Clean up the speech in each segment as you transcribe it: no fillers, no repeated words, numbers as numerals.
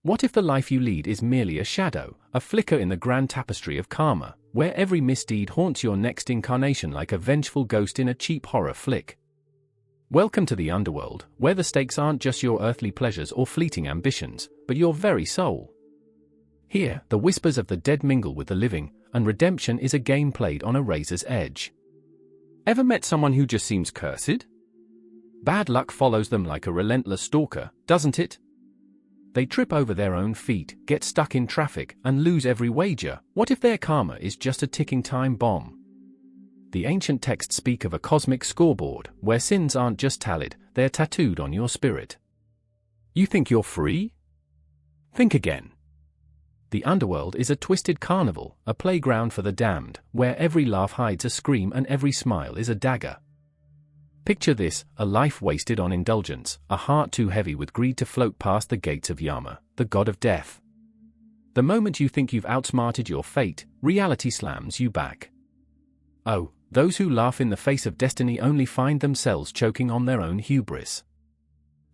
What if the life you lead is merely a shadow, a flicker in the grand tapestry of karma, where every misdeed haunts your next incarnation like a vengeful ghost in a cheap horror flick? Welcome to the underworld, where the stakes aren't just your earthly pleasures or fleeting ambitions, but your very soul. Here, the whispers of the dead mingle with the living, and redemption is a game played on a razor's edge. Ever met someone who just seems cursed? Bad luck follows them like a relentless stalker, doesn't it? They trip over their own feet, get stuck in traffic, and lose every wager. What if their karma is just a ticking time bomb? The ancient texts speak of a cosmic scoreboard, where sins aren't just tallied, they're tattooed on your spirit. You think you're free? Think again. The underworld is a twisted carnival, a playground for the damned, where every laugh hides a scream and every smile is a dagger. Picture this, a life wasted on indulgence, a heart too heavy with greed to float past the gates of Yama, the god of death. The moment you think you've outsmarted your fate, reality slams you back. Oh, those who laugh in the face of destiny only find themselves choking on their own hubris.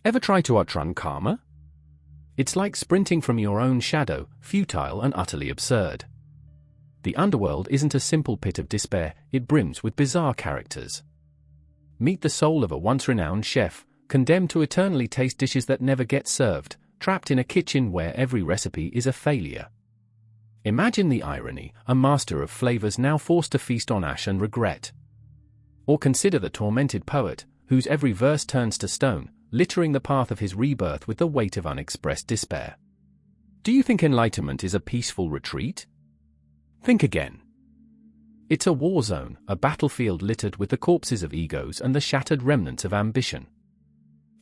Ever try to outrun karma? It's like sprinting from your own shadow, futile and utterly absurd. The underworld isn't a simple pit of despair, it brims with bizarre characters. Meet the soul of a once-renowned chef, condemned to eternally taste dishes that never get served, trapped in a kitchen where every recipe is a failure. Imagine the irony, a master of flavors now forced to feast on ash and regret. Or consider the tormented poet, whose every verse turns to stone, littering the path of his rebirth with the weight of unexpressed despair. Do you think enlightenment is a peaceful retreat? Think again. It's a war zone, a battlefield littered with the corpses of egos and the shattered remnants of ambition.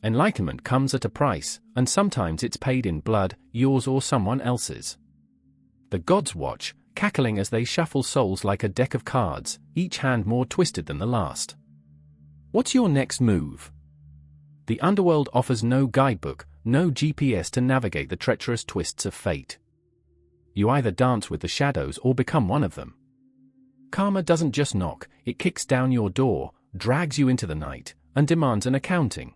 Enlightenment comes at a price, and sometimes it's paid in blood, yours or someone else's. The gods watch, cackling as they shuffle souls like a deck of cards, each hand more twisted than the last. What's your next move? The underworld offers no guidebook, no GPS to navigate the treacherous twists of fate. You either dance with the shadows or become one of them. Karma doesn't just knock, it kicks down your door, drags you into the night, and demands an accounting.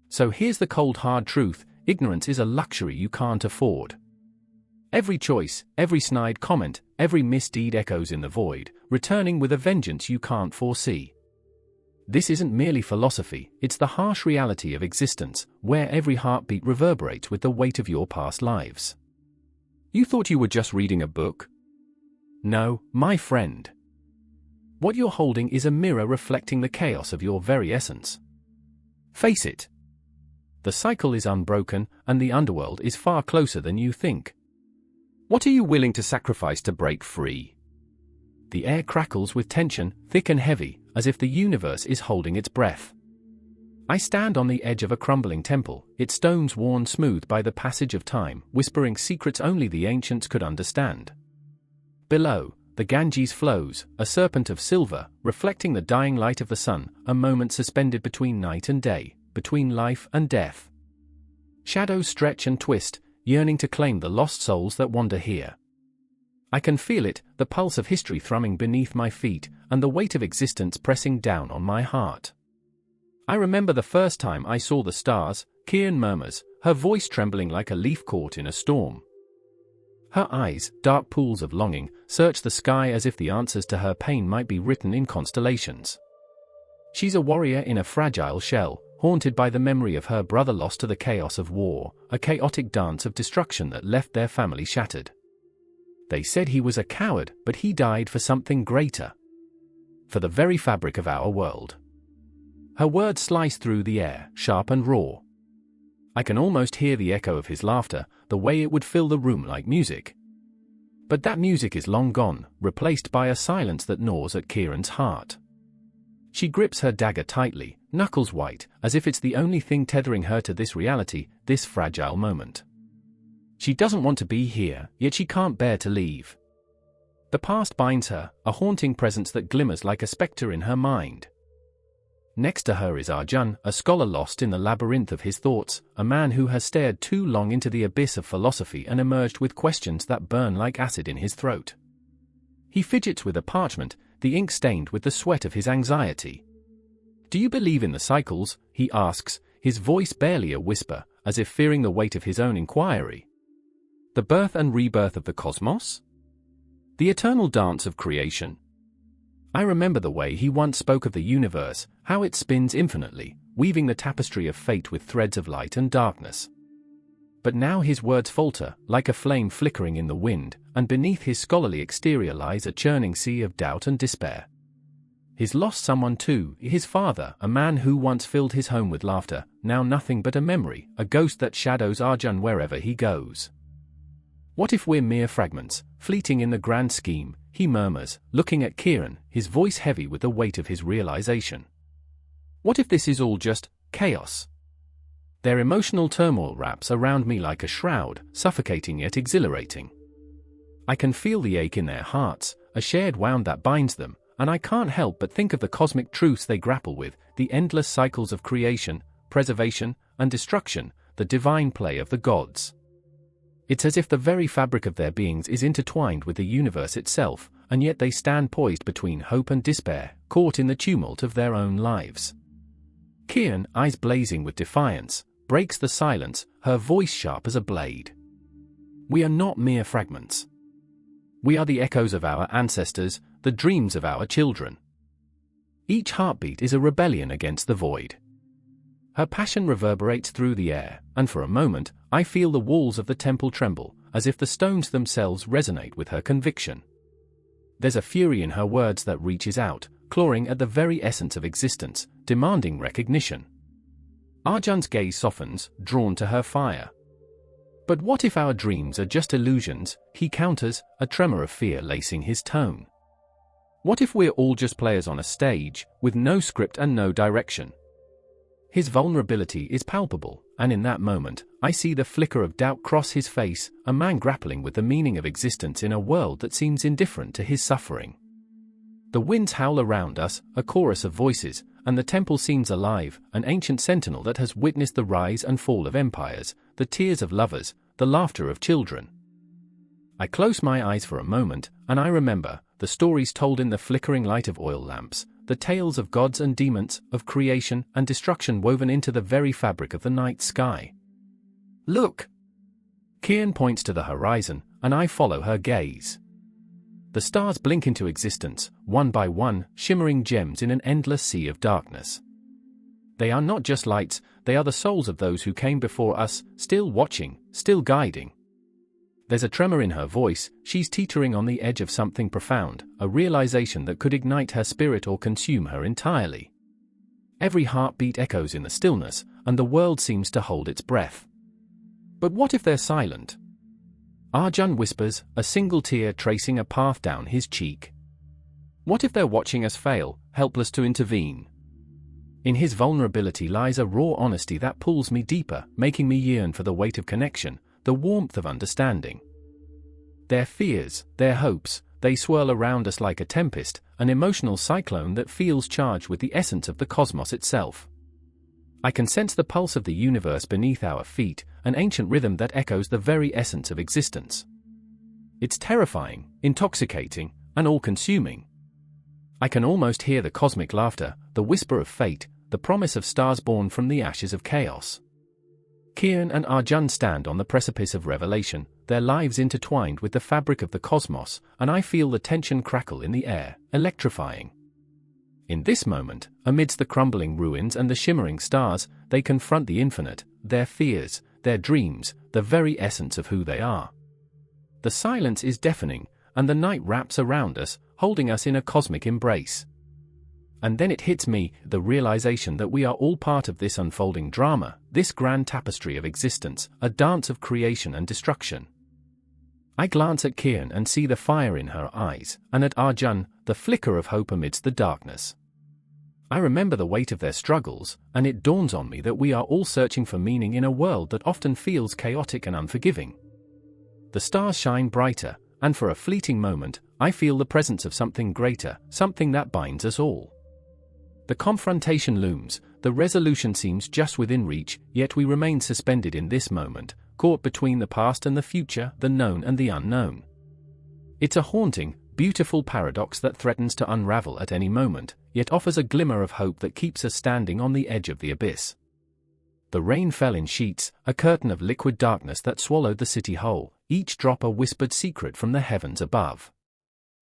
So here's the cold hard truth, ignorance is a luxury you can't afford. Every choice, every snide comment, every misdeed echoes in the void, returning with a vengeance you can't foresee. This isn't merely philosophy, it's the harsh reality of existence, where every heartbeat reverberates with the weight of your past lives. You thought you were just reading a book? No, my friend. What you're holding is a mirror reflecting the chaos of your very essence. Face it. The cycle is unbroken, and the underworld is far closer than you think. What are you willing to sacrifice to break free? The air crackles with tension, thick and heavy, as if the universe is holding its breath. I stand on the edge of a crumbling temple, its stones worn smooth by the passage of time, whispering secrets only the ancients could understand. Below, the Ganges flows, a serpent of silver, reflecting the dying light of the sun, a moment suspended between night and day, between life and death. Shadows stretch and twist, yearning to claim the lost souls that wander here. I can feel it, the pulse of history thrumming beneath my feet, and the weight of existence pressing down on my heart. I remember the first time I saw the stars, Kiran murmurs, her voice trembling like a leaf caught in a storm. Her eyes, dark pools of longing, search the sky as if the answers to her pain might be written in constellations. She's a warrior in a fragile shell, haunted by the memory of her brother lost to the chaos of war, a chaotic dance of destruction that left their family shattered. They said he was a coward, but he died for something greater. For the very fabric of our world. Her words slice through the air, sharp and raw. I can almost hear the echo of his laughter, the way it would fill the room like music. But that music is long gone, replaced by a silence that gnaws at Kiran's heart. She grips her dagger tightly, knuckles white, as if it's the only thing tethering her to this reality, this fragile moment. She doesn't want to be here, yet she can't bear to leave. The past binds her, a haunting presence that glimmers like a spectre in her mind. Next to her is Arjun, a scholar lost in the labyrinth of his thoughts, a man who has stared too long into the abyss of philosophy and emerged with questions that burn like acid in his throat. He fidgets with a parchment, the ink stained with the sweat of his anxiety. "Do you believe in the cycles?" he asks, his voice barely a whisper, as if fearing the weight of his own inquiry. The birth and rebirth of the cosmos? The eternal dance of creation. I remember the way he once spoke of the universe, how it spins infinitely, weaving the tapestry of fate with threads of light and darkness. But now his words falter, like a flame flickering in the wind, and beneath his scholarly exterior lies a churning sea of doubt and despair. He's lost someone too, his father, a man who once filled his home with laughter, now nothing but a memory, a ghost that shadows Arjun wherever he goes. What if we're mere fragments, fleeting in the grand scheme, he murmurs, looking at Kiran, his voice heavy with the weight of his realization. What if this is all just chaos? Their emotional turmoil wraps around me like a shroud, suffocating yet exhilarating. I can feel the ache in their hearts, a shared wound that binds them, and I can't help but think of the cosmic truths they grapple with, the endless cycles of creation, preservation, and destruction, the divine play of the gods. It's as if the very fabric of their beings is intertwined with the universe itself, and yet they stand poised between hope and despair, caught in the tumult of their own lives. Kiran, eyes blazing with defiance, breaks the silence, her voice sharp as a blade. We are not mere fragments. We are the echoes of our ancestors, the dreams of our children. Each heartbeat is a rebellion against the void. Her passion reverberates through the air, and for a moment, I feel the walls of the temple tremble, as if the stones themselves resonate with her conviction. There's a fury in her words that reaches out, clawing at the very essence of existence, demanding recognition. Arjun's gaze softens, drawn to her fire. But what if our dreams are just illusions, he counters, a tremor of fear lacing his tone. What if we're all just players on a stage, with no script and no direction? His vulnerability is palpable, and in that moment, I see the flicker of doubt cross his face, a man grappling with the meaning of existence in a world that seems indifferent to his suffering. The winds howl around us, a chorus of voices, and the temple seems alive, an ancient sentinel that has witnessed the rise and fall of empires, the tears of lovers, the laughter of children. I close my eyes for a moment, and I remember the stories told in the flickering light of oil lamps, the tales of gods and demons, of creation and destruction woven into the very fabric of the night sky. Look! Kiran points to the horizon, and I follow her gaze. The stars blink into existence, one by one, shimmering gems in an endless sea of darkness. They are not just lights, they are the souls of those who came before us, still watching, still guiding. There's a tremor in her voice, she's teetering on the edge of something profound, a realization that could ignite her spirit or consume her entirely. Every heartbeat echoes in the stillness, and the world seems to hold its breath. But what if they're silent? Arjun whispers, a single tear tracing a path down his cheek. What if they're watching us fail, helpless to intervene? In his vulnerability lies a raw honesty that pulls me deeper, making me yearn for the weight of connection, the warmth of understanding. Their fears, their hopes, they swirl around us like a tempest, an emotional cyclone that feels charged with the essence of the cosmos itself. I can sense the pulse of the universe beneath our feet, an ancient rhythm that echoes the very essence of existence. It's terrifying, intoxicating, and all-consuming. I can almost hear the cosmic laughter, the whisper of fate, the promise of stars born from the ashes of chaos. Kiran and Arjun stand on the precipice of revelation, their lives intertwined with the fabric of the cosmos, and I feel the tension crackle in the air, electrifying. In this moment, amidst the crumbling ruins and the shimmering stars, they confront the infinite, their fears, their dreams, the very essence of who they are. The silence is deafening, and the night wraps around us, holding us in a cosmic embrace. And then it hits me, the realization that we are all part of this unfolding drama, this grand tapestry of existence, a dance of creation and destruction. I glance at Kiran and see the fire in her eyes, and at Arjun, the flicker of hope amidst the darkness. I remember the weight of their struggles, and it dawns on me that we are all searching for meaning in a world that often feels chaotic and unforgiving. The stars shine brighter, and for a fleeting moment, I feel the presence of something greater, something that binds us all. The confrontation looms, the resolution seems just within reach, yet we remain suspended in this moment, caught between the past and the future, the known and the unknown. It's a haunting, beautiful paradox that threatens to unravel at any moment, yet offers a glimmer of hope that keeps us standing on the edge of the abyss. The rain fell in sheets, a curtain of liquid darkness that swallowed the city whole, each drop a whispered secret from the heavens above.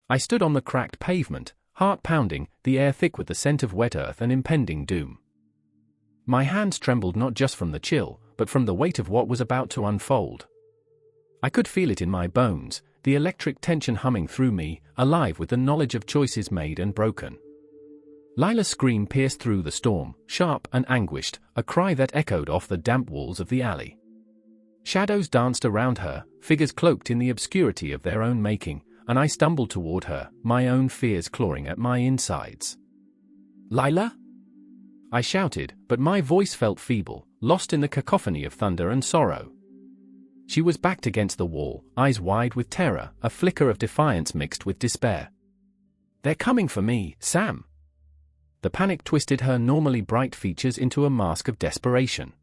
I stood on the cracked pavement, heart pounding, the air thick with the scent of wet earth and impending doom. My hands trembled not just from the chill, but from the weight of what was about to unfold. I could feel it in my bones, the electric tension humming through me, alive with the knowledge of choices made and broken. Lila's scream pierced through the storm, sharp and anguished, a cry that echoed off the damp walls of the alley. Shadows danced around her, figures cloaked in the obscurity of their own making, and I stumbled toward her, my own fears clawing at my insides. "Lila?" I shouted, but my voice felt feeble, lost in the cacophony of thunder and sorrow. She was backed against the wall, eyes wide with terror, a flicker of defiance mixed with despair. "They're coming for me, Sam." The panic twisted her normally bright features into a mask of desperation.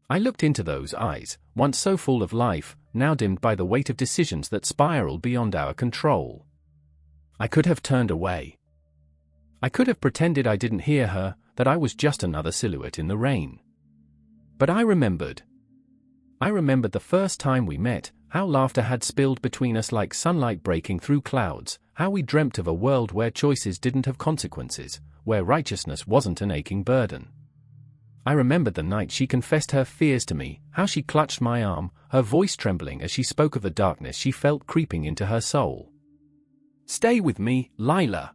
I looked into those eyes, once so full of life, now dimmed by the weight of decisions that spiraled beyond our control. I could have turned away. I could have pretended I didn't hear her, that I was just another silhouette in the rain. But I remembered. I remembered the first time we met, how laughter had spilled between us like sunlight breaking through clouds, how we dreamt of a world where choices didn't have consequences, where righteousness wasn't an aching burden. I remembered the night she confessed her fears to me, how she clutched my arm, her voice trembling as she spoke of the darkness she felt creeping into her soul. "Stay with me, Lila,"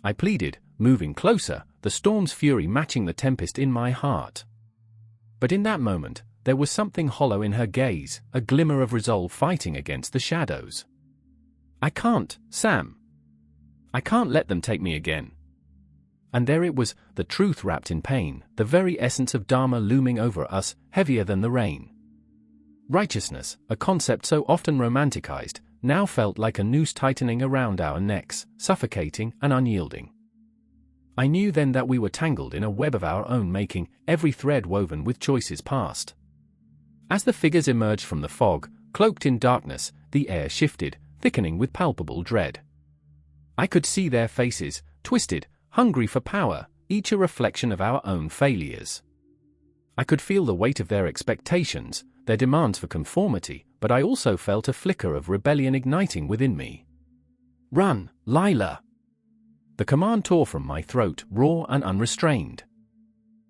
I pleaded, moving closer, the storm's fury matching the tempest in my heart. But in that moment, there was something hollow in her gaze, a glimmer of resolve fighting against the shadows. "I can't, Sam. I can't let them take me again." And there it was, the truth wrapped in pain, the very essence of Dharma looming over us, heavier than the rain. Righteousness, a concept so often romanticized, now felt like a noose tightening around our necks, suffocating and unyielding. I knew then that we were tangled in a web of our own making, every thread woven with choices past. As the figures emerged from the fog, cloaked in darkness, the air shifted, thickening with palpable dread. I could see their faces, twisted, hungry for power, each a reflection of our own failures. I could feel the weight of their expectations, their demands for conformity, but I also felt a flicker of rebellion igniting within me. "Run, Lila!" The command tore from my throat, raw and unrestrained.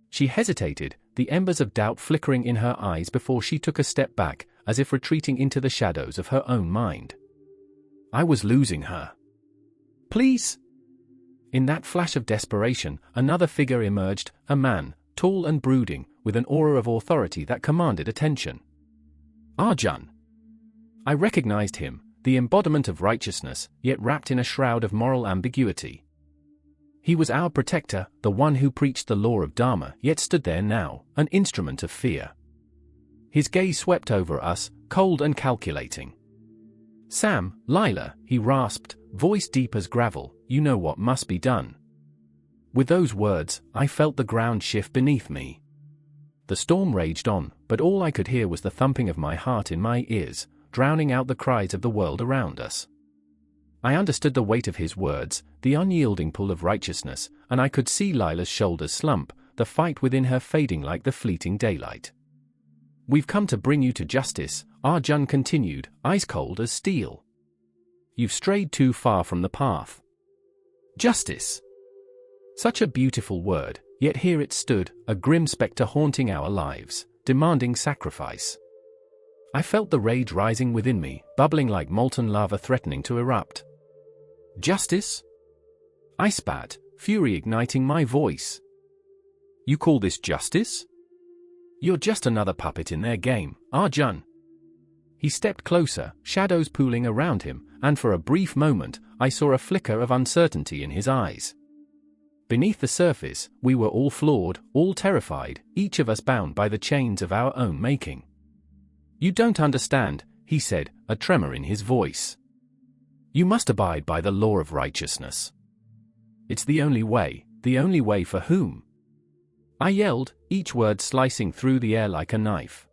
She hesitated, the embers of doubt flickering in her eyes before she took a step back, as if retreating into the shadows of her own mind. I was losing her. "Please!" In that flash of desperation, another figure emerged, a man, tall and brooding, with an aura of authority that commanded attention. Arjun. I recognized him, the embodiment of righteousness, yet wrapped in a shroud of moral ambiguity. He was our protector, the one who preached the law of Dharma, yet stood there now, an instrument of fear. His gaze swept over us, cold and calculating. "Sam, Lila," he rasped, voice deep as gravel, "you know what must be done." With those words, I felt the ground shift beneath me. The storm raged on, but all I could hear was the thumping of my heart in my ears, drowning out the cries of the world around us. I understood the weight of his words, the unyielding pull of righteousness, and I could see Lila's shoulders slump, the fight within her fading like the fleeting daylight. "We've come to bring you to justice," Arjun continued, ice cold as steel. "You've strayed too far from the path." Justice. Such a beautiful word, yet here it stood, a grim spectre haunting our lives, demanding sacrifice. I felt the rage rising within me, bubbling like molten lava threatening to erupt. "Justice?" I spat, fury igniting my voice. "You call this justice? You're just another puppet in their game, Arjun." He stepped closer, shadows pooling around him, and for a brief moment, I saw a flicker of uncertainty in his eyes. Beneath the surface, we were all flawed, all terrified, each of us bound by the chains of our own making. "You don't understand," he said, a tremor in his voice. "You must abide by the law of righteousness. It's the only way for whom?" I yelled, each word slicing through the air like a knife.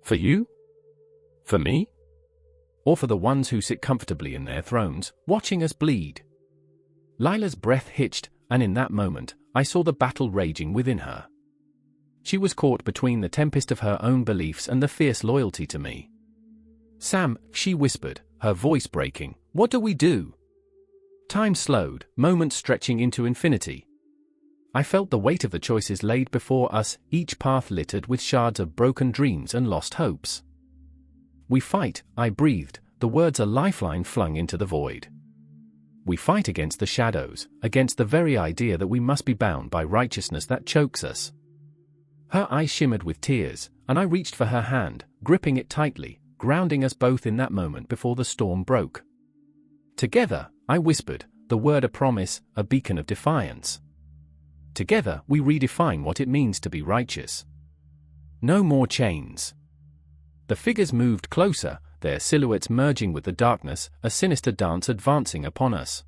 "For you? For me? Or for the ones who sit comfortably in their thrones, watching us bleed?" Lila's breath hitched, and in that moment, I saw the battle raging within her. She was caught between the tempest of her own beliefs and the fierce loyalty to me. Sam, she whispered, her voice breaking, what do we do? Time slowed, moments stretching into infinity. I felt the weight of the choices laid before us, each path littered with shards of broken dreams and lost hopes. We fight, I breathed, the words a lifeline flung into the void. We fight against the shadows, against the very idea that we must be bound by righteousness that chokes us. Her eyes shimmered with tears, and I reached for her hand, gripping it tightly, grounding us both in that moment before the storm broke. Together, I whispered, the word a promise, a beacon of defiance. Together, we redefine what it means to be righteous. No more chains. The figures moved closer, their silhouettes merging with the darkness, a sinister dance advancing upon us.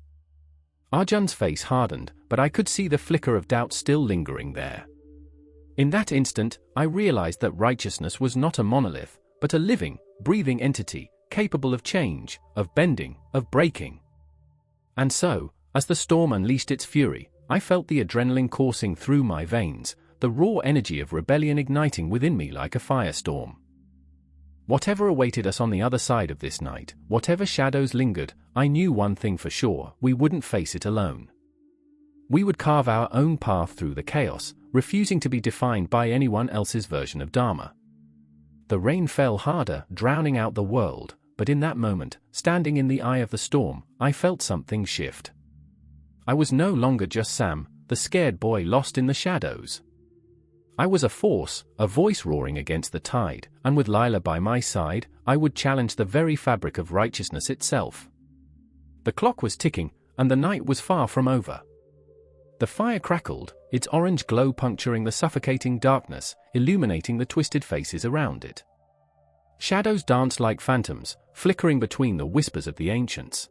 Arjun's face hardened, but I could see the flicker of doubt still lingering there. In that instant, I realized that righteousness was not a monolith, but a living, breathing entity, capable of change, of bending, of breaking. And so, as the storm unleashed its fury, I felt the adrenaline coursing through my veins, the raw energy of rebellion igniting within me like a firestorm. Whatever awaited us on the other side of this night, whatever shadows lingered, I knew one thing for sure, we wouldn't face it alone. We would carve our own path through the chaos, refusing to be defined by anyone else's version of Dharma. The rain fell harder, drowning out the world, but in that moment, standing in the eye of the storm, I felt something shift. I was no longer just Sam, the scared boy lost in the shadows. I was a force, a voice roaring against the tide, and with Lila by my side, I would challenge the very fabric of righteousness itself. The clock was ticking, and the night was far from over. The fire crackled, its orange glow puncturing the suffocating darkness, illuminating the twisted faces around it. Shadows danced like phantoms, flickering between the whispers of the ancients.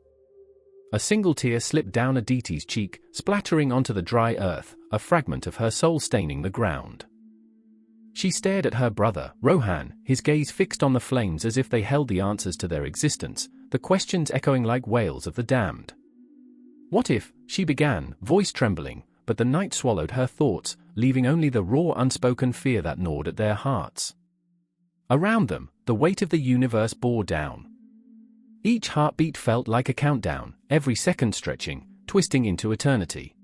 A single tear slipped down Aditi's cheek, splattering onto the dry earth, a fragment of her soul staining the ground. She stared at her brother, Rohan, his gaze fixed on the flames as if they held the answers to their existence, the questions echoing like wails of the damned. What if, she began, voice trembling, but the night swallowed her thoughts, leaving only the raw unspoken fear that gnawed at their hearts. Around them, the weight of the universe bore down. Each heartbeat felt like a countdown, every second stretching, twisting into eternity.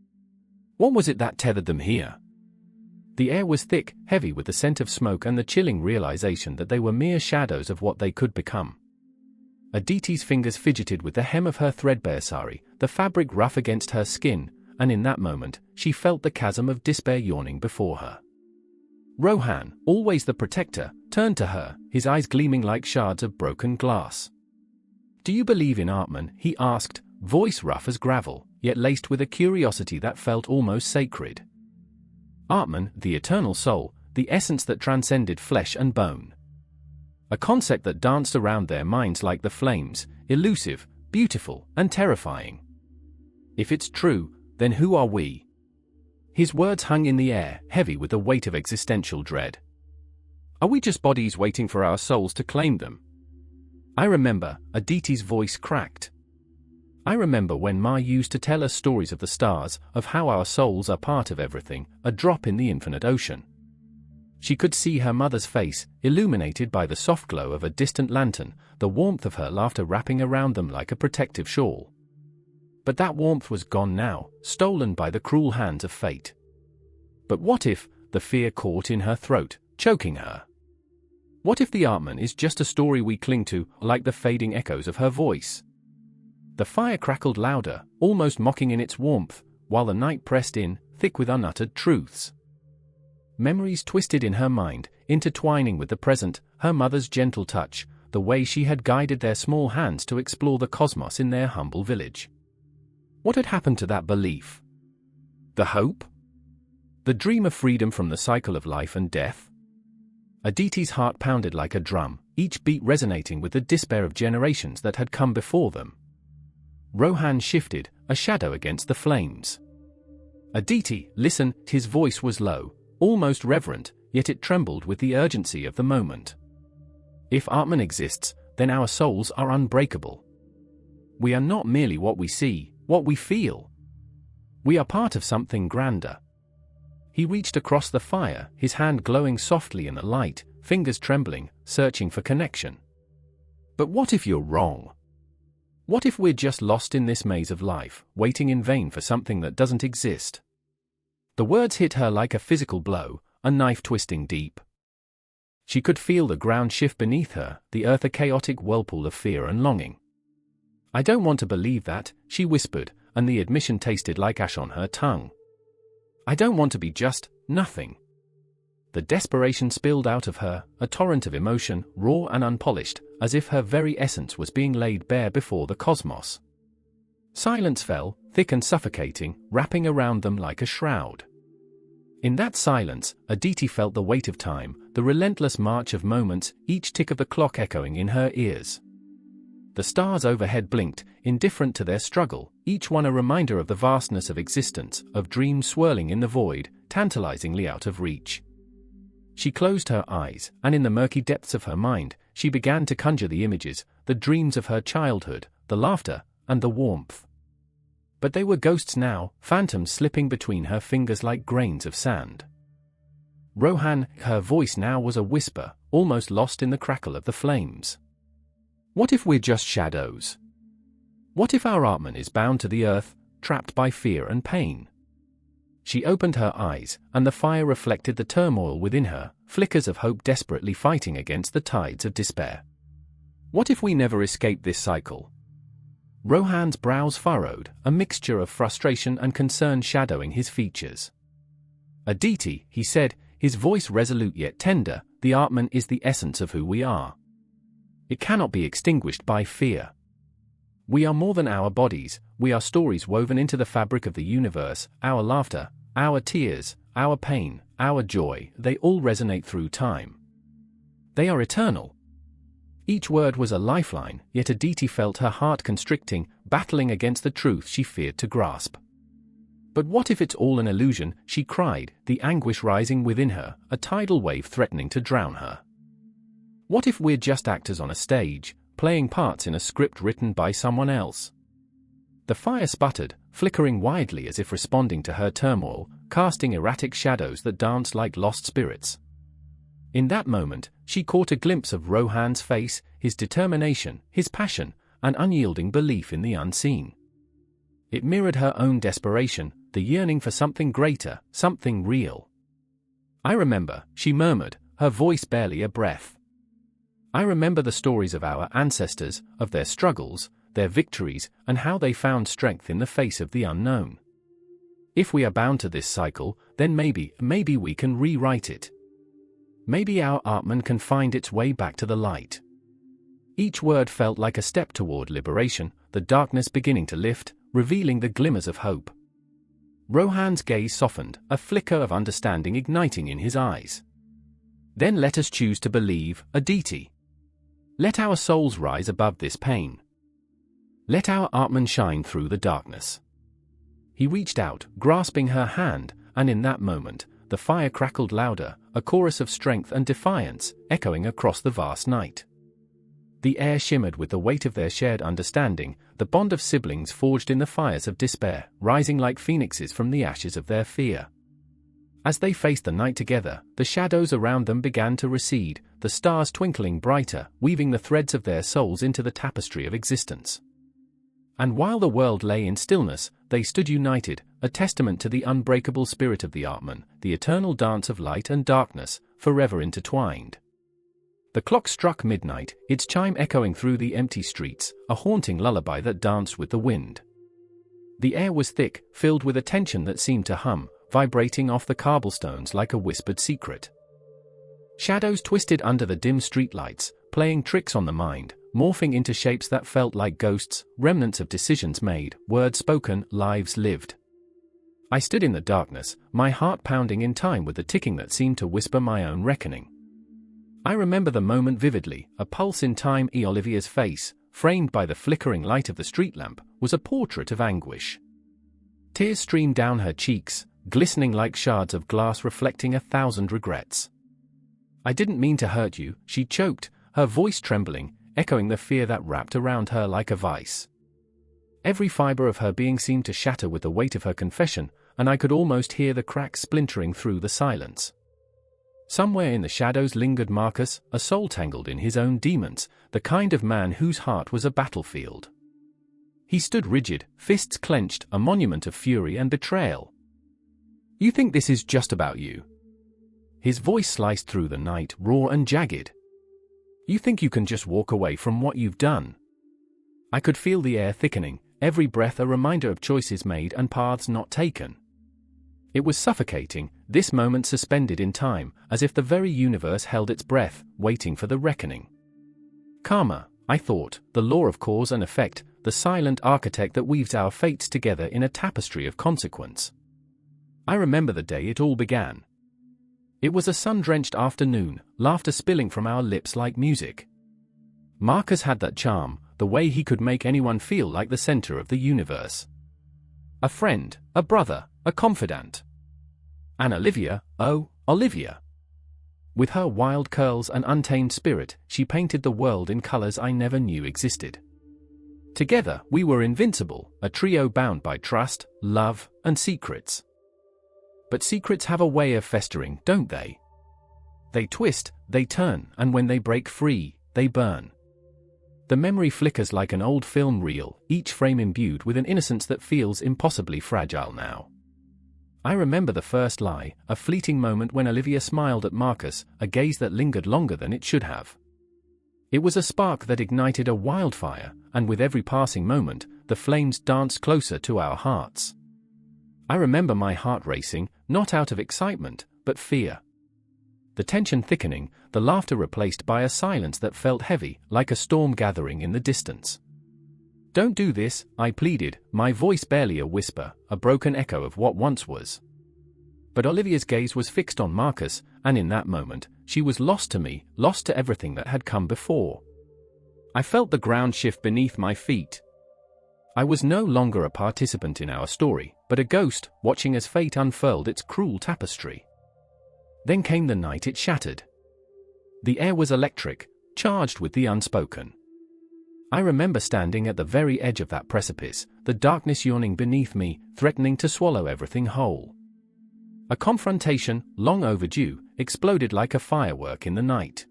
What was it that tethered them here? The air was thick, heavy with the scent of smoke and the chilling realization that they were mere shadows of what they could become. Aditi's fingers fidgeted with the hem of her threadbare sari, the fabric rough against her skin, and in that moment, she felt the chasm of despair yawning before her. Rohan, always the protector, turned to her, his eyes gleaming like shards of broken glass. "Do you believe in Atman?" he asked, voice rough as gravel, yet laced with a curiosity that felt almost sacred. Atman, the eternal soul, the essence that transcended flesh and bone. A concept that danced around their minds like the flames, elusive, beautiful, and terrifying. If it's true, then who are we? His words hung in the air, heavy with the weight of existential dread. Are we just bodies waiting for our souls to claim them? I remember, Aditi's voice cracked. I remember when Ma used to tell us stories of the stars, of how our souls are part of everything, a drop in the infinite ocean. She could see her mother's face, illuminated by the soft glow of a distant lantern, the warmth of her laughter wrapping around them like a protective shawl. But that warmth was gone now, stolen by the cruel hands of fate. But what if, the fear caught in her throat, choking her? What if the Atman is just a story we cling to, like the fading echoes of her voice? The fire crackled louder, almost mocking in its warmth, while the night pressed in, thick with unuttered truths. Memories twisted in her mind, intertwining with the present, her mother's gentle touch, the way she had guided their small hands to explore the cosmos in their humble village. What had happened to that belief? The hope? The dream of freedom from the cycle of life and death? Aditi's heart pounded like a drum, each beat resonating with the despair of generations that had come before them. Rohan shifted, a shadow against the flames. Aditi, listen, his voice was low, almost reverent, yet it trembled with the urgency of the moment. If Atman exists, then our souls are unbreakable. We are not merely what we see, what we feel. We are part of something grander. He reached across the fire, his hand glowing softly in the light, fingers trembling, searching for connection. But what if you're wrong? What if we're just lost in this maze of life, waiting in vain for something that doesn't exist? The words hit her like a physical blow, a knife twisting deep. She could feel the ground shift beneath her, the earth a chaotic whirlpool of fear and longing. I don't want to believe that, she whispered, and the admission tasted like ash on her tongue. I don't want to be just nothing. The desperation spilled out of her, a torrent of emotion, raw and unpolished, as if her very essence was being laid bare before the cosmos. Silence fell, thick and suffocating, wrapping around them like a shroud. In that silence, Aditi felt the weight of time, the relentless march of moments, each tick of the clock echoing in her ears. The stars overhead blinked, indifferent to their struggle, each one a reminder of the vastness of existence, of dreams swirling in the void, tantalizingly out of reach. She closed her eyes, and in the murky depths of her mind, she began to conjure the images, the dreams of her childhood, the laughter, and the warmth. But they were ghosts now, phantoms slipping between her fingers like grains of sand. Rohan, her voice now was a whisper, almost lost in the crackle of the flames. What if we're just shadows? What if our Atman is bound to the earth, trapped by fear and pain? She opened her eyes, and the fire reflected the turmoil within her, flickers of hope desperately fighting against the tides of despair. What if we never escape this cycle? Rohan's brows furrowed, a mixture of frustration and concern shadowing his features. Aditi, he said, his voice resolute yet tender, the Atman is the essence of who we are. It cannot be extinguished by fear. We are more than our bodies, we are stories woven into the fabric of the universe, our laughter, our tears, our pain, our joy, they all resonate through time. They are eternal. Each word was a lifeline, yet Aditi felt her heart constricting, battling against the truth she feared to grasp. But what if it's all an illusion, she cried, the anguish rising within her, a tidal wave threatening to drown her. What if we're just actors on a stage, playing parts in a script written by someone else? The fire sputtered, flickering widely as if responding to her turmoil, casting erratic shadows that danced like lost spirits. In that moment, she caught a glimpse of Rohan's face, his determination, his passion, an unyielding belief in the unseen. It mirrored her own desperation, the yearning for something greater, something real. I remember, she murmured, her voice barely a breath. I remember the stories of our ancestors, of their struggles, their victories, and how they found strength in the face of the unknown. If we are bound to this cycle, then maybe we can rewrite it. Maybe our Atman can find its way back to the light. Each word felt like a step toward liberation, the darkness beginning to lift, revealing the glimmers of hope. Rohan's gaze softened, a flicker of understanding igniting in his eyes. Then let us choose to believe, Aditi. Let our souls rise above this pain. Let our Atman shine through the darkness. He reached out, grasping her hand, and in that moment, the fire crackled louder, a chorus of strength and defiance, echoing across the vast night. The air shimmered with the weight of their shared understanding, the bond of siblings forged in the fires of despair, rising like phoenixes from the ashes of their fear. As they faced the night together, the shadows around them began to recede, the stars twinkling brighter, weaving the threads of their souls into the tapestry of existence. And while the world lay in stillness, they stood united, a testament to the unbreakable spirit of the Atman, the eternal dance of light and darkness, forever intertwined. The clock struck midnight, its chime echoing through the empty streets, a haunting lullaby that danced with the wind. The air was thick, filled with a tension that seemed to hum, vibrating off the cobblestones like a whispered secret. Shadows twisted under the dim streetlights, playing tricks on the mind, morphing into shapes that felt like ghosts, remnants of decisions made, words spoken, lives lived. I stood in the darkness, my heart pounding in time with the ticking that seemed to whisper my own reckoning. I remember the moment vividly, a pulse in time. Olivia's face, framed by the flickering light of the street lamp, was a portrait of anguish. Tears streamed down her cheeks, glistening like shards of glass reflecting 1,000 regrets. I didn't mean to hurt you, she choked, her voice trembling, echoing the fear that wrapped around her like a vice. Every fiber of her being seemed to shatter with the weight of her confession, and I could almost hear the cracks splintering through the silence. Somewhere in the shadows lingered Marcus, a soul tangled in his own demons, the kind of man whose heart was a battlefield. He stood rigid, fists clenched, a monument of fury and betrayal. "You think this is just about you?" His voice sliced through the night, raw and jagged. "You think you can just walk away from what you've done?" I could feel the air thickening, every breath a reminder of choices made and paths not taken. It was suffocating, this moment suspended in time, as if the very universe held its breath, waiting for the reckoning. Karma, I thought, the law of cause and effect, the silent architect that weaves our fates together in a tapestry of consequence. I remember the day it all began. It was a sun-drenched afternoon, laughter spilling from our lips like music. Marcus had that charm, the way he could make anyone feel like the center of the universe. A friend, a brother, a confidant. And Olivia, oh, Olivia. With her wild curls and untamed spirit, she painted the world in colors I never knew existed. Together, we were invincible, a trio bound by trust, love, and secrets. But secrets have a way of festering, don't they? They twist, they turn, and when they break free, they burn. The memory flickers like an old film reel, each frame imbued with an innocence that feels impossibly fragile now. I remember the first lie, a fleeting moment when Olivia smiled at Marcus, a gaze that lingered longer than it should have. It was a spark that ignited a wildfire, and with every passing moment, the flames danced closer to our hearts. I remember my heart racing, not out of excitement, but fear. The tension thickening, the laughter replaced by a silence that felt heavy, like a storm gathering in the distance. "Don't do this," I pleaded, my voice barely a whisper, a broken echo of what once was. But Olivia's gaze was fixed on Marcus, and in that moment, she was lost to me, lost to everything that had come before. I felt the ground shift beneath my feet. I was no longer a participant in our story, but a ghost, watching as fate unfurled its cruel tapestry. Then came the night it shattered. The air was electric, charged with the unspoken. I remember standing at the very edge of that precipice, the darkness yawning beneath me, threatening to swallow everything whole. A confrontation, long overdue, exploded like a firework in the night.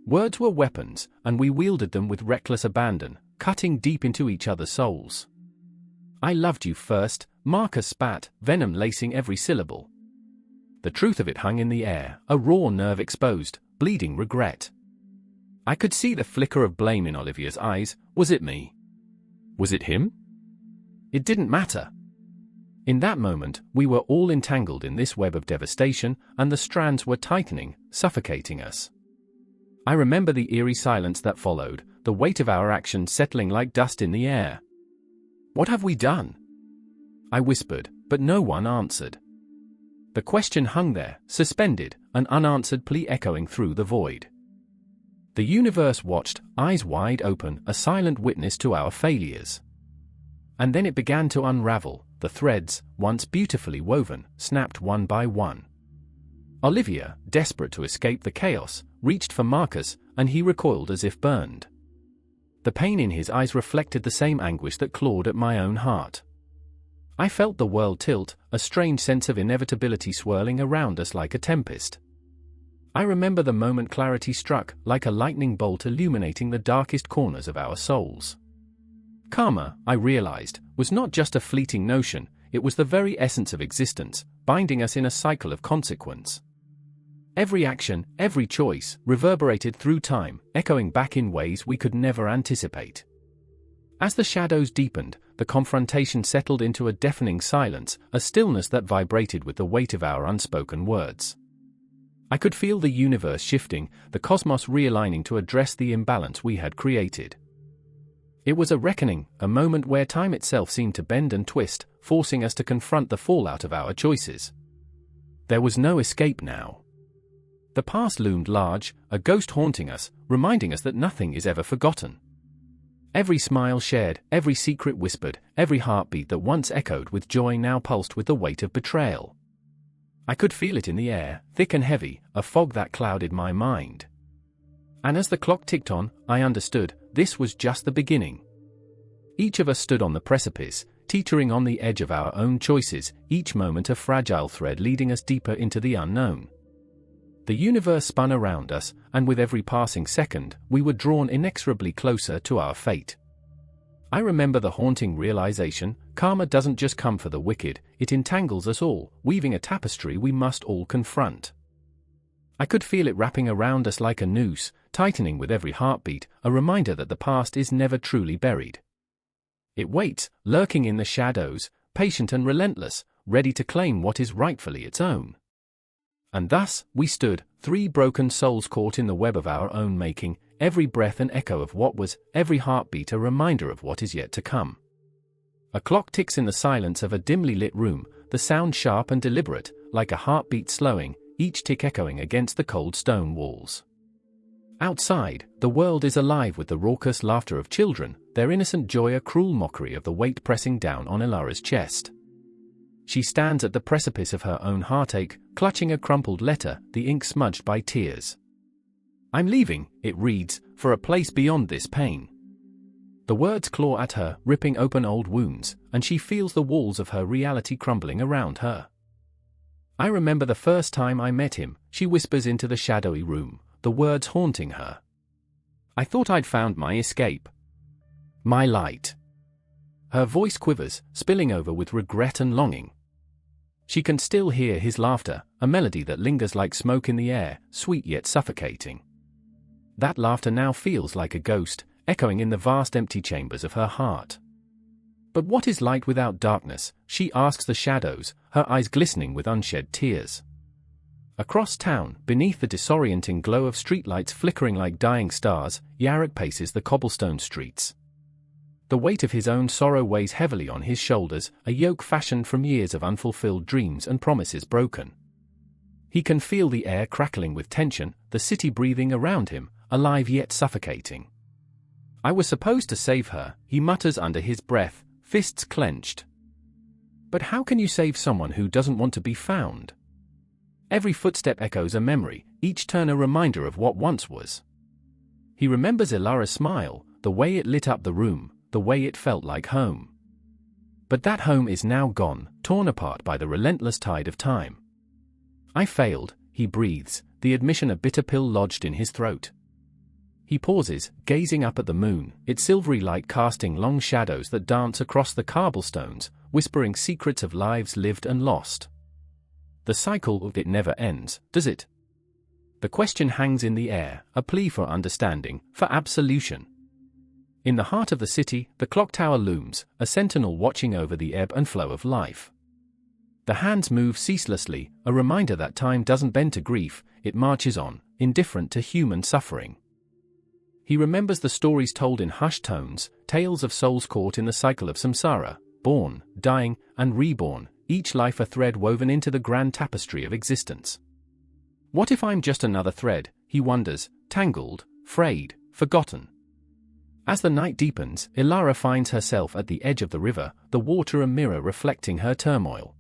Words were weapons, and we wielded them with reckless abandon, cutting deep into each other's souls. "I loved you first," Marcus spat, venom lacing every syllable. The truth of it hung in the air, a raw nerve exposed, bleeding regret. I could see the flicker of blame in Olivia's eyes. Was it me? Was it him? It didn't matter. In that moment, we were all entangled in this web of devastation, and the strands were tightening, suffocating us. I remember the eerie silence that followed, the weight of our actions settling like dust in the air. "What have we done?" I whispered, but no one answered. The question hung there, suspended, an unanswered plea echoing through the void. The universe watched, eyes wide open, a silent witness to our failures. And then it began to unravel, the threads, once beautifully woven, snapped one by one. Olivia, desperate to escape the chaos, reached for Marcus, and he recoiled as if burned. The pain in his eyes reflected the same anguish that clawed at my own heart. I felt the world tilt, a strange sense of inevitability swirling around us like a tempest. I remember the moment clarity struck, like a lightning bolt illuminating the darkest corners of our souls. Karma, I realized, was not just a fleeting notion, it was the very essence of existence, binding us in a cycle of consequence. Every action, every choice, reverberated through time, echoing back in ways we could never anticipate. As the shadows deepened, the confrontation settled into a deafening silence, a stillness that vibrated with the weight of our unspoken words. I could feel the universe shifting, the cosmos realigning to address the imbalance we had created. It was a reckoning, a moment where time itself seemed to bend and twist, forcing us to confront the fallout of our choices. There was no escape now. The past loomed large, a ghost haunting us, reminding us that nothing is ever forgotten. Every smile shared, every secret whispered, every heartbeat that once echoed with joy now pulsed with the weight of betrayal. I could feel it in the air, thick and heavy, a fog that clouded my mind. And as the clock ticked on, I understood, this was just the beginning. Each of us stood on the precipice, teetering on the edge of our own choices, each moment a fragile thread leading us deeper into the unknown. The universe spun around us, and with every passing second, we were drawn inexorably closer to our fate. I remember the haunting realization: karma doesn't just come for the wicked, it entangles us all, weaving a tapestry we must all confront. I could feel it wrapping around us like a noose, tightening with every heartbeat, a reminder that the past is never truly buried. It waits, lurking in the shadows, patient and relentless, ready to claim what is rightfully its own. And thus, we stood, three broken souls caught in the web of our own making, every breath an echo of what was, every heartbeat a reminder of what is yet to come. A clock ticks in the silence of a dimly lit room, the sound sharp and deliberate, like a heartbeat slowing, each tick echoing against the cold stone walls. Outside, the world is alive with the raucous laughter of children, their innocent joy a cruel mockery of the weight pressing down on Ilara's chest. She stands at the precipice of her own heartache, clutching a crumpled letter, the ink smudged by tears. "I'm leaving," it reads, "for a place beyond this pain." The words claw at her, ripping open old wounds, and she feels the walls of her reality crumbling around her. "I remember the first time I met him," she whispers into the shadowy room, the words haunting her. "I thought I'd found my escape. My light." Her voice quivers, spilling over with regret and longing. She can still hear his laughter, a melody that lingers like smoke in the air, sweet yet suffocating. That laughter now feels like a ghost, echoing in the vast empty chambers of her heart. But what is light without darkness? She asks the shadows, her eyes glistening with unshed tears. Across town, beneath the disorienting glow of streetlights flickering like dying stars, Yarek paces the cobblestone streets. The weight of his own sorrow weighs heavily on his shoulders, a yoke fashioned from years of unfulfilled dreams and promises broken. He can feel the air crackling with tension, the city breathing around him, alive yet suffocating. "I was supposed to save her," he mutters under his breath, fists clenched. But how can you save someone who doesn't want to be found? Every footstep echoes a memory, each turn a reminder of what once was. He remembers Ilara's smile, the way it lit up the room, the way it felt like home. But that home is now gone, torn apart by the relentless tide of time. "I failed," he breathes, the admission a bitter pill lodged in his throat. He pauses, gazing up at the moon, its silvery light casting long shadows that dance across the cobblestones, whispering secrets of lives lived and lost. The cycle, it never ends, does it? The question hangs in the air, a plea for understanding, for absolution. In the heart of the city, the clock tower looms, a sentinel watching over the ebb and flow of life. The hands move ceaselessly, a reminder that time doesn't bend to grief, it marches on, indifferent to human suffering. He remembers the stories told in hushed tones, tales of souls caught in the cycle of samsara, born, dying, and reborn, each life a thread woven into the grand tapestry of existence. What if I'm just another thread, he wonders, tangled, frayed, forgotten? As the night deepens, Ilara finds herself at the edge of the river, the water a mirror reflecting her turmoil.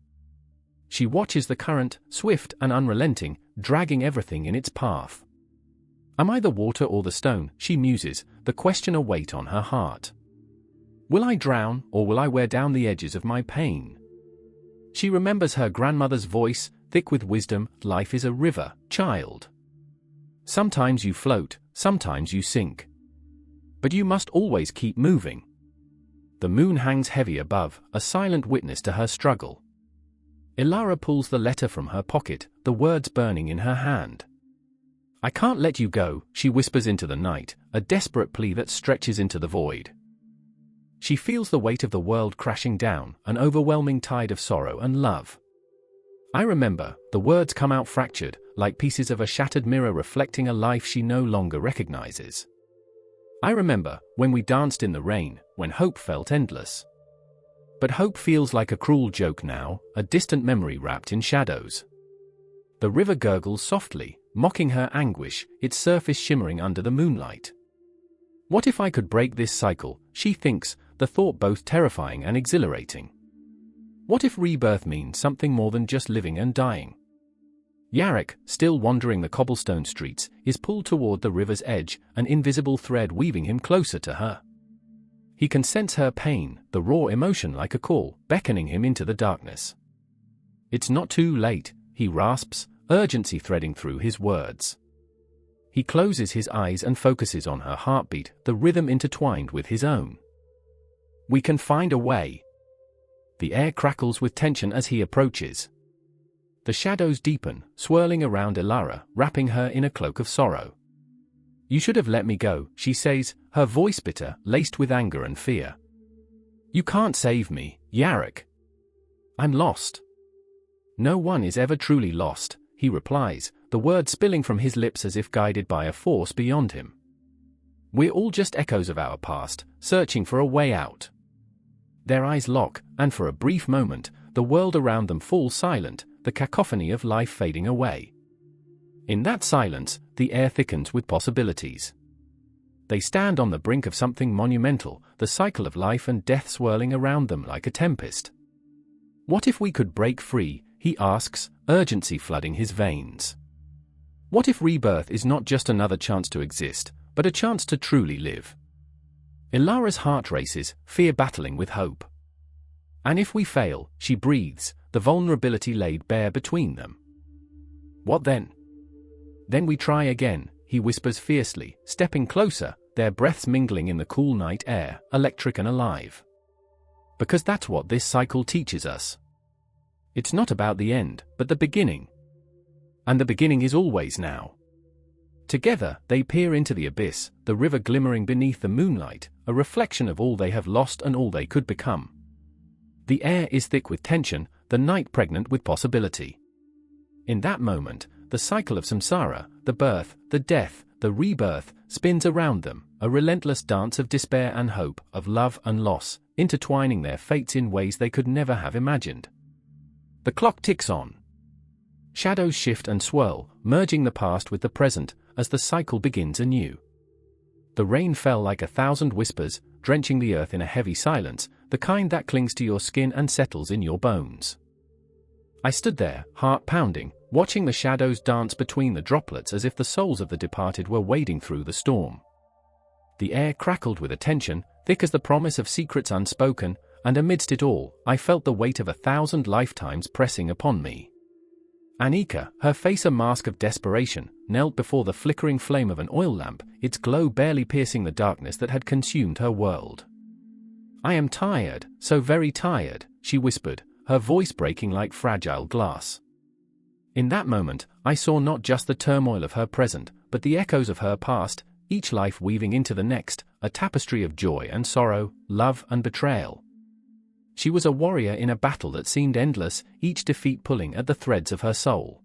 She watches the current, swift and unrelenting, dragging everything in its path. "Am I the water or the stone?" she muses, the question a weight on her heart. "Will I drown, or will I wear down the edges of my pain?" She remembers her grandmother's voice, thick with wisdom: "Life is a river, child. Sometimes you float, sometimes you sink. But you must always keep moving." The moon hangs heavy above, a silent witness to her struggle. Ilara pulls the letter from her pocket, the words burning in her hand. "I can't let you go," she whispers into the night, a desperate plea that stretches into the void. She feels the weight of the world crashing down, an overwhelming tide of sorrow and love. "I remember," the words come out fractured, like pieces of a shattered mirror reflecting a life she no longer recognizes. "I remember, when we danced in the rain, when hope felt endless. But hope feels like a cruel joke now, a distant memory wrapped in shadows." The river gurgles softly, mocking her anguish, its surface shimmering under the moonlight. "What if I could break this cycle?" she thinks, the thought both terrifying and exhilarating. What if rebirth means something more than just living and dying? Yarek, still wandering the cobblestone streets, is pulled toward the river's edge, an invisible thread weaving him closer to her. He can sense her pain, the raw emotion like a call, beckoning him into the darkness. "It's not too late," he rasps, urgency threading through his words. He closes his eyes and focuses on her heartbeat, the rhythm intertwined with his own. We can find a way. The air crackles with tension as he approaches. The shadows deepen, swirling around Elara, wrapping her in a cloak of sorrow. You should have let me go, she says, her voice bitter, laced with anger and fear. You can't save me, Yarok. I'm lost. No one is ever truly lost, he replies, the words spilling from his lips as if guided by a force beyond him. We're all just echoes of our past, searching for a way out. Their eyes lock, and for a brief moment, the world around them falls silent, the cacophony of life fading away. In that silence, the air thickens with possibilities. They stand on the brink of something monumental, the cycle of life and death swirling around them like a tempest. What if we could break free, he asks, urgency flooding his veins. What if rebirth is not just another chance to exist, but a chance to truly live? Elara's heart races, fear battling with hope. And if we fail, she breathes, the vulnerability laid bare between them. What then? Then we try again, he whispers fiercely, stepping closer, their breaths mingling in the cool night air, electric and alive. Because that's what this cycle teaches us. It's not about the end, but the beginning. And the beginning is always now. Together, they peer into the abyss, the river glimmering beneath the moonlight, a reflection of all they have lost and all they could become. The air is thick with tension, the night pregnant with possibility. In that moment, the cycle of samsara, the birth, the death, the rebirth, spins around them, a relentless dance of despair and hope, of love and loss, intertwining their fates in ways they could never have imagined. The clock ticks on. Shadows shift and swirl, merging the past with the present, as the cycle begins anew. The rain fell like 1,000 whispers, drenching the earth in a heavy silence, the kind that clings to your skin and settles in your bones. I stood there, heart pounding, watching the shadows dance between the droplets as if the souls of the departed were wading through the storm. The air crackled with a tension, thick as the promise of secrets unspoken, and amidst it all, I felt the weight of 1,000 lifetimes pressing upon me. Anika, her face a mask of desperation, knelt before the flickering flame of an oil lamp, its glow barely piercing the darkness that had consumed her world. I am tired, so very tired, she whispered, her voice breaking like fragile glass. In that moment, I saw not just the turmoil of her present, but the echoes of her past, each life weaving into the next, a tapestry of joy and sorrow, love and betrayal. She was a warrior in a battle that seemed endless, each defeat pulling at the threads of her soul.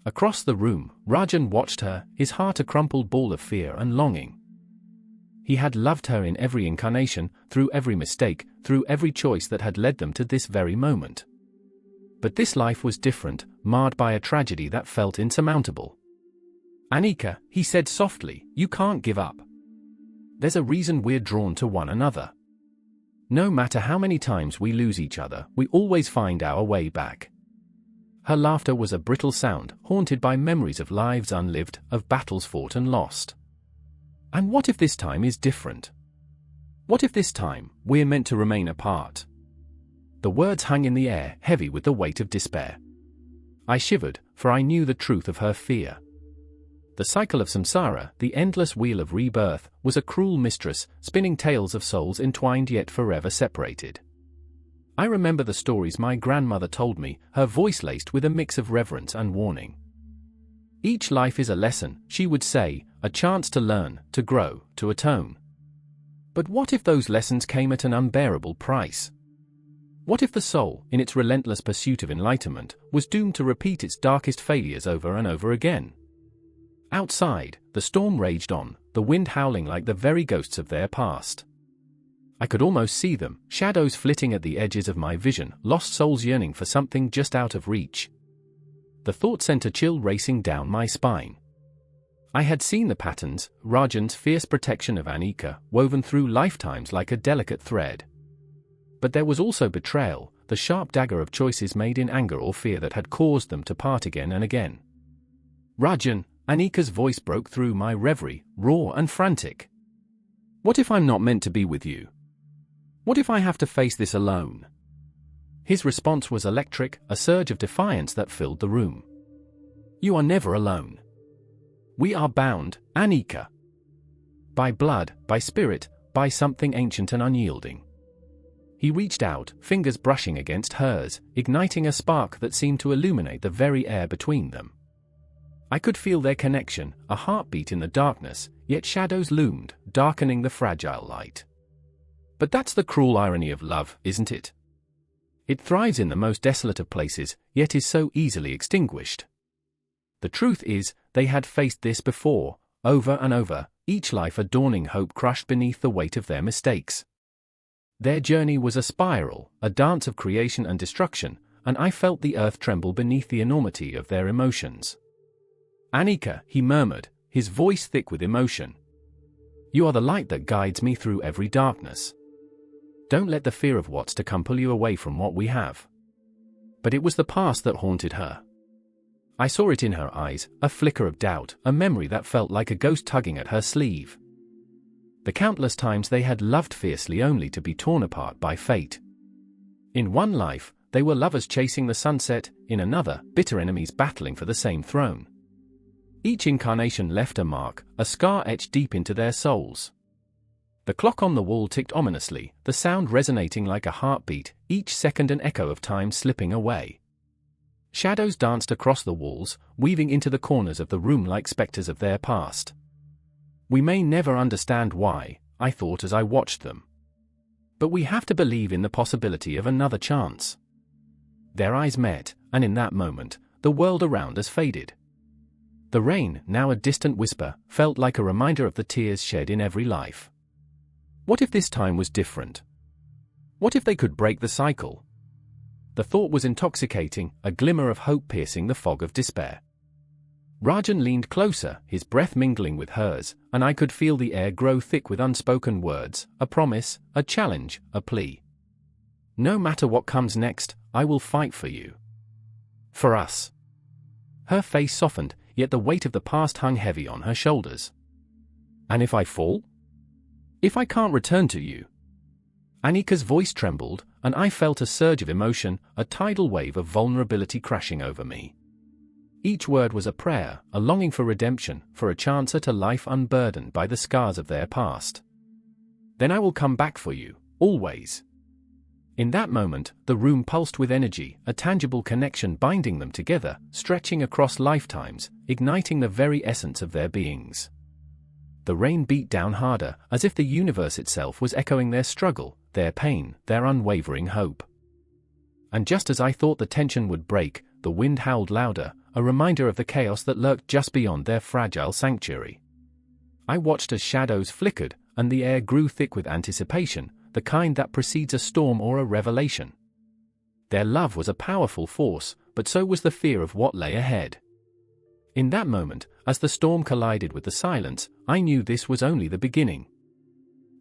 Across the room, Rajan watched her, his heart a crumpled ball of fear and longing. He had loved her in every incarnation, through every mistake, through every choice that had led them to this very moment. But this life was different, marred by a tragedy that felt insurmountable. Anika, he said softly, you can't give up. There's a reason we're drawn to one another. No matter how many times we lose each other, we always find our way back. Her laughter was a brittle sound, haunted by memories of lives unlived, of battles fought and lost. And what if this time is different? What if this time, we're meant to remain apart? The words hung in the air, heavy with the weight of despair. I shivered, for I knew the truth of her fear. The cycle of samsara, the endless wheel of rebirth, was a cruel mistress, spinning tales of souls entwined yet forever separated. I remember the stories my grandmother told me, her voice laced with a mix of reverence and warning. Each life is a lesson, she would say, a chance to learn, to grow, to atone. But what if those lessons came at an unbearable price? What if the soul, in its relentless pursuit of enlightenment, was doomed to repeat its darkest failures over and over again? Outside, the storm raged on, the wind howling like the very ghosts of their past. I could almost see them, shadows flitting at the edges of my vision, lost souls yearning for something just out of reach. The thought sent a chill racing down my spine. I had seen the patterns, Rajan's fierce protection of Anika, woven through lifetimes like a delicate thread. But there was also betrayal, the sharp dagger of choices made in anger or fear that had caused them to part again and again. Rajan, Anika's voice broke through my reverie, raw and frantic. What if I'm not meant to be with you? What if I have to face this alone? His response was electric, a surge of defiance that filled the room. You are never alone. We are bound, Anika. By blood, by spirit, by something ancient and unyielding. He reached out, fingers brushing against hers, igniting a spark that seemed to illuminate the very air between them. I could feel their connection, a heartbeat in the darkness, yet shadows loomed, darkening the fragile light. But that's the cruel irony of love, isn't it? It thrives in the most desolate of places, yet is so easily extinguished. The truth is, they had faced this before, over and over, each life a dawning hope crushed beneath the weight of their mistakes. Their journey was a spiral, a dance of creation and destruction, and I felt the earth tremble beneath the enormity of their emotions. Anika, he murmured, his voice thick with emotion. You are the light that guides me through every darkness. Don't let the fear of what's to come pull you away from what we have. But it was the past that haunted her. I saw it in her eyes, a flicker of doubt, a memory that felt like a ghost tugging at her sleeve. The countless times they had loved fiercely only to be torn apart by fate. In one life, they were lovers chasing the sunset, in another, bitter enemies battling for the same throne. Each incarnation left a mark, a scar etched deep into their souls. The clock on the wall ticked ominously, the sound resonating like a heartbeat, each second an echo of time slipping away. Shadows danced across the walls, weaving into the corners of the room like specters of their past. We may never understand why, I thought as I watched them. But we have to believe in the possibility of another chance. Their eyes met, and in that moment, the world around us faded. The rain, now a distant whisper, felt like a reminder of the tears shed in every life. What if this time was different? What if they could break the cycle? The thought was intoxicating, a glimmer of hope piercing the fog of despair. Rajan leaned closer, his breath mingling with hers, and I could feel the air grow thick with unspoken words, a promise, a challenge, a plea. No matter what comes next, I will fight for you. For us. Her face softened, yet the weight of the past hung heavy on her shoulders. And if I fall? If I can't return to you? Anika's voice trembled, and I felt a surge of emotion, a tidal wave of vulnerability crashing over me. Each word was a prayer, a longing for redemption, for a chance at a life unburdened by the scars of their past. Then I will come back for you, always. In that moment, the room pulsed with energy, a tangible connection binding them together, stretching across lifetimes, igniting the very essence of their beings. The rain beat down harder, as if the universe itself was echoing their struggle, their pain, their unwavering hope. And just as I thought the tension would break, the wind howled louder, a reminder of the chaos that lurked just beyond their fragile sanctuary. I watched as shadows flickered, and the air grew thick with anticipation, the kind that precedes a storm or a revelation. Their love was a powerful force, but so was the fear of what lay ahead. In that moment, as the storm collided with the silence, I knew this was only the beginning.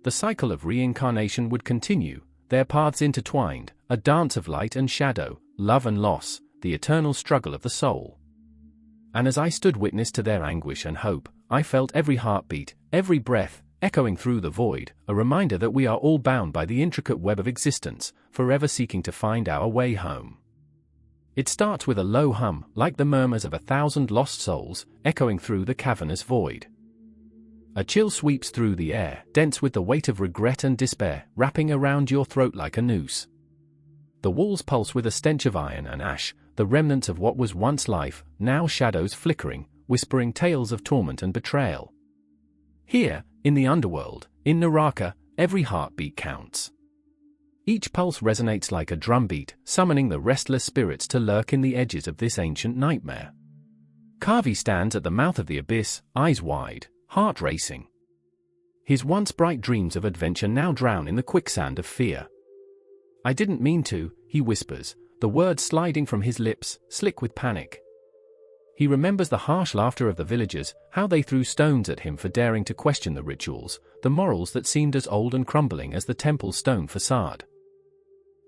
The cycle of reincarnation would continue, their paths intertwined, a dance of light and shadow, love and loss, the eternal struggle of the soul. And as I stood witness to their anguish and hope, I felt every heartbeat, every breath, echoing through the void, a reminder that we are all bound by the intricate web of existence, forever seeking to find our way home. It starts with a low hum, like the murmurs of 1,000 lost souls, echoing through the cavernous void. A chill sweeps through the air, dense with the weight of regret and despair, wrapping around your throat like a noose. The walls pulse with a stench of iron and ash, the remnants of what was once life, now shadows flickering, whispering tales of torment and betrayal. Here, in the underworld, in Naraka, every heartbeat counts. Each pulse resonates like a drumbeat, summoning the restless spirits to lurk in the edges of this ancient nightmare. Kavi stands at the mouth of the abyss, eyes wide, heart racing. His once bright dreams of adventure now drown in the quicksand of fear. I didn't mean to, he whispers, the words sliding from his lips, slick with panic. He remembers the harsh laughter of the villagers, how they threw stones at him for daring to question the rituals, the morals that seemed as old and crumbling as the temple's stone facade.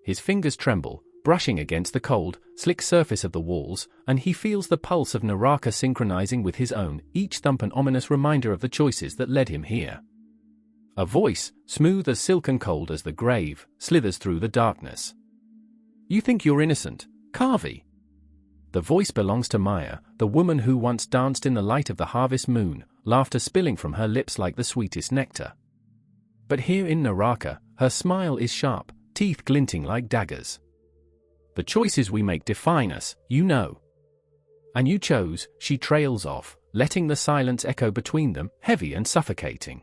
His fingers tremble, brushing against the cold, slick surface of the walls, and he feels the pulse of Naraka synchronizing with his own, each thump an ominous reminder of the choices that led him here. A voice, smooth as silk and cold as the grave, slithers through the darkness. You think you're innocent, Kavi? The voice belongs to Maya, the woman who once danced in the light of the harvest moon, laughter spilling from her lips like the sweetest nectar. But here in Naraka, her smile is sharp, teeth glinting like daggers. The choices we make define us, you know. And you chose, she trails off, letting the silence echo between them, heavy and suffocating.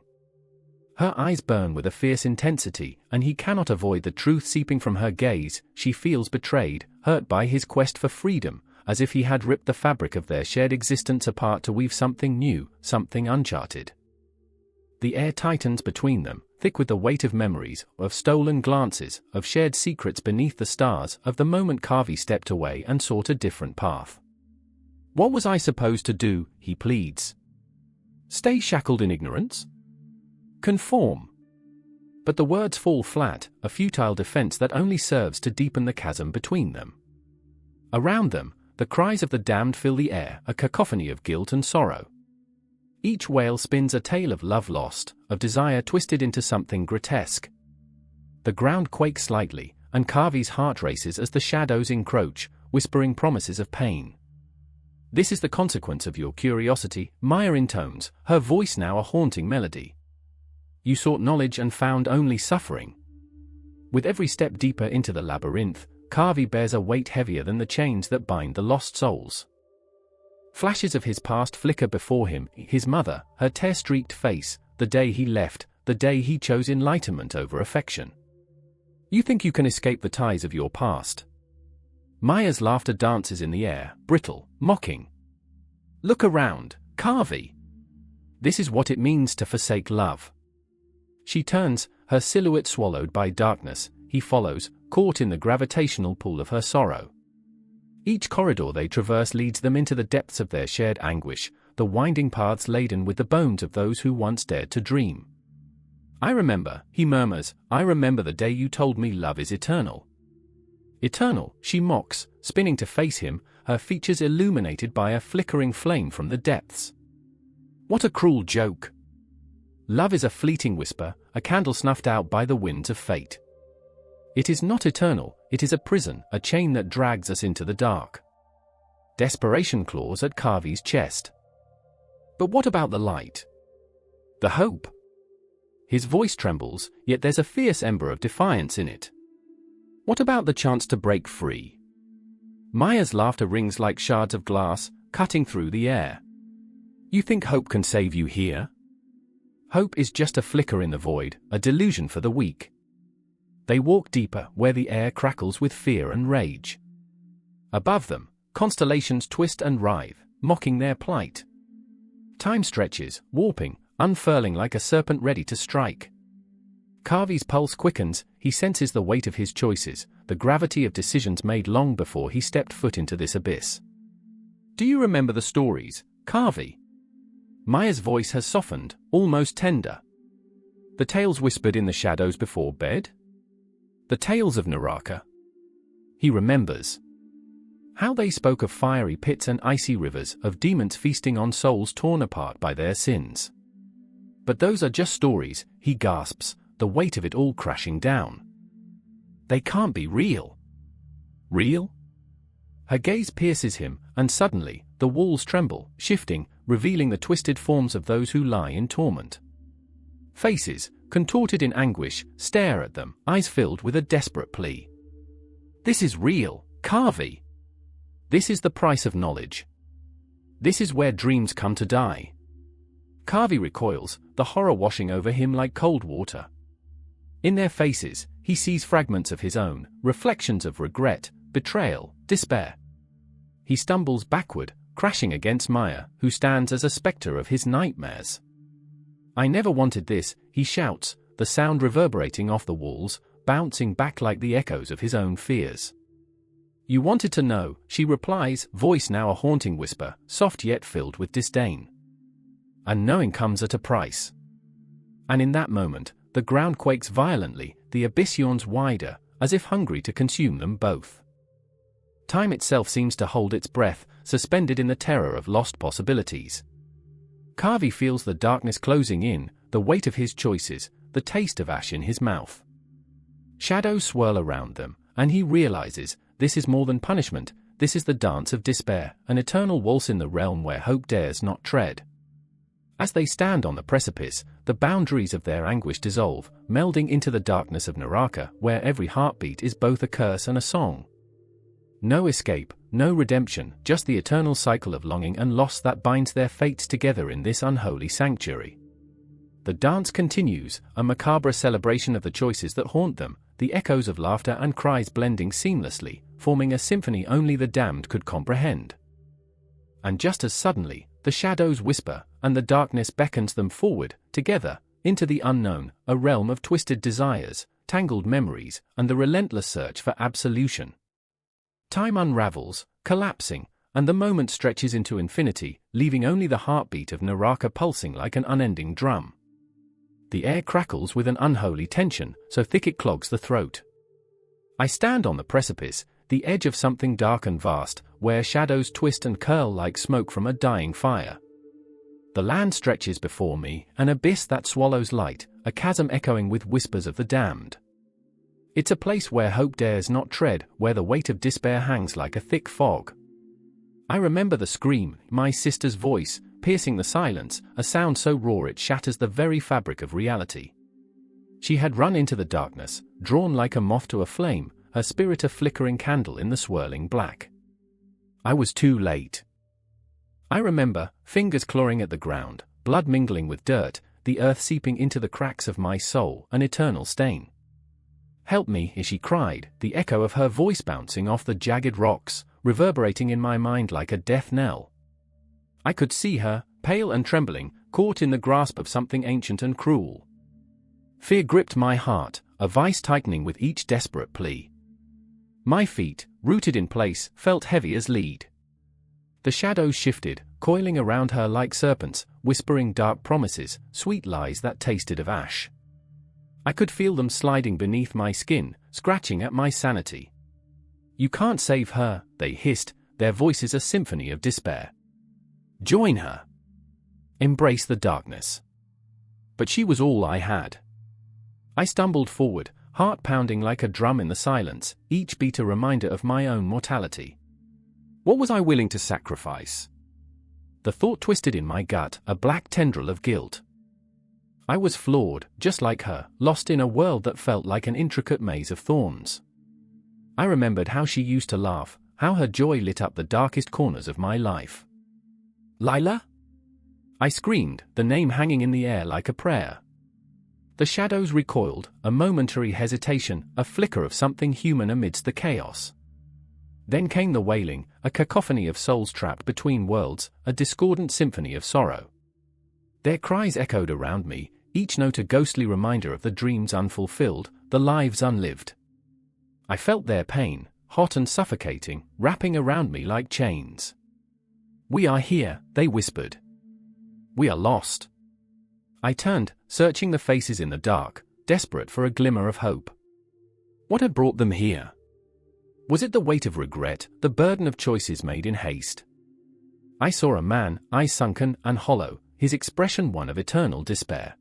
Her eyes burn with a fierce intensity, and he cannot avoid the truth seeping from her gaze. She feels betrayed, hurt by his quest for freedom, as if he had ripped the fabric of their shared existence apart to weave something new, something uncharted. The air tightens between them, thick with the weight of memories, of stolen glances, of shared secrets beneath the stars, of the moment Kavi stepped away and sought a different path. What was I supposed to do, he pleads. Stay shackled in ignorance? Conform. But the words fall flat, a futile defense that only serves to deepen the chasm between them. Around them, the cries of the damned fill the air, a cacophony of guilt and sorrow. Each wail spins a tale of love lost, of desire twisted into something grotesque. The ground quakes slightly, and Kavi's heart races as the shadows encroach, whispering promises of pain. This is the consequence of your curiosity, Maya intones, her voice now a haunting melody. You sought knowledge and found only suffering. With every step deeper into the labyrinth, Kavi bears a weight heavier than the chains that bind the lost souls. Flashes of his past flicker before him, his mother, her tear-streaked face, the day he left, the day he chose enlightenment over affection. You think you can escape the ties of your past. Maya's laughter dances in the air, brittle, mocking. Look around, Kavi. This is what it means to forsake love. She turns, her silhouette swallowed by darkness. He follows, caught in the gravitational pull of her sorrow. Each corridor they traverse leads them into the depths of their shared anguish, the winding paths laden with the bones of those who once dared to dream. I remember, he murmurs, I remember the day you told me love is eternal. Eternal, she mocks, spinning to face him, her features illuminated by a flickering flame from the depths. What a cruel joke! Love is a fleeting whisper, a candle snuffed out by the winds of fate. It is not eternal, it is a prison, a chain that drags us into the dark. Desperation claws at Kavi's chest. But what about the light? The hope? His voice trembles, yet there's a fierce ember of defiance in it. What about the chance to break free? Maya's laughter rings like shards of glass, cutting through the air. You think hope can save you here? Hope is just a flicker in the void, a delusion for the weak. They walk deeper, where the air crackles with fear and rage. Above them, constellations twist and writhe, mocking their plight. Time stretches, warping, unfurling like a serpent ready to strike. Kavi's pulse quickens, he senses the weight of his choices, the gravity of decisions made long before he stepped foot into this abyss. Do you remember the stories, Kavi? Maya's voice has softened, almost tender. The tales whispered in the shadows before bed? The tales of Naraka. He remembers. How they spoke of fiery pits and icy rivers, of demons feasting on souls torn apart by their sins. But those are just stories, he gasps, the weight of it all crashing down. They can't be real. Real? Her gaze pierces him, and suddenly, the walls tremble, shifting, revealing the twisted forms of those who lie in torment. Faces, contorted in anguish, stare at them, eyes filled with a desperate plea. This is real, Kavi. This is the price of knowledge. This is where dreams come to die. Kavi recoils, the horror washing over him like cold water. In their faces, he sees fragments of his own, reflections of regret, betrayal, despair. He stumbles backward, crashing against Maya, who stands as a specter of his nightmares. I never wanted this, he shouts, the sound reverberating off the walls, bouncing back like the echoes of his own fears. You wanted to know, she replies, voice now a haunting whisper, soft yet filled with disdain. And knowing comes at a price. And in that moment, the ground quakes violently, the abyss yawns wider, as if hungry to consume them both. Time itself seems to hold its breath, suspended in the terror of lost possibilities. Kavi feels the darkness closing in, the weight of his choices, the taste of ash in his mouth. Shadows swirl around them, and he realizes, this is more than punishment, this is the dance of despair, an eternal waltz in the realm where hope dares not tread. As they stand on the precipice, the boundaries of their anguish dissolve, melding into the darkness of Naraka, where every heartbeat is both a curse and a song. No escape, no redemption, just the eternal cycle of longing and loss that binds their fates together in this unholy sanctuary. The dance continues, a macabre celebration of the choices that haunt them, the echoes of laughter and cries blending seamlessly, forming a symphony only the damned could comprehend. And just as suddenly, the shadows whisper, and the darkness beckons them forward, together, into the unknown, a realm of twisted desires, tangled memories, and the relentless search for absolution. Time unravels, collapsing, and the moment stretches into infinity, leaving only the heartbeat of Naraka pulsing like an unending drum. The air crackles with an unholy tension, so thick it clogs the throat. I stand on the precipice, the edge of something dark and vast, where shadows twist and curl like smoke from a dying fire. The land stretches before me, an abyss that swallows light, a chasm echoing with whispers of the damned. It's a place where hope dares not tread, where the weight of despair hangs like a thick fog. I remember the scream, my sister's voice, piercing the silence, a sound so raw it shatters the very fabric of reality. She had run into the darkness, drawn like a moth to a flame, her spirit a flickering candle in the swirling black. I was too late. I remember, fingers clawing at the ground, blood mingling with dirt, the earth seeping into the cracks of my soul, an eternal stain. "Help me," she cried, the echo of her voice bouncing off the jagged rocks, reverberating in my mind like a death knell. I could see her, pale and trembling, caught in the grasp of something ancient and cruel. Fear gripped my heart, a vice tightening with each desperate plea. My feet, rooted in place, felt heavy as lead. The shadows shifted, coiling around her like serpents, whispering dark promises, sweet lies that tasted of ash. I could feel them sliding beneath my skin, scratching at my sanity. "You can't save her," they hissed, their voices a symphony of despair. "Join her. Embrace the darkness." But she was all I had. I stumbled forward, heart pounding like a drum in the silence, each beat a reminder of my own mortality. What was I willing to sacrifice? The thought twisted in my gut, a black tendril of guilt. I was flawed, just like her, lost in a world that felt like an intricate maze of thorns. I remembered how she used to laugh, how her joy lit up the darkest corners of my life. "Lila?" I screamed, the name hanging in the air like a prayer. The shadows recoiled, a momentary hesitation, a flicker of something human amidst the chaos. Then came the wailing, a cacophony of souls trapped between worlds, a discordant symphony of sorrow. Their cries echoed around me, each note a ghostly reminder of the dreams unfulfilled, the lives unlived. I felt their pain, hot and suffocating, wrapping around me like chains. "We are here," they whispered. "We are lost." I turned, searching the faces in the dark, desperate for a glimmer of hope. What had brought them here? Was it the weight of regret, the burden of choices made in haste? I saw a man, eyes sunken and hollow, his expression one of eternal despair.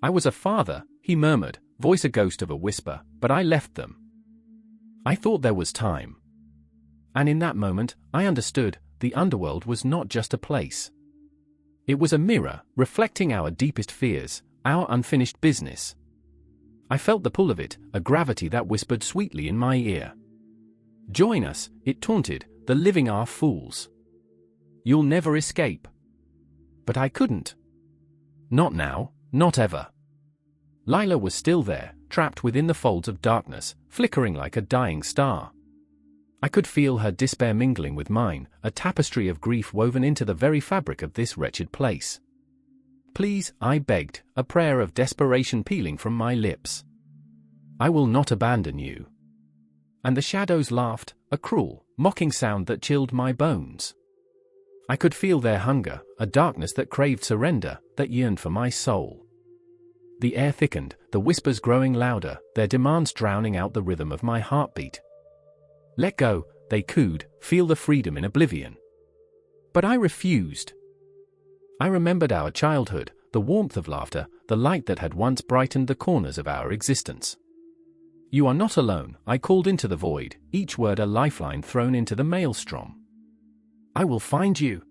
"I was a father," he murmured, voice a ghost of a whisper, "but I left them. I thought there was time." And in that moment, I understood, the underworld was not just a place. It was a mirror, reflecting our deepest fears, our unfinished business. I felt the pull of it, a gravity that whispered sweetly in my ear. "Join us," it taunted, "the living are fools. You'll never escape." But I couldn't. Not now, not ever. Lila was still there, trapped within the folds of darkness, flickering like a dying star. I could feel her despair mingling with mine, a tapestry of grief woven into the very fabric of this wretched place. "Please," I begged, a prayer of desperation pealing from my lips. "I will not abandon you." And the shadows laughed, a cruel, mocking sound that chilled my bones. I could feel their hunger, a darkness that craved surrender, that yearned for my soul. The air thickened, the whispers growing louder, their demands drowning out the rhythm of my heartbeat. "Let go," they cooed, "feel the freedom in oblivion." But I refused. I remembered our childhood, the warmth of laughter, the light that had once brightened the corners of our existence. You are not alone, I called into the void, each word a lifeline thrown into the maelstrom. I will find you.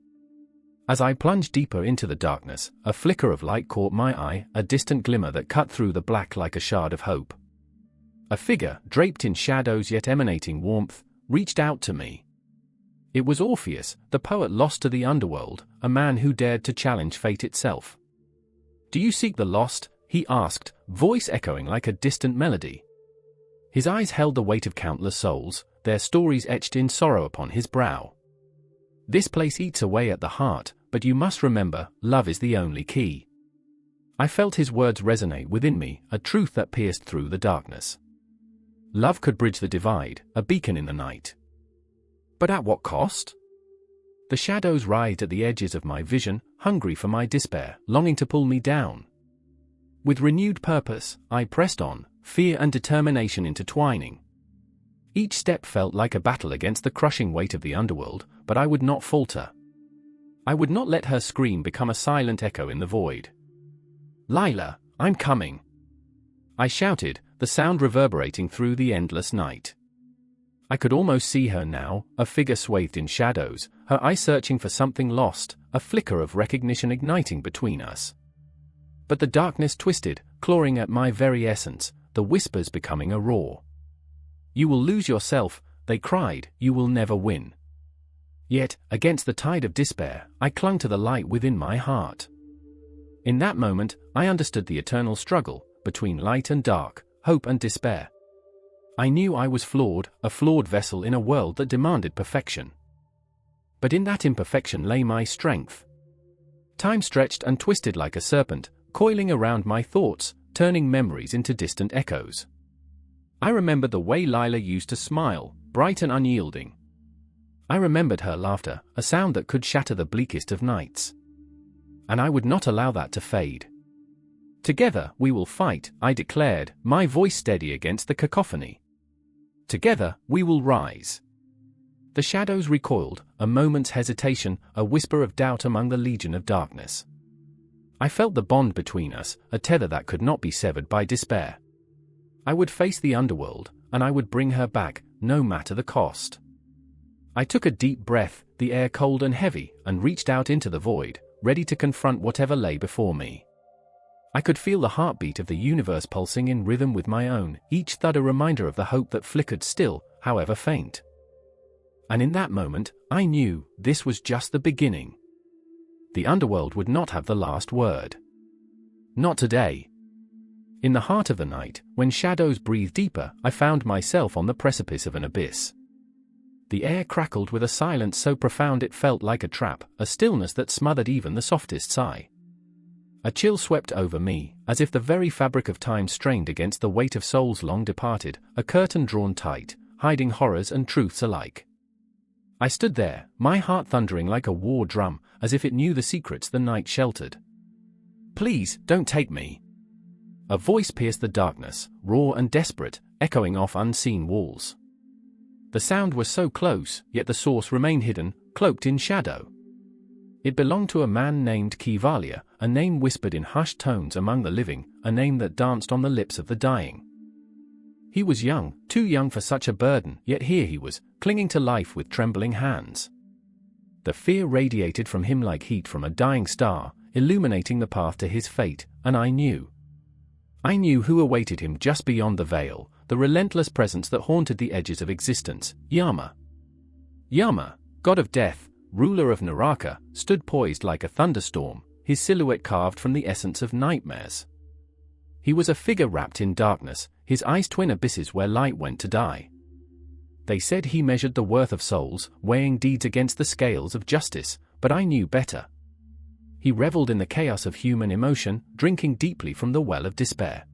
As I plunged deeper into the darkness, a flicker of light caught my eye, a distant glimmer that cut through the black like a shard of hope. A figure, draped in shadows yet emanating warmth, reached out to me. It was Orpheus, the poet lost to the underworld, a man who dared to challenge fate itself. Do you seek the lost? He asked, voice echoing like a distant melody. His eyes held the weight of countless souls, their stories etched in sorrow upon his brow. This place eats away at the heart, but you must remember, love is the only key. I felt his words resonate within me, a truth that pierced through the darkness. Love could bridge the divide, a beacon in the night. But at what cost? The shadows writhed at the edges of my vision, hungry for my despair, longing to pull me down. With renewed purpose, I pressed on, fear and determination intertwining. Each step felt like a battle against the crushing weight of the underworld, but I would not falter. I would not let her scream become a silent echo in the void. Lila, I'm coming! I shouted, the sound reverberating through the endless night. I could almost see her now, a figure swathed in shadows, her eyes searching for something lost, a flicker of recognition igniting between us. But the darkness twisted, clawing at my very essence, the whispers becoming a roar. You will lose yourself, they cried, you will never win. Yet, against the tide of despair, I clung to the light within my heart. In that moment, I understood the eternal struggle, between light and dark, hope and despair. I knew I was flawed, a flawed vessel in a world that demanded perfection. But in that imperfection lay my strength. Time stretched and twisted like a serpent, coiling around my thoughts, turning memories into distant echoes. I remembered the way Lila used to smile, bright and unyielding. I remembered her laughter, a sound that could shatter the bleakest of nights. And I would not allow that to fade. Together, we will fight, I declared, my voice steady against the cacophony. Together, we will rise. The shadows recoiled, a moment's hesitation, a whisper of doubt among the legion of darkness. I felt the bond between us, a tether that could not be severed by despair. I would face the underworld, and I would bring her back, no matter the cost. I took a deep breath, the air cold and heavy, and reached out into the void, ready to confront whatever lay before me. I could feel the heartbeat of the universe pulsing in rhythm with my own, each thud a reminder of the hope that flickered still, however faint. And in that moment, I knew, this was just the beginning. The underworld would not have the last word. Not today. In the heart of the night, when shadows breathed deeper, I found myself on the precipice of an abyss. The air crackled with a silence so profound it felt like a trap, a stillness that smothered even the softest sigh. A chill swept over me, as if the very fabric of time strained against the weight of souls long departed, a curtain drawn tight, hiding horrors and truths alike. I stood there, my heart thundering like a war drum, as if it knew the secrets the night sheltered. Please, don't take me. A voice pierced the darkness, raw and desperate, echoing off unseen walls. The sound was so close, yet the source remained hidden, cloaked in shadow. It belonged to a man named Kivalia, a name whispered in hushed tones among the living, a name that danced on the lips of the dying. He was young, too young for such a burden, yet here he was, clinging to life with trembling hands. The fear radiated from him like heat from a dying star, illuminating the path to his fate, and I knew who awaited him just beyond the veil, the relentless presence that haunted the edges of existence, Yama. Yama, god of death, ruler of Naraka, stood poised like a thunderstorm, his silhouette carved from the essence of nightmares. He was a figure wrapped in darkness, his eyes twin abysses where light went to die. They said he measured the worth of souls, weighing deeds against the scales of justice, but I knew better. He reveled in the chaos of human emotion, drinking deeply from the well of despair.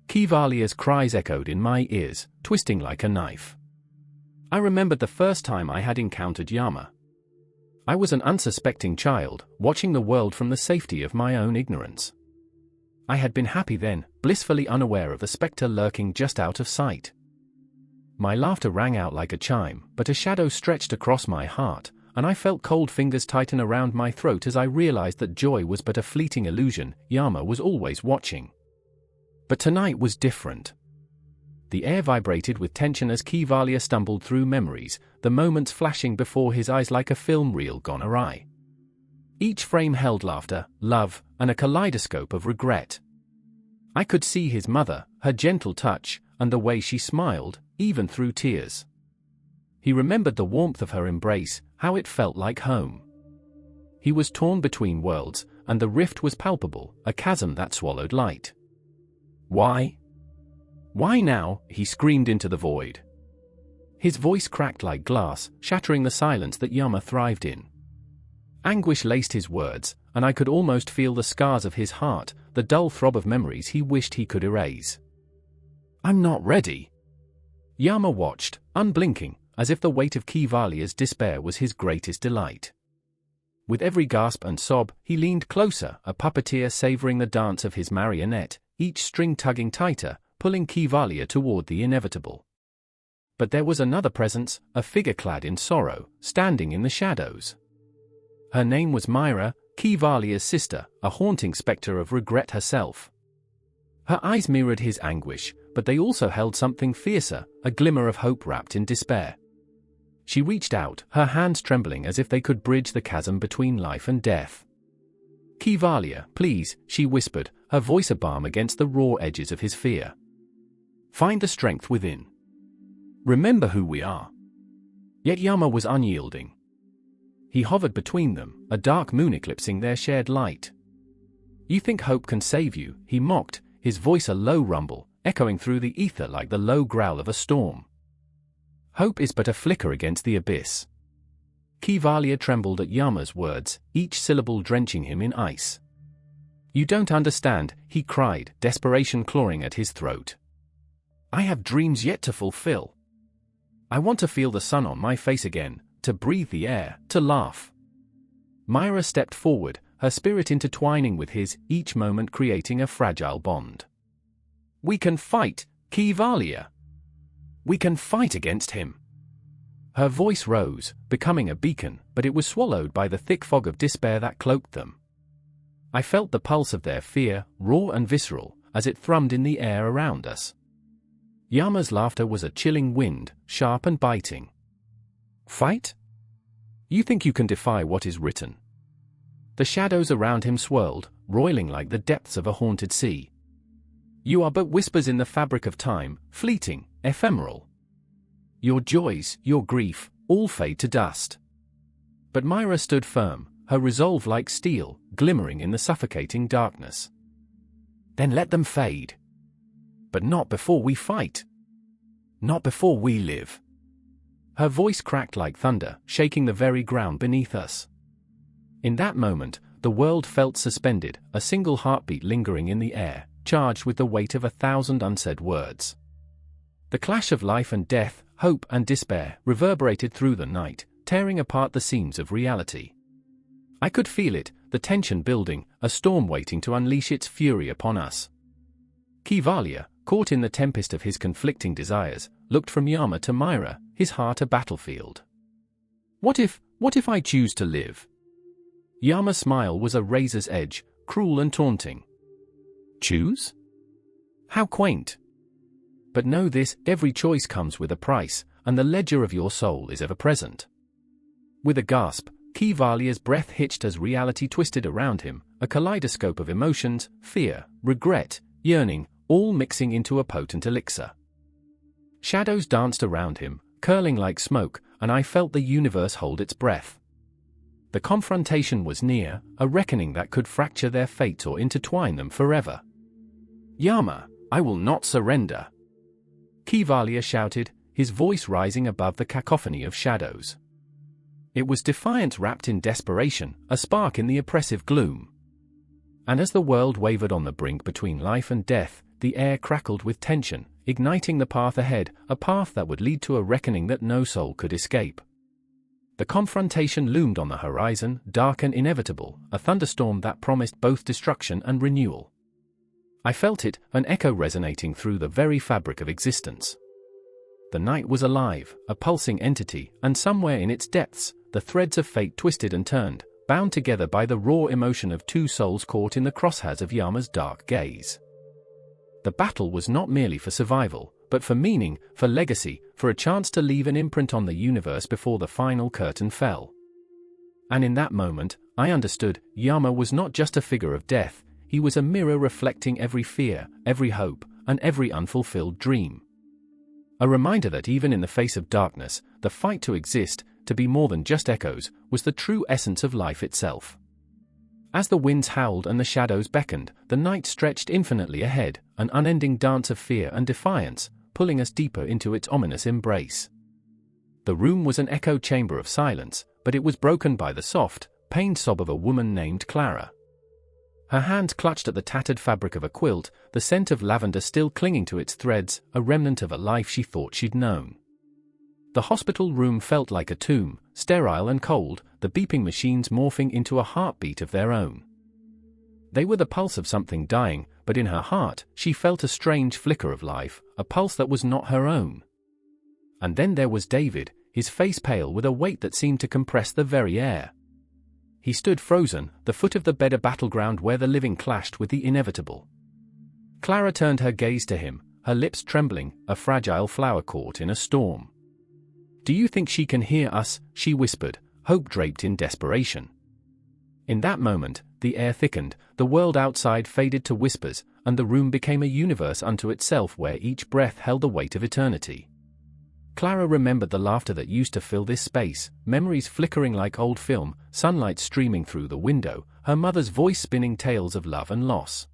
Kivalia's cries echoed in my ears, twisting like a knife. I remembered the first time I had encountered Yama. I was an unsuspecting child, watching the world from the safety of my own ignorance. I had been happy then, blissfully unaware of the spectre lurking just out of sight. My laughter rang out like a chime, but a shadow stretched across my heart, and I felt cold fingers tighten around my throat as I realized that joy was but a fleeting illusion. Yama was always watching. But tonight was different. The air vibrated with tension as Kivalia stumbled through memories, the moments flashing before his eyes like a film reel gone awry. Each frame held laughter, love, and a kaleidoscope of regret. I could see his mother, her gentle touch, and the way she smiled, even through tears. He remembered the warmth of her embrace, how it felt like home. He was torn between worlds, and the rift was palpable, a chasm that swallowed light. Why? Why now? He screamed into the void. His voice cracked like glass, shattering the silence that Yama thrived in. Anguish laced his words, and I could almost feel the scars of his heart, the dull throb of memories he wished he could erase. I'm not ready. Yama watched, unblinking, as if the weight of Kivalia's despair was his greatest delight. With every gasp and sob, he leaned closer, a puppeteer savoring the dance of his marionette, each string tugging tighter, pulling Kivalia toward the inevitable. But there was another presence, a figure clad in sorrow, standing in the shadows. Her name was Myra, Kivalia's sister, a haunting specter of regret herself. Her eyes mirrored his anguish, but they also held something fiercer, a glimmer of hope wrapped in despair. She reached out, her hands trembling as if they could bridge the chasm between life and death. Kivalia, please, she whispered, her voice a balm against the raw edges of his fear. Find the strength within. Remember who we are. Yet Yama was unyielding. He hovered between them, a dark moon eclipsing their shared light. You think hope can save you, he mocked, his voice a low rumble, echoing through the ether like the low growl of a storm. Hope is but a flicker against the abyss. Kivalia trembled at Yama's words, each syllable drenching him in ice. You don't understand, he cried, desperation clawing at his throat. I have dreams yet to fulfill. I want to feel the sun on my face again, to breathe the air, to laugh. Myra stepped forward, her spirit intertwining with his, each moment creating a fragile bond. We can fight, Kivalia. We can fight against him. Her voice rose, becoming a beacon, but it was swallowed by the thick fog of despair that cloaked them. I felt the pulse of their fear, raw and visceral, as it thrummed in the air around us. Yama's laughter was a chilling wind, sharp and biting. Fight? You think you can defy what is written? The shadows around him swirled, roiling like the depths of a haunted sea. You are but whispers in the fabric of time, fleeting, ephemeral. Your joys, your grief, all fade to dust. But Myra stood firm, her resolve like steel, glimmering in the suffocating darkness. Then let them fade. But not before we fight. Not before we live. Her voice cracked like thunder, shaking the very ground beneath us. In that moment, the world felt suspended, a single heartbeat lingering in the air, charged with the weight of 1,000 unsaid words. The clash of life and death, hope and despair, reverberated through the night, tearing apart the seams of reality. I could feel it, the tension building, a storm waiting to unleash its fury upon us. Kivalia, caught in the tempest of his conflicting desires, looked from Yama to Myra, his heart a battlefield. What if I choose to live? Yama's smile was a razor's edge, cruel and taunting. Choose? How quaint. But know this, every choice comes with a price, and the ledger of your soul is ever present. With a gasp, Kivalia's breath hitched as reality twisted around him, a kaleidoscope of emotions, fear, regret, yearning, all mixing into a potent elixir. Shadows danced around him, curling like smoke, and I felt the universe hold its breath. The confrontation was near, a reckoning that could fracture their fates or intertwine them forever. Yama, I will not surrender. Kivalia shouted, his voice rising above the cacophony of shadows. It was defiance wrapped in desperation, a spark in the oppressive gloom. And as the world wavered on the brink between life and death, the air crackled with tension, igniting the path ahead, a path that would lead to a reckoning that no soul could escape. The confrontation loomed on the horizon, dark and inevitable, a thunderstorm that promised both destruction and renewal. I felt it, an echo resonating through the very fabric of existence. The night was alive, a pulsing entity, and somewhere in its depths, the threads of fate twisted and turned, bound together by the raw emotion of two souls caught in the crosshairs of Yama's dark gaze. The battle was not merely for survival, but for meaning, for legacy, for a chance to leave an imprint on the universe before the final curtain fell. And in that moment, I understood, Yama was not just a figure of death, he was a mirror reflecting every fear, every hope, and every unfulfilled dream. A reminder that even in the face of darkness, the fight to exist, to be more than just echoes, was the true essence of life itself. As the winds howled and the shadows beckoned, the night stretched infinitely ahead, an unending dance of fear and defiance, pulling us deeper into its ominous embrace. The room was an echo chamber of silence, but it was broken by the soft, pained sob of a woman named Clara. Her hands clutched at the tattered fabric of a quilt, the scent of lavender still clinging to its threads, a remnant of a life she thought she'd known. The hospital room felt like a tomb, sterile and cold, the beeping machines morphing into a heartbeat of their own. They were the pulse of something dying, but in her heart, she felt a strange flicker of life, a pulse that was not her own. And then there was David, his face pale with a weight that seemed to compress the very air. He stood frozen, the foot of the bed, a battleground where the living clashed with the inevitable. Clara turned her gaze to him, her lips trembling, a fragile flower caught in a storm. "Do you think she can hear us?" she whispered, hope draped in desperation. In that moment, the air thickened, the world outside faded to whispers, and the room became a universe unto itself where each breath held the weight of eternity. Clara remembered the laughter that used to fill this space, memories flickering like old film, sunlight streaming through the window, her mother's voice spinning tales of love and loss.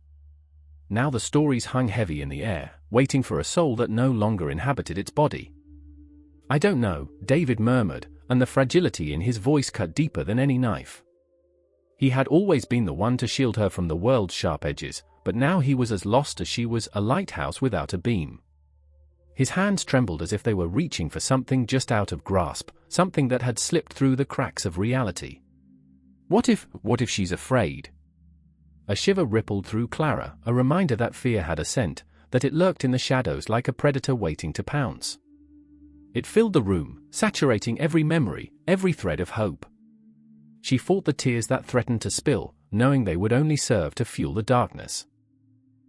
Now the stories hung heavy in the air, waiting for a soul that no longer inhabited its body. "I don't know," David murmured, and the fragility in his voice cut deeper than any knife. He had always been the one to shield her from the world's sharp edges, but now he was as lost as she was, a lighthouse without a beam. His hands trembled as if they were reaching for something just out of grasp, something that had slipped through the cracks of reality. What if she's afraid? A shiver rippled through Clara, a reminder that fear had a scent, that it lurked in the shadows like a predator waiting to pounce. It filled the room, saturating every memory, every thread of hope. She fought the tears that threatened to spill, knowing they would only serve to fuel the darkness.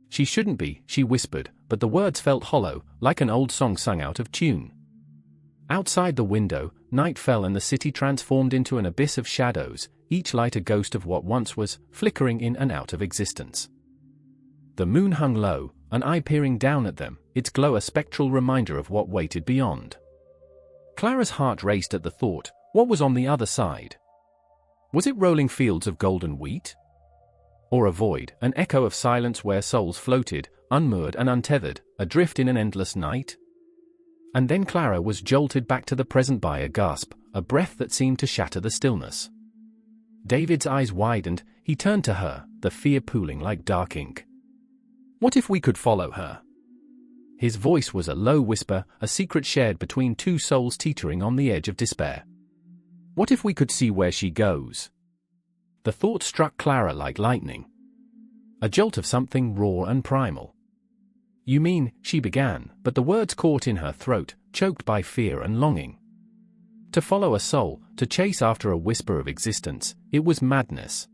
"She shouldn't be," she whispered, but the words felt hollow, like an old song sung out of tune. Outside the window, night fell and the city transformed into an abyss of shadows, each light a ghost of what once was, flickering in and out of existence. The moon hung low, an eye peering down at them, its glow a spectral reminder of what waited beyond. Clara's heart raced at the thought, what was on the other side? Was it rolling fields of golden wheat? Or a void, an echo of silence where souls floated, unmoored and untethered, adrift in an endless night? And then Clara was jolted back to the present by a gasp, a breath that seemed to shatter the stillness. David's eyes widened, he turned to her, the fear pooling like dark ink. "What if we could follow her?" His voice was a low whisper, a secret shared between two souls teetering on the edge of despair. "What if we could see where she goes?" The thought struck Clara like lightning. A jolt of something raw and primal. "You mean," she began, but the words caught in her throat, choked by fear and longing. To follow a soul, to chase after a whisper of existence, it was madness.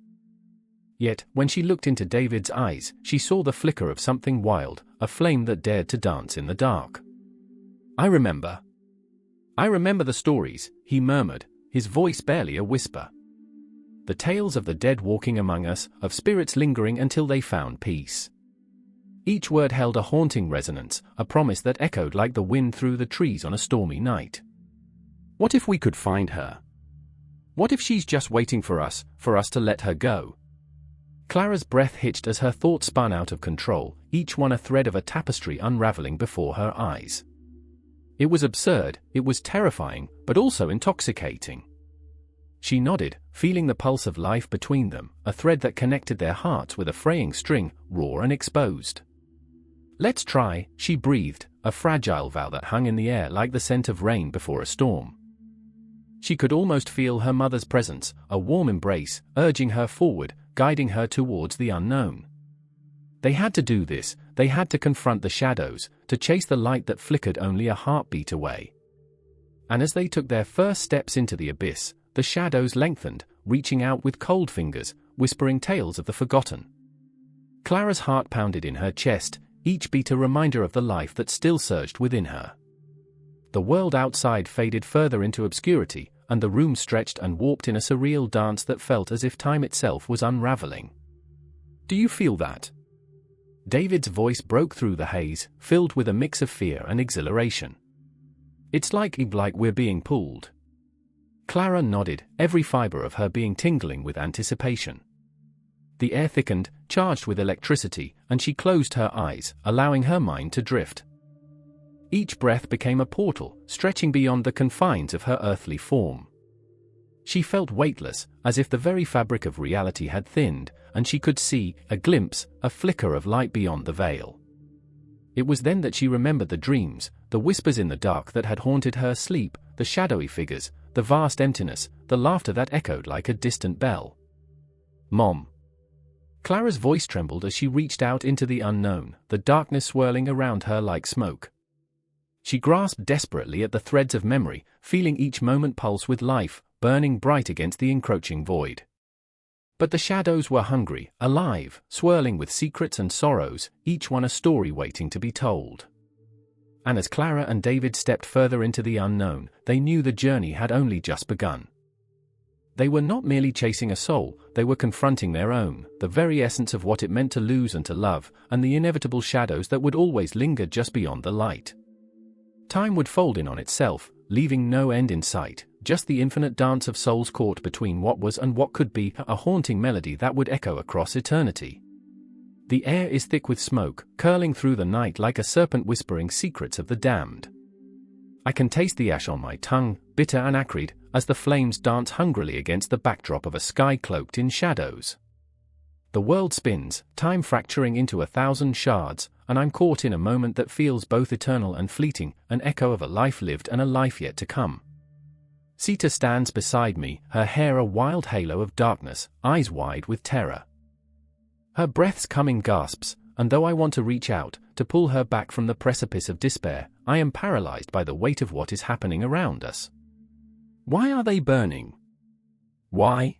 Yet, when she looked into David's eyes, she saw the flicker of something wild, a flame that dared to dance in the dark. I remember the stories," he murmured, his voice barely a whisper. "The tales of the dead walking among us, of spirits lingering until they found peace." Each word held a haunting resonance, a promise that echoed like the wind through the trees on a stormy night. "What if we could find her? What if she's just waiting for us to let her go?" Clara's breath hitched as her thoughts spun out of control, each one a thread of a tapestry unraveling before her eyes. It was absurd, it was terrifying, but also intoxicating. She nodded, feeling the pulse of life between them, a thread that connected their hearts with a fraying string, raw and exposed. "Let's try," she breathed, a fragile vow that hung in the air like the scent of rain before a storm. She could almost feel her mother's presence, a warm embrace, urging her forward, guiding her towards the unknown. They had to do this, they had to confront the shadows, to chase the light that flickered only a heartbeat away. And as they took their first steps into the abyss, the shadows lengthened, reaching out with cold fingers, whispering tales of the forgotten. Clara's heart pounded in her chest, each beat a reminder of the life that still surged within her. The world outside faded further into obscurity, and the room stretched and warped in a surreal dance that felt as if time itself was unraveling. "Do you feel that?" David's voice broke through the haze, filled with a mix of fear and exhilaration. "It's like we're being pulled." Clara nodded, every fiber of her being tingling with anticipation. The air thickened, charged with electricity, and she closed her eyes, allowing her mind to drift. Each breath became a portal, stretching beyond the confines of her earthly form. She felt weightless, as if the very fabric of reality had thinned, and she could see, a glimpse, a flicker of light beyond the veil. It was then that she remembered the dreams, the whispers in the dark that had haunted her sleep, the shadowy figures, the vast emptiness, the laughter that echoed like a distant bell. "Mom." Clara's voice trembled as she reached out into the unknown, the darkness swirling around her like smoke. She grasped desperately at the threads of memory, feeling each moment pulse with life, burning bright against the encroaching void. But the shadows were hungry, alive, swirling with secrets and sorrows, each one a story waiting to be told. And as Clara and David stepped further into the unknown, they knew the journey had only just begun. They were not merely chasing a soul, they were confronting their own, the very essence of what it meant to lose and to love, and the inevitable shadows that would always linger just beyond the light. Time would fold in on itself, leaving no end in sight, just the infinite dance of souls caught between what was and what could be, a haunting melody that would echo across eternity. The air is thick with smoke, curling through the night like a serpent whispering secrets of the damned. I can taste the ash on my tongue, bitter and acrid, as the flames dance hungrily against the backdrop of a sky cloaked in shadows. The world spins, time fracturing into 1,000 shards, and I'm caught in a moment that feels both eternal and fleeting, an echo of a life lived and a life yet to come. Sita stands beside me, her hair a wild halo of darkness, eyes wide with terror. Her breaths come in gasps, and though I want to reach out, to pull her back from the precipice of despair, I am paralyzed by the weight of what is happening around us. "Why are they burning? Why?"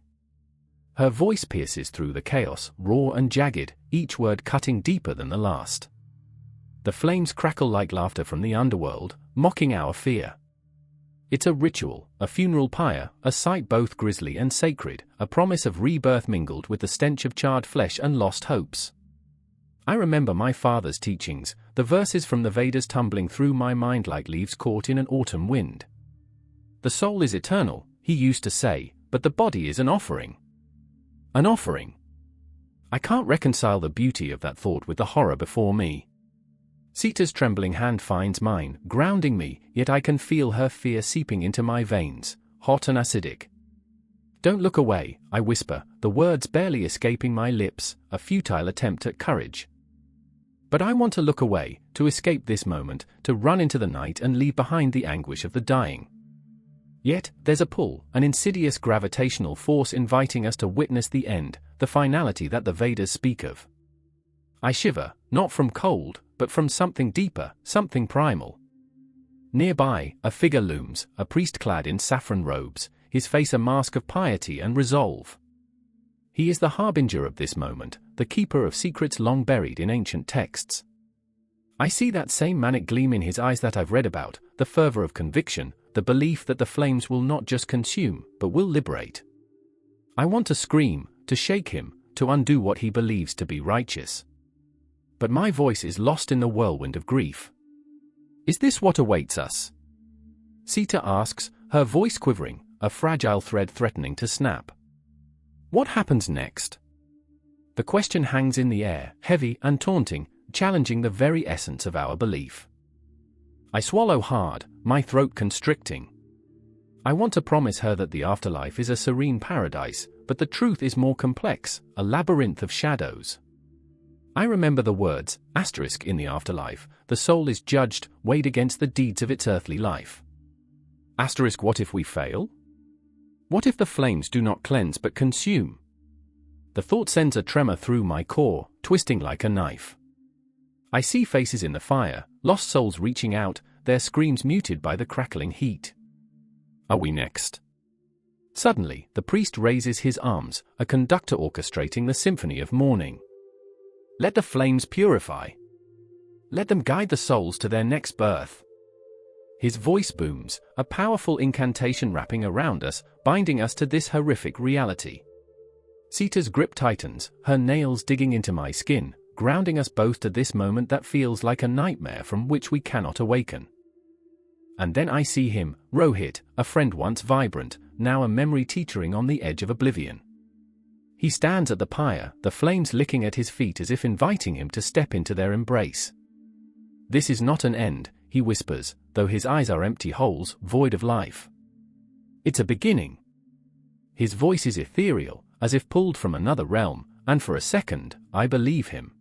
Her voice pierces through the chaos, raw and jagged, each word cutting deeper than the last. The flames crackle like laughter from the underworld, mocking our fear. It's a ritual, a funeral pyre, a sight both grisly and sacred, a promise of rebirth mingled with the stench of charred flesh and lost hopes. I remember my father's teachings, the verses from the Vedas tumbling through my mind like leaves caught in an autumn wind. The soul is eternal, he used to say, but the body is an offering. An offering. I can't reconcile the beauty of that thought with the horror before me. Sita's trembling hand finds mine, grounding me, yet I can feel her fear seeping into my veins, hot and acidic. "Don't look away," I whisper, the words barely escaping my lips, a futile attempt at courage. But I want to look away, to escape this moment, to run into the night and leave behind the anguish of the dying. Yet, there's a pull, an insidious gravitational force inviting us to witness the end, the finality that the Vedas speak of. I shiver, not from cold, but from something deeper, something primal. Nearby, a figure looms, a priest clad in saffron robes, his face a mask of piety and resolve. He is the harbinger of this moment, the keeper of secrets long buried in ancient texts. I see that same manic gleam in his eyes that I've read about, the fervor of conviction, the belief that the flames will not just consume, but will liberate. I want to scream, to shake him, to undo what he believes to be righteous. But my voice is lost in the whirlwind of grief. "Is this what awaits us?" Sita asks, her voice quivering, a fragile thread threatening to snap. What happens next? The question hangs in the air, heavy and taunting, challenging the very essence of our belief. I swallow hard, my throat constricting. I want to promise her that the afterlife is a serene paradise, but the truth is more complex, a labyrinth of shadows. I remember the words, asterisk in the afterlife, the soul is judged, weighed against the deeds of its earthly life. Asterisk, what if we fail? What if the flames do not cleanse but consume? The thought sends a tremor through my core, twisting like a knife. I see faces in the fire, lost souls reaching out, their screams muted by the crackling heat. Are we next? Suddenly, the priest raises his arms, a conductor orchestrating the symphony of mourning. Let the flames purify. Let them guide the souls to their next birth. His voice booms, a powerful incantation wrapping around us, binding us to this horrific reality. Sita's grip tightens, her nails digging into my skin, grounding us both to this moment that feels like a nightmare from which we cannot awaken. And then I see him, Rohit, a friend once vibrant, now a memory teetering on the edge of oblivion. He stands at the pyre, the flames licking at his feet as if inviting him to step into their embrace. This is not an end, he whispers, though his eyes are empty holes, void of life. It's a beginning. His voice is ethereal, as if pulled from another realm, and for a second, I believe him.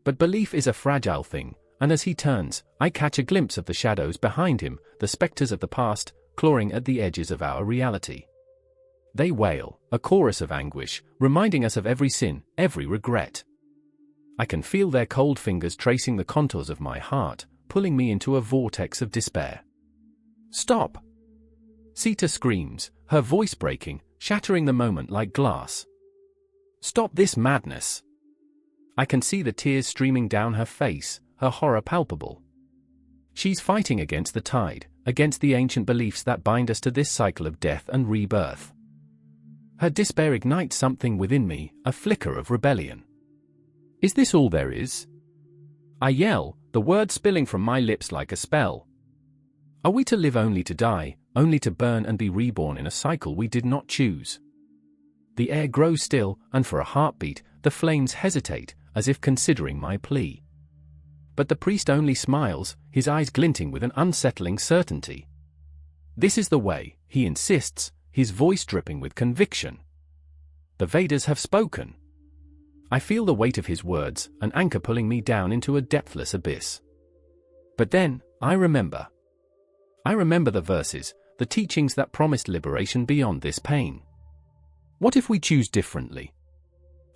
But belief is a fragile thing, and as he turns, I catch a glimpse of the shadows behind him, the specters of the past, clawing at the edges of our reality. They wail, a chorus of anguish, reminding us of every sin, every regret. I can feel their cold fingers tracing the contours of my heart, pulling me into a vortex of despair. Stop! Sita screams, her voice breaking, shattering the moment like glass. Stop this madness! I can see the tears streaming down her face, her horror palpable. She's fighting against the tide, against the ancient beliefs that bind us to this cycle of death and rebirth. Her despair ignites something within me, a flicker of rebellion. Is this all there is? I yell, the words spilling from my lips like a spell. Are we to live only to die, only to burn and be reborn in a cycle we did not choose? The air grows still, and for a heartbeat, the flames hesitate, as if considering my plea. But the priest only smiles, his eyes glinting with an unsettling certainty. This is the way, he insists, his voice dripping with conviction. The Vedas have spoken. I feel the weight of his words, an anchor pulling me down into a depthless abyss. But then, I remember. I remember the verses, the teachings that promised liberation beyond this pain. What if we choose differently?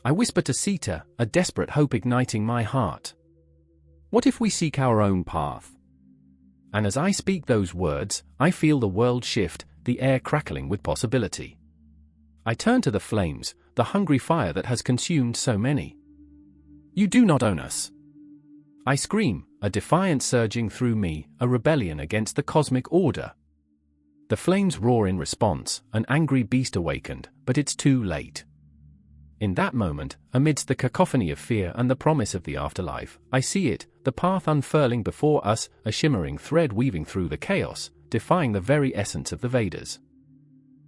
I whisper to Sita, a desperate hope igniting my heart. What if we seek our own path? And as I speak those words, I feel the world shift, the air crackling with possibility. I turn to the flames, the hungry fire that has consumed so many. You do not own us. I scream, a defiance surging through me, a rebellion against the cosmic order. The flames roar in response, an angry beast awakened, but it's too late. In that moment, amidst the cacophony of fear and the promise of the afterlife, I see it, the path unfurling before us, a shimmering thread weaving through the chaos, defying the very essence of the Vedas.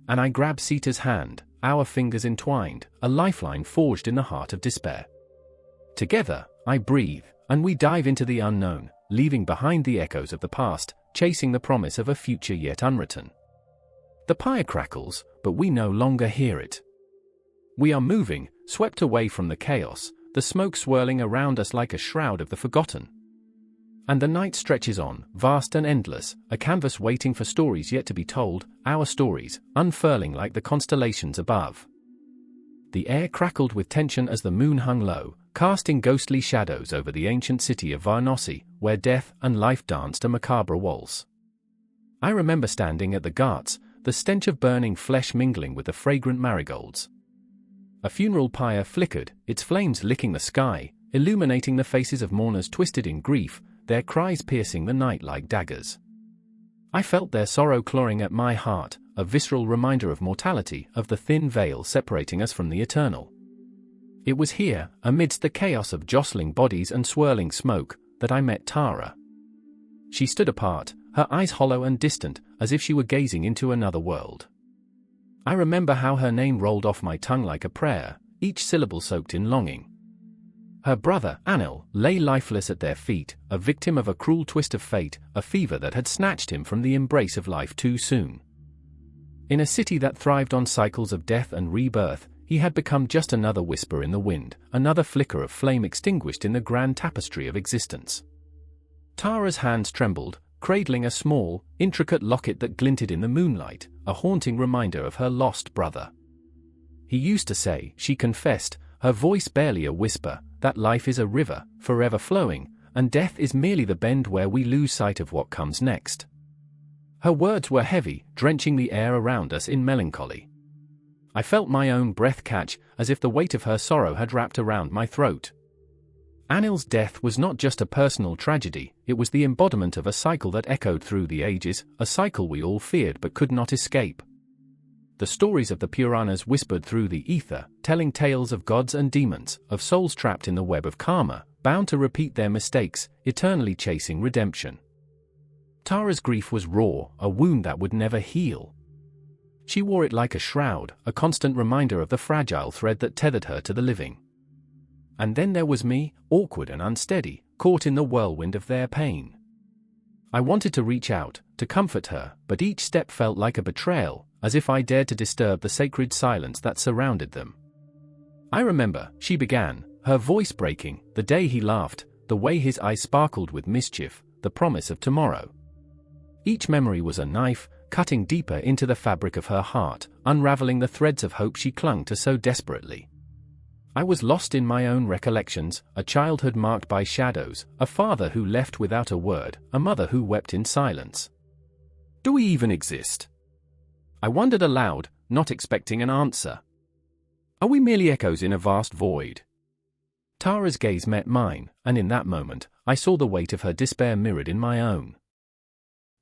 And I grab Sita's hand, our fingers entwined, a lifeline forged in the heart of despair. Together, I breathe, and we dive into the unknown, leaving behind the echoes of the past, chasing the promise of a future yet unwritten. The pyre crackles, but we no longer hear it. We are moving, swept away from the chaos, the smoke swirling around us like a shroud of the forgotten. And the night stretches on, vast and endless, a canvas waiting for stories yet to be told, our stories, unfurling like the constellations above. The air crackled with tension as the moon hung low, casting ghostly shadows over the ancient city of Varanasi, where death and life danced a macabre waltz. I remember standing at the ghats, the stench of burning flesh mingling with the fragrant marigolds. A funeral pyre flickered, its flames licking the sky, illuminating the faces of mourners twisted in grief, their cries piercing the night like daggers. I felt their sorrow clawing at my heart, a visceral reminder of mortality, of the thin veil separating us from the eternal. It was here, amidst the chaos of jostling bodies and swirling smoke, that I met Tara. She stood apart, her eyes hollow and distant, as if she were gazing into another world. I remember how her name rolled off my tongue like a prayer, each syllable soaked in longing. Her brother, Anil, lay lifeless at their feet, a victim of a cruel twist of fate, a fever that had snatched him from the embrace of life too soon. In a city that thrived on cycles of death and rebirth, he had become just another whisper in the wind, another flicker of flame extinguished in the grand tapestry of existence. Tara's hands trembled, cradling a small, intricate locket that glinted in the moonlight, a haunting reminder of her lost brother. He used to say, she confessed, her voice barely a whisper, that life is a river, forever flowing, and death is merely the bend where we lose sight of what comes next. Her words were heavy, drenching the air around us in melancholy. I felt my own breath catch, as if the weight of her sorrow had wrapped around my throat. Anil's death was not just a personal tragedy, it was the embodiment of a cycle that echoed through the ages, a cycle we all feared but could not escape. The stories of the Puranas whispered through the ether, telling tales of gods and demons, of souls trapped in the web of karma, bound to repeat their mistakes, eternally chasing redemption. Tara's grief was raw, a wound that would never heal. She wore it like a shroud, a constant reminder of the fragile thread that tethered her to the living. And then there was me, awkward and unsteady, caught in the whirlwind of their pain. I wanted to reach out, to comfort her, but each step felt like a betrayal, as if I dared to disturb the sacred silence that surrounded them. I remember, she began, her voice breaking, the day he laughed, the way his eyes sparkled with mischief, the promise of tomorrow. Each memory was a knife, cutting deeper into the fabric of her heart, unraveling the threads of hope she clung to so desperately. I was lost in my own recollections, a childhood marked by shadows, a father who left without a word, a mother who wept in silence. Do we even exist? I wondered aloud, not expecting an answer. Are we merely echoes in a vast void? Tara's gaze met mine, and in that moment, I saw the weight of her despair mirrored in my own.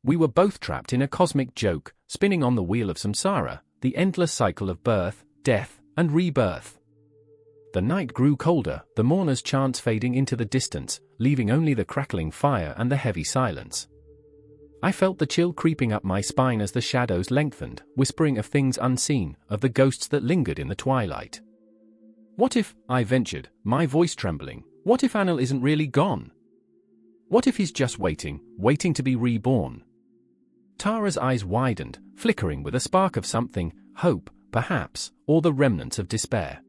We were both trapped in a cosmic joke, spinning on the wheel of samsara, the endless cycle of birth, death, and rebirth. The night grew colder, the mourners' chants fading into the distance, leaving only the crackling fire and the heavy silence. I felt the chill creeping up my spine as the shadows lengthened, whispering of things unseen, of the ghosts that lingered in the twilight. What if, I ventured, my voice trembling, what if Anil isn't really gone? What if he's just waiting to be reborn? Tara's eyes widened, flickering with a spark of something, hope, perhaps, or the remnants of despair.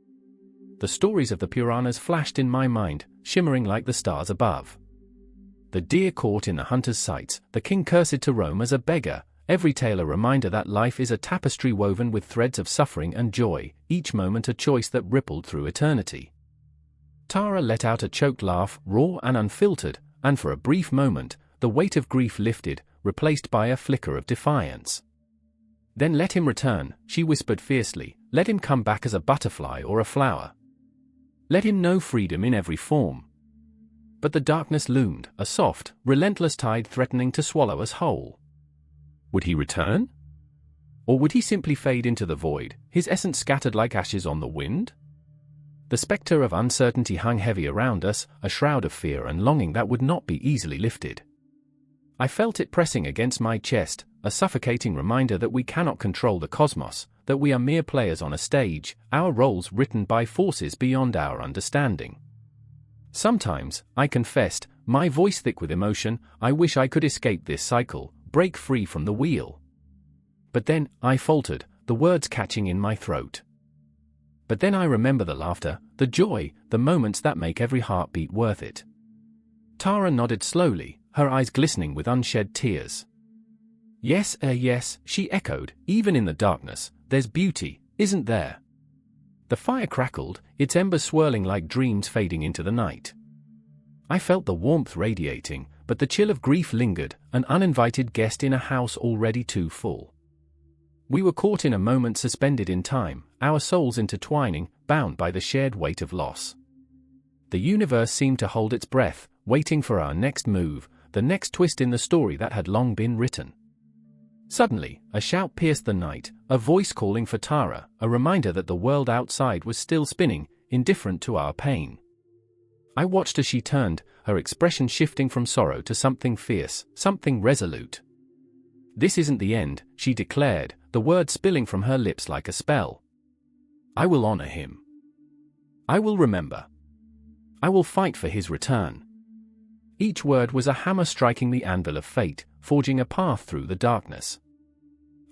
The stories of the Puranas flashed in my mind, shimmering like the stars above. The deer caught in the hunter's sights, the king cursed to roam as a beggar, every tale a reminder that life is a tapestry woven with threads of suffering and joy, each moment a choice that rippled through eternity. Tara let out a choked laugh, raw and unfiltered, and for a brief moment, the weight of grief lifted, replaced by a flicker of defiance. Then let him return, she whispered fiercely, let him come back as a butterfly or a flower. Let him know freedom in every form. But the darkness loomed, a soft, relentless tide threatening to swallow us whole. Would he return? Or would he simply fade into the void, his essence scattered like ashes on the wind? The spectre of uncertainty hung heavy around us, a shroud of fear and longing that would not be easily lifted. I felt it pressing against my chest, a suffocating reminder that we cannot control the cosmos, that we are mere players on a stage, our roles written by forces beyond our understanding. Sometimes, I confessed, my voice thick with emotion, I wish I could escape this cycle, break free from the wheel. But then, I faltered, the words catching in my throat. But then I remember the laughter, the joy, the moments that make every heartbeat worth it. Tara nodded slowly, her eyes glistening with unshed tears. Yes, she echoed, even in the darkness, there's beauty, isn't there? The fire crackled, its embers swirling like dreams fading into the night. I felt the warmth radiating, but the chill of grief lingered, an uninvited guest in a house already too full. We were caught in a moment suspended in time, our souls intertwining, bound by the shared weight of loss. The universe seemed to hold its breath, waiting for our next move, the next twist in the story that had long been written. Suddenly, a shout pierced the night, a voice calling for Tara, a reminder that the world outside was still spinning, indifferent to our pain. I watched as she turned, her expression shifting from sorrow to something fierce, something resolute. This isn't the end, she declared, the words spilling from her lips like a spell. I will honor him. I will remember. I will fight for his return. Each word was a hammer striking the anvil of fate, forging a path through the darkness.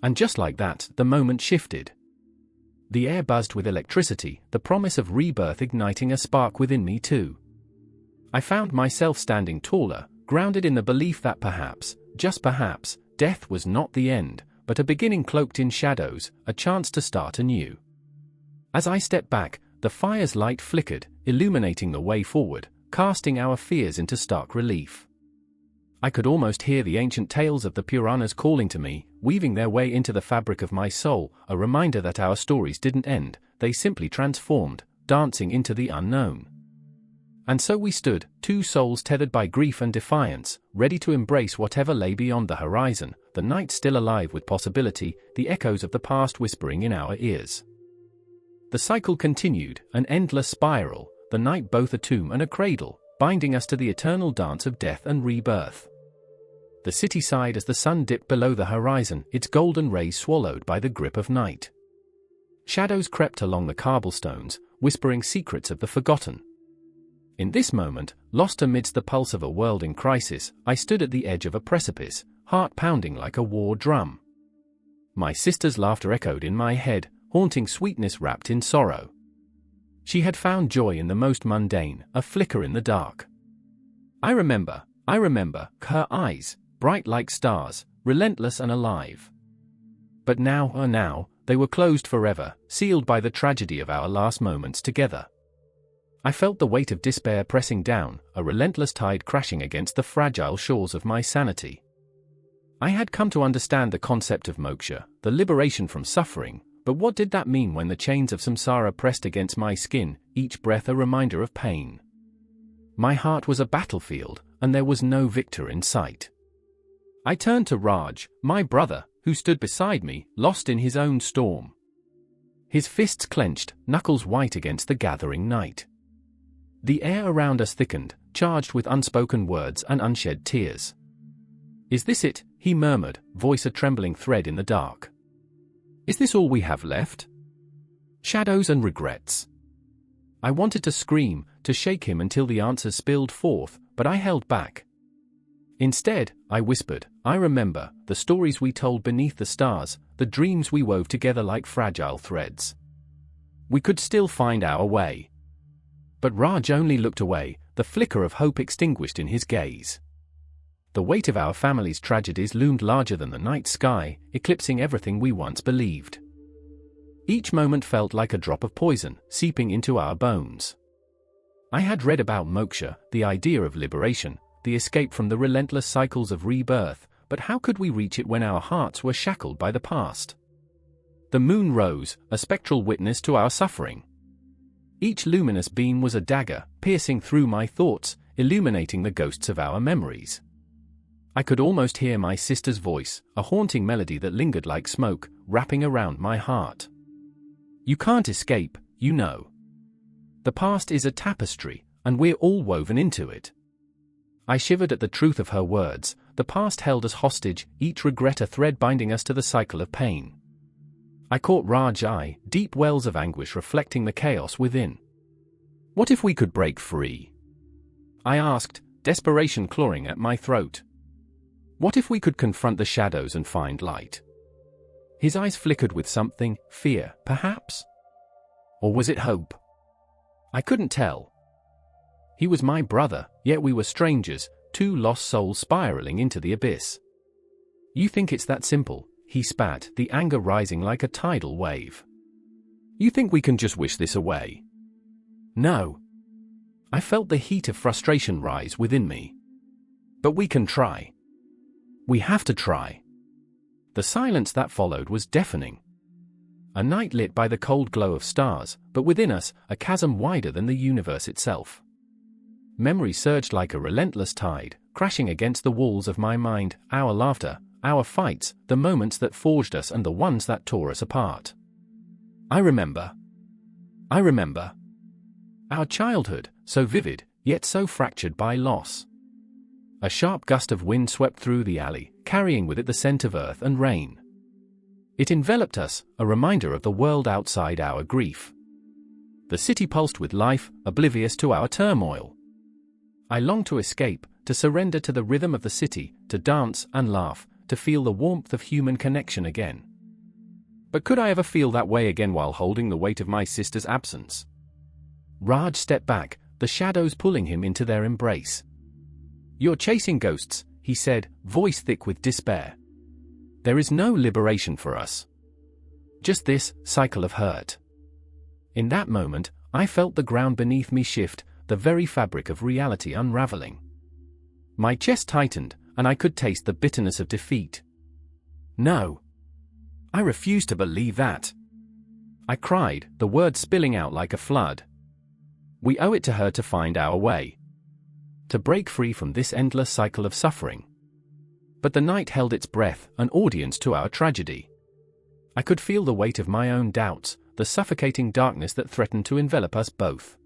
And just like that, the moment shifted. The air buzzed with electricity, the promise of rebirth igniting a spark within me too. I found myself standing taller, grounded in the belief that perhaps, just perhaps, death was not the end, but a beginning cloaked in shadows, a chance to start anew. As I stepped back, the fire's light flickered, illuminating the way forward, casting our fears into stark relief. I could almost hear the ancient tales of the Puranas calling to me, weaving their way into the fabric of my soul, a reminder that our stories didn't end, they simply transformed, dancing into the unknown. And so we stood, two souls tethered by grief and defiance, ready to embrace whatever lay beyond the horizon, the night still alive with possibility, the echoes of the past whispering in our ears. The cycle continued, an endless spiral, the night both a tomb and a cradle, binding us to the eternal dance of death and rebirth. The city sighed as the sun dipped below the horizon, its golden rays swallowed by the grip of night. Shadows crept along the cobblestones, whispering secrets of the forgotten. In this moment, lost amidst the pulse of a world in crisis, I stood at the edge of a precipice, heart pounding like a war drum. My sister's laughter echoed in my head, haunting sweetness wrapped in sorrow. She had found joy in the most mundane, a flicker in the dark. I remember, her eyes, bright like stars, relentless and alive. But now, they were closed forever, sealed by the tragedy of our last moments together. I felt the weight of despair pressing down, a relentless tide crashing against the fragile shores of my sanity. I had come to understand the concept of moksha, the liberation from suffering, but what did that mean when the chains of samsara pressed against my skin, each breath a reminder of pain? My heart was a battlefield, and there was no victor in sight. I turned to Raj, my brother, who stood beside me, lost in his own storm. His fists clenched, knuckles white against the gathering night. The air around us thickened, charged with unspoken words and unshed tears. "Is this it?" he murmured, voice a trembling thread in the dark. "Is this all we have left? Shadows and regrets." I wanted to scream, to shake him until the answers spilled forth, but I held back. Instead, I whispered, "I remember the stories we told beneath the stars, the dreams we wove together like fragile threads. We could still find our way." But Raj only looked away, the flicker of hope extinguished in his gaze. The weight of our family's tragedies loomed larger than the night sky, eclipsing everything we once believed. Each moment felt like a drop of poison, seeping into our bones. I had read about moksha, the idea of liberation, the escape from the relentless cycles of rebirth, but how could we reach it when our hearts were shackled by the past? The moon rose, a spectral witness to our suffering. Each luminous beam was a dagger, piercing through my thoughts, illuminating the ghosts of our memories. I could almost hear my sister's voice, a haunting melody that lingered like smoke, wrapping around my heart. "You can't escape, you know. The past is a tapestry, and we're all woven into it." I shivered at the truth of her words. The past held us hostage, each regret a thread binding us to the cycle of pain. I caught Raj's eye, deep wells of anguish reflecting the chaos within. "What if we could break free?" I asked, desperation clawing at my throat. "What if we could confront the shadows and find light?" His eyes flickered with something, fear, perhaps? Or was it hope? I couldn't tell. He was my brother, yet we were strangers, two lost souls spiraling into the abyss. "You think it's that simple?" he spat, the anger rising like a tidal wave. "You think we can just wish this away?" "No." I felt the heat of frustration rise within me. "But we can try. We have to try." The silence that followed was deafening. A night lit by the cold glow of stars, but within us, a chasm wider than the universe itself. Memory surged like a relentless tide, crashing against the walls of my mind, our laughter, our fights, the moments that forged us and the ones that tore us apart. I remember. Our childhood, so vivid, yet so fractured by loss. A sharp gust of wind swept through the alley, carrying with it the scent of earth and rain. It enveloped us, a reminder of the world outside our grief. The city pulsed with life, oblivious to our turmoil. I longed to escape, to surrender to the rhythm of the city, to dance and laugh, to feel the warmth of human connection again. But could I ever feel that way again while holding the weight of my sister's absence? Raj stepped back, the shadows pulling him into their embrace. "You're chasing ghosts," he said, voice thick with despair. "There is no liberation for us. Just this cycle of hurt." In that moment, I felt the ground beneath me shift, the very fabric of reality unraveling. My chest tightened, and I could taste the bitterness of defeat. "No. I refuse to believe that," I cried, the words spilling out like a flood. We owe it to her to find our way, to break free from this endless cycle of suffering. But the night held its breath, an audience to our tragedy. I could feel the weight of my own doubts, the suffocating darkness that threatened to envelop us both.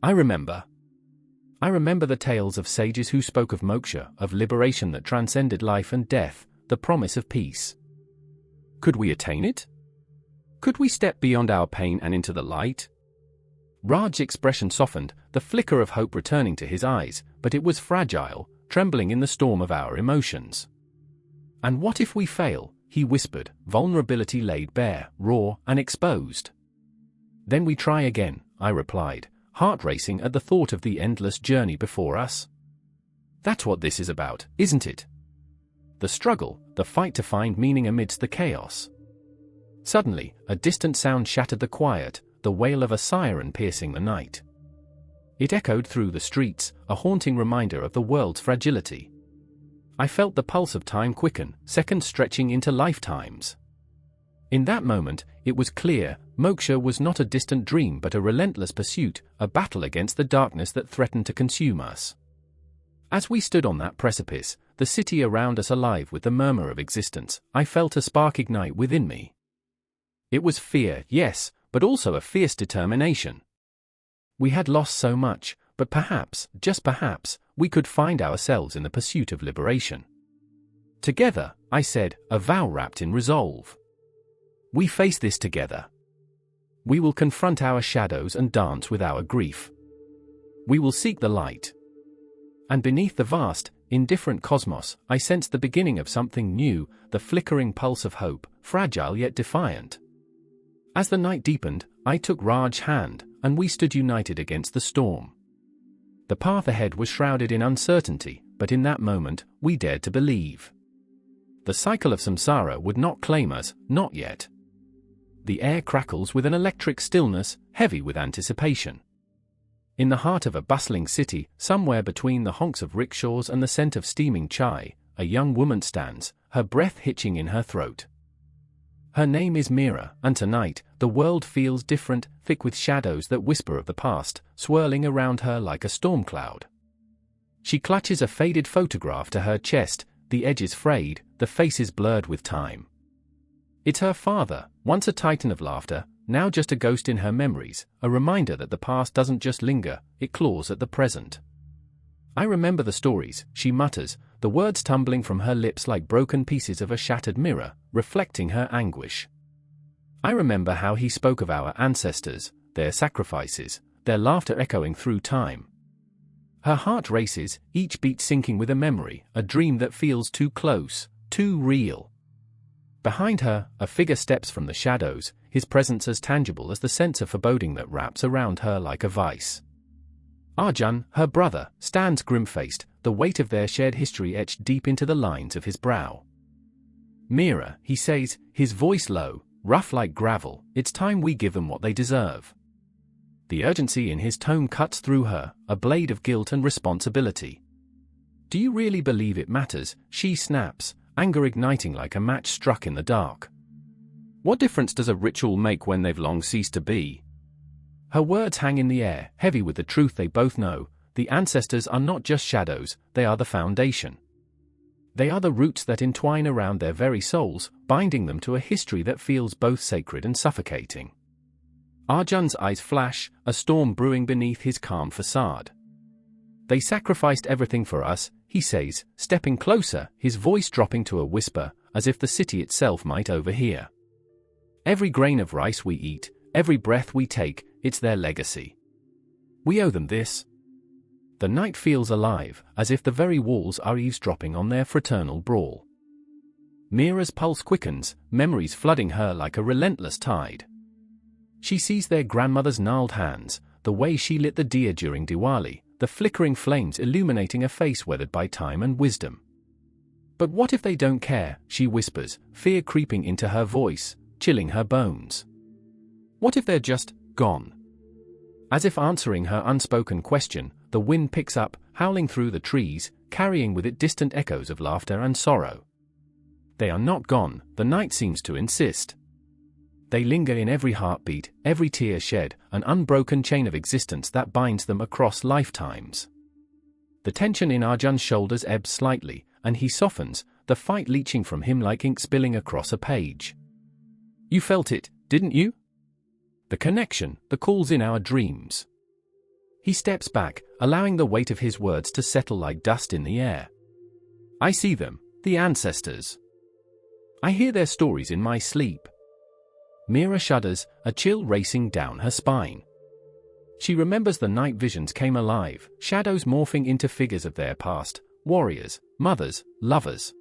I remember the tales of sages who spoke of moksha, of liberation that transcended life and death, the promise of peace. Could we attain it? Could we step beyond our pain and into the light? Raj's expression softened, the flicker of hope returning to his eyes, but it was fragile, trembling in the storm of our emotions. And what if we fail? He whispered, vulnerability laid bare, raw, and exposed. Then we try again, I replied, heart racing at the thought of the endless journey before us. That's what this is about, isn't it? The struggle, the fight to find meaning amidst the chaos. Suddenly, a distant sound shattered the quiet, the wail of a siren piercing the night. It echoed through the streets, a haunting reminder of the world's fragility. I felt the pulse of time quicken, seconds stretching into lifetimes. In that moment, it was clear, moksha was not a distant dream but a relentless pursuit, a battle against the darkness that threatened to consume us. As we stood on that precipice, the city around us alive with the murmur of existence, I felt a spark ignite within me. It was fear, yes, but also a fierce determination. We had lost so much, but perhaps, just perhaps, we could find ourselves in the pursuit of liberation. Together, I said, a vow wrapped in resolve. We face this together. We will confront our shadows and dance with our grief. We will seek the light. And beneath the vast, indifferent cosmos, I sensed the beginning of something new, the flickering pulse of hope, fragile yet defiant. As the night deepened, I took Raj's hand, and we stood united against the storm. The path ahead was shrouded in uncertainty, but in that moment, we dared to believe. The cycle of samsara would not claim us, not yet. The air crackles with an electric stillness, heavy with anticipation. In the heart of a bustling city, somewhere between the honks of rickshaws and the scent of steaming chai, a young woman stands, her breath hitching in her throat. Her name is Meera, and tonight, the world feels different, thick with shadows that whisper of the past, swirling around her like a storm cloud. She clutches a faded photograph to her chest, the edges frayed, the faces blurred with time. It's her father, once a titan of laughter, now just a ghost in her memories, a reminder that the past doesn't just linger, it claws at the present. I remember the stories, she mutters, the words tumbling from her lips like broken pieces of a shattered mirror, reflecting her anguish. I remember how he spoke of our ancestors, their sacrifices, their laughter echoing through time. Her heart races, each beat syncing with a memory, a dream that feels too close, too real. Behind her, a figure steps from the shadows, his presence as tangible as the sense of foreboding that wraps around her like a vice. Arjun, her brother, stands grim-faced, the weight of their shared history etched deep into the lines of his brow. Meera, he says, his voice low, rough like gravel, it's time we give them what they deserve. The urgency in his tone cuts through her, a blade of guilt and responsibility. Do you really believe it matters? She snaps, anger igniting like a match struck in the dark. What difference does a ritual make when they've long ceased to be? Her words hang in the air, heavy with the truth they both know. The ancestors are not just shadows, they are the foundation. They are the roots that entwine around their very souls, binding them to a history that feels both sacred and suffocating. Arjun's eyes flash, a storm brewing beneath his calm facade. They sacrificed everything for us, he says, stepping closer, his voice dropping to a whisper, as if the city itself might overhear. Every grain of rice we eat, every breath we take, it's their legacy. We owe them this. The night feels alive, as if the very walls are eavesdropping on their fraternal brawl. Meera's pulse quickens, memories flooding her like a relentless tide. She sees their grandmother's gnarled hands, the way she lit the diya during Diwali, the flickering flames illuminating a face weathered by time and wisdom. But what if they don't care, she whispers, fear creeping into her voice, chilling her bones. What if they're just gone? As if answering her unspoken question, the wind picks up, howling through the trees, carrying with it distant echoes of laughter and sorrow. They are not gone, the night seems to insist. They linger in every heartbeat, every tear shed, an unbroken chain of existence that binds them across lifetimes. The tension in Arjun's shoulders ebbs slightly, and he softens, the fight leaching from him like ink spilling across a page. You felt it, didn't you? The connection, the calls in our dreams. He steps back, allowing the weight of his words to settle like dust in the air. I see them, the ancestors. I hear their stories in my sleep. Meera shudders, a chill racing down her spine. She remembers the night visions came alive, shadows morphing into figures of their past, warriors, mothers, lovers.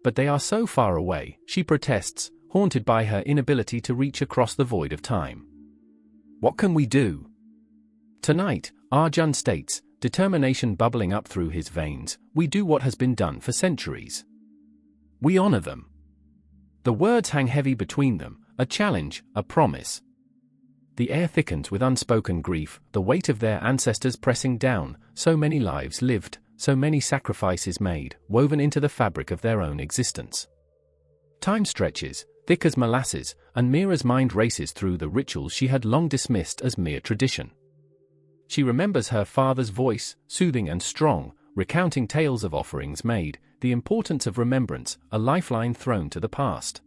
But they are so far away, she protests, haunted by her inability to reach across the void of time. What can we do? Tonight, Arjun states, determination bubbling up through his veins, we do what has been done for centuries. We honor them. The words hang heavy between them, a challenge, a promise. The air thickens with unspoken grief, the weight of their ancestors pressing down, so many lives lived, so many sacrifices made, woven into the fabric of their own existence. Time stretches, thick as molasses, and Meera's mind races through the rituals she had long dismissed as mere tradition. She remembers her father's voice, soothing and strong, recounting tales of offerings made, the importance of remembrance, a lifeline thrown to the past.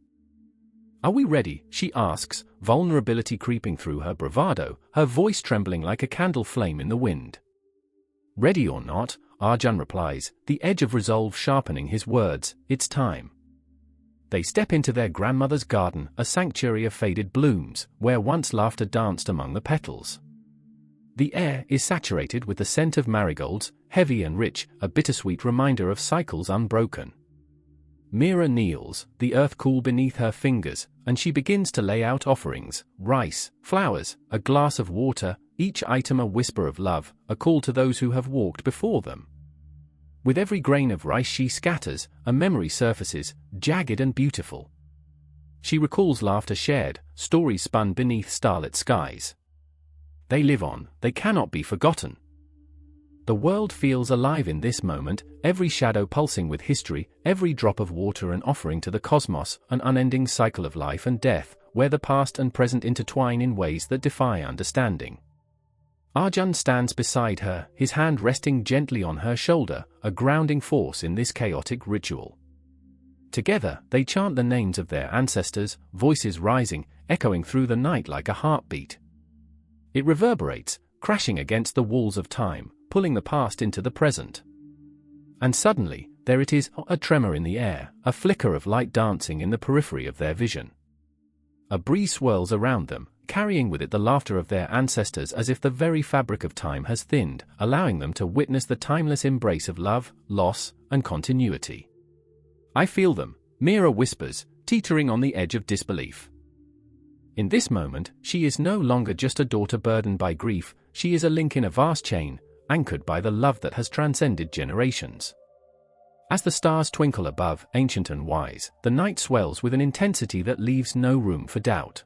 Are we ready? She asks, vulnerability creeping through her bravado, her voice trembling like a candle flame in the wind. Ready or not, Arjun replies, the edge of resolve sharpening his words, it's time. They step into their grandmother's garden, a sanctuary of faded blooms, where once laughter danced among the petals. The air is saturated with the scent of marigolds, heavy and rich, a bittersweet reminder of cycles unbroken. Meera kneels, the earth cool beneath her fingers, and she begins to lay out offerings, rice, flowers, a glass of water, each item a whisper of love, a call to those who have walked before them. With every grain of rice she scatters, a memory surfaces, jagged and beautiful. She recalls laughter shared, stories spun beneath starlit skies. They live on, they cannot be forgotten. The world feels alive in this moment, every shadow pulsing with history, every drop of water an offering to the cosmos, an unending cycle of life and death, where the past and present intertwine in ways that defy understanding. Arjun stands beside her, his hand resting gently on her shoulder, a grounding force in this chaotic ritual. Together, they chant the names of their ancestors, voices rising, echoing through the night like a heartbeat. It reverberates, crashing against the walls of time, pulling the past into the present. And suddenly, there it is, a tremor in the air, a flicker of light dancing in the periphery of their vision. A breeze swirls around them, carrying with it the laughter of their ancestors as if the very fabric of time has thinned, allowing them to witness the timeless embrace of love, loss, and continuity. I feel them, Meera whispers, teetering on the edge of disbelief. In this moment, she is no longer just a daughter burdened by grief, she is a link in a vast chain, anchored by the love that has transcended generations. As the stars twinkle above, ancient and wise, the night swells with an intensity that leaves no room for doubt.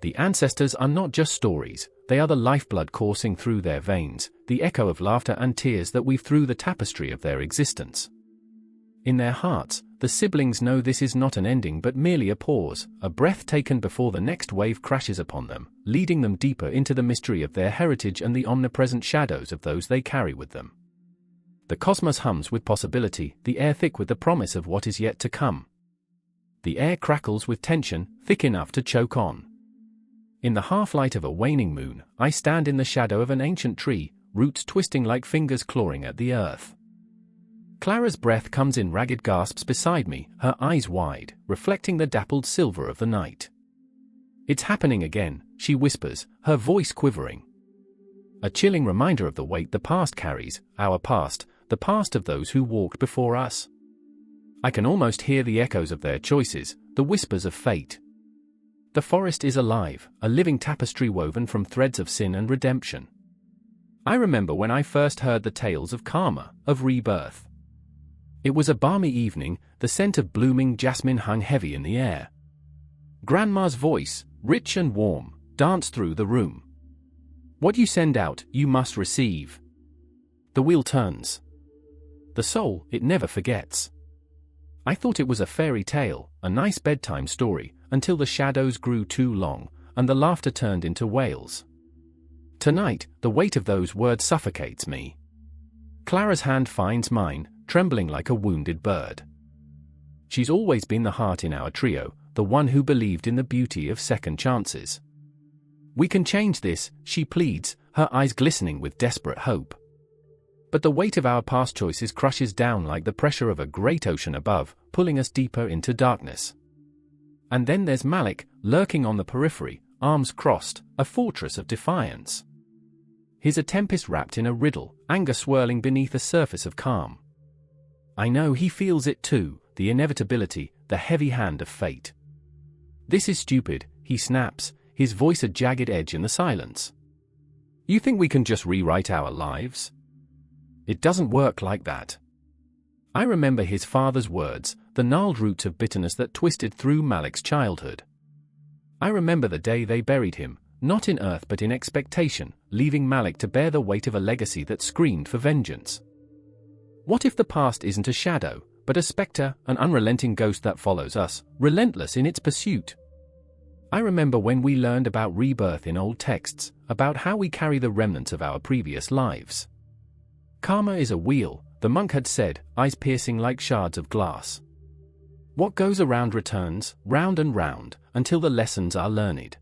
The ancestors are not just stories, they are the lifeblood coursing through their veins, the echo of laughter and tears that weave through the tapestry of their existence. In their hearts, the siblings know this is not an ending but merely a pause, a breath taken before the next wave crashes upon them, leading them deeper into the mystery of their heritage and the omnipresent shadows of those they carry with them. The cosmos hums with possibility, the air thick with the promise of what is yet to come. The air crackles with tension, thick enough to choke on. In the half-light of a waning moon, I stand in the shadow of an ancient tree, roots twisting like fingers clawing at the earth. Clara's breath comes in ragged gasps beside me, her eyes wide, reflecting the dappled silver of the night. It's happening again, she whispers, her voice quivering. A chilling reminder of the weight the past carries, our past, the past of those who walked before us. I can almost hear the echoes of their choices, the whispers of fate. The forest is alive, a living tapestry woven from threads of sin and redemption. I remember when I first heard the tales of karma, of rebirth. It was a balmy evening, the scent of blooming jasmine hung heavy in the air. Grandma's voice, rich and warm, danced through the room. What you send out, you must receive. The wheel turns. The soul, it never forgets. I thought it was a fairy tale, a nice bedtime story, until the shadows grew too long, and the laughter turned into wails. Tonight, the weight of those words suffocates me. Clara's hand finds mine, trembling like a wounded bird. She's always been the heart in our trio, the one who believed in the beauty of second chances. We can change this, she pleads, her eyes glistening with desperate hope. But the weight of our past choices crushes down like the pressure of a great ocean above, pulling us deeper into darkness. And then there's Malik, lurking on the periphery, arms crossed, a fortress of defiance. He's a tempest wrapped in a riddle, anger swirling beneath a surface of calm. I know he feels it too, the inevitability, the heavy hand of fate. This is stupid, he snaps, his voice a jagged edge in the silence. You think we can just rewrite our lives? It doesn't work like that. I remember his father's words, the gnarled roots of bitterness that twisted through Malik's childhood. I remember the day they buried him, not in earth but in expectation, leaving Malik to bear the weight of a legacy that screamed for vengeance. What if the past isn't a shadow, but a specter, an unrelenting ghost that follows us, relentless in its pursuit? I remember when we learned about rebirth in old texts, about how we carry the remnants of our previous lives. Karma is a wheel, the monk had said, eyes piercing like shards of glass. What goes around returns, round and round, until the lessons are learned.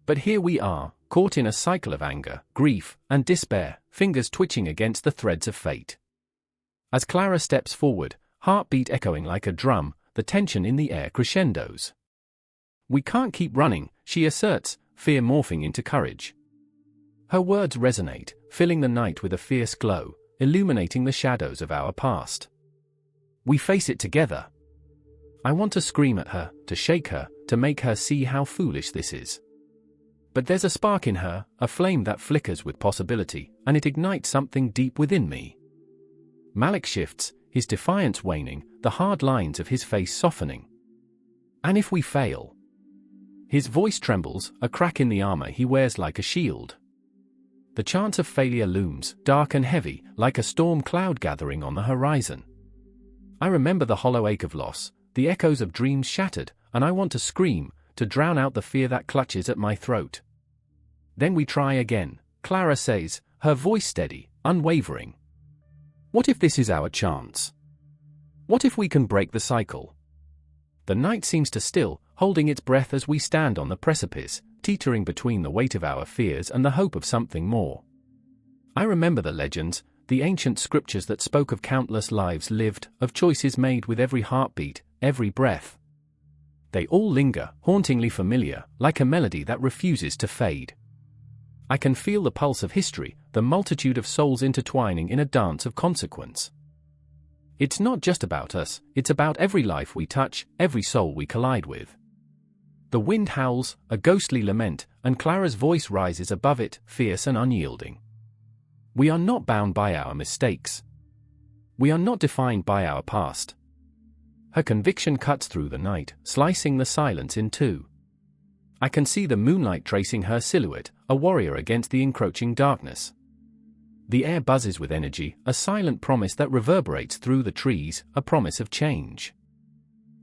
But here we are, caught in a cycle of anger, grief, and despair, fingers twitching against the threads of fate. As Clara steps forward, heartbeat echoing like a drum, the tension in the air crescendos. We can't keep running, she asserts, fear morphing into courage. Her words resonate, filling the night with a fierce glow, illuminating the shadows of our past. We face it together. I want to scream at her, to shake her, to make her see how foolish this is. But there's a spark in her, a flame that flickers with possibility, and it ignites something deep within me. Malik shifts, his defiance waning, the hard lines of his face softening. And if we fail? His voice trembles, a crack in the armor he wears like a shield. The chance of failure looms, dark and heavy, like a storm cloud gathering on the horizon. I remember the hollow ache of loss, the echoes of dreams shattered, and I want to scream, to drown out the fear that clutches at my throat. Then we try again, Clara says, her voice steady, unwavering. What if this is our chance? What if we can break the cycle? The night seems to still, holding its breath as we stand on the precipice, teetering between the weight of our fears and the hope of something more. I remember the legends, the ancient scriptures that spoke of countless lives lived, of choices made with every heartbeat, every breath. They all linger, hauntingly familiar, like a melody that refuses to fade. I can feel the pulse of history, the multitude of souls intertwining in a dance of consequence. It's not just about us, it's about every life we touch, every soul we collide with. The wind howls, a ghostly lament, and Clara's voice rises above it, fierce and unyielding. We are not bound by our mistakes. We are not defined by our past. Her conviction cuts through the night, slicing the silence in two. I can see the moonlight tracing her silhouette, a warrior against the encroaching darkness. The air buzzes with energy, a silent promise that reverberates through the trees, a promise of change.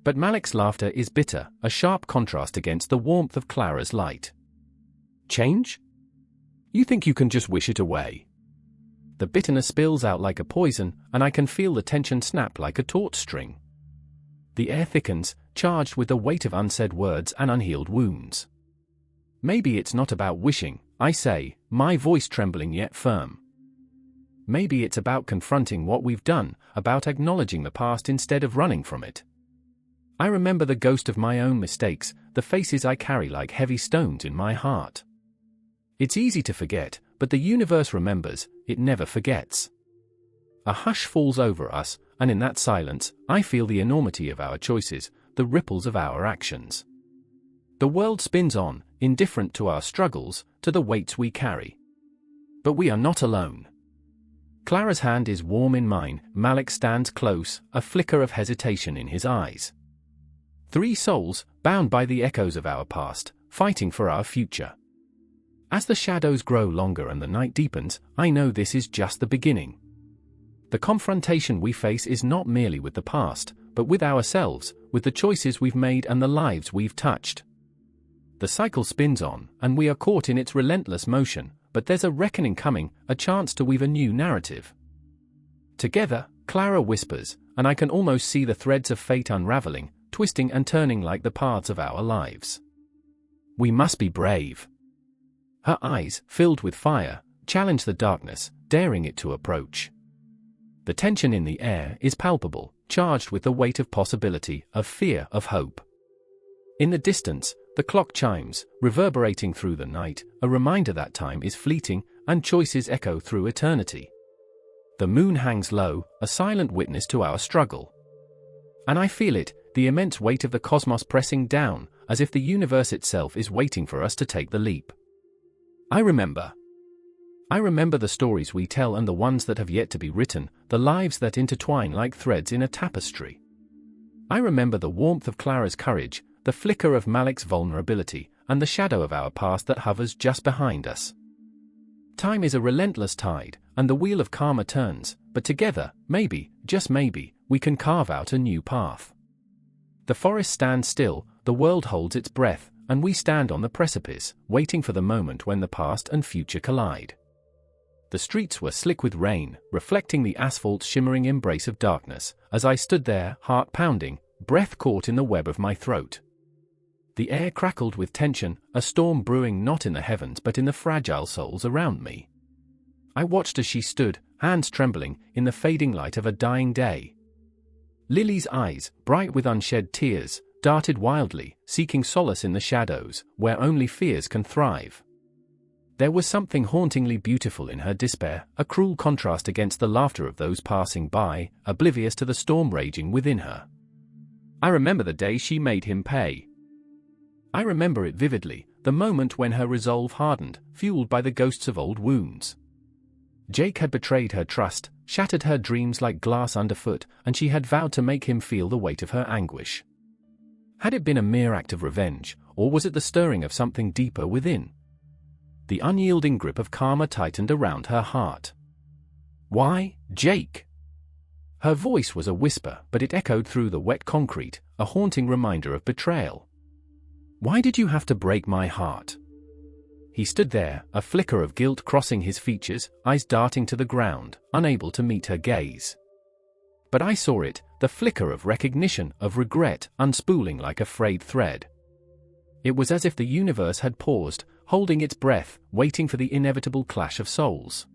But Malik's laughter is bitter, a sharp contrast against the warmth of Clara's light. Change? You think you can just wish it away? The bitterness spills out like a poison, and I can feel the tension snap like a taut string. The air thickens, charged with the weight of unsaid words and unhealed wounds. Maybe it's not about wishing, I say, my voice trembling yet firm. Maybe it's about confronting what we've done, about acknowledging the past instead of running from it. I remember the ghost of my own mistakes, the faces I carry like heavy stones in my heart. It's easy to forget, but the universe remembers, it never forgets. A hush falls over us, and in that silence, I feel the enormity of our choices, the ripples of our actions. The world spins on, indifferent to our struggles, to the weights we carry. But we are not alone. Clara's hand is warm in mine, Malik stands close, a flicker of hesitation in his eyes. 3 souls, bound by the echoes of our past, fighting for our future. As the shadows grow longer and the night deepens, I know this is just the beginning. The confrontation we face is not merely with the past, but with ourselves, with the choices we've made and the lives we've touched. The cycle spins on, and we are caught in its relentless motion, but there's a reckoning coming, a chance to weave a new narrative. Together, Clara whispers, and I can almost see the threads of fate unraveling, twisting and turning like the paths of our lives. We must be brave. Her eyes, filled with fire, challenge the darkness, daring it to approach. The tension in the air is palpable, charged with the weight of possibility, of fear, of hope. In the distance, the clock chimes, reverberating through the night, a reminder that time is fleeting, and choices echo through eternity. The moon hangs low, a silent witness to our struggle. And I feel it, the immense weight of the cosmos pressing down, as if the universe itself is waiting for us to take the leap. I remember the stories we tell and the ones that have yet to be written, the lives that intertwine like threads in a tapestry. I remember the warmth of Clara's courage, the flicker of Malik's vulnerability, and the shadow of our past that hovers just behind us. Time is a relentless tide, and the wheel of karma turns, but together, maybe, just maybe, we can carve out a new path. The forest stands still, the world holds its breath, and we stand on the precipice, waiting for the moment when the past and future collide. The streets were slick with rain, reflecting the asphalt's shimmering embrace of darkness, as I stood there, heart pounding, breath caught in the web of my throat. The air crackled with tension, a storm brewing not in the heavens but in the fragile souls around me. I watched as she stood, hands trembling, in the fading light of a dying day. Lily's eyes, bright with unshed tears, darted wildly, seeking solace in the shadows, where only fears can thrive. There was something hauntingly beautiful in her despair, a cruel contrast against the laughter of those passing by, oblivious to the storm raging within her. I remember the day she made him pay. I remember it vividly, the moment when her resolve hardened, fueled by the ghosts of old wounds. Jake had betrayed her trust, shattered her dreams like glass underfoot, and she had vowed to make him feel the weight of her anguish. Had it been a mere act of revenge, or was it the stirring of something deeper within? The unyielding grip of karma tightened around her heart. Why, Jake? Her voice was a whisper, but it echoed through the wet concrete, a haunting reminder of betrayal. Why did you have to break my heart? He stood there, a flicker of guilt crossing his features, eyes darting to the ground, unable to meet her gaze. But I saw it, the flicker of recognition, of regret, unspooling like a frayed thread. It was as if the universe had paused, holding its breath, waiting for the inevitable clash of souls.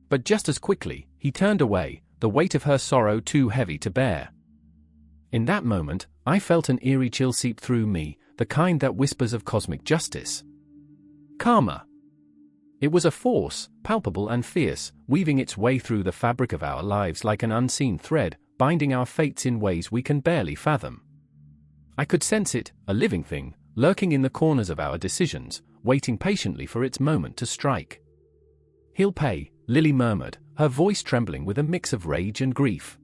But just as quickly, he turned away, the weight of her sorrow too heavy to bear. In that moment, I felt an eerie chill seep through me, the kind that whispers of cosmic justice. Karma. It was a force, palpable and fierce, weaving its way through the fabric of our lives like an unseen thread, binding our fates in ways we can barely fathom. I could sense it, a living thing, lurking in the corners of our decisions, waiting patiently for its moment to strike. He'll pay, Lily murmured, her voice trembling with a mix of rage and grief.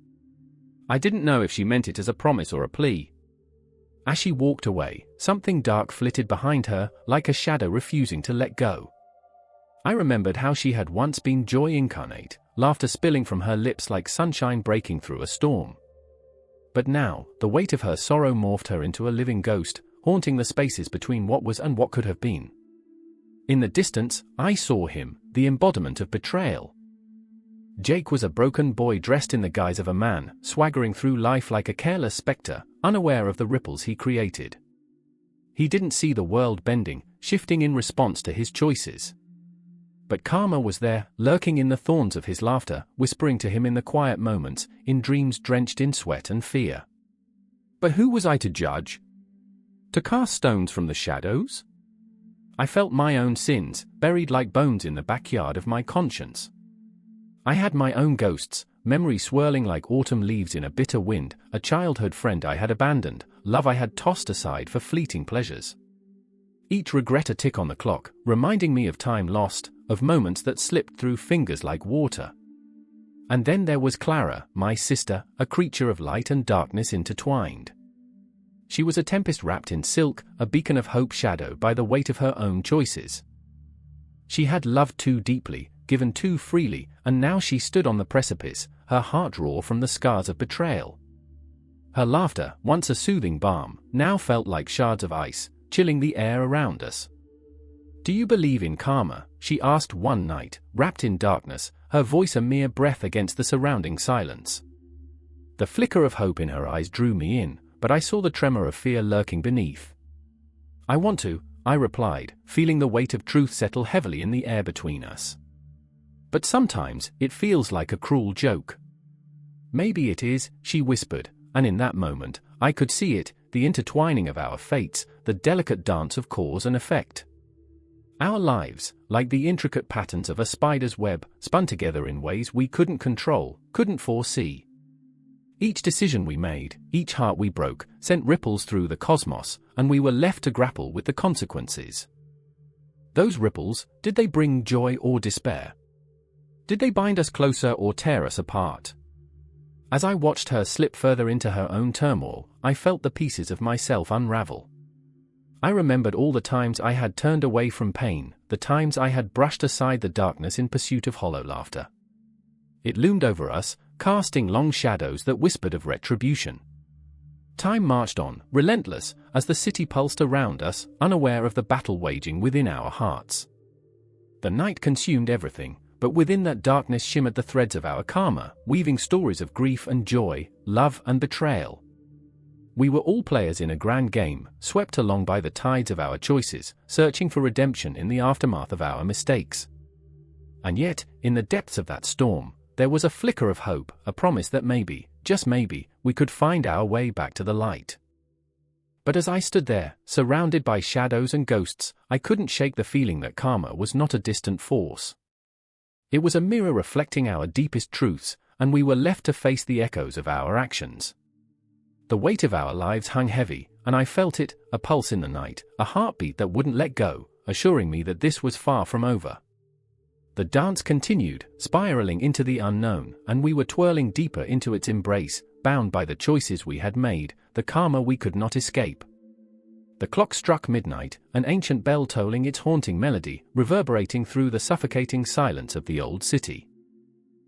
I didn't know if she meant it as a promise or a plea. As she walked away, something dark flitted behind her, like a shadow refusing to let go. I remembered how she had once been joy incarnate, laughter spilling from her lips like sunshine breaking through a storm. But now, the weight of her sorrow morphed her into a living ghost, haunting the spaces between what was and what could have been. In the distance, I saw him, the embodiment of betrayal. Jake was a broken boy dressed in the guise of a man, swaggering through life like a careless spectre, unaware of the ripples he created. He didn't see the world bending, shifting in response to his choices. But karma was there, lurking in the thorns of his laughter, whispering to him in the quiet moments, in dreams drenched in sweat and fear. But who was I to judge? To cast stones from the shadows? I felt my own sins, buried like bones in the backyard of my conscience. I had my own ghosts, memory swirling like autumn leaves in a bitter wind, a childhood friend I had abandoned, love I had tossed aside for fleeting pleasures. Each regret a tick on the clock, reminding me of time lost, of moments that slipped through fingers like water. And then there was Clara, my sister, a creature of light and darkness intertwined. She was a tempest wrapped in silk, a beacon of hope shadowed by the weight of her own choices. She had loved too deeply, given too freely, and now she stood on the precipice, her heart raw from the scars of betrayal. Her laughter, once a soothing balm, now felt like shards of ice, chilling the air around us. "Do you believe in karma?" she asked one night, wrapped in darkness, her voice a mere breath against the surrounding silence. The flicker of hope in her eyes drew me in, but I saw the tremor of fear lurking beneath. "I want to," I replied, feeling the weight of truth settle heavily in the air between us. "But sometimes, it feels like a cruel joke." "Maybe it is," she whispered, and in that moment, I could see it, the intertwining of our fates, the delicate dance of cause and effect. Our lives, like the intricate patterns of a spider's web, spun together in ways we couldn't control, couldn't foresee. Each decision we made, each heart we broke, sent ripples through the cosmos, and we were left to grapple with the consequences. Those ripples, did they bring joy or despair? Did they bind us closer or tear us apart? As I watched her slip further into her own turmoil, I felt the pieces of myself unravel. I remembered all the times I had turned away from pain, the times I had brushed aside the darkness in pursuit of hollow laughter. It loomed over us, casting long shadows that whispered of retribution. Time marched on, relentless, as the city pulsed around us, unaware of the battle waging within our hearts. The night consumed everything, but within that darkness shimmered the threads of our karma, weaving stories of grief and joy, love and betrayal. We were all players in a grand game, swept along by the tides of our choices, searching for redemption in the aftermath of our mistakes. And yet, in the depths of that storm, there was a flicker of hope, a promise that maybe, just maybe, we could find our way back to the light. But as I stood there, surrounded by shadows and ghosts, I couldn't shake the feeling that karma was not a distant force. It was a mirror reflecting our deepest truths, and we were left to face the echoes of our actions. The weight of our lives hung heavy, and I felt it, a pulse in the night, a heartbeat that wouldn't let go, assuring me that this was far from over. The dance continued, spiraling into the unknown, and we were twirling deeper into its embrace, bound by the choices we had made, the karma we could not escape. The clock struck midnight, an ancient bell tolling its haunting melody, reverberating through the suffocating silence of the old city.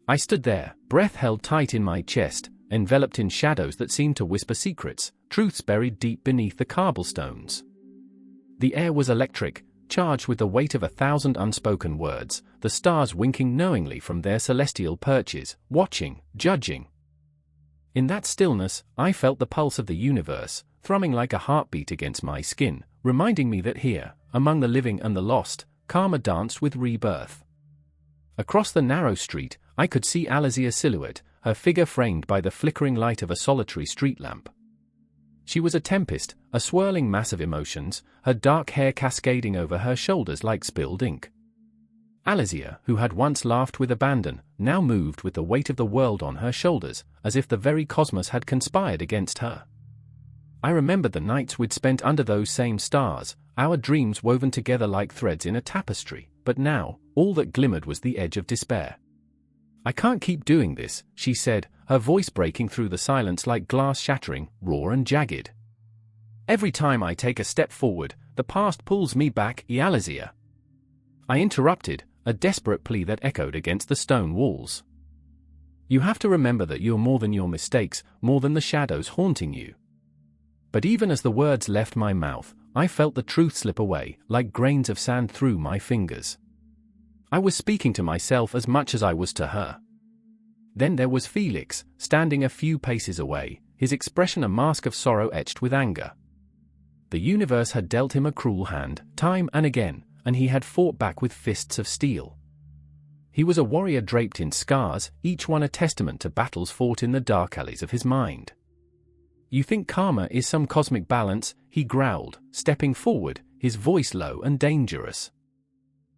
I stood there, breath held tight in my chest, enveloped in shadows that seemed to whisper secrets, truths buried deep beneath the cobblestones. The air was electric, charged with the weight of 1,000 unspoken words, the stars winking knowingly from their celestial perches, watching, judging. In that stillness, I felt the pulse of the universe, thrumming like a heartbeat against my skin, reminding me that here, among the living and the lost, karma danced with rebirth. Across the narrow street, I could see Alizia's silhouette, her figure framed by the flickering light of a solitary street lamp. She was a tempest, a swirling mass of emotions, her dark hair cascading over her shoulders like spilled ink. Alizia, who had once laughed with abandon, now moved with the weight of the world on her shoulders, as if the very cosmos had conspired against her. I remembered the nights we'd spent under those same stars, our dreams woven together like threads in a tapestry, but now, all that glimmered was the edge of despair. "I can't keep doing this," she said, her voice breaking through the silence like glass shattering, raw and jagged. "Every time I take a step forward, the past pulls me back, Alizia." I interrupted, a desperate plea that echoed against the stone walls. "You have to remember that you're more than your mistakes, more than the shadows haunting you." But even as the words left my mouth, I felt the truth slip away, like grains of sand through my fingers. I was speaking to myself as much as I was to her. Then there was Felix, standing a few paces away, his expression a mask of sorrow etched with anger. The universe had dealt him a cruel hand, time and again, and he had fought back with fists of steel. He was a warrior draped in scars, each one a testament to battles fought in the dark alleys of his mind. "You think karma is some cosmic balance," he growled, stepping forward, his voice low and dangerous.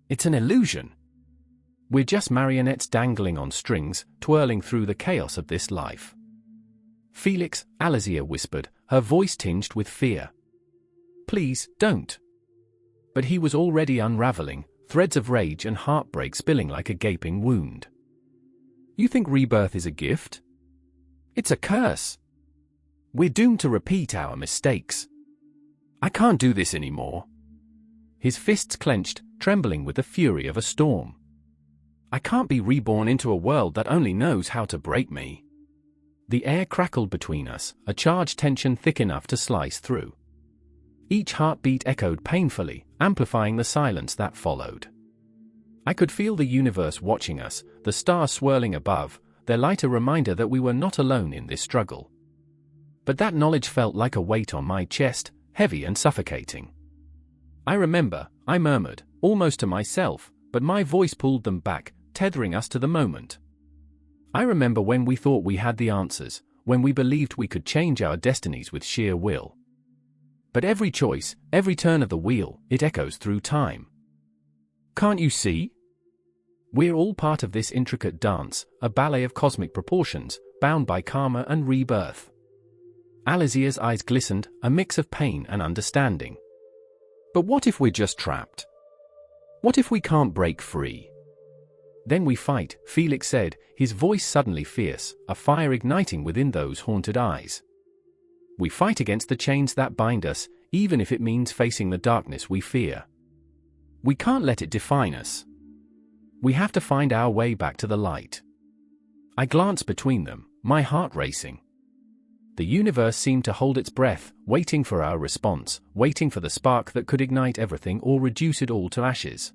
"It's an illusion. We're just marionettes dangling on strings, twirling through the chaos of this life." "Felix," Alizia whispered, her voice tinged with fear. "Please, don't." But he was already unraveling, threads of rage and heartbreak spilling like a gaping wound. "You think rebirth is a gift? It's a curse. We're doomed to repeat our mistakes. I can't do this anymore." His fists clenched, trembling with the fury of a storm. "I can't be reborn into a world that only knows how to break me." The air crackled between us, a charged tension thick enough to slice through. Each heartbeat echoed painfully, amplifying the silence that followed. I could feel the universe watching us, the stars swirling above, their light a reminder that we were not alone in this struggle. But that knowledge felt like a weight on my chest, heavy and suffocating. I remember, I murmured, almost to myself, but my voice pulled them back, tethering us to the moment. I remember when we thought we had the answers, when we believed we could change our destinies with sheer will. But every choice, every turn of the wheel, it echoes through time. Can't you see? We're all part of this intricate dance, a ballet of cosmic proportions, bound by karma and rebirth. Alizia's eyes glistened, a mix of pain and understanding. But what if we're just trapped? What if we can't break free? Then we fight, Felix said, his voice suddenly fierce, a fire igniting within those haunted eyes. We fight against the chains that bind us, even if it means facing the darkness we fear. We can't let it define us. We have to find our way back to the light. I glanced between them, my heart racing. The universe seemed to hold its breath, waiting for our response, waiting for the spark that could ignite everything or reduce it all to ashes.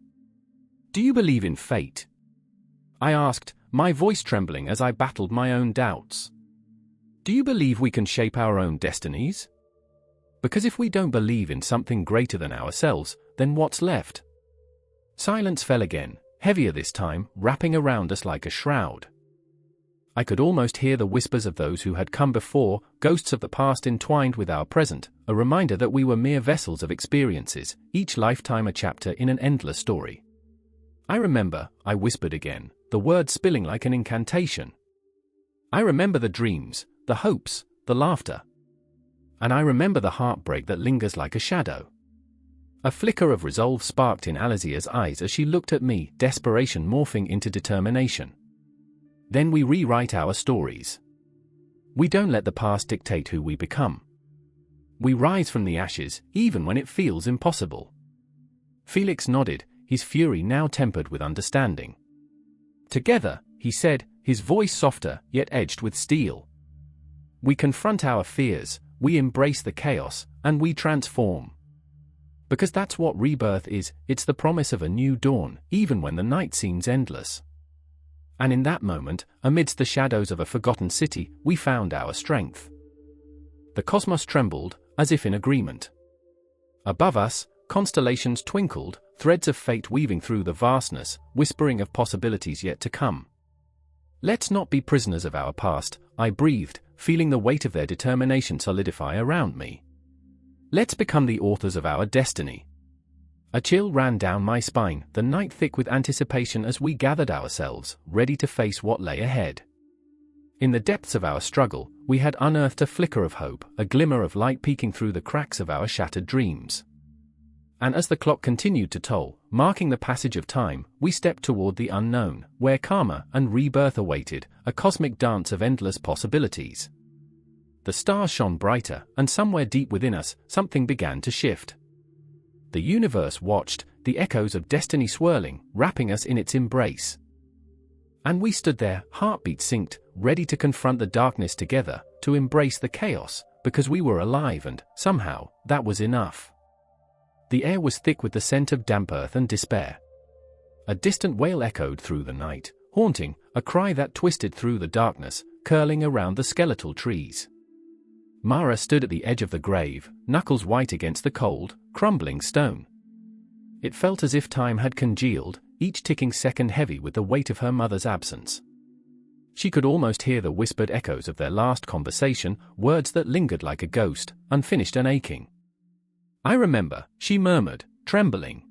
Do you believe in fate? I asked, my voice trembling as I battled my own doubts. Do you believe we can shape our own destinies? Because if we don't believe in something greater than ourselves, then what's left? Silence fell again, heavier this time, wrapping around us like a shroud. I could almost hear the whispers of those who had come before, ghosts of the past entwined with our present, a reminder that we were mere vessels of experiences, each lifetime a chapter in an endless story. I remember, I whispered again, the words spilling like an incantation. I remember the dreams, the hopes, the laughter. And I remember the heartbreak that lingers like a shadow. A flicker of resolve sparked in Alizia's eyes as she looked at me, desperation morphing into determination. Then we rewrite our stories. We don't let the past dictate who we become. We rise from the ashes, even when it feels impossible. Felix nodded, his fury now tempered with understanding. Together, he said, his voice softer, yet edged with steel. We confront our fears, we embrace the chaos, and we transform. Because that's what rebirth is, it's the promise of a new dawn, even when the night seems endless. And in that moment, amidst the shadows of a forgotten city, we found our strength. The cosmos trembled, as if in agreement. Above us, constellations twinkled, threads of fate weaving through the vastness, whispering of possibilities yet to come. Let's not be prisoners of our past, I breathed, feeling the weight of their determination solidify around me. Let's become the authors of our destiny. A chill ran down my spine, the night thick with anticipation as we gathered ourselves, ready to face what lay ahead. In the depths of our struggle, we had unearthed a flicker of hope, a glimmer of light peeking through the cracks of our shattered dreams. And as the clock continued to toll, marking the passage of time, we stepped toward the unknown, where karma and rebirth awaited, a cosmic dance of endless possibilities. The stars shone brighter, and somewhere deep within us, something began to shift. The universe watched, the echoes of destiny swirling, wrapping us in its embrace. And we stood there, heartbeat synced, ready to confront the darkness together, to embrace the chaos, because we were alive and, somehow, that was enough. The air was thick with the scent of damp earth and despair. A distant wail echoed through the night, haunting, a cry that twisted through the darkness, curling around the skeletal trees. Mara stood at the edge of the grave, knuckles white against the cold, crumbling stone. It felt as if time had congealed, each ticking second heavy with the weight of her mother's absence. She could almost hear the whispered echoes of their last conversation, words that lingered like a ghost, unfinished and aching. I remember, she murmured, trembling.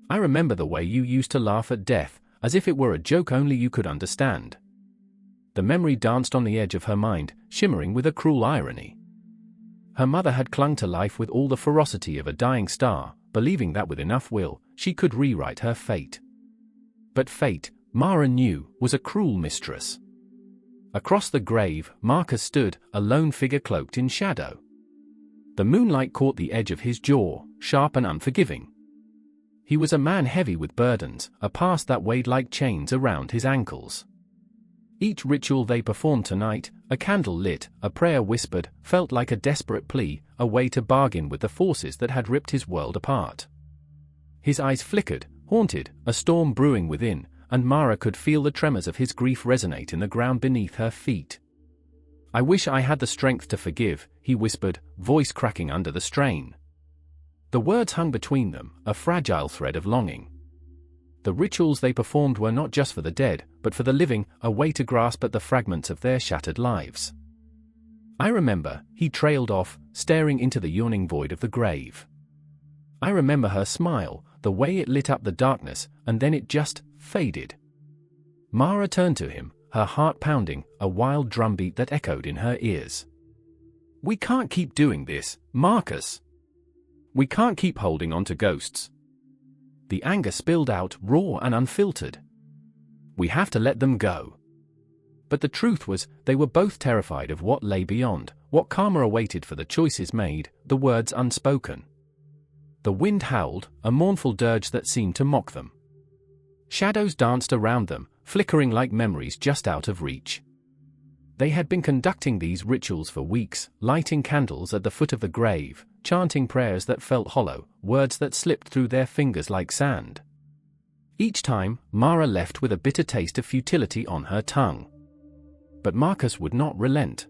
I remember the way you used to laugh at death, as if it were a joke only you could understand. The memory danced on the edge of her mind, shimmering with a cruel irony. Her mother had clung to life with all the ferocity of a dying star, believing that with enough will, she could rewrite her fate. But fate, Mara knew, was a cruel mistress. Across the grave, Marcus stood, a lone figure cloaked in shadow. The moonlight caught the edge of his jaw, sharp and unforgiving. He was a man heavy with burdens, a past that weighed like chains around his ankles. Each ritual they performed tonight, a candle lit, a prayer whispered, felt like a desperate plea, a way to bargain with the forces that had ripped his world apart. His eyes flickered, haunted, a storm brewing within, and Mara could feel the tremors of his grief resonate in the ground beneath her feet. "I wish I had the strength to forgive," he whispered, voice cracking under the strain. The words hung between them, a fragile thread of longing. The rituals they performed were not just for the dead, but for the living, a way to grasp at the fragments of their shattered lives. "I remember," he trailed off, staring into the yawning void of the grave. "I remember her smile, the way it lit up the darkness, and then it just faded." Mara turned to him, her heart pounding, a wild drumbeat that echoed in her ears. "We can't keep doing this, Marcus. We can't keep holding on to ghosts." The anger spilled out, raw and unfiltered. "We have to let them go." But the truth was, they were both terrified of what lay beyond, what karma awaited for the choices made, the words unspoken. The wind howled, a mournful dirge that seemed to mock them. Shadows danced around them, flickering like memories just out of reach. They had been conducting these rituals for weeks, lighting candles at the foot of the grave, chanting prayers that felt hollow, words that slipped through their fingers like sand. Each time, Mara left with a bitter taste of futility on her tongue. But Marcus would not relent.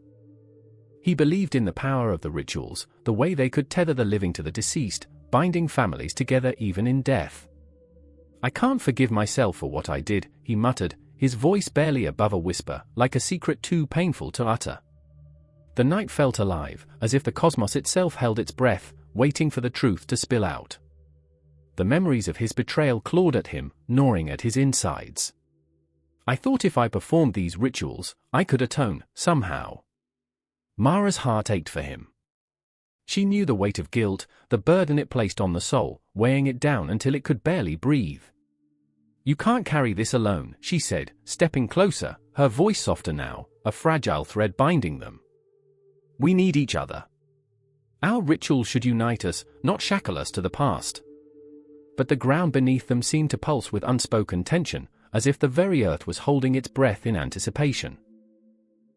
He believed in the power of the rituals, the way they could tether the living to the deceased, binding families together even in death. "I can't forgive myself for what I did," he muttered, his voice barely above a whisper, like a secret too painful to utter. The night felt alive, as if the cosmos itself held its breath, waiting for the truth to spill out. The memories of his betrayal clawed at him, gnawing at his insides. "I thought if I performed these rituals, I could atone, somehow." Mara's heart ached for him. She knew the weight of guilt, the burden it placed on the soul, weighing it down until it could barely breathe. "You can't carry this alone," she said, stepping closer, her voice softer now, a fragile thread binding them. "We need each other. Our ritual should unite us, not shackle us to the past." But the ground beneath them seemed to pulse with unspoken tension, as if the very earth was holding its breath in anticipation.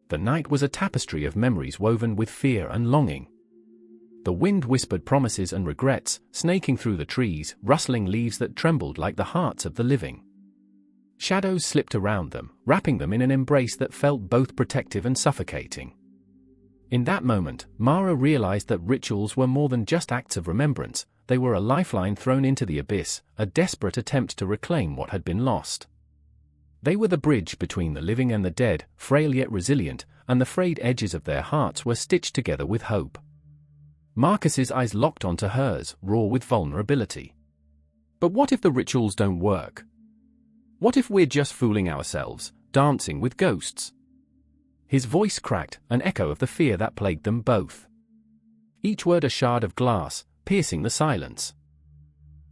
The night was a tapestry of memories woven with fear and longing. The wind whispered promises and regrets, snaking through the trees, rustling leaves that trembled like the hearts of the living. Shadows slipped around them, wrapping them in an embrace that felt both protective and suffocating. In that moment, Mara realized that rituals were more than just acts of remembrance, they were a lifeline thrown into the abyss, a desperate attempt to reclaim what had been lost. They were the bridge between the living and the dead, frail yet resilient, and the frayed edges of their hearts were stitched together with hope. Marcus's eyes locked onto hers, raw with vulnerability. "But what if the rituals don't work? What if we're just fooling ourselves, dancing with ghosts?" His voice cracked, an echo of the fear that plagued them both. Each word a shard of glass, piercing the silence.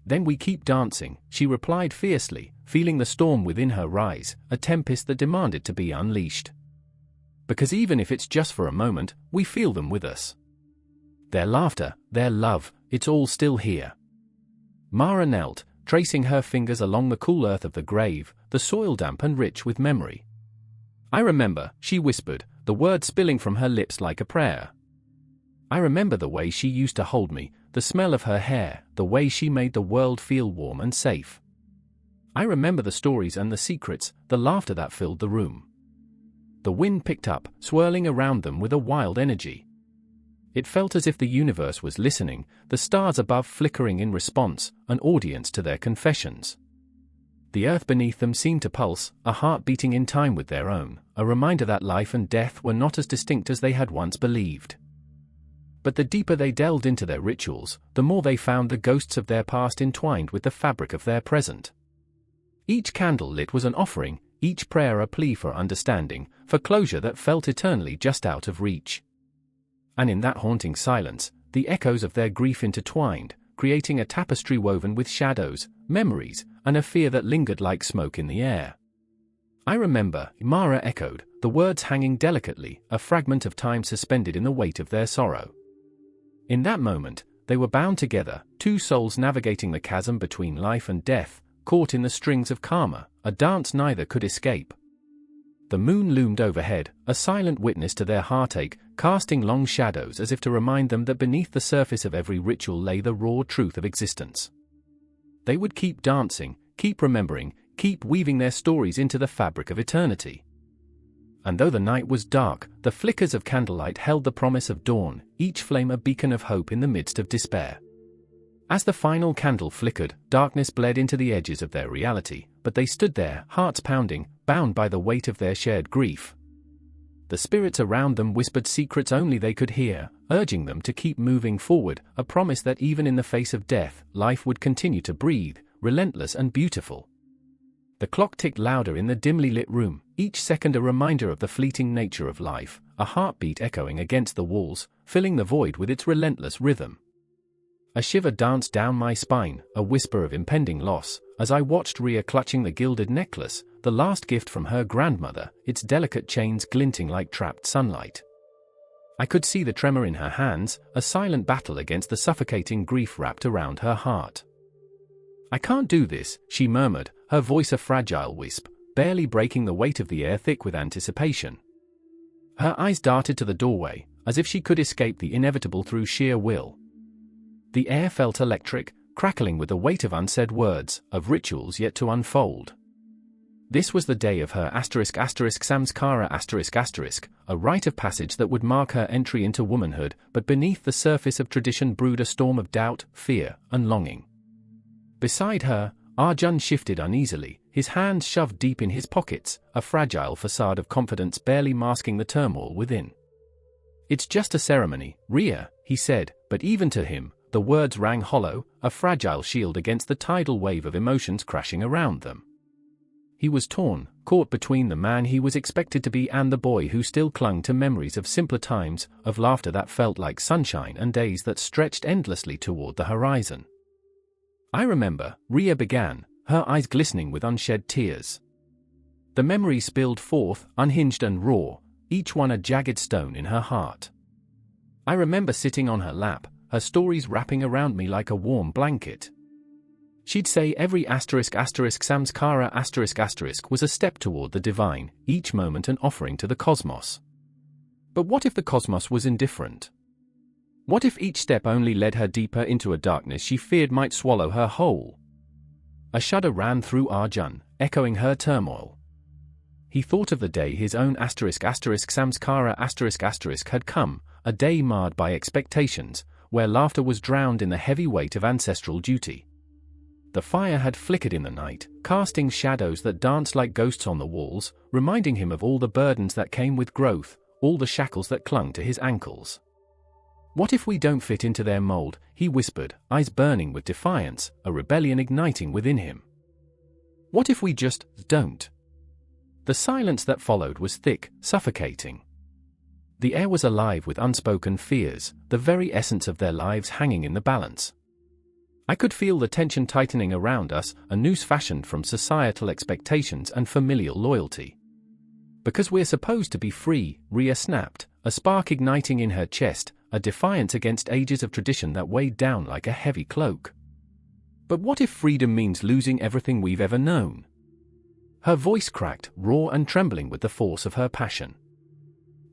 "Then we keep dancing," she replied fiercely, feeling the storm within her rise, a tempest that demanded to be unleashed. "Because even if it's just for a moment, we feel them with us. Their laughter, their love, it's all still here." Mara knelt, tracing her fingers along the cool earth of the grave, the soil damp and rich with memory. "I remember," she whispered, the words spilling from her lips like a prayer. "I remember the way she used to hold me, the smell of her hair, the way she made the world feel warm and safe. I remember the stories and the secrets, the laughter that filled the room." The wind picked up, swirling around them with a wild energy. It felt as if the universe was listening, the stars above flickering in response, an audience to their confessions. The earth beneath them seemed to pulse, a heart beating in time with their own, a reminder that life and death were not as distinct as they had once believed. But the deeper they delved into their rituals, the more they found the ghosts of their past entwined with the fabric of their present. Each candle lit was an offering, each prayer a plea for understanding, for closure that felt eternally just out of reach. And in that haunting silence, the echoes of their grief intertwined, creating a tapestry woven with shadows, memories, and a fear that lingered like smoke in the air. "I remember," Mara echoed, the words hanging delicately, a fragment of time suspended in the weight of their sorrow. In that moment, they were bound together, two souls navigating the chasm between life and death, caught in the strings of karma, a dance neither could escape. The moon loomed overhead, a silent witness to their heartache, casting long shadows as if to remind them that beneath the surface of every ritual lay the raw truth of existence. They would keep dancing, keep remembering, keep weaving their stories into the fabric of eternity. And though the night was dark, the flickers of candlelight held the promise of dawn, each flame a beacon of hope in the midst of despair. As the final candle flickered, darkness bled into the edges of their reality, but they stood there, hearts pounding, bound by the weight of their shared grief. The spirits around them whispered secrets only they could hear, urging them to keep moving forward, a promise that even in the face of death, life would continue to breathe, relentless and beautiful. The clock ticked louder in the dimly lit room, each second a reminder of the fleeting nature of life, a heartbeat echoing against the walls, filling the void with its relentless rhythm. A shiver danced down my spine, a whisper of impending loss, as I watched Rhea clutching the gilded necklace, the last gift from her grandmother, its delicate chains glinting like trapped sunlight. I could see the tremor in her hands, a silent battle against the suffocating grief wrapped around her heart. "I can't do this," she murmured, her voice a fragile wisp, barely breaking the weight of the air thick with anticipation. Her eyes darted to the doorway, as if she could escape the inevitable through sheer will. The air felt electric, crackling with the weight of unsaid words, of rituals yet to unfold. This was the day of her samskara a rite of passage that would mark her entry into womanhood, but beneath the surface of tradition brewed a storm of doubt, fear, and longing. Beside her, Arjun shifted uneasily, his hands shoved deep in his pockets, a fragile facade of confidence barely masking the turmoil within. "It's just a ceremony, Rhea," he said, but even to him, the words rang hollow, a fragile shield against the tidal wave of emotions crashing around them. He was torn, caught between the man he was expected to be and the boy who still clung to memories of simpler times, of laughter that felt like sunshine and days that stretched endlessly toward the horizon. "I remember," Rhea began, her eyes glistening with unshed tears. The memories spilled forth, unhinged and raw, each one a jagged stone in her heart. "I remember sitting on her lap, her stories wrapping around me like a warm blanket. She'd say every samskara was a step toward the divine, each moment an offering to the cosmos. But what if the cosmos was indifferent? What if each step only led her deeper into a darkness she feared might swallow her whole?" A shudder ran through Arjun, echoing her turmoil. He thought of the day his own samskara had come, a day marred by expectations, where laughter was drowned in the heavy weight of ancestral duty. The fire had flickered in the night, casting shadows that danced like ghosts on the walls, reminding him of all the burdens that came with growth, all the shackles that clung to his ankles. "What if we don't fit into their mold?" he whispered, eyes burning with defiance, a rebellion igniting within him. "What if we just don't?" The silence that followed was thick, suffocating. The air was alive with unspoken fears, the very essence of their lives hanging in the balance. I could feel the tension tightening around us, a noose fashioned from societal expectations and familial loyalty. "Because we're supposed to be free," Rhea snapped, a spark igniting in her chest, a defiance against ages of tradition that weighed down like a heavy cloak. "But what if freedom means losing everything we've ever known?" Her voice cracked, raw and trembling with the force of her passion.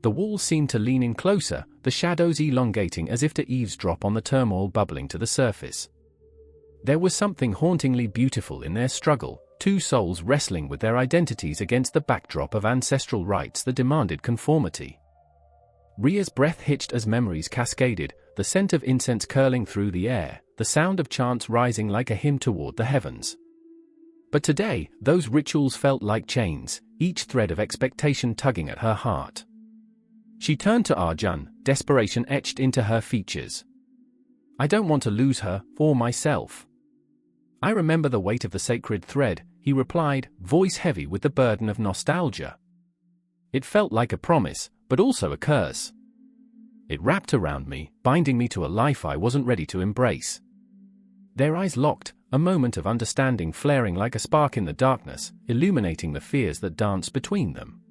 The walls seemed to lean in closer, the shadows elongating as if to eavesdrop on the turmoil bubbling to the surface. There was something hauntingly beautiful in their struggle, two souls wrestling with their identities against the backdrop of ancestral rites that demanded conformity. Rhea's breath hitched as memories cascaded, the scent of incense curling through the air, the sound of chants rising like a hymn toward the heavens. But today, those rituals felt like chains, each thread of expectation tugging at her heart. She turned to Arjun, desperation etched into her features. "I don't want to lose her, or myself." "I remember the weight of the sacred thread," he replied, voice heavy with the burden of nostalgia. "It felt like a promise, but also a curse. It wrapped around me, binding me to a life I wasn't ready to embrace." Their eyes locked, a moment of understanding flaring like a spark in the darkness, illuminating the fears that danced between them.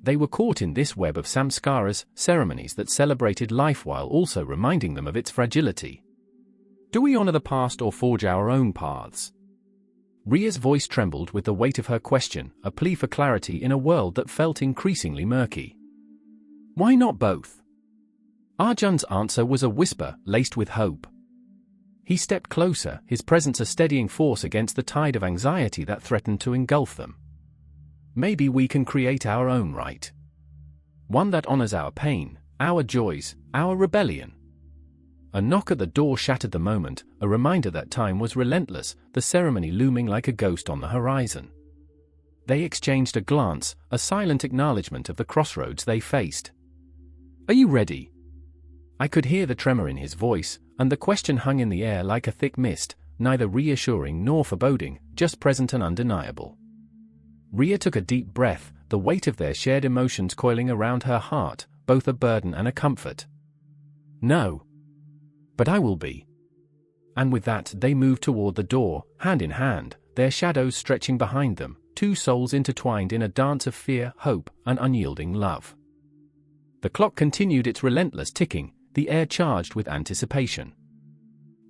They were caught in this web of samskaras, ceremonies that celebrated life while also reminding them of its fragility. Do we honor the past or forge our own paths? Ria's voice trembled with the weight of her question, a plea for clarity in a world that felt increasingly murky. Why not both? Arjun's answer was a whisper, laced with hope. He stepped closer, his presence a steadying force against the tide of anxiety that threatened to engulf them. Maybe we can create our own right. One that honors our pain, our joys, our rebellion. A knock at the door shattered the moment, a reminder that time was relentless, the ceremony looming like a ghost on the horizon. They exchanged a glance, a silent acknowledgement of the crossroads they faced. Are you ready? I could hear the tremor in his voice, and the question hung in the air like a thick mist, neither reassuring nor foreboding, just present and undeniable. Ria took a deep breath, the weight of their shared emotions coiling around her heart, both a burden and a comfort. No. But I will be. And with that they moved toward the door, hand in hand, their shadows stretching behind them, two souls intertwined in a dance of fear, hope, and unyielding love. The clock continued its relentless ticking, the air charged with anticipation.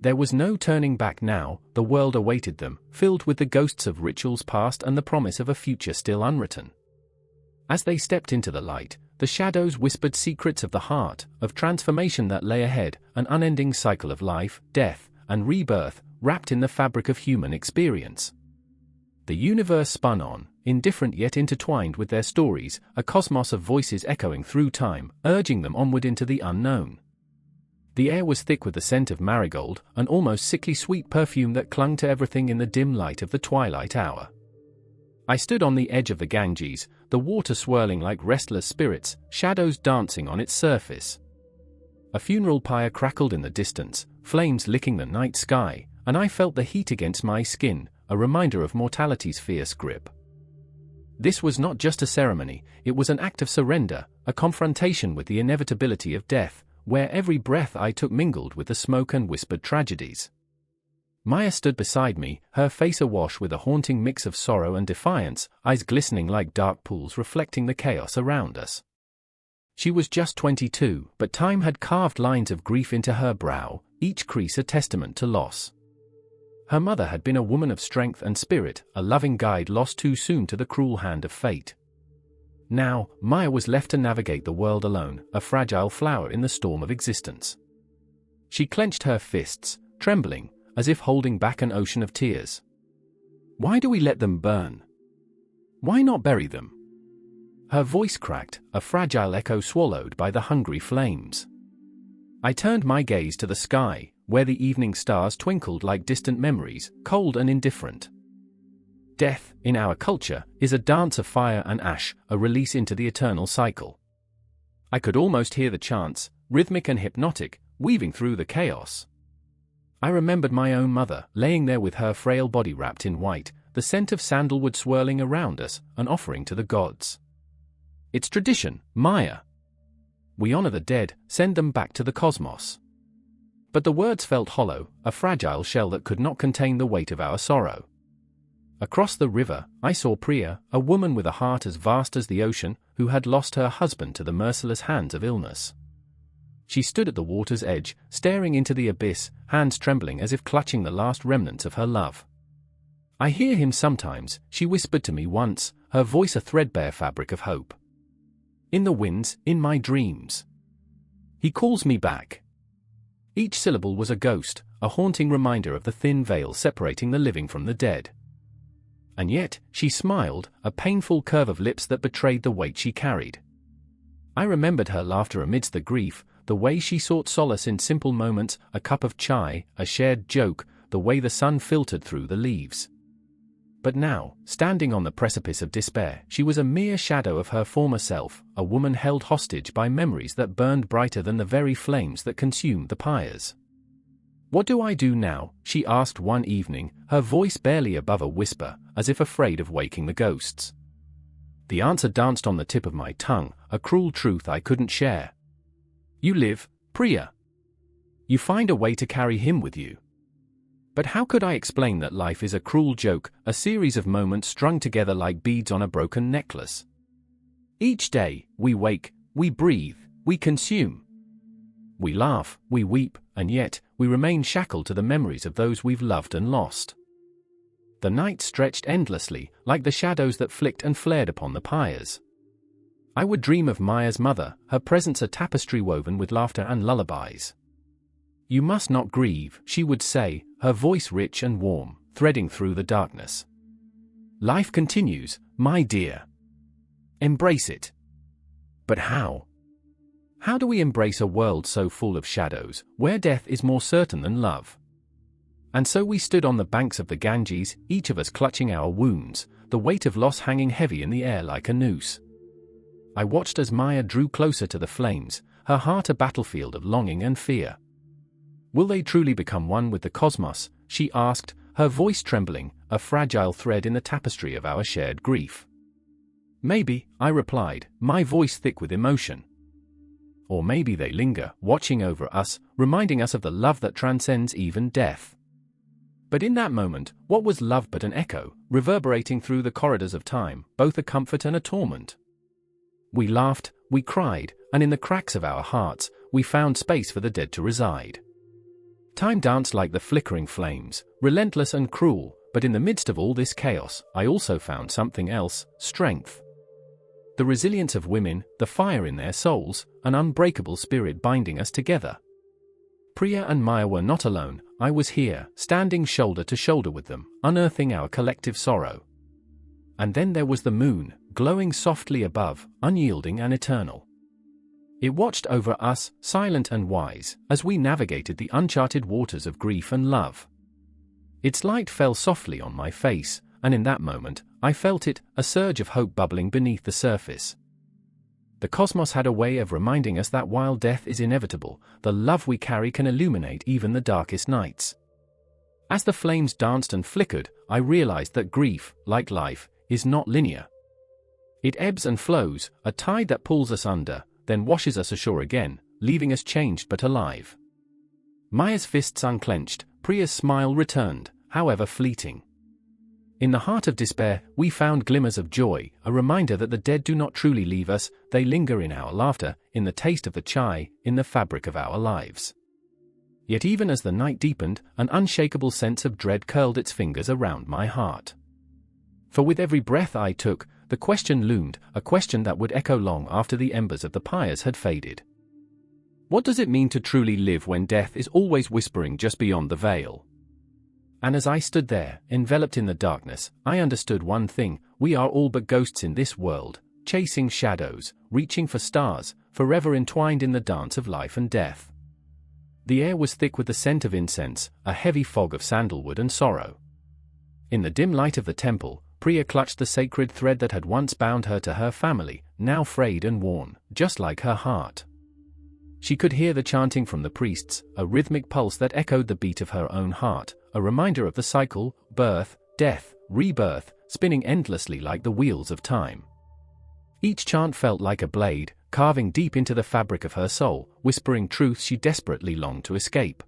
There was no turning back now, the world awaited them, filled with the ghosts of rituals past and the promise of a future still unwritten. As they stepped into the light, the shadows whispered secrets of the heart, of transformation that lay ahead, an unending cycle of life, death, and rebirth, wrapped in the fabric of human experience. The universe spun on, indifferent yet intertwined with their stories, a cosmos of voices echoing through time, urging them onward into the unknown. The air was thick with the scent of marigold, an almost sickly sweet perfume that clung to everything in the dim light of the twilight hour. I stood on the edge of the Ganges, the water swirling like restless spirits, shadows dancing on its surface. A funeral pyre crackled in the distance, flames licking the night sky, and I felt the heat against my skin, a reminder of mortality's fierce grip. This was not just a ceremony, it was an act of surrender, a confrontation with the inevitability of death, where every breath I took mingled with the smoke and whispered tragedies. Maya stood beside me, her face awash with a haunting mix of sorrow and defiance, eyes glistening like dark pools reflecting the chaos around us. She was just 22, but time had carved lines of grief into her brow, each crease a testament to loss. Her mother had been a woman of strength and spirit, a loving guide lost too soon to the cruel hand of fate. Now, Maya was left to navigate the world alone, a fragile flower in the storm of existence. She clenched her fists, trembling, as if holding back an ocean of tears. Why do we let them burn? Why not bury them? Her voice cracked, a fragile echo swallowed by the hungry flames. I turned my gaze to the sky, where the evening stars twinkled like distant memories, cold and indifferent. Death, in our culture, is a dance of fire and ash, a release into the eternal cycle. I could almost hear the chants, rhythmic and hypnotic, weaving through the chaos. I remembered my own mother, laying there with her frail body wrapped in white, the scent of sandalwood swirling around us, an offering to the gods. It's tradition, Maya. We honor the dead, send them back to the cosmos. But the words felt hollow, a fragile shell that could not contain the weight of our sorrow. Across the river, I saw Priya, a woman with a heart as vast as the ocean, who had lost her husband to the merciless hands of illness. She stood at the water's edge, staring into the abyss, hands trembling as if clutching the last remnants of her love. I hear him sometimes, she whispered to me once, her voice a threadbare fabric of hope. In the winds, in my dreams. He calls me back. Each syllable was a ghost, a haunting reminder of the thin veil separating the living from the dead. And yet, she smiled, a painful curve of lips that betrayed the weight she carried. I remembered her laughter amidst the grief, the way she sought solace in simple moments, a cup of chai, a shared joke, the way the sun filtered through the leaves. But now, standing on the precipice of despair, she was a mere shadow of her former self, a woman held hostage by memories that burned brighter than the very flames that consumed the pyres. What do I do now? She asked one evening, her voice barely above a whisper, as if afraid of waking the ghosts. The answer danced on the tip of my tongue, a cruel truth I couldn't share. You live, Priya. You find a way to carry him with you. But how could I explain that life is a cruel joke, a series of moments strung together like beads on a broken necklace? Each day, we wake, we breathe, we consume. We laugh, we weep, and yet, we remain shackled to the memories of those we've loved and lost. The night stretched endlessly, like the shadows that flicked and flared upon the pyres. I would dream of Maya's mother, her presence a tapestry woven with laughter and lullabies. "You must not grieve," she would say, her voice rich and warm, threading through the darkness. "Life continues, my dear. Embrace it." But how? How do we embrace a world so full of shadows, where death is more certain than love? And so we stood on the banks of the Ganges, each of us clutching our wounds, the weight of loss hanging heavy in the air like a noose. I watched as Maya drew closer to the flames, her heart a battlefield of longing and fear. "Will they truly become one with the cosmos?" she asked, her voice trembling, a fragile thread in the tapestry of our shared grief. "Maybe," I replied, my voice thick with emotion. "Or maybe they linger, watching over us, reminding us of the love that transcends even death." But in that moment, what was love but an echo, reverberating through the corridors of time, both a comfort and a torment? We laughed, we cried, and in the cracks of our hearts, we found space for the dead to reside. Time danced like the flickering flames, relentless and cruel, but in the midst of all this chaos, I also found something else: strength. The resilience of women, the fire in their souls, an unbreakable spirit binding us together. Priya and Maya were not alone. I was here, standing shoulder to shoulder with them, unearthing our collective sorrow. And then there was the moon, glowing softly above, unyielding and eternal. It watched over us, silent and wise, as we navigated the uncharted waters of grief and love. Its light fell softly on my face, and in that moment, I felt it, a surge of hope bubbling beneath the surface. The cosmos had a way of reminding us that while death is inevitable, the love we carry can illuminate even the darkest nights. As the flames danced and flickered, I realized that grief, like life, is not linear. It ebbs and flows, a tide that pulls us under, then washes us ashore again, leaving us changed but alive. Maya's fists unclenched, Priya's smile returned, however fleeting. In the heart of despair, we found glimmers of joy, a reminder that the dead do not truly leave us, they linger in our laughter, in the taste of the chai, in the fabric of our lives. Yet even as the night deepened, an unshakable sense of dread curled its fingers around my heart. For with every breath I took, the question loomed, a question that would echo long after the embers of the pyres had faded. What does it mean to truly live when death is always whispering just beyond the veil? And as I stood there, enveloped in the darkness, I understood one thing: we are all but ghosts in this world, chasing shadows, reaching for stars, forever entwined in the dance of life and death. The air was thick with the scent of incense, a heavy fog of sandalwood and sorrow. In the dim light of the temple, Priya clutched the sacred thread that had once bound her to her family, now frayed and worn, just like her heart. She could hear the chanting from the priests, a rhythmic pulse that echoed the beat of her own heart, a reminder of the cycle: birth, death, rebirth, spinning endlessly like the wheels of time. Each chant felt like a blade, carving deep into the fabric of her soul, whispering truths she desperately longed to escape.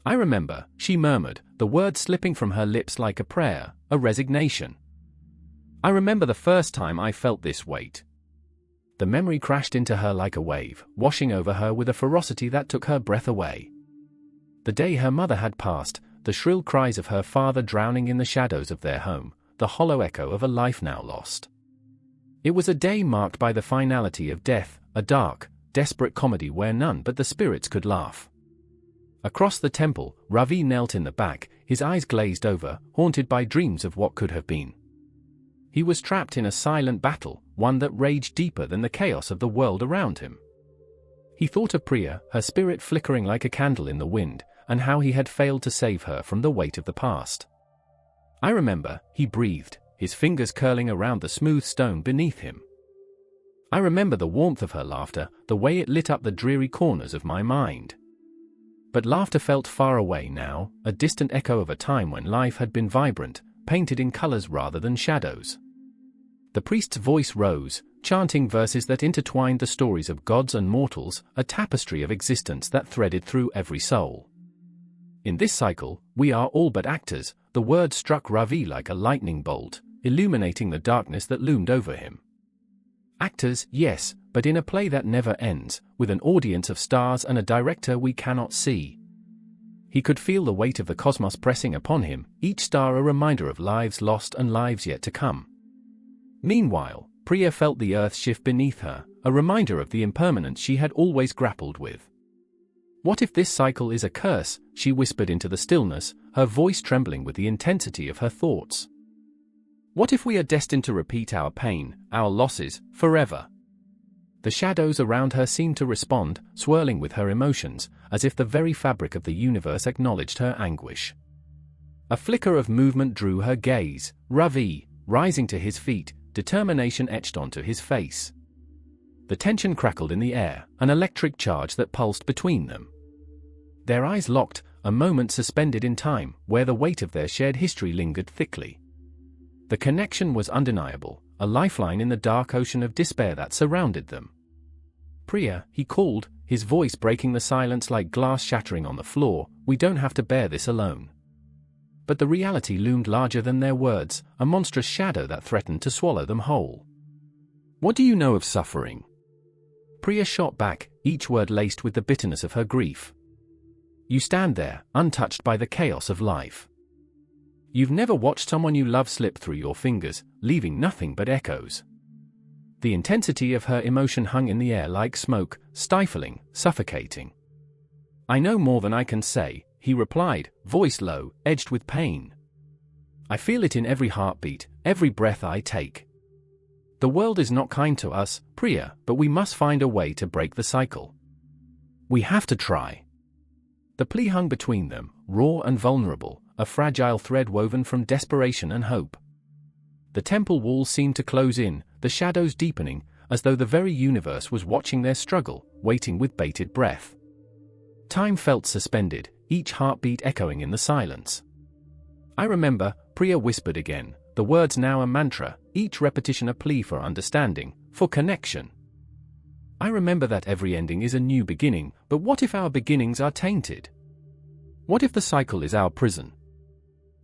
"I remember," she murmured, the words slipping from her lips like a prayer, a resignation. "I remember the first time I felt this weight." The memory crashed into her like a wave, washing over her with a ferocity that took her breath away. The day her mother had passed, the shrill cries of her father drowning in the shadows of their home, the hollow echo of a life now lost. It was a day marked by the finality of death, a dark, desperate comedy where none but the spirits could laugh. Across the temple, Ravi knelt in the back, his eyes glazed over, haunted by dreams of what could have been. He was trapped in a silent battle, one that raged deeper than the chaos of the world around him. He thought of Priya, her spirit flickering like a candle in the wind, and how he had failed to save her from the weight of the past. "I remember," he breathed, his fingers curling around the smooth stone beneath him. "I remember the warmth of her laughter, the way it lit up the dreary corners of my mind." But laughter felt far away now, a distant echo of a time when life had been vibrant, painted in colors rather than shadows. The priest's voice rose, chanting verses that intertwined the stories of gods and mortals, a tapestry of existence that threaded through every soul. "In this cycle, we are all but actors," the words struck Ravi like a lightning bolt, illuminating the darkness that loomed over him. "Actors, yes, but in a play that never ends, with an audience of stars and a director we cannot see." He could feel the weight of the cosmos pressing upon him, each star a reminder of lives lost and lives yet to come. Meanwhile, Priya felt the earth shift beneath her, a reminder of the impermanence she had always grappled with. What if this cycle is a curse? She whispered into the stillness, her voice trembling with the intensity of her thoughts. What if we are destined to repeat our pain, our losses, forever? The shadows around her seemed to respond, swirling with her emotions, as if the very fabric of the universe acknowledged her anguish. A flicker of movement drew her gaze. Ravi, rising to his feet, determination etched onto his face. The tension crackled in the air, an electric charge that pulsed between them. Their eyes locked, a moment suspended in time, where the weight of their shared history lingered thickly. The connection was undeniable, a lifeline in the dark ocean of despair that surrounded them. Priya, he called, his voice breaking the silence like glass shattering on the floor, we don't have to bear this alone. But the reality loomed larger than their words, a monstrous shadow that threatened to swallow them whole. What do you know of suffering? Priya shot back, each word laced with the bitterness of her grief. You stand there, untouched by the chaos of life. You've never watched someone you love slip through your fingers, leaving nothing but echoes. The intensity of her emotion hung in the air like smoke, stifling, suffocating. I know more than I can say, he replied, voice low, edged with pain. I feel it in every heartbeat, every breath I take. The world is not kind to us, Priya, but we must find a way to break the cycle. We have to try. The plea hung between them, raw and vulnerable, a fragile thread woven from desperation and hope. The temple walls seemed to close in, the shadows deepening, as though the very universe was watching their struggle, waiting with bated breath. Time felt suspended, each heartbeat echoing in the silence. I remember, Priya whispered again, the words now a mantra, each repetition a plea for understanding, for connection. I remember that every ending is a new beginning, but what if our beginnings are tainted? What if the cycle is our prison?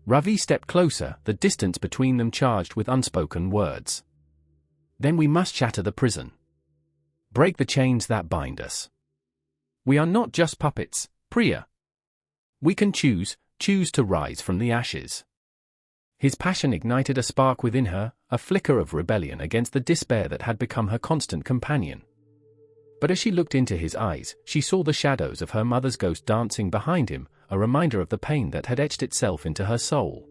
Ravi stepped closer, the distance between them charged with unspoken words. Then we must shatter the prison. Break the chains that bind us. We are not just puppets, Priya. We can choose to rise from the ashes. His passion ignited a spark within her, a flicker of rebellion against the despair that had become her constant companion. But as she looked into his eyes, she saw the shadows of her mother's ghost dancing behind him, a reminder of the pain that had etched itself into her soul.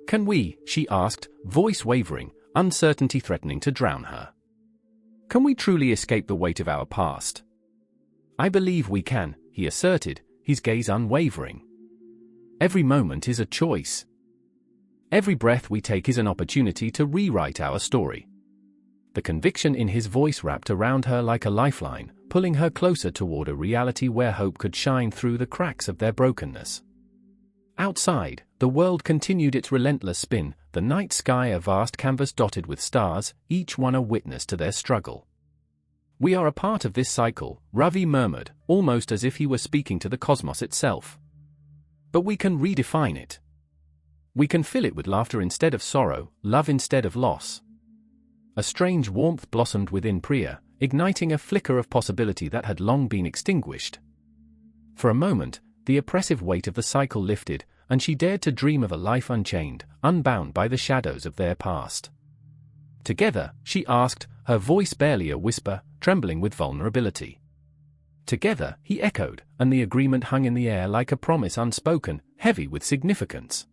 Can we, she asked, voice wavering, uncertainty threatening to drown her. Can we truly escape the weight of our past? I believe we can, he asserted, his gaze unwavering. Every moment is a choice. Every breath we take is an opportunity to rewrite our story. The conviction in his voice wrapped around her like a lifeline, pulling her closer toward a reality where hope could shine through the cracks of their brokenness. Outside, the world continued its relentless spin, the night sky a vast canvas dotted with stars, each one a witness to their struggle. We are a part of this cycle, Ravi murmured, almost as if he were speaking to the cosmos itself. But we can redefine it. We can fill it with laughter instead of sorrow, love instead of loss. A strange warmth blossomed within Priya, igniting a flicker of possibility that had long been extinguished. For a moment, the oppressive weight of the cycle lifted, and she dared to dream of a life unchained, unbound by the shadows of their past. Together, she asked, her voice barely a whisper, trembling with vulnerability. Together, he echoed, and the agreement hung in the air like a promise unspoken, heavy with significance.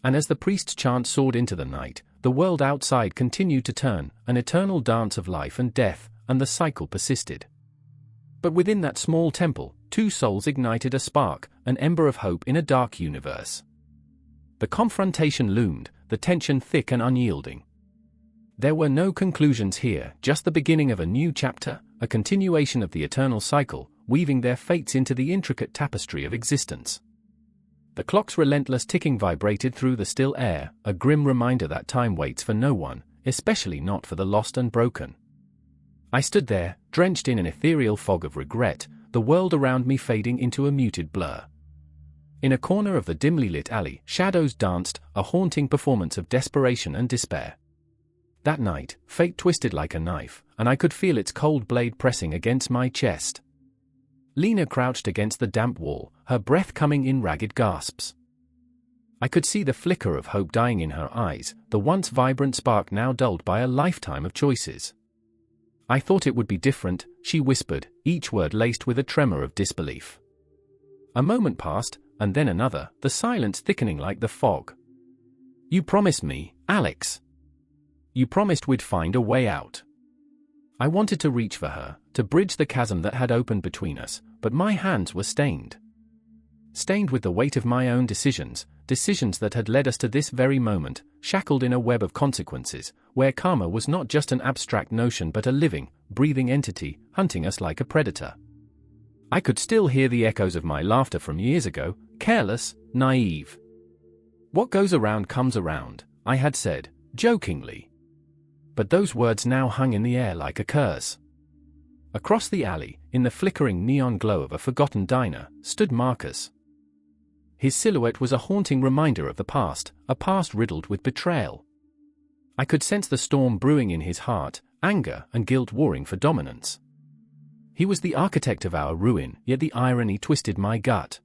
And as the priest's chant soared into the night, the world outside continued to turn, an eternal dance of life and death, and the cycle persisted. But within that small temple, two souls ignited a spark, an ember of hope in a dark universe. The confrontation loomed, the tension thick and unyielding. There were no conclusions here, just the beginning of a new chapter, a continuation of the eternal cycle, weaving their fates into the intricate tapestry of existence. The clock's relentless ticking vibrated through the still air, a grim reminder that time waits for no one, especially not for the lost and broken. I stood there, drenched in an ethereal fog of regret, the world around me fading into a muted blur. In a corner of the dimly lit alley, shadows danced, a haunting performance of desperation and despair. That night, fate twisted like a knife, and I could feel its cold blade pressing against my chest. Lena crouched against the damp wall, her breath coming in ragged gasps. I could see the flicker of hope dying in her eyes, the once vibrant spark now dulled by a lifetime of choices. I thought it would be different, she whispered, each word laced with a tremor of disbelief. A moment passed, and then another, the silence thickening like the fog. You promised me, Alex. You promised we'd find a way out. I wanted to reach for her, to bridge the chasm that had opened between us, but my hands were stained. Stained with the weight of my own decisions that had led us to this very moment, shackled in a web of consequences, where karma was not just an abstract notion but a living, breathing entity, hunting us like a predator. I could still hear the echoes of my laughter from years ago, careless, naive. What goes around comes around, I had said, jokingly. But those words now hung in the air like a curse. Across the alley, in the flickering neon glow of a forgotten diner, stood Marcus. His silhouette was a haunting reminder of the past, a past riddled with betrayal. I could sense the storm brewing in his heart, anger and guilt warring for dominance. He was the architect of our ruin, yet the irony twisted my gut.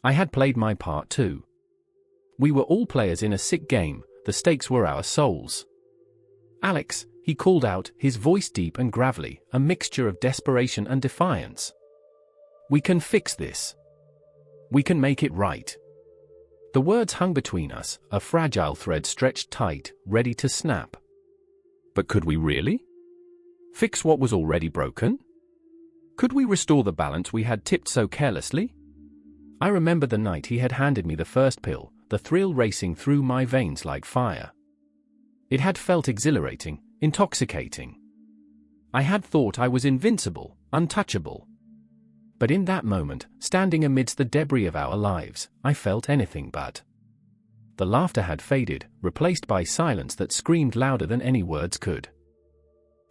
I had played my part too. We were all players in a sick game, the stakes were our souls. Alex, he called out, his voice deep and gravelly, a mixture of desperation and defiance. We can fix this. We can make it right. The words hung between us, a fragile thread stretched tight, ready to snap. But could we really? Fix what was already broken? Could we restore the balance we had tipped so carelessly? I remember the night he had handed me the first pill, the thrill racing through my veins like fire. It had felt exhilarating, intoxicating. I had thought I was invincible, untouchable. But in that moment, standing amidst the debris of our lives, I felt anything but. The laughter had faded, replaced by silence that screamed louder than any words could.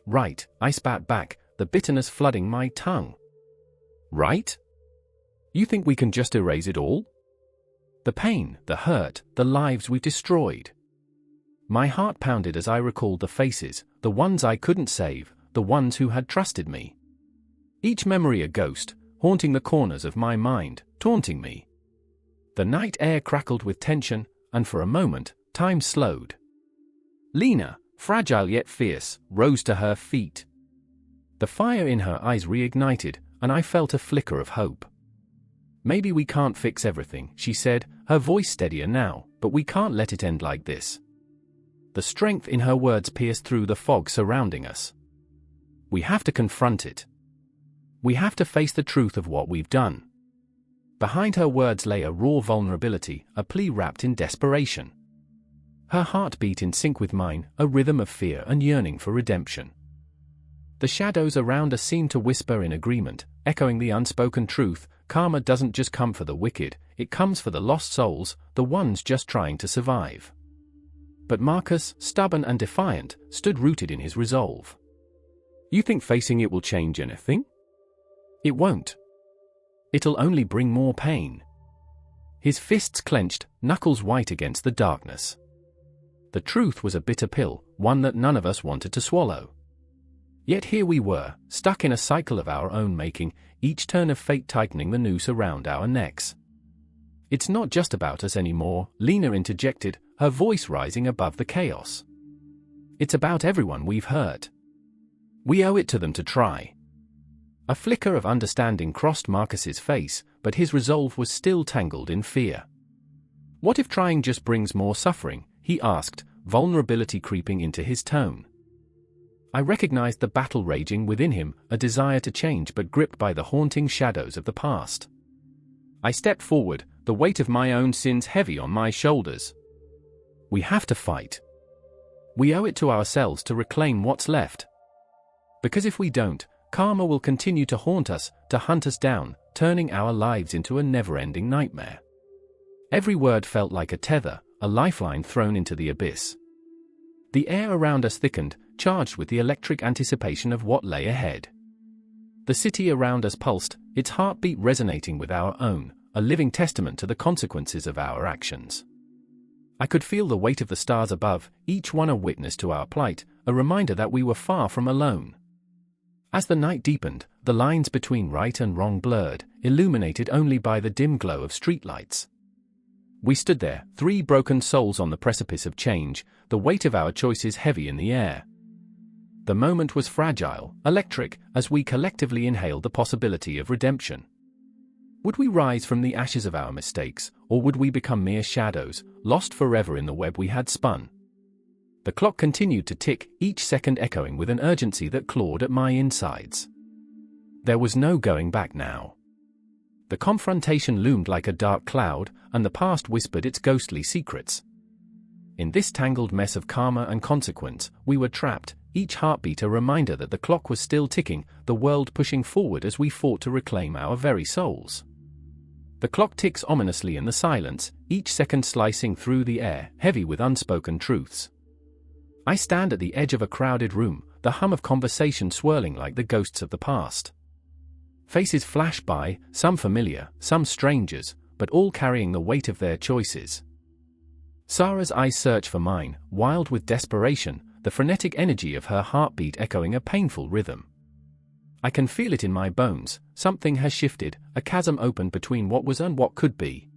Right, I spat back, the bitterness flooding my tongue. Right? You think we can just erase it all? The pain, the hurt, the lives we've destroyed. My heart pounded as I recalled the faces, the ones I couldn't save, the ones who had trusted me. Each memory a ghost, haunting the corners of my mind, taunting me. The night air crackled with tension, and for a moment, time slowed. Lena, fragile yet fierce, rose to her feet. The fire in her eyes reignited, and I felt a flicker of hope. Maybe we can't fix everything, she said, her voice steadier now, but we can't let it end like this. The strength in her words pierced through the fog surrounding us. We have to confront it. We have to face the truth of what we've done. Behind her words lay a raw vulnerability, a plea wrapped in desperation. Her heart beat in sync with mine, a rhythm of fear and yearning for redemption. The shadows around us seemed to whisper in agreement, echoing the unspoken truth: karma doesn't just come for the wicked, it comes for the lost souls, the ones just trying to survive. But Marcus, stubborn and defiant, stood rooted in his resolve. You think facing it will change anything? It won't. It'll only bring more pain. His fists clenched, knuckles white against the darkness. The truth was a bitter pill, one that none of us wanted to swallow. Yet here we were, stuck in a cycle of our own making, each turn of fate tightening the noose around our necks. It's not just about us anymore, Lena interjected, her voice rising above the chaos. It's about everyone we've hurt. We owe it to them to try. A flicker of understanding crossed Marcus's face, but his resolve was still tangled in fear. What if trying just brings more suffering? He asked, vulnerability creeping into his tone. I recognized the battle raging within him, a desire to change but gripped by the haunting shadows of the past. I stepped forward, the weight of my own sins heavy on my shoulders. We have to fight. We owe it to ourselves to reclaim what's left. Because if we don't, karma will continue to haunt us, to hunt us down, turning our lives into a never-ending nightmare. Every word felt like a tether, a lifeline thrown into the abyss. The air around us thickened, charged with the electric anticipation of what lay ahead. The city around us pulsed, its heartbeat resonating with our own, a living testament to the consequences of our actions. I could feel the weight of the stars above, each one a witness to our plight, a reminder that we were far from alone. As the night deepened, the lines between right and wrong blurred, illuminated only by the dim glow of streetlights. We stood there, three broken souls on the precipice of change, the weight of our choices heavy in the air. The moment was fragile, electric, as we collectively inhaled the possibility of redemption. Would we rise from the ashes of our mistakes, or would we become mere shadows, lost forever in the web we had spun? The clock continued to tick, each second echoing with an urgency that clawed at my insides. There was no going back now. The confrontation loomed like a dark cloud, and the past whispered its ghostly secrets. In this tangled mess of karma and consequence, we were trapped, each heartbeat a reminder that the clock was still ticking, the world pushing forward as we fought to reclaim our very souls. The clock ticks ominously in the silence, each second slicing through the air, heavy with unspoken truths. I stand at the edge of a crowded room, the hum of conversation swirling like the ghosts of the past. Faces flash by, some familiar, some strangers, but all carrying the weight of their choices. Sarah's eyes search for mine, wild with desperation, the frenetic energy of her heartbeat echoing a painful rhythm. I can feel it in my bones, something has shifted, a chasm opened between what was and what could be.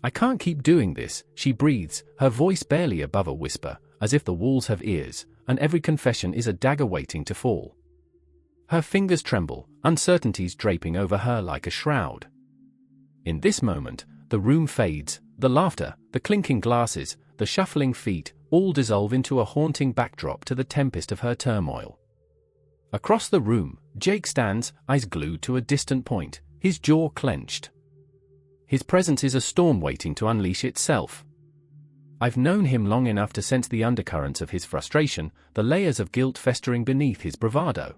I can't keep doing this, she breathes, her voice barely above a whisper, as if the walls have ears, and every confession is a dagger waiting to fall. Her fingers tremble, uncertainties draping over her like a shroud. In this moment, the room fades, the laughter, the clinking glasses, the shuffling feet, all dissolve into a haunting backdrop to the tempest of her turmoil. Across the room, Jake stands, eyes glued to a distant point, his jaw clenched. His presence is a storm waiting to unleash itself. I've known him long enough to sense the undercurrents of his frustration, the layers of guilt festering beneath his bravado.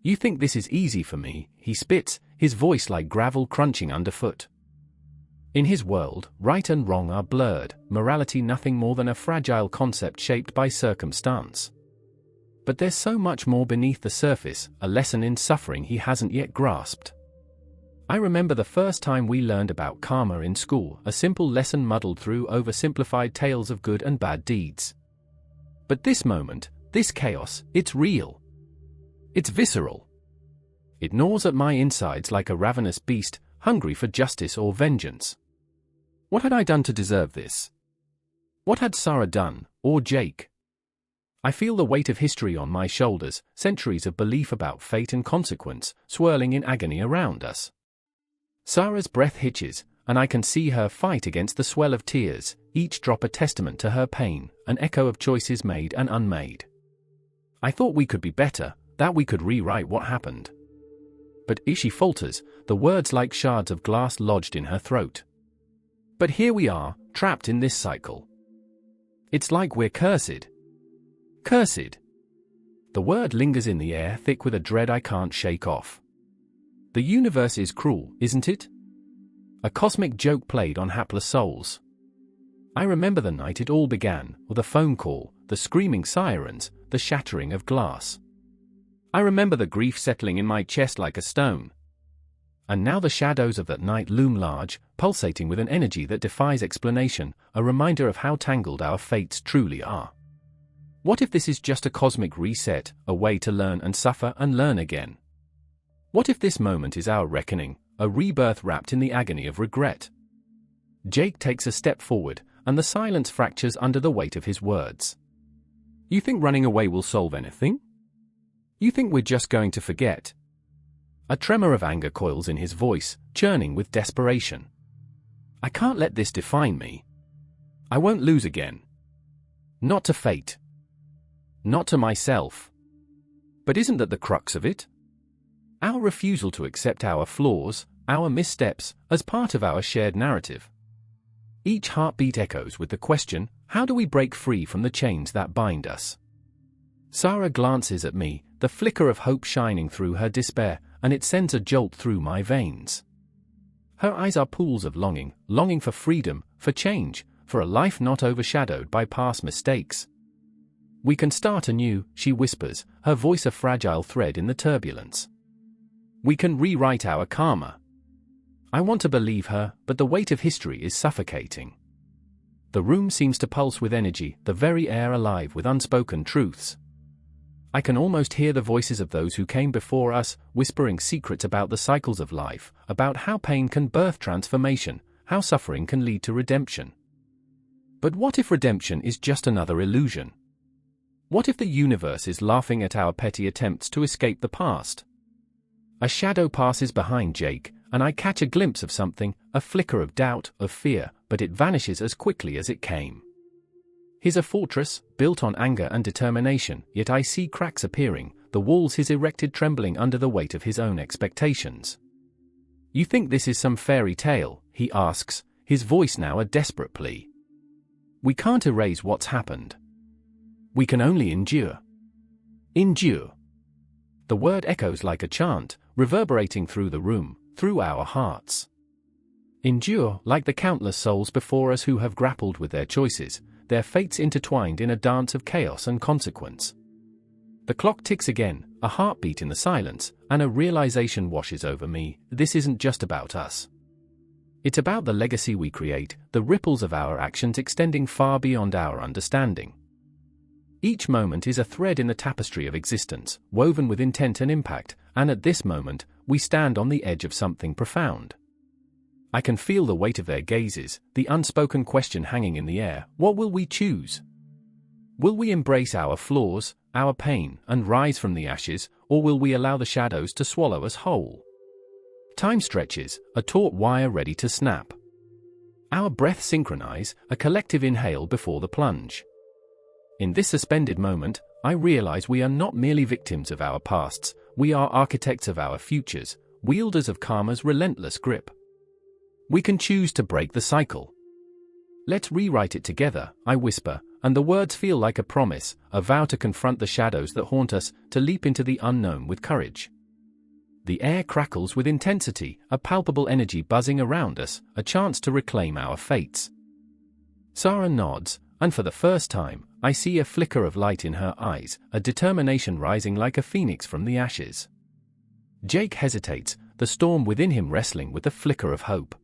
You think this is easy for me, he spits, his voice like gravel crunching underfoot. In his world, right and wrong are blurred, morality nothing more than a fragile concept shaped by circumstance. But there's so much more beneath the surface, a lesson in suffering he hasn't yet grasped. I remember the first time we learned about karma in school, a simple lesson muddled through oversimplified tales of good and bad deeds. But this moment, this chaos, it's real. It's visceral. It gnaws at my insides like a ravenous beast, hungry for justice or vengeance. What had I done to deserve this? What had Sarah done, or Jake? I feel the weight of history on my shoulders, centuries of belief about fate and consequence, swirling in agony around us. Sarah's breath hitches, and I can see her fight against the swell of tears, each drop a testament to her pain, an echo of choices made and unmade. I thought we could be better, that we could rewrite what happened. But she falters, the words like shards of glass lodged in her throat. But here we are, trapped in this cycle. It's like we're cursed. Cursed. The word lingers in the air, thick with a dread I can't shake off. The universe is cruel, isn't it? A cosmic joke played on hapless souls. I remember the night it all began, with a phone call, the screaming sirens, the shattering of glass. I remember the grief settling in my chest like a stone. And now the shadows of that night loom large, pulsating with an energy that defies explanation, a reminder of how tangled our fates truly are. What if this is just a cosmic reset, a way to learn and suffer and learn again? What if this moment is our reckoning, a rebirth wrapped in the agony of regret? Jake takes a step forward, and the silence fractures under the weight of his words. You think running away will solve anything? You think we're just going to forget? A tremor of anger coils in his voice, churning with desperation. I can't let this define me. I won't lose again. Not to fate. Not to myself. But isn't that the crux of it? Our refusal to accept our flaws, our missteps, as part of our shared narrative. Each heartbeat echoes with the question, how do we break free from the chains that bind us? Sarah glances at me, the flicker of hope shining through her despair, and it sends a jolt through my veins. Her eyes are pools of longing, longing for freedom, for change, for a life not overshadowed by past mistakes. We can start anew, she whispers, her voice a fragile thread in the turbulence. We can rewrite our karma. I want to believe her, but the weight of history is suffocating. The room seems to pulse with energy, the very air alive with unspoken truths. I can almost hear the voices of those who came before us, whispering secrets about the cycles of life, about how pain can birth transformation, how suffering can lead to redemption. But what if redemption is just another illusion? What if the universe is laughing at our petty attempts to escape the past? A shadow passes behind Jake, and I catch a glimpse of something, a flicker of doubt, of fear, but it vanishes as quickly as it came. He's a fortress, built on anger and determination, yet I see cracks appearing, the walls he's erected trembling under the weight of his own expectations. "You think this is some fairy tale?" he asks, his voice now a desperate plea. "We can't erase what's happened. We can only endure." Endure. The word echoes like a chant, reverberating through the room, through our hearts. Endure, like the countless souls before us who have grappled with their choices, their fates intertwined in a dance of chaos and consequence. The clock ticks again, a heartbeat in the silence, and a realization washes over me: this isn't just about us. It's about the legacy we create, the ripples of our actions extending far beyond our understanding. Each moment is a thread in the tapestry of existence, woven with intent and impact, and at this moment, we stand on the edge of something profound. I can feel the weight of their gazes, the unspoken question hanging in the air: what will we choose? Will we embrace our flaws, our pain, and rise from the ashes, or will we allow the shadows to swallow us whole? Time stretches, a taut wire ready to snap. Our breaths synchronize, a collective inhale before the plunge. In this suspended moment, I realize we are not merely victims of our pasts, we are architects of our futures, wielders of karma's relentless grip. We can choose to break the cycle. "Let's rewrite it together," I whisper, and the words feel like a promise, a vow to confront the shadows that haunt us, to leap into the unknown with courage. The air crackles with intensity, a palpable energy buzzing around us, a chance to reclaim our fates. Sarah nods, and for the first time, I see a flicker of light in her eyes, a determination rising like a phoenix from the ashes. Jake hesitates, the storm within him wrestling with the flicker of hope.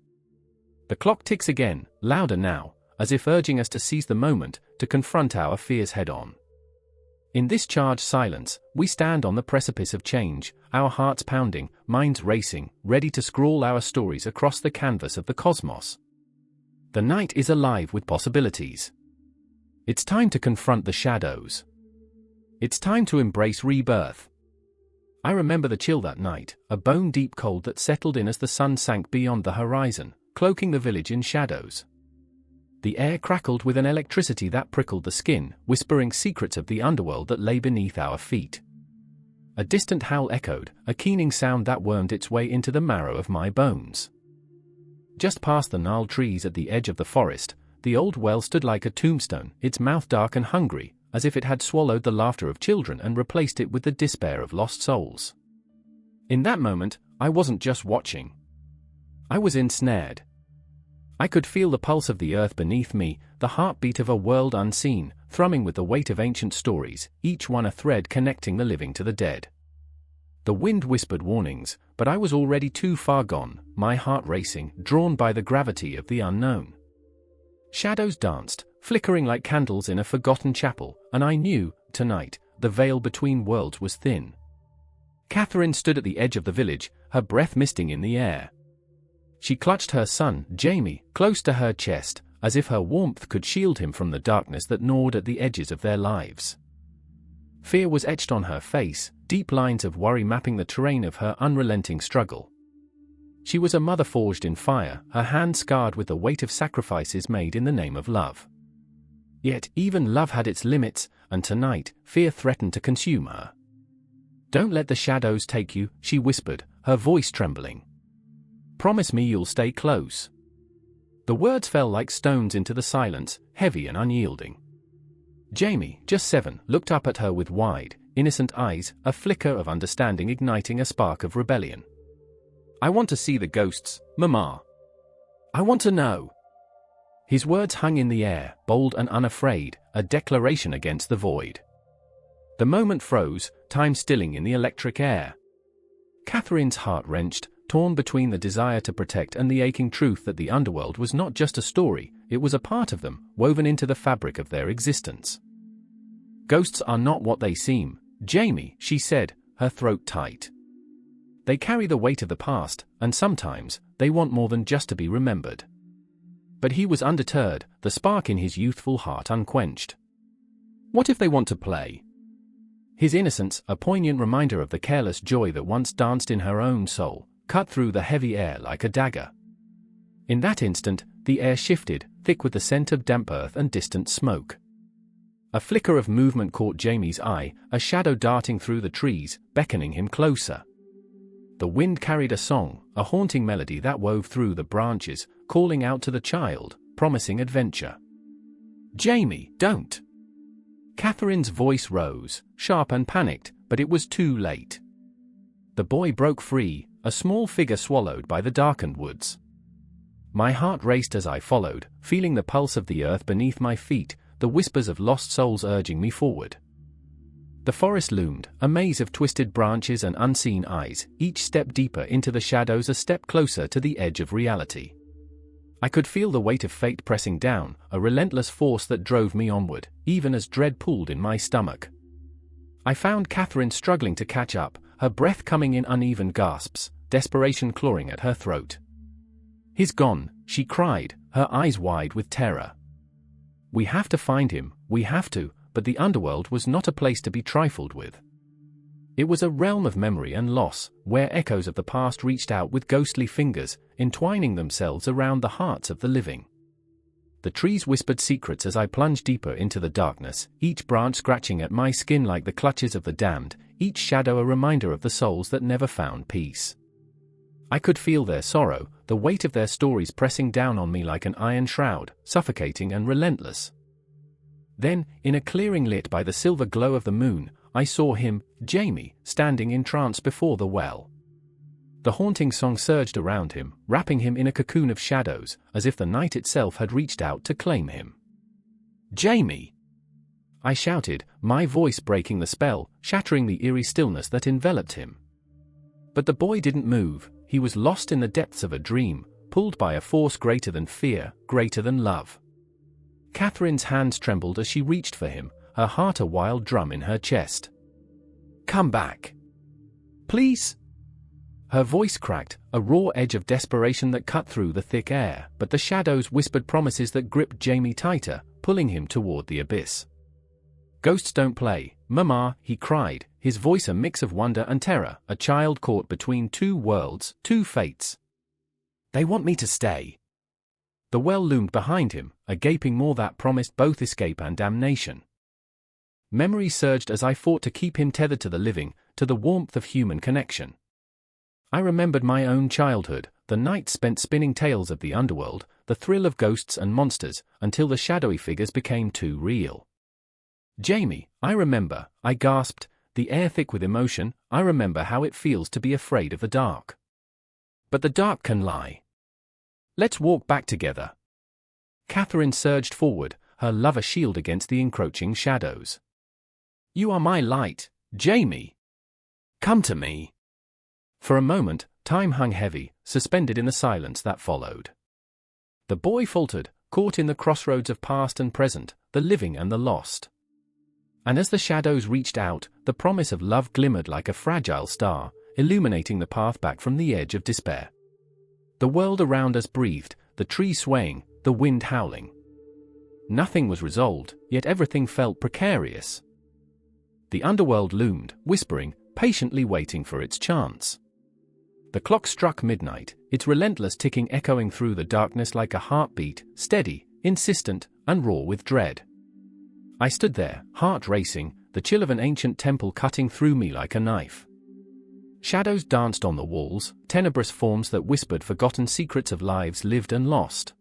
The clock ticks again, louder now, as if urging us to seize the moment, to confront our fears head-on. In this charged silence, we stand on the precipice of change, our hearts pounding, minds racing, ready to scrawl our stories across the canvas of the cosmos. The night is alive with possibilities. It's time to confront the shadows. It's time to embrace rebirth. I remember the chill that night, a bone-deep cold that settled in as the sun sank beyond the horizon, cloaking the village in shadows. The air crackled with an electricity that prickled the skin, whispering secrets of the underworld that lay beneath our feet. A distant howl echoed, a keening sound that wormed its way into the marrow of my bones. Just past the gnarled trees at the edge of the forest, the old well stood like a tombstone, its mouth dark and hungry, as if it had swallowed the laughter of children and replaced it with the despair of lost souls. In that moment, I wasn't just watching. I was ensnared. I could feel the pulse of the earth beneath me, the heartbeat of a world unseen, thrumming with the weight of ancient stories, each one a thread connecting the living to the dead. The wind whispered warnings, but I was already too far gone, my heart racing, drawn by the gravity of the unknown. Shadows danced, flickering like candles in a forgotten chapel, and I knew, tonight, the veil between worlds was thin. Catherine stood at the edge of the village, her breath misting in the air. She clutched her son, Jamie, close to her chest, as if her warmth could shield him from the darkness that gnawed at the edges of their lives. Fear was etched on her face, deep lines of worry mapping the terrain of her unrelenting struggle. She was a mother forged in fire, her hands scarred with the weight of sacrifices made in the name of love. Yet, even love had its limits, and tonight, fear threatened to consume her. "Don't let the shadows take you," she whispered, her voice trembling. "Promise me you'll stay close." The words fell like stones into the silence, heavy and unyielding. Jamie, just 7, looked up at her with wide, innocent eyes, a flicker of understanding igniting a spark of rebellion. "I want to see the ghosts, Mama. I want to know." His words hung in the air, bold and unafraid, a declaration against the void. The moment froze, time stilling in the electric air. Catherine's heart wrenched, torn between the desire to protect and the aching truth that the underworld was not just a story, it was a part of them, woven into the fabric of their existence. "Ghosts are not what they seem," "Jamie," she said, her throat tight. "They carry the weight of the past, and sometimes, they want more than just to be remembered." But he was undeterred, the spark in his youthful heart unquenched. "What if they want to play?" His innocence, a poignant reminder of the careless joy that once danced in her own soul, cut through the heavy air like a dagger. In that instant, the air shifted, thick with the scent of damp earth and distant smoke. A flicker of movement caught Jamie's eye, a shadow darting through the trees, beckoning him closer. The wind carried a song, a haunting melody that wove through the branches, calling out to the child, promising adventure. "Jamie, don't!" Catherine's voice rose, sharp and panicked, but it was too late. The boy broke free, a small figure swallowed by the darkened woods. My heart raced as I followed, feeling the pulse of the earth beneath my feet, the whispers of lost souls urging me forward. The forest loomed, a maze of twisted branches and unseen eyes, each step deeper into the shadows, a step closer to the edge of reality. I could feel the weight of fate pressing down, a relentless force that drove me onward, even as dread pulled in my stomach. I found Catherine struggling to catch up, her breath coming in uneven gasps, desperation clawing at her throat. "He's gone," she cried, her eyes wide with terror. "We have to find him, we have to," but the underworld was not a place to be trifled with. It was a realm of memory and loss, where echoes of the past reached out with ghostly fingers, entwining themselves around the hearts of the living. The trees whispered secrets as I plunged deeper into the darkness, each branch scratching at my skin like the clutches of the damned, each shadow a reminder of the souls that never found peace. I could feel their sorrow, the weight of their stories pressing down on me like an iron shroud, suffocating and relentless. Then, in a clearing lit by the silver glow of the moon, I saw him, Jamie, standing in trance before the well. The haunting song surged around him, wrapping him in a cocoon of shadows, as if the night itself had reached out to claim him. "Jamie!" I shouted, my voice breaking the spell, shattering the eerie stillness that enveloped him. But the boy didn't move. He was lost in the depths of a dream, pulled by a force greater than fear, greater than love. Catherine's hands trembled as she reached for him, her heart a wild drum in her chest. "Come back. Please?" Her voice cracked, a raw edge of desperation that cut through the thick air, but the shadows whispered promises that gripped Jamie tighter, pulling him toward the abyss. "Ghosts don't play, Mama," he cried, his voice a mix of wonder and terror, a child caught between two worlds, two fates. "They want me to stay." The well loomed behind him, a gaping maw that promised both escape and damnation. Memory surged as I fought to keep him tethered to the living, to the warmth of human connection. I remembered my own childhood, the nights spent spinning tales of the underworld, the thrill of ghosts and monsters, until the shadowy figures became too real. "Jamie, I remember," I gasped, the air thick with emotion. "I remember how it feels to be afraid of the dark. But the dark can lie. Let's walk back together." Catherine surged forward, her love a shield against the encroaching shadows. "You are my light, Jamie. Come to me." For a moment, time hung heavy, suspended in the silence that followed. The boy faltered, caught in the crossroads of past and present, the living and the lost. And as the shadows reached out, the promise of love glimmered like a fragile star, illuminating the path back from the edge of despair. The world around us breathed, the trees swaying, the wind howling. Nothing was resolved, yet everything felt precarious. The underworld loomed, whispering, patiently waiting for its chance. The clock struck midnight, its relentless ticking echoing through the darkness like a heartbeat, steady, insistent, and raw with dread. I stood there, heart racing, the chill of an ancient temple cutting through me like a knife. Shadows danced on the walls, tenebrous forms that whispered forgotten secrets of lives lived and lost.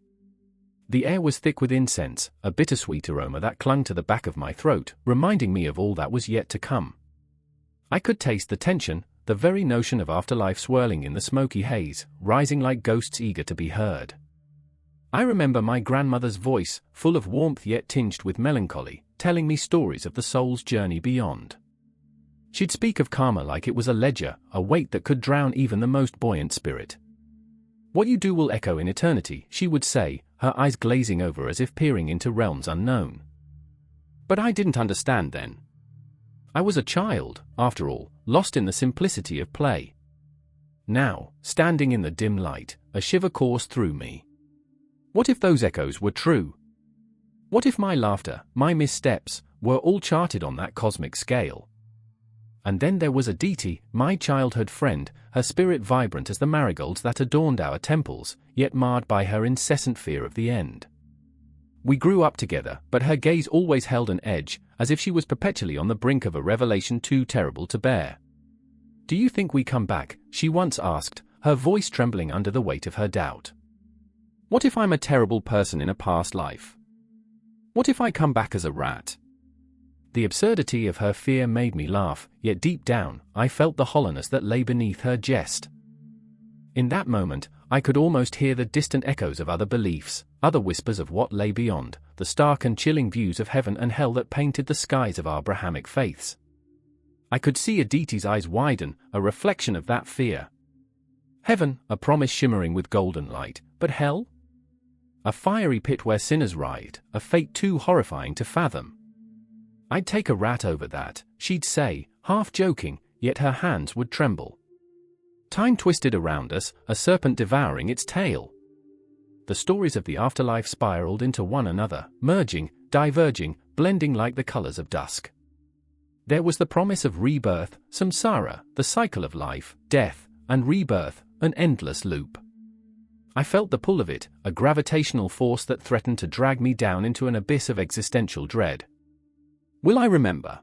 The air was thick with incense, a bittersweet aroma that clung to the back of my throat, reminding me of all that was yet to come. I could taste the tension, the very notion of afterlife swirling in the smoky haze, rising like ghosts eager to be heard. I remember my grandmother's voice, full of warmth yet tinged with melancholy, telling me stories of the soul's journey beyond. She'd speak of karma like it was a ledger, a weight that could drown even the most buoyant spirit. "What you do will echo in eternity," she would say, her eyes glazing over as if peering into realms unknown. But I didn't understand then. I was a child, after all, lost in the simplicity of play. Now, standing in the dim light, a shiver coursed through me. What if those echoes were true? What if my laughter, my missteps, were all charted on that cosmic scale? And then there was Aditi, my childhood friend, her spirit vibrant as the marigolds that adorned our temples, yet marred by her incessant fear of the end. We grew up together, but her gaze always held an edge, as if she was perpetually on the brink of a revelation too terrible to bear. "Do you think we come back?" she once asked, her voice trembling under the weight of her doubt. "What if I'm a terrible person in a past life? What if I come back as a rat?" The absurdity of her fear made me laugh, yet deep down, I felt the hollowness that lay beneath her jest. In that moment, I could almost hear the distant echoes of other beliefs, other whispers of what lay beyond, the stark and chilling views of heaven and hell that painted the skies of our Abrahamic faiths. I could see Aditi's eyes widen, a reflection of that fear. Heaven, a promise shimmering with golden light, but hell? A fiery pit where sinners writhed, a fate too horrifying to fathom. "I'd take a rat over that," she'd say, half joking, yet her hands would tremble. Time twisted around us, a serpent devouring its tail. The stories of the afterlife spiraled into one another, merging, diverging, blending like the colors of dusk. There was the promise of rebirth, samsara, the cycle of life, death, and rebirth, an endless loop. I felt the pull of it, a gravitational force that threatened to drag me down into an abyss of existential dread. Will I remember?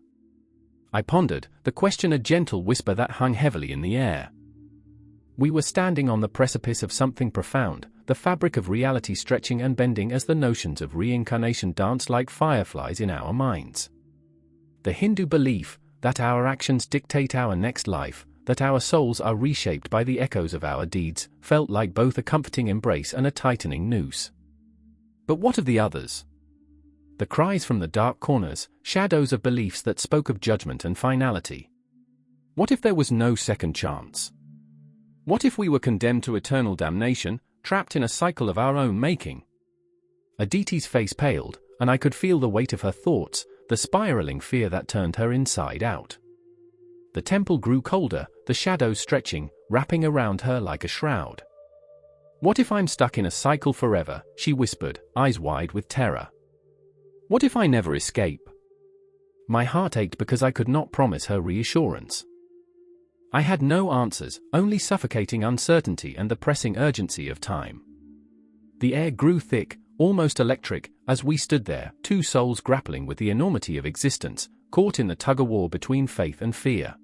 I pondered, the question a gentle whisper that hung heavily in the air. We were standing on the precipice of something profound, the fabric of reality stretching and bending as the notions of reincarnation danced like fireflies in our minds. The Hindu belief that our actions dictate our next life, that our souls are reshaped by the echoes of our deeds, felt like both a comforting embrace and a tightening noose. But what of the others? The cries from the dark corners, shadows of beliefs that spoke of judgment and finality. What if there was no second chance? What if we were condemned to eternal damnation, trapped in a cycle of our own making? Aditi's face paled, and I could feel the weight of her thoughts, the spiraling fear that turned her inside out. The temple grew colder, the shadows stretching, wrapping around her like a shroud. "What if I'm stuck in a cycle forever?" she whispered, eyes wide with terror. "What if I never escape?" My heart ached because I could not promise her reassurance. I had no answers, only suffocating uncertainty and the pressing urgency of time. The air grew thick, almost electric, as we stood there, two souls grappling with the enormity of existence, caught in the tug-of-war between faith and fear.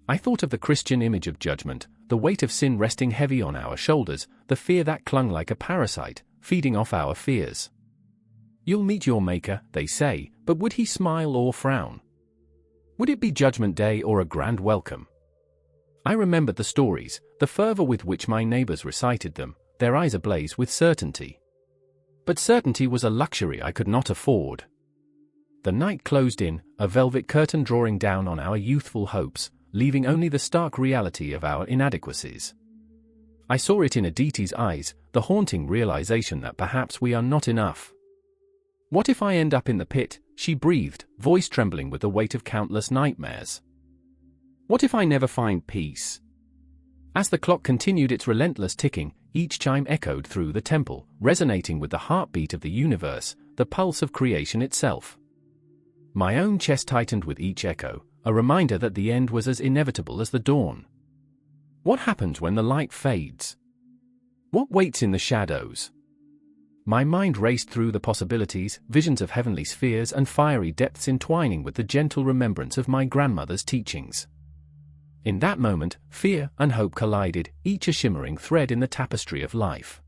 I thought of the Christian image of judgment, the weight of sin resting heavy on our shoulders, the fear that clung like a parasite, feeding off our fears. "You'll meet your maker," they say, but would he smile or frown? Would it be Judgment Day or a grand welcome? I remembered the stories, the fervor with which my neighbors recited them, their eyes ablaze with certainty. But certainty was a luxury I could not afford. The night closed in, a velvet curtain drawing down on our youthful hopes, leaving only the stark reality of our inadequacies. I saw it in Aditi's eyes, the haunting realization that perhaps we are not enough. "What if I end up in the pit?" she breathed, voice trembling with the weight of countless nightmares. "What if I never find peace?" As the clock continued its relentless ticking, each chime echoed through the temple, resonating with the heartbeat of the universe, the pulse of creation itself. My own chest tightened with each echo, a reminder that the end was as inevitable as the dawn. What happens when the light fades? What waits in the shadows? My mind raced through the possibilities, visions of heavenly spheres and fiery depths entwining with the gentle remembrance of my grandmother's teachings. In that moment, fear and hope collided, each a shimmering thread in the tapestry of life.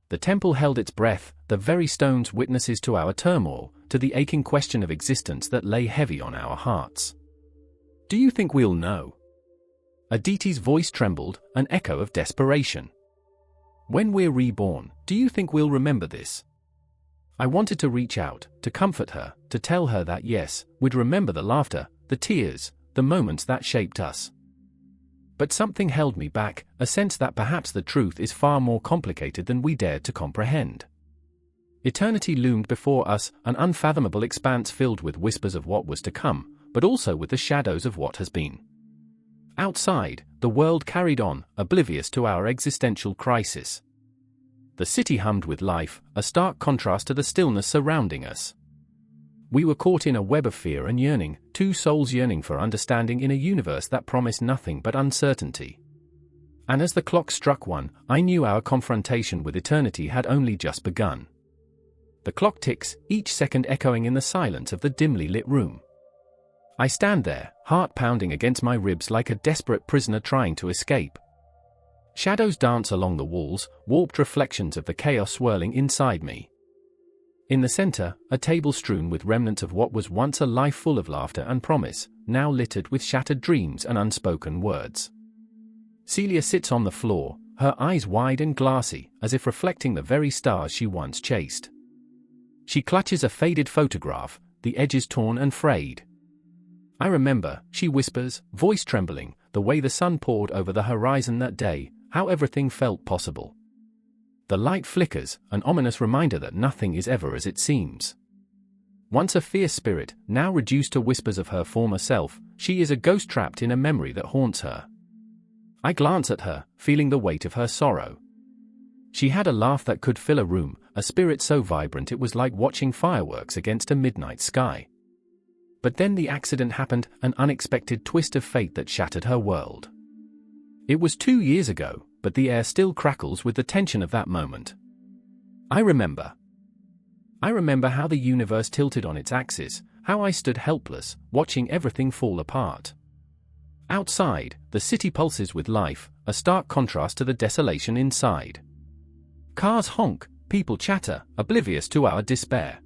The temple held its breath, the very stones witnesses to our turmoil, to the aching question of existence that lay heavy on our hearts. "Do you think we'll know?" Aditi's voice trembled, an echo of desperation. "When we're reborn, do you think we'll remember this?" I wanted to reach out, to comfort her, to tell her that yes, we'd remember the laughter, the tears, the moments that shaped us. But something held me back, a sense that perhaps the truth is far more complicated than we dared to comprehend. Eternity loomed before us, an unfathomable expanse filled with whispers of what was to come, but also with the shadows of what has been. Outside, the world carried on, oblivious to our existential crisis. The city hummed with life, a stark contrast to the stillness surrounding us. We were caught in a web of fear and yearning, two souls yearning for understanding in a universe that promised nothing but uncertainty. And as the clock struck 1, I knew our confrontation with eternity had only just begun. The clock ticks, each second echoing in the silence of the dimly lit room. I stand there, heart pounding against my ribs like a desperate prisoner trying to escape. Shadows dance along the walls, warped reflections of the chaos swirling inside me. In the center, a table strewn with remnants of what was once a life full of laughter and promise, now littered with shattered dreams and unspoken words. Celia sits on the floor, her eyes wide and glassy, as if reflecting the very stars she once chased. She clutches a faded photograph, the edges torn and frayed. I remember, she whispers, voice trembling, the way the sun poured over the horizon that day, how everything felt possible. The light flickers, an ominous reminder that nothing is ever as it seems. Once a fierce spirit, now reduced to whispers of her former self, she is a ghost trapped in a memory that haunts her. I glance at her, feeling the weight of her sorrow. She had a laugh that could fill a room, a spirit so vibrant it was like watching fireworks against a midnight sky. But then the accident happened, an unexpected twist of fate that shattered her world. It was 2 years ago, but the air still crackles with the tension of that moment. I remember how the universe tilted on its axis, how I stood helpless, watching everything fall apart. Outside, the city pulses with life, a stark contrast to the desolation inside. Cars honk, people chatter, oblivious to our despair.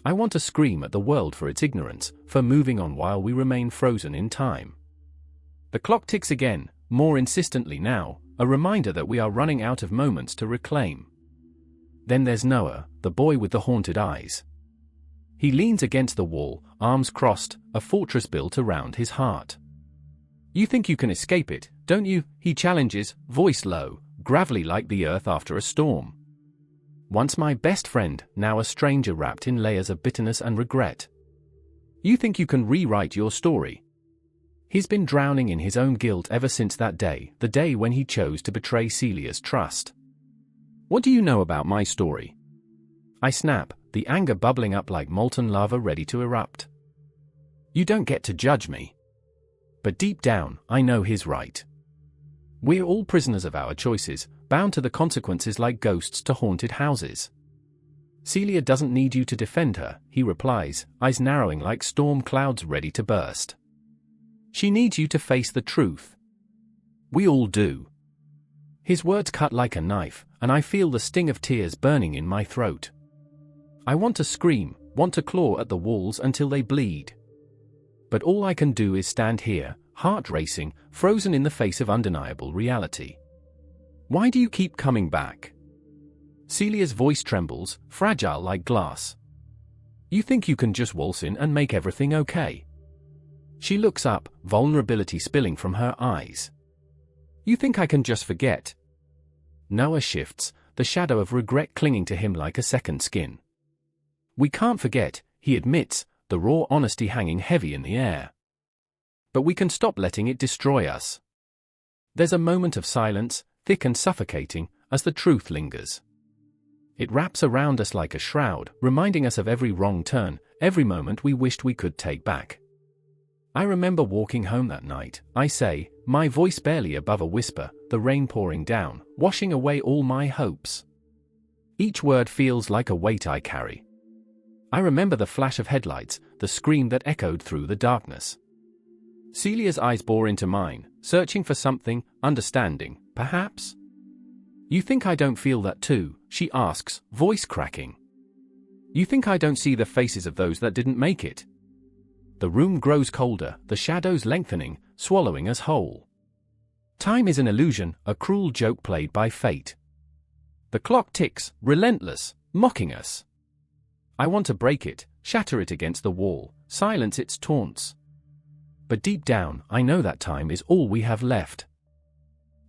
I want to scream at the world for its ignorance, for moving on while we remain frozen in time. The clock ticks again, more insistently now, a reminder that we are running out of moments to reclaim. Then there's Noah, the boy with the haunted eyes. He leans against the wall, arms crossed, a fortress built around his heart. You think you can escape it, don't you? He challenges, voice low, gravelly like the earth after a storm. Once my best friend, now a stranger wrapped in layers of bitterness and regret. You think you can rewrite your story? He's been drowning in his own guilt ever since that day, the day when he chose to betray Celia's trust. What do you know about my story? I snap, the anger bubbling up like molten lava ready to erupt. You don't get to judge me. But deep down, I know he's right. We're all prisoners of our choices, bound to the consequences like ghosts to haunted houses. Celia doesn't need you to defend her, he replies, eyes narrowing like storm clouds ready to burst. She needs you to face the truth. We all do. His words cut like a knife, and I feel the sting of tears burning in my throat. I want to scream, want to claw at the walls until they bleed. But all I can do is stand here, heart racing, frozen in the face of undeniable reality. Why do you keep coming back? Celia's voice trembles, fragile like glass. You think you can just waltz in and make everything okay? She looks up, vulnerability spilling from her eyes. You think I can just forget? Noah shifts, the shadow of regret clinging to him like a second skin. We can't forget, he admits, the raw honesty hanging heavy in the air. But we can stop letting it destroy us. There's a moment of silence, thick and suffocating, as the truth lingers. It wraps around us like a shroud, reminding us of every wrong turn, every moment we wished we could take back. I remember walking home that night, I say, my voice barely above a whisper, the rain pouring down, washing away all my hopes. Each word feels like a weight I carry. I remember the flash of headlights, the scream that echoed through the darkness. Celia's eyes bore into mine, searching for something, understanding, perhaps? You think I don't feel that too? She asks, voice cracking. You think I don't see the faces of those that didn't make it? The room grows colder, the shadows lengthening, swallowing us whole. Time is an illusion, a cruel joke played by fate. The clock ticks, relentless, mocking us. I want to break it, shatter it against the wall, silence its taunts. But deep down, I know that time is all we have left.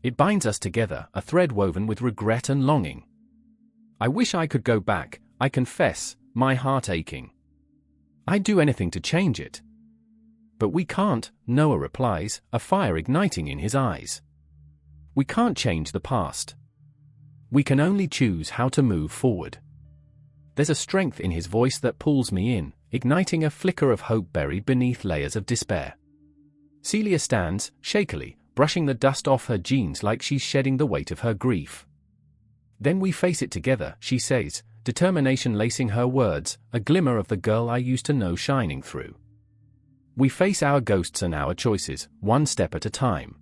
It binds us together, a thread woven with regret and longing. I wish I could go back, I confess, my heart aching. I'd do anything to change it. But we can't, Noah replies, a fire igniting in his eyes. We can't change the past. We can only choose how to move forward. There's a strength in his voice that pulls me in, igniting a flicker of hope buried beneath layers of despair. Celia stands, shakily, brushing the dust off her jeans like she's shedding the weight of her grief. Then we face it together, she says, determination lacing her words, a glimmer of the girl I used to know shining through. We face our ghosts and our choices, one step at a time.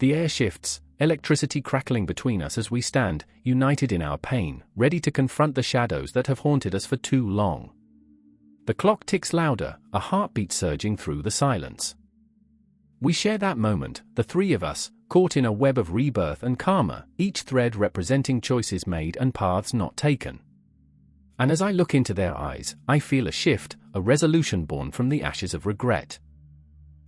The air shifts, electricity crackling between us as we stand, united in our pain, ready to confront the shadows that have haunted us for too long. The clock ticks louder, a heartbeat surging through the silence. We share that moment, the three of us, caught in a web of rebirth and karma, each thread representing choices made and paths not taken. And as I look into their eyes, I feel a shift, a resolution born from the ashes of regret.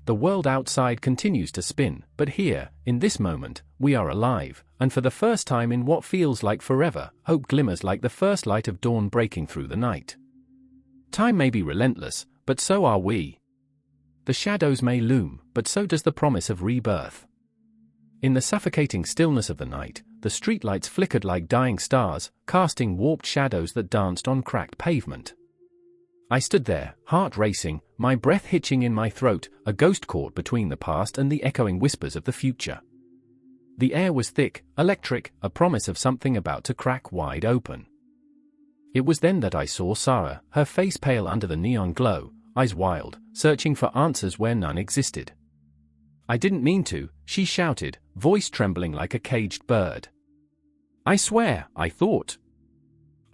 The world outside continues to spin, but here, in this moment, we are alive, and for the first time in what feels like forever, hope glimmers like the first light of dawn breaking through the night. Time may be relentless, but so are we. The shadows may loom, but so does the promise of rebirth. In the suffocating stillness of the night, the streetlights flickered like dying stars, casting warped shadows that danced on cracked pavement. I stood there, heart racing, my breath hitching in my throat, a ghost caught between the past and the echoing whispers of the future. The air was thick, electric, a promise of something about to crack wide open. It was then that I saw Sarah, her face pale under the neon glow, eyes wild, searching for answers where none existed. I didn't mean to, she shouted, voice trembling like a caged bird. I swear, I thought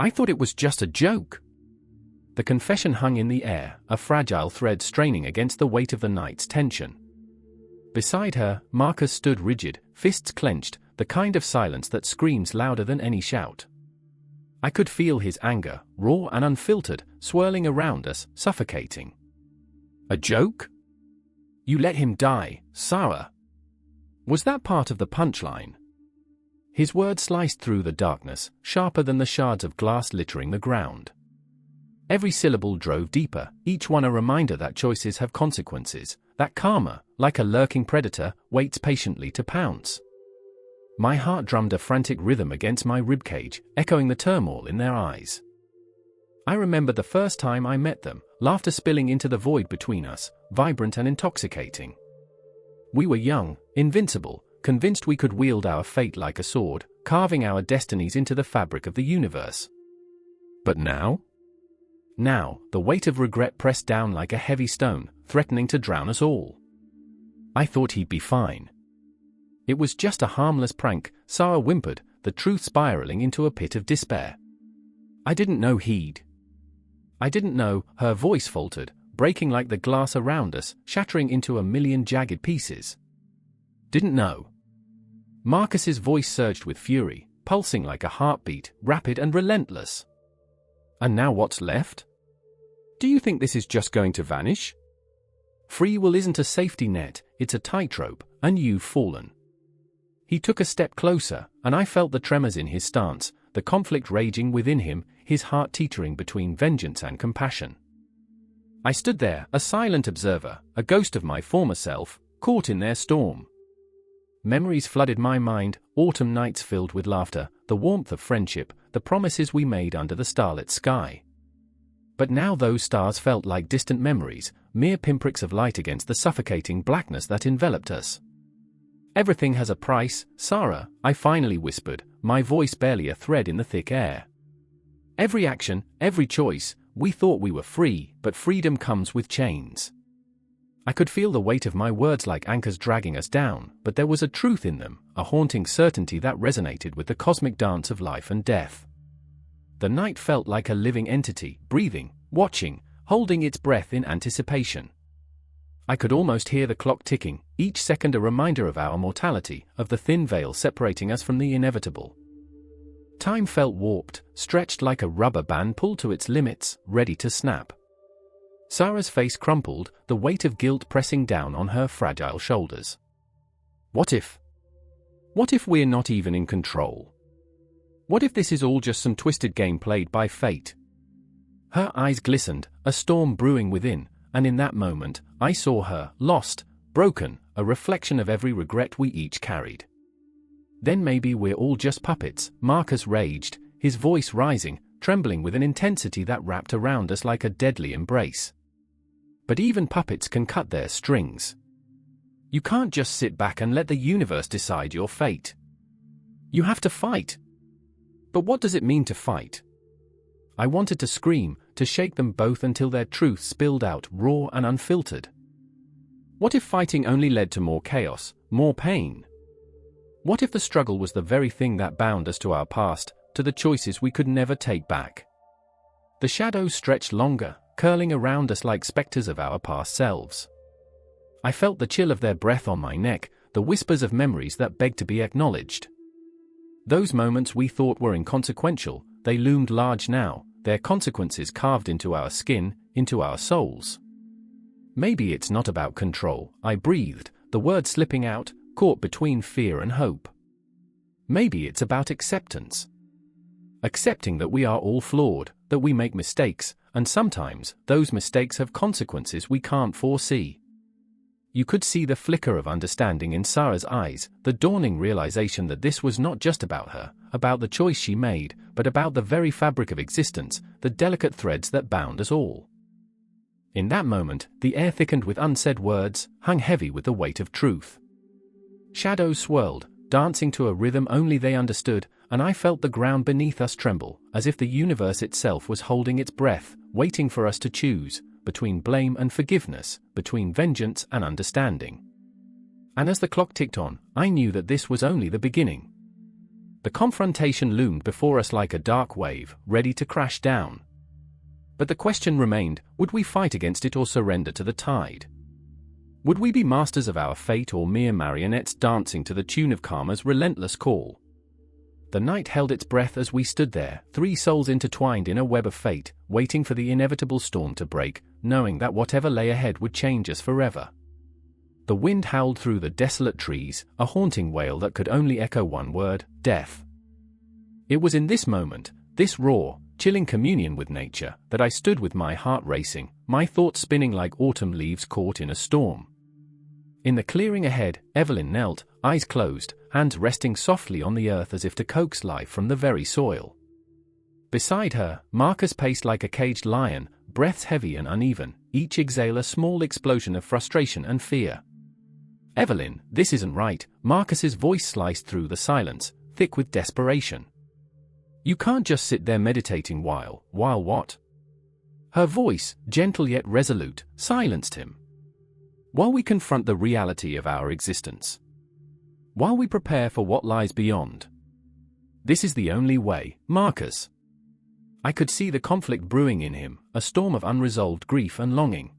it was just a joke. The confession hung in the air, a fragile thread straining against the weight of the night's tension. Beside her, Marcus stood rigid, fists clenched, the kind of silence that screams louder than any shout. I could feel his anger, raw and unfiltered, swirling around us, suffocating. A joke? You let him die, Sarah. Was that part of the punchline? His words sliced through the darkness, sharper than the shards of glass littering the ground. Every syllable drove deeper, each one a reminder that choices have consequences, that karma, like a lurking predator, waits patiently to pounce. My heart drummed a frantic rhythm against my ribcage, echoing the turmoil in their eyes. I remember the first time I met them, laughter spilling into the void between us, vibrant and intoxicating. We were young, invincible, convinced we could wield our fate like a sword, carving our destinies into the fabric of the universe. But now? Now, the weight of regret pressed down like a heavy stone, threatening to drown us all. I thought he'd be fine. It was just a harmless prank, Sarah whimpered, the truth spiraling into a pit of despair. I didn't know I didn't know, her voice faltered, breaking like the glass around us, shattering into a million jagged pieces. Didn't know. Marcus's voice surged with fury, pulsing like a heartbeat, rapid and relentless. And now what's left? Do you think this is just going to vanish? Free will isn't a safety net, it's a tightrope, and you've fallen. He took a step closer, and I felt the tremors in his stance, the conflict raging within him, his heart teetering between vengeance and compassion. I stood there, a silent observer, a ghost of my former self, caught in their storm. Memories flooded my mind, autumn nights filled with laughter, the warmth of friendship, the promises we made under the starlit sky. But now those stars felt like distant memories, mere pinpricks of light against the suffocating blackness that enveloped us. Everything has a price, Sarah, I finally whispered, my voice barely a thread in the thick air. Every action, every choice, we thought we were free, but freedom comes with chains. I could feel the weight of my words like anchors dragging us down, but there was a truth in them, a haunting certainty that resonated with the cosmic dance of life and death. The night felt like a living entity, breathing, watching, holding its breath in anticipation. I could almost hear the clock ticking, each second a reminder of our mortality, of the thin veil separating us from the inevitable. Time felt warped, stretched like a rubber band pulled to its limits, ready to snap. Sarah's face crumpled, the weight of guilt pressing down on her fragile shoulders. What if we're not even in control? What if this is all just some twisted game played by fate? Her eyes glistened, a storm brewing within, and in that moment, I saw her, lost, broken, a reflection of every regret we each carried. Then maybe we're all just puppets, Marcus raged, his voice rising, trembling with an intensity that wrapped around us like a deadly embrace. But even puppets can cut their strings. You can't just sit back and let the universe decide your fate. You have to fight. But what does it mean to fight? I wanted to scream, to shake them both until their truth spilled out, raw and unfiltered. What if fighting only led to more chaos, more pain? What if the struggle was the very thing that bound us to our past, to the choices we could never take back? The shadows stretched longer, curling around us like specters of our past selves. I felt the chill of their breath on my neck, the whispers of memories that begged to be acknowledged. Those moments we thought were inconsequential, they loomed large now, their consequences carved into our skin, into our souls. Maybe it's not about control, I breathed, the words slipping out, caught between fear and hope. Maybe it's about acceptance. Accepting that we are all flawed, that we make mistakes, and sometimes those mistakes have consequences we can't foresee. You could see the flicker of understanding in Sarah's eyes, the dawning realization that this was not just about her, about the choice she made, but about the very fabric of existence, the delicate threads that bound us all. In that moment, the air thickened with unsaid words, hung heavy with the weight of truth. Shadows swirled, dancing to a rhythm only they understood, and I felt the ground beneath us tremble, as if the universe itself was holding its breath, waiting for us to choose, between blame and forgiveness, between vengeance and understanding. And as the clock ticked on, I knew that this was only the beginning. The confrontation loomed before us like a dark wave, ready to crash down. But the question remained, would we fight against it or surrender to the tide? Would we be masters of our fate or mere marionettes dancing to the tune of karma's relentless call? The night held its breath as we stood there, three souls intertwined in a web of fate, waiting for the inevitable storm to break, knowing that whatever lay ahead would change us forever. The wind howled through the desolate trees, a haunting wail that could only echo one word, death. It was in this moment, this raw, chilling communion with nature, that I stood with my heart racing, my thoughts spinning like autumn leaves caught in a storm. In the clearing ahead, Evelyn knelt, eyes closed, hands resting softly on the earth as if to coax life from the very soil. Beside her, Marcus paced like a caged lion, breaths heavy and uneven, each exhale a small explosion of frustration and fear. Evelyn, this isn't right, Marcus's voice sliced through the silence, thick with desperation. You can't just sit there meditating while what? Her voice, gentle yet resolute, silenced him. While we confront the reality of our existence. While we prepare for what lies beyond. This is the only way, Marcus. I could see the conflict brewing in him, a storm of unresolved grief and longing.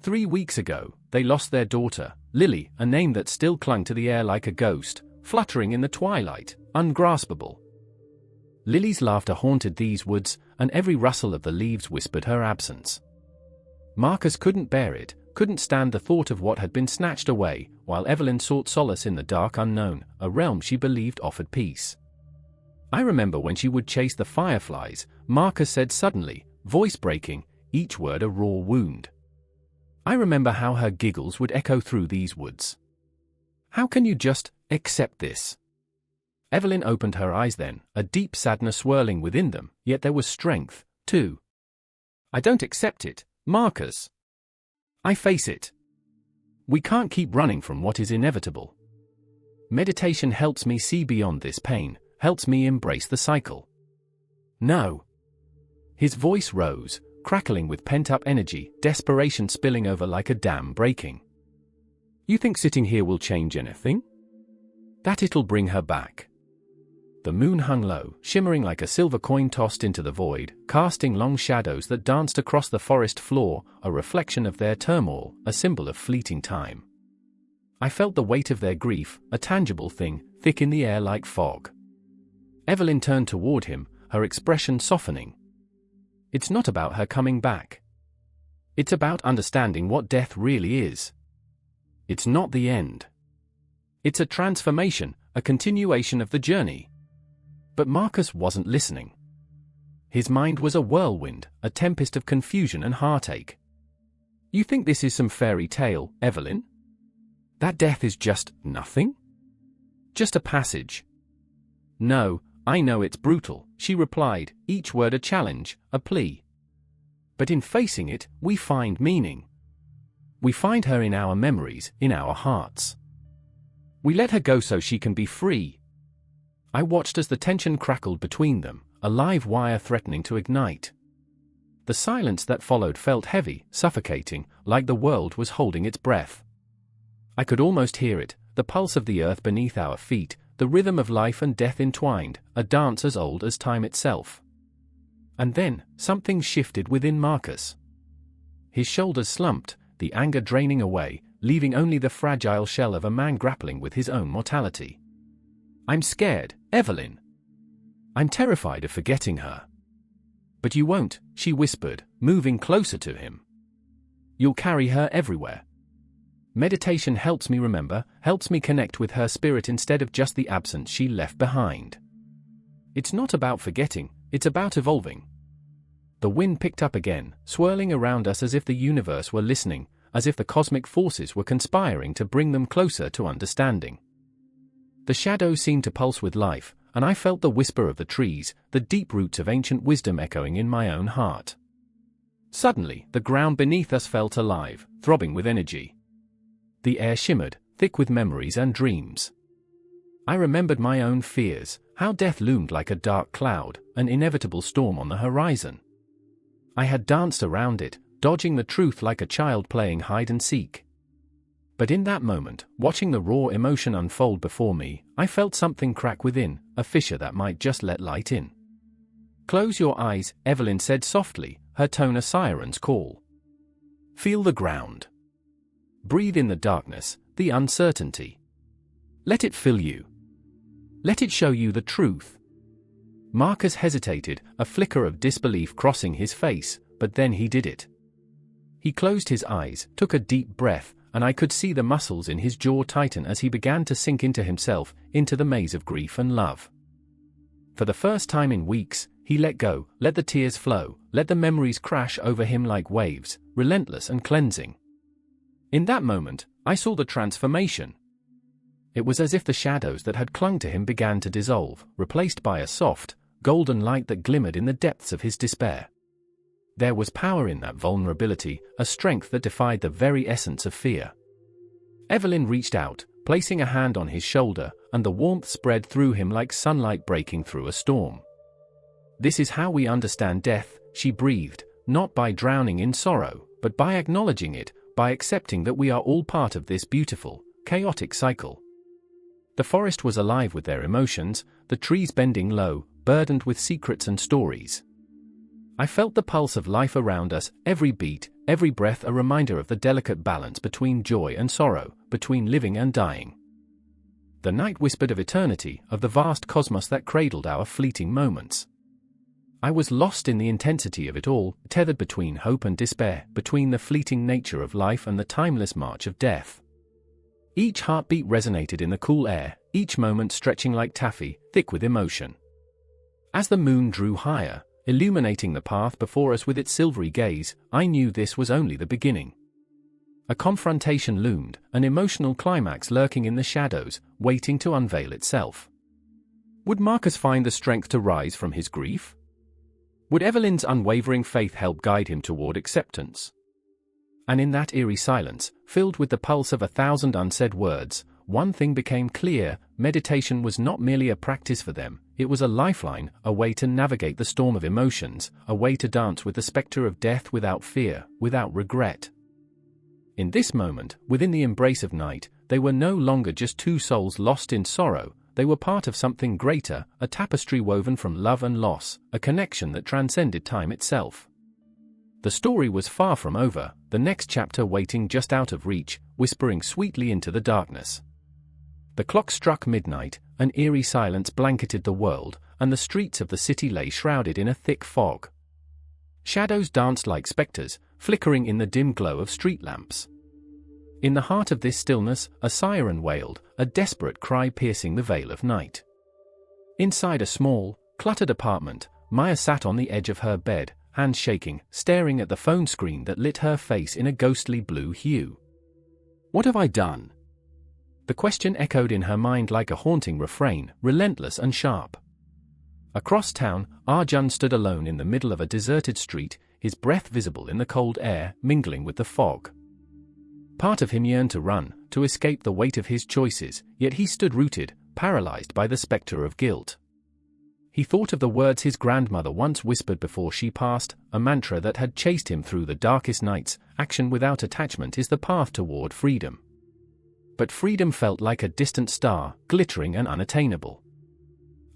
3 weeks ago, they lost their daughter, Lily, a name that still clung to the air like a ghost, fluttering in the twilight, ungraspable. Lily's laughter haunted these woods, and every rustle of the leaves whispered her absence. Marcus couldn't bear it, couldn't stand the thought of what had been snatched away, while Evelyn sought solace in the dark unknown, a realm she believed offered peace. I remember when she would chase the fireflies, Marcus said suddenly, voice breaking, each word a raw wound. I remember how her giggles would echo through these woods. How can you just accept this? Evelyn opened her eyes then, a deep sadness swirling within them, yet there was strength, too. I don't accept it, Marcus. I face it. We can't keep running from what is inevitable. Meditation helps me see beyond this pain, helps me embrace the cycle. No. His voice rose, crackling with pent-up energy, desperation spilling over like a dam breaking. You think sitting here will change anything? That it'll bring her back. The moon hung low, shimmering like a silver coin tossed into the void, casting long shadows that danced across the forest floor, a reflection of their turmoil, a symbol of fleeting time. I felt the weight of their grief, a tangible thing, thick in the air like fog. Evelyn turned toward him, her expression softening. It's not about her coming back. It's about understanding what death really is. It's not the end. It's a transformation, a continuation of the journey. But Marcus wasn't listening. His mind was a whirlwind, a tempest of confusion and heartache. You think this is some fairy tale, Evelyn? That death is just nothing? Just a passage. No, I know it's brutal, she replied, each word a challenge, a plea. But in facing it, we find meaning. We find her in our memories, in our hearts. We let her go so she can be free. I watched as the tension crackled between them, a live wire threatening to ignite. The silence that followed felt heavy, suffocating, like the world was holding its breath. I could almost hear it, the pulse of the earth beneath our feet, the rhythm of life and death entwined, a dance as old as time itself. And then, something shifted within Marcus. His shoulders slumped, the anger draining away, leaving only the fragile shell of a man grappling with his own mortality. I'm scared, Evelyn. I'm terrified of forgetting her. But you won't, she whispered, moving closer to him. You'll carry her everywhere. Meditation helps me remember, helps me connect with her spirit instead of just the absence she left behind. It's not about forgetting, it's about evolving. The wind picked up again, swirling around us as if the universe were listening, as if the cosmic forces were conspiring to bring them closer to understanding. The shadows seemed to pulse with life, and I felt the whisper of the trees, the deep roots of ancient wisdom echoing in my own heart. Suddenly, the ground beneath us felt alive, throbbing with energy. The air shimmered, thick with memories and dreams. I remembered my own fears, how death loomed like a dark cloud, an inevitable storm on the horizon. I had danced around it, dodging the truth like a child playing hide-and-seek. But in that moment, watching the raw emotion unfold before me, I felt something crack within, a fissure that might just let light in. Close your eyes, Evelyn said softly, her tone a siren's call. Feel the ground. Breathe in the darkness, the uncertainty. Let it fill you. Let it show you the truth. Marcus hesitated, a flicker of disbelief crossing his face, but then he did it. He closed his eyes, took a deep breath, and I could see the muscles in his jaw tighten as he began to sink into himself, into the maze of grief and love. For the first time in weeks, he let go, let the tears flow, let the memories crash over him like waves, relentless and cleansing. In that moment, I saw the transformation. It was as if the shadows that had clung to him began to dissolve, replaced by a soft, golden light that glimmered in the depths of his despair. There was power in that vulnerability, a strength that defied the very essence of fear. Evelyn reached out, placing a hand on his shoulder, and the warmth spread through him like sunlight breaking through a storm. This is how we understand death, she breathed, not by drowning in sorrow, but by acknowledging it, by accepting that we are all part of this beautiful, chaotic cycle. The forest was alive with their emotions, the trees bending low, burdened with secrets and stories. I felt the pulse of life around us, every beat, every breath a reminder of the delicate balance between joy and sorrow, between living and dying. The night whispered of eternity, of the vast cosmos that cradled our fleeting moments. I was lost in the intensity of it all, tethered between hope and despair, between the fleeting nature of life and the timeless march of death. Each heartbeat resonated in the cool air, each moment stretching like taffy, thick with emotion. As the moon drew higher, illuminating the path before us with its silvery gaze, I knew this was only the beginning. A confrontation loomed, an emotional climax lurking in the shadows, waiting to unveil itself. Would Marcus find the strength to rise from his grief? Would Evelyn's unwavering faith help guide him toward acceptance? And in that eerie silence, filled with the pulse of 1,000 unsaid words, one thing became clear: meditation was not merely a practice for them, it was a lifeline, a way to navigate the storm of emotions, a way to dance with the specter of death without fear, without regret. In this moment, within the embrace of night, they were no longer just two souls lost in sorrow, they were part of something greater, a tapestry woven from love and loss, a connection that transcended time itself. The story was far from over, the next chapter waiting just out of reach, whispering sweetly into the darkness. The clock struck midnight, an eerie silence blanketed the world, and the streets of the city lay shrouded in a thick fog. Shadows danced like specters, flickering in the dim glow of street lamps. In the heart of this stillness, a siren wailed, a desperate cry piercing the veil of night. Inside a small, cluttered apartment, Maya sat on the edge of her bed, hands shaking, staring at the phone screen that lit her face in a ghostly blue hue. What have I done? The question echoed in her mind like a haunting refrain, relentless and sharp. Across town, Arjun stood alone in the middle of a deserted street, his breath visible in the cold air, mingling with the fog. Part of him yearned to run, to escape the weight of his choices, yet he stood rooted, paralyzed by the specter of guilt. He thought of the words his grandmother once whispered before she passed, a mantra that had chased him through the darkest nights: action without attachment is the path toward freedom. But freedom felt like a distant star, glittering and unattainable.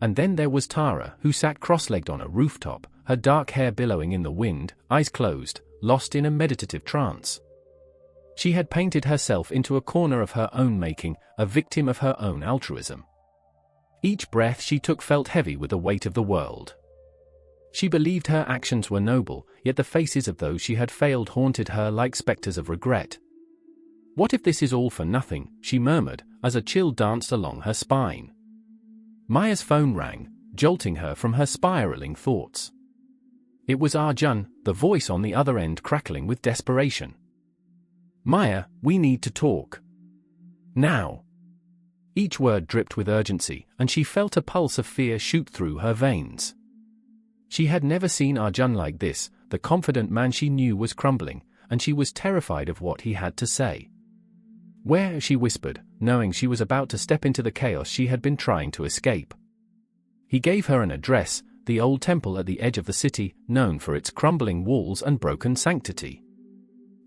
And then there was Tara, who sat cross-legged on a rooftop, her dark hair billowing in the wind, eyes closed, lost in a meditative trance. She had painted herself into a corner of her own making, a victim of her own altruism. Each breath she took felt heavy with the weight of the world. She believed her actions were noble, yet the faces of those she had failed haunted her like specters of regret. What if this is all for nothing, she murmured, as a chill danced along her spine. Maya's phone rang, jolting her from her spiraling thoughts. It was Arjun, the voice on the other end crackling with desperation. Maya, we need to talk. Now. Each word dripped with urgency, and she felt a pulse of fear shoot through her veins. She had never seen Arjun like this, the confident man she knew was crumbling, and she was terrified of what he had to say. Where, she whispered, knowing she was about to step into the chaos she had been trying to escape. He gave her an address, the old temple at the edge of the city, known for its crumbling walls and broken sanctity.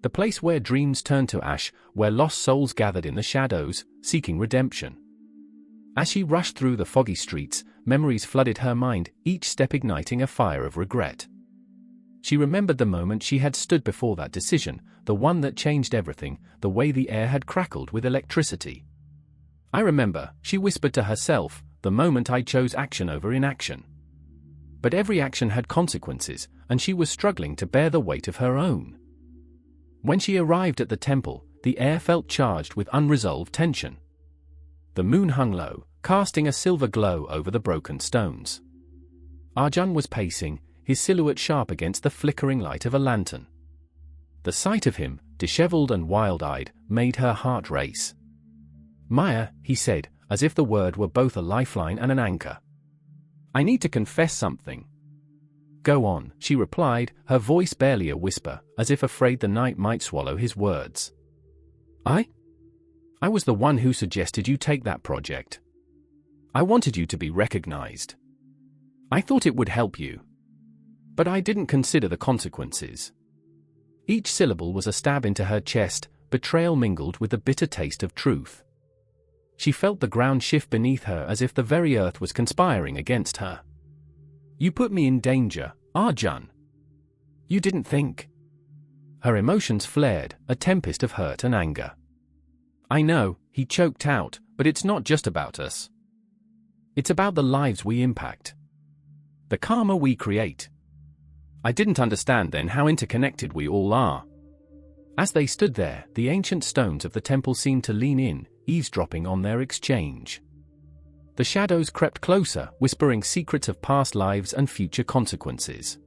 The place where dreams turned to ash, where lost souls gathered in the shadows, seeking redemption. As she rushed through the foggy streets, memories flooded her mind, each step igniting a fire of regret. She remembered the moment she had stood before that decision, the one that changed everything, the way the air had crackled with electricity. I remember, she whispered to herself, the moment I chose action over inaction. But every action had consequences, and she was struggling to bear the weight of her own. When she arrived at the temple, the air felt charged with unresolved tension. The moon hung low, casting a silver glow over the broken stones. Arjun was pacing, his silhouette sharp against the flickering light of a lantern. The sight of him, disheveled and wild-eyed, made her heart race. Maya, he said, as if the word were both a lifeline and an anchor. I need to confess something. Go on, she replied, her voice barely a whisper, as if afraid the night might swallow his words. I was the one who suggested you take that project. I wanted you to be recognized. I thought it would help you. But I didn't consider the consequences. Each syllable was a stab into her chest, betrayal mingled with the bitter taste of truth. She felt the ground shift beneath her as if the very earth was conspiring against her. You put me in danger, Arjun. You didn't think. Her emotions flared, a tempest of hurt and anger. I know, he choked out, but it's not just about us. It's about the lives we impact. The karma we create. I didn't understand then how interconnected we all are. As they stood there, the ancient stones of the temple seemed to lean in, eavesdropping on their exchange. The shadows crept closer, whispering secrets of past lives and future consequences.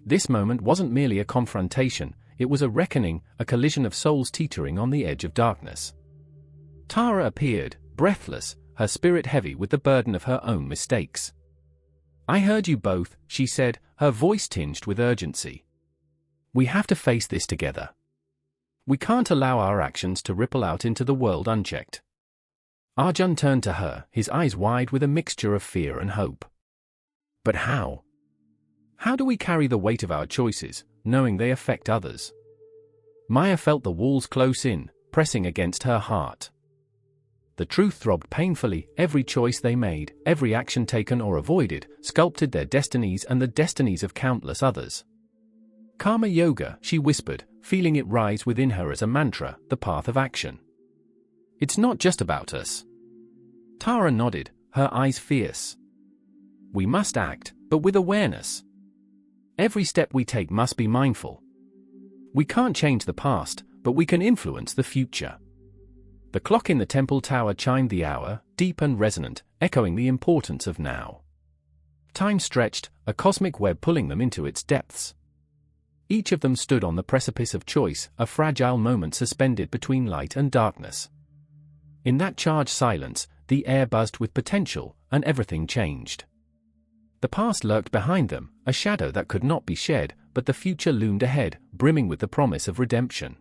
This moment wasn't merely a confrontation, it was a reckoning, a collision of souls teetering on the edge of darkness. Tara appeared, breathless, her spirit heavy with the burden of her own mistakes. I heard you both, she said, her voice tinged with urgency. We have to face this together. We can't allow our actions to ripple out into the world unchecked. Arjun turned to her, his eyes wide with a mixture of fear and hope. But how? How do we carry the weight of our choices, knowing they affect others? Maya felt the walls close in, pressing against her heart. The truth throbbed painfully, every choice they made, every action taken or avoided, sculpted their destinies and the destinies of countless others. Karma Yoga, she whispered, feeling it rise within her as a mantra, the path of action. It's not just about us. Tara nodded, her eyes fierce. We must act, but with awareness. Every step we take must be mindful. We can't change the past, but we can influence the future. The clock in the temple tower chimed the hour, deep and resonant, echoing the importance of now. Time stretched, a cosmic web pulling them into its depths. Each of them stood on the precipice of choice, a fragile moment suspended between light and darkness. In that charged silence, the air buzzed with potential, and everything changed. The past lurked behind them, a shadow that could not be shed, but the future loomed ahead, brimming with the promise of redemption.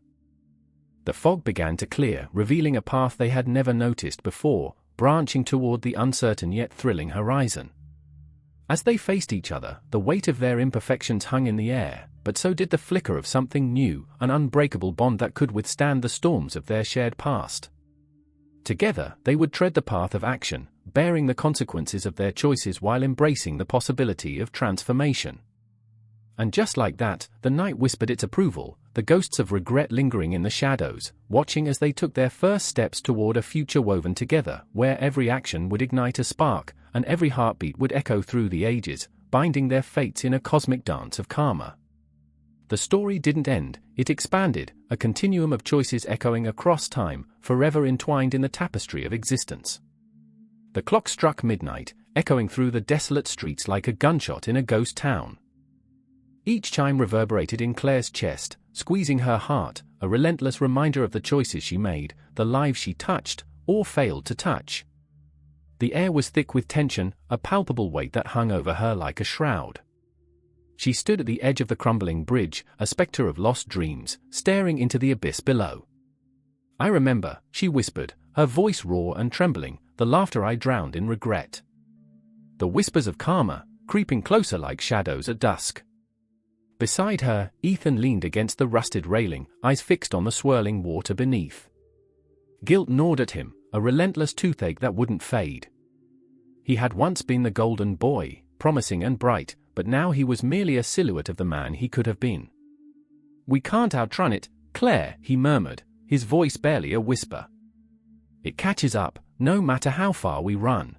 The fog began to clear, revealing a path they had never noticed before, branching toward the uncertain yet thrilling horizon. As they faced each other, the weight of their imperfections hung in the air, but so did the flicker of something new, an unbreakable bond that could withstand the storms of their shared past. Together, they would tread the path of action, bearing the consequences of their choices while embracing the possibility of transformation. And just like that, the night whispered its approval, the ghosts of regret lingering in the shadows, watching as they took their first steps toward a future woven together, where every action would ignite a spark, and every heartbeat would echo through the ages, binding their fates in a cosmic dance of karma. The story didn't end, it expanded, a continuum of choices echoing across time, forever entwined in the tapestry of existence. The clock struck midnight, echoing through the desolate streets like a gunshot in a ghost town. Each chime reverberated in Claire's chest, squeezing her heart, a relentless reminder of the choices she made, the lives she touched, or failed to touch. The air was thick with tension, a palpable weight that hung over her like a shroud. She stood at the edge of the crumbling bridge, a specter of lost dreams, staring into the abyss below. "I remember," she whispered, her voice raw and trembling, the laughter I drowned in regret. The whispers of karma, creeping closer like shadows at dusk. Beside her, Ethan leaned against the rusted railing, eyes fixed on the swirling water beneath. Guilt gnawed at him, a relentless toothache that wouldn't fade. He had once been the golden boy, promising and bright, but now he was merely a silhouette of the man he could have been. "We can't outrun it, Claire," he murmured, his voice barely a whisper. "It catches up, no matter how far we run."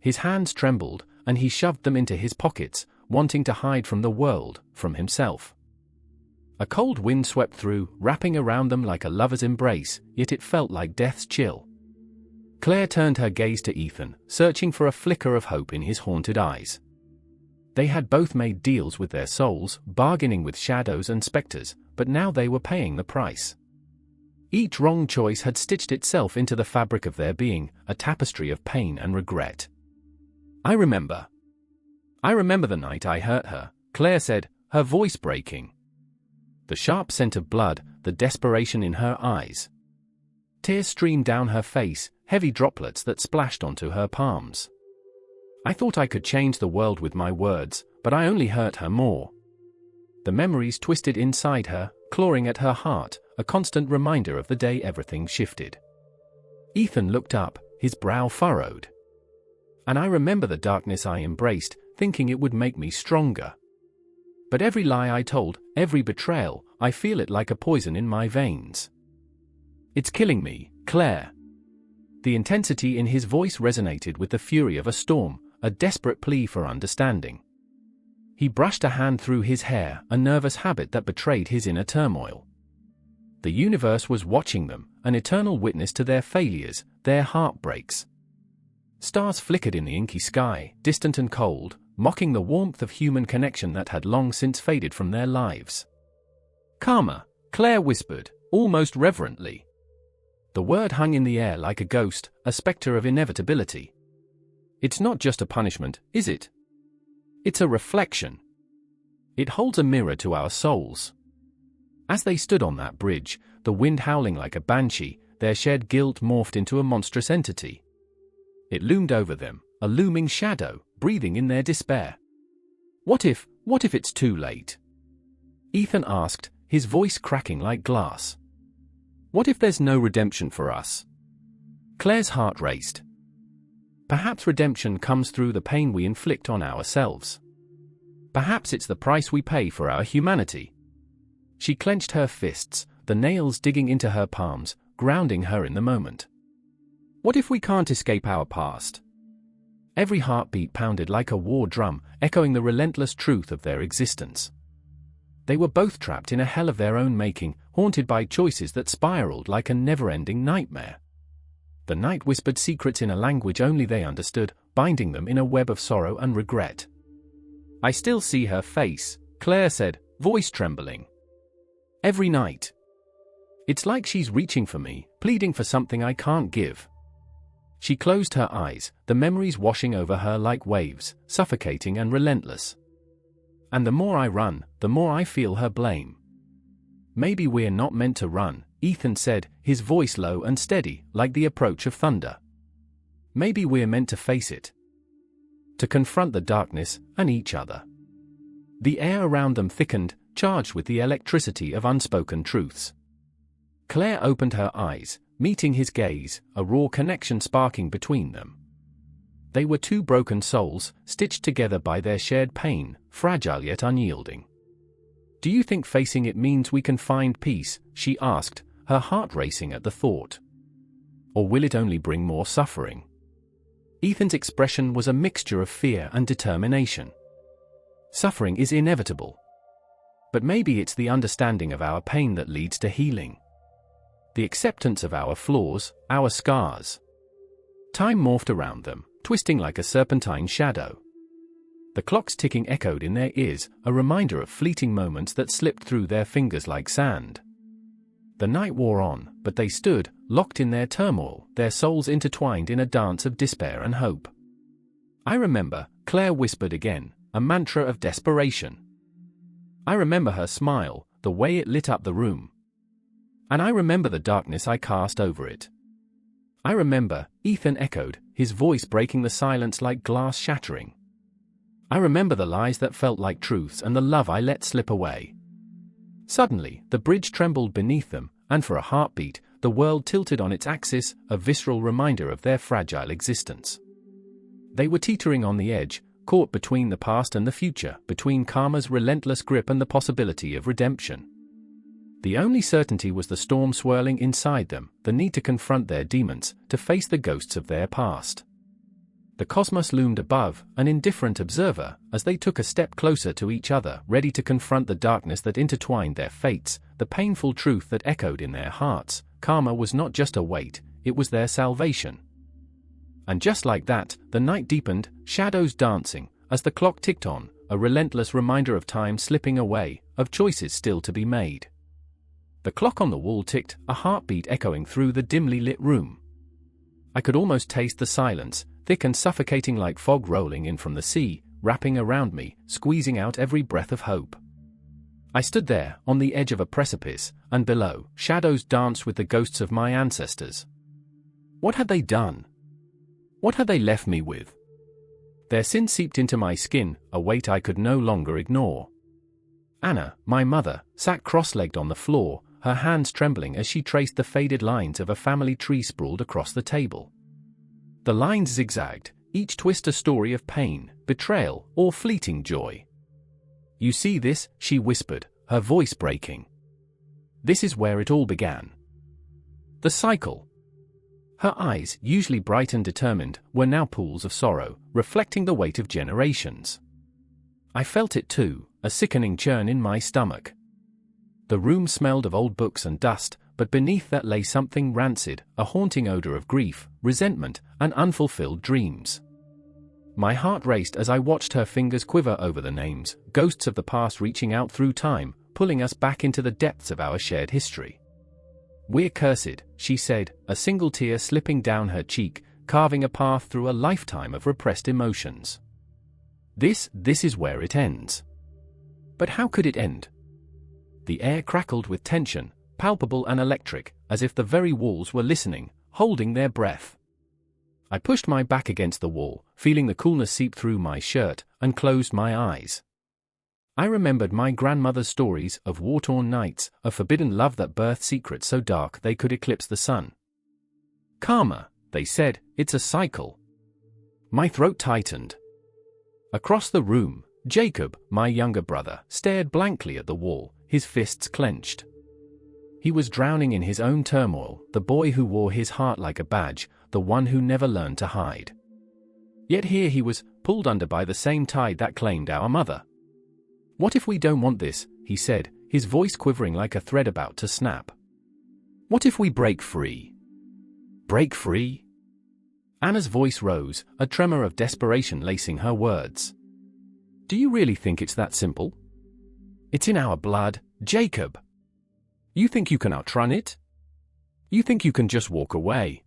His hands trembled, and he shoved them into his pockets, wanting to hide from the world, from himself. A cold wind swept through, wrapping around them like a lover's embrace, yet it felt like death's chill. Claire turned her gaze to Ethan, searching for a flicker of hope in his haunted eyes. They had both made deals with their souls, bargaining with shadows and specters, but now they were paying the price. Each wrong choice had stitched itself into the fabric of their being, a tapestry of pain and regret. I remember the night I hurt her," Claire said, her voice breaking. The sharp scent of blood, the desperation in her eyes. Tears streamed down her face, heavy droplets that splashed onto her palms. "I thought I could change the world with my words, but I only hurt her more." The memories twisted inside her, clawing at her heart, a constant reminder of the day everything shifted. Ethan looked up, his brow furrowed. "And I remember the darkness I embraced, thinking it would make me stronger. But every lie I told, every betrayal, I feel it like a poison in my veins. It's killing me, Claire." The intensity in his voice resonated with the fury of a storm, a desperate plea for understanding. He brushed a hand through his hair, a nervous habit that betrayed his inner turmoil. The universe was watching them, an eternal witness to their failures, their heartbreaks. Stars flickered in the inky sky, distant and cold, mocking the warmth of human connection that had long since faded from their lives. "Karma," Claire whispered, almost reverently. The word hung in the air like a ghost, a specter of inevitability. "It's not just a punishment, is it? It's a reflection. It holds a mirror to our souls." As they stood on that bridge, the wind howling like a banshee, their shared guilt morphed into a monstrous entity. It loomed over them, a looming shadow, breathing in their despair. What if it's too late?" Ethan asked, his voice cracking like glass. "What if there's no redemption for us?" Claire's heart raced. Perhaps redemption comes through the pain we inflict on ourselves. Perhaps it's the price we pay for our humanity. She clenched her fists, the nails digging into her palms, grounding her in the moment. What if we can't escape our past? Every heartbeat pounded like a war drum, echoing the relentless truth of their existence. They were both trapped in a hell of their own making, haunted by choices that spiraled like a never-ending nightmare. The night whispered secrets in a language only they understood, binding them in a web of sorrow and regret. "I still see her face," Claire said, voice trembling. "Every night. It's like she's reaching for me, pleading for something I can't give." She closed her eyes, the memories washing over her like waves, suffocating and relentless. "And the more I run, the more I feel her blame." "Maybe we're not meant to run," Ethan said, his voice low and steady, like the approach of thunder. "Maybe we're meant to face it. To confront the darkness, and each other." The air around them thickened, charged with the electricity of unspoken truths. Claire opened her eyes, meeting his gaze, a raw connection sparking between them. They were two broken souls, stitched together by their shared pain, fragile yet unyielding. "Do you think facing it means we can find peace?" she asked, her heart racing at the thought. "Or will it only bring more suffering?" Ethan's expression was a mixture of fear and determination. "Suffering is inevitable. But maybe it's the understanding of our pain that leads to healing. The acceptance of our flaws, our scars." Time morphed around them, twisting like a serpentine shadow. The clock's ticking echoed in their ears, a reminder of fleeting moments that slipped through their fingers like sand. The night wore on, but they stood, locked in their turmoil, their souls intertwined in a dance of despair and hope. "I remember," Claire whispered again, a mantra of desperation. "I remember her smile, the way it lit up the room. And I remember the darkness I cast over it." "I remember," Ethan echoed, his voice breaking the silence like glass shattering. "I remember the lies that felt like truths and the love I let slip away." Suddenly, the bridge trembled beneath them, and for a heartbeat, the world tilted on its axis, a visceral reminder of their fragile existence. They were teetering on the edge, caught between the past and the future, between karma's relentless grip and the possibility of redemption. The only certainty was the storm swirling inside them, the need to confront their demons, to face the ghosts of their past. The cosmos loomed above, an indifferent observer, as they took a step closer to each other, ready to confront the darkness that intertwined their fates, the painful truth that echoed in their hearts. Karma was not just a weight, it was their salvation. And just like that, the night deepened, shadows dancing, as the clock ticked on, a relentless reminder of time slipping away, of choices still to be made. The clock on the wall ticked, a heartbeat echoing through the dimly lit room. I could almost taste the silence, thick and suffocating like fog rolling in from the sea, wrapping around me, squeezing out every breath of hope. I stood there, on the edge of a precipice, and below, shadows danced with the ghosts of my ancestors. What had they done? What had they left me with? Their sin seeped into my skin, a weight I could no longer ignore. Anna, my mother, sat cross-legged on the floor, her hands trembling as she traced the faded lines of a family tree sprawled across the table. The lines zigzagged, each twist a story of pain, betrayal, or fleeting joy. "You see this?" she whispered, her voice breaking. "This is where it all began. The cycle." Her eyes, usually bright and determined, were now pools of sorrow, reflecting the weight of generations. I felt it too, a sickening churn in my stomach. The room smelled of old books and dust, but beneath that lay something rancid, a haunting odor of grief, resentment, and unfulfilled dreams. My heart raced as I watched her fingers quiver over the names, ghosts of the past reaching out through time, pulling us back into the depths of our shared history. "We're cursed," she said, a single tear slipping down her cheek, carving a path through a lifetime of repressed emotions. This is where it ends." But how could it end? The air crackled with tension, palpable and electric, as if the very walls were listening, holding their breath. I pushed my back against the wall, feeling the coolness seep through my shirt, and closed my eyes. I remembered my grandmother's stories of war-torn nights, of forbidden love that birthed secrets so dark they could eclipse the sun. "Karma," they said, "it's a cycle." My throat tightened. Across the room, Jacob, my younger brother, stared blankly at the wall, his fists clenched. He was drowning in his own turmoil, the boy who wore his heart like a badge, the one who never learned to hide. Yet here he was, pulled under by the same tide that claimed our mother. "What if we don't want this?" he said, his voice quivering like a thread about to snap. "What if we break free?" Break free? Anna's voice rose, a tremor of desperation lacing her words. Do you really think it's that simple? It's in our blood, Jacob. You think you can outrun it? You think you can just walk away?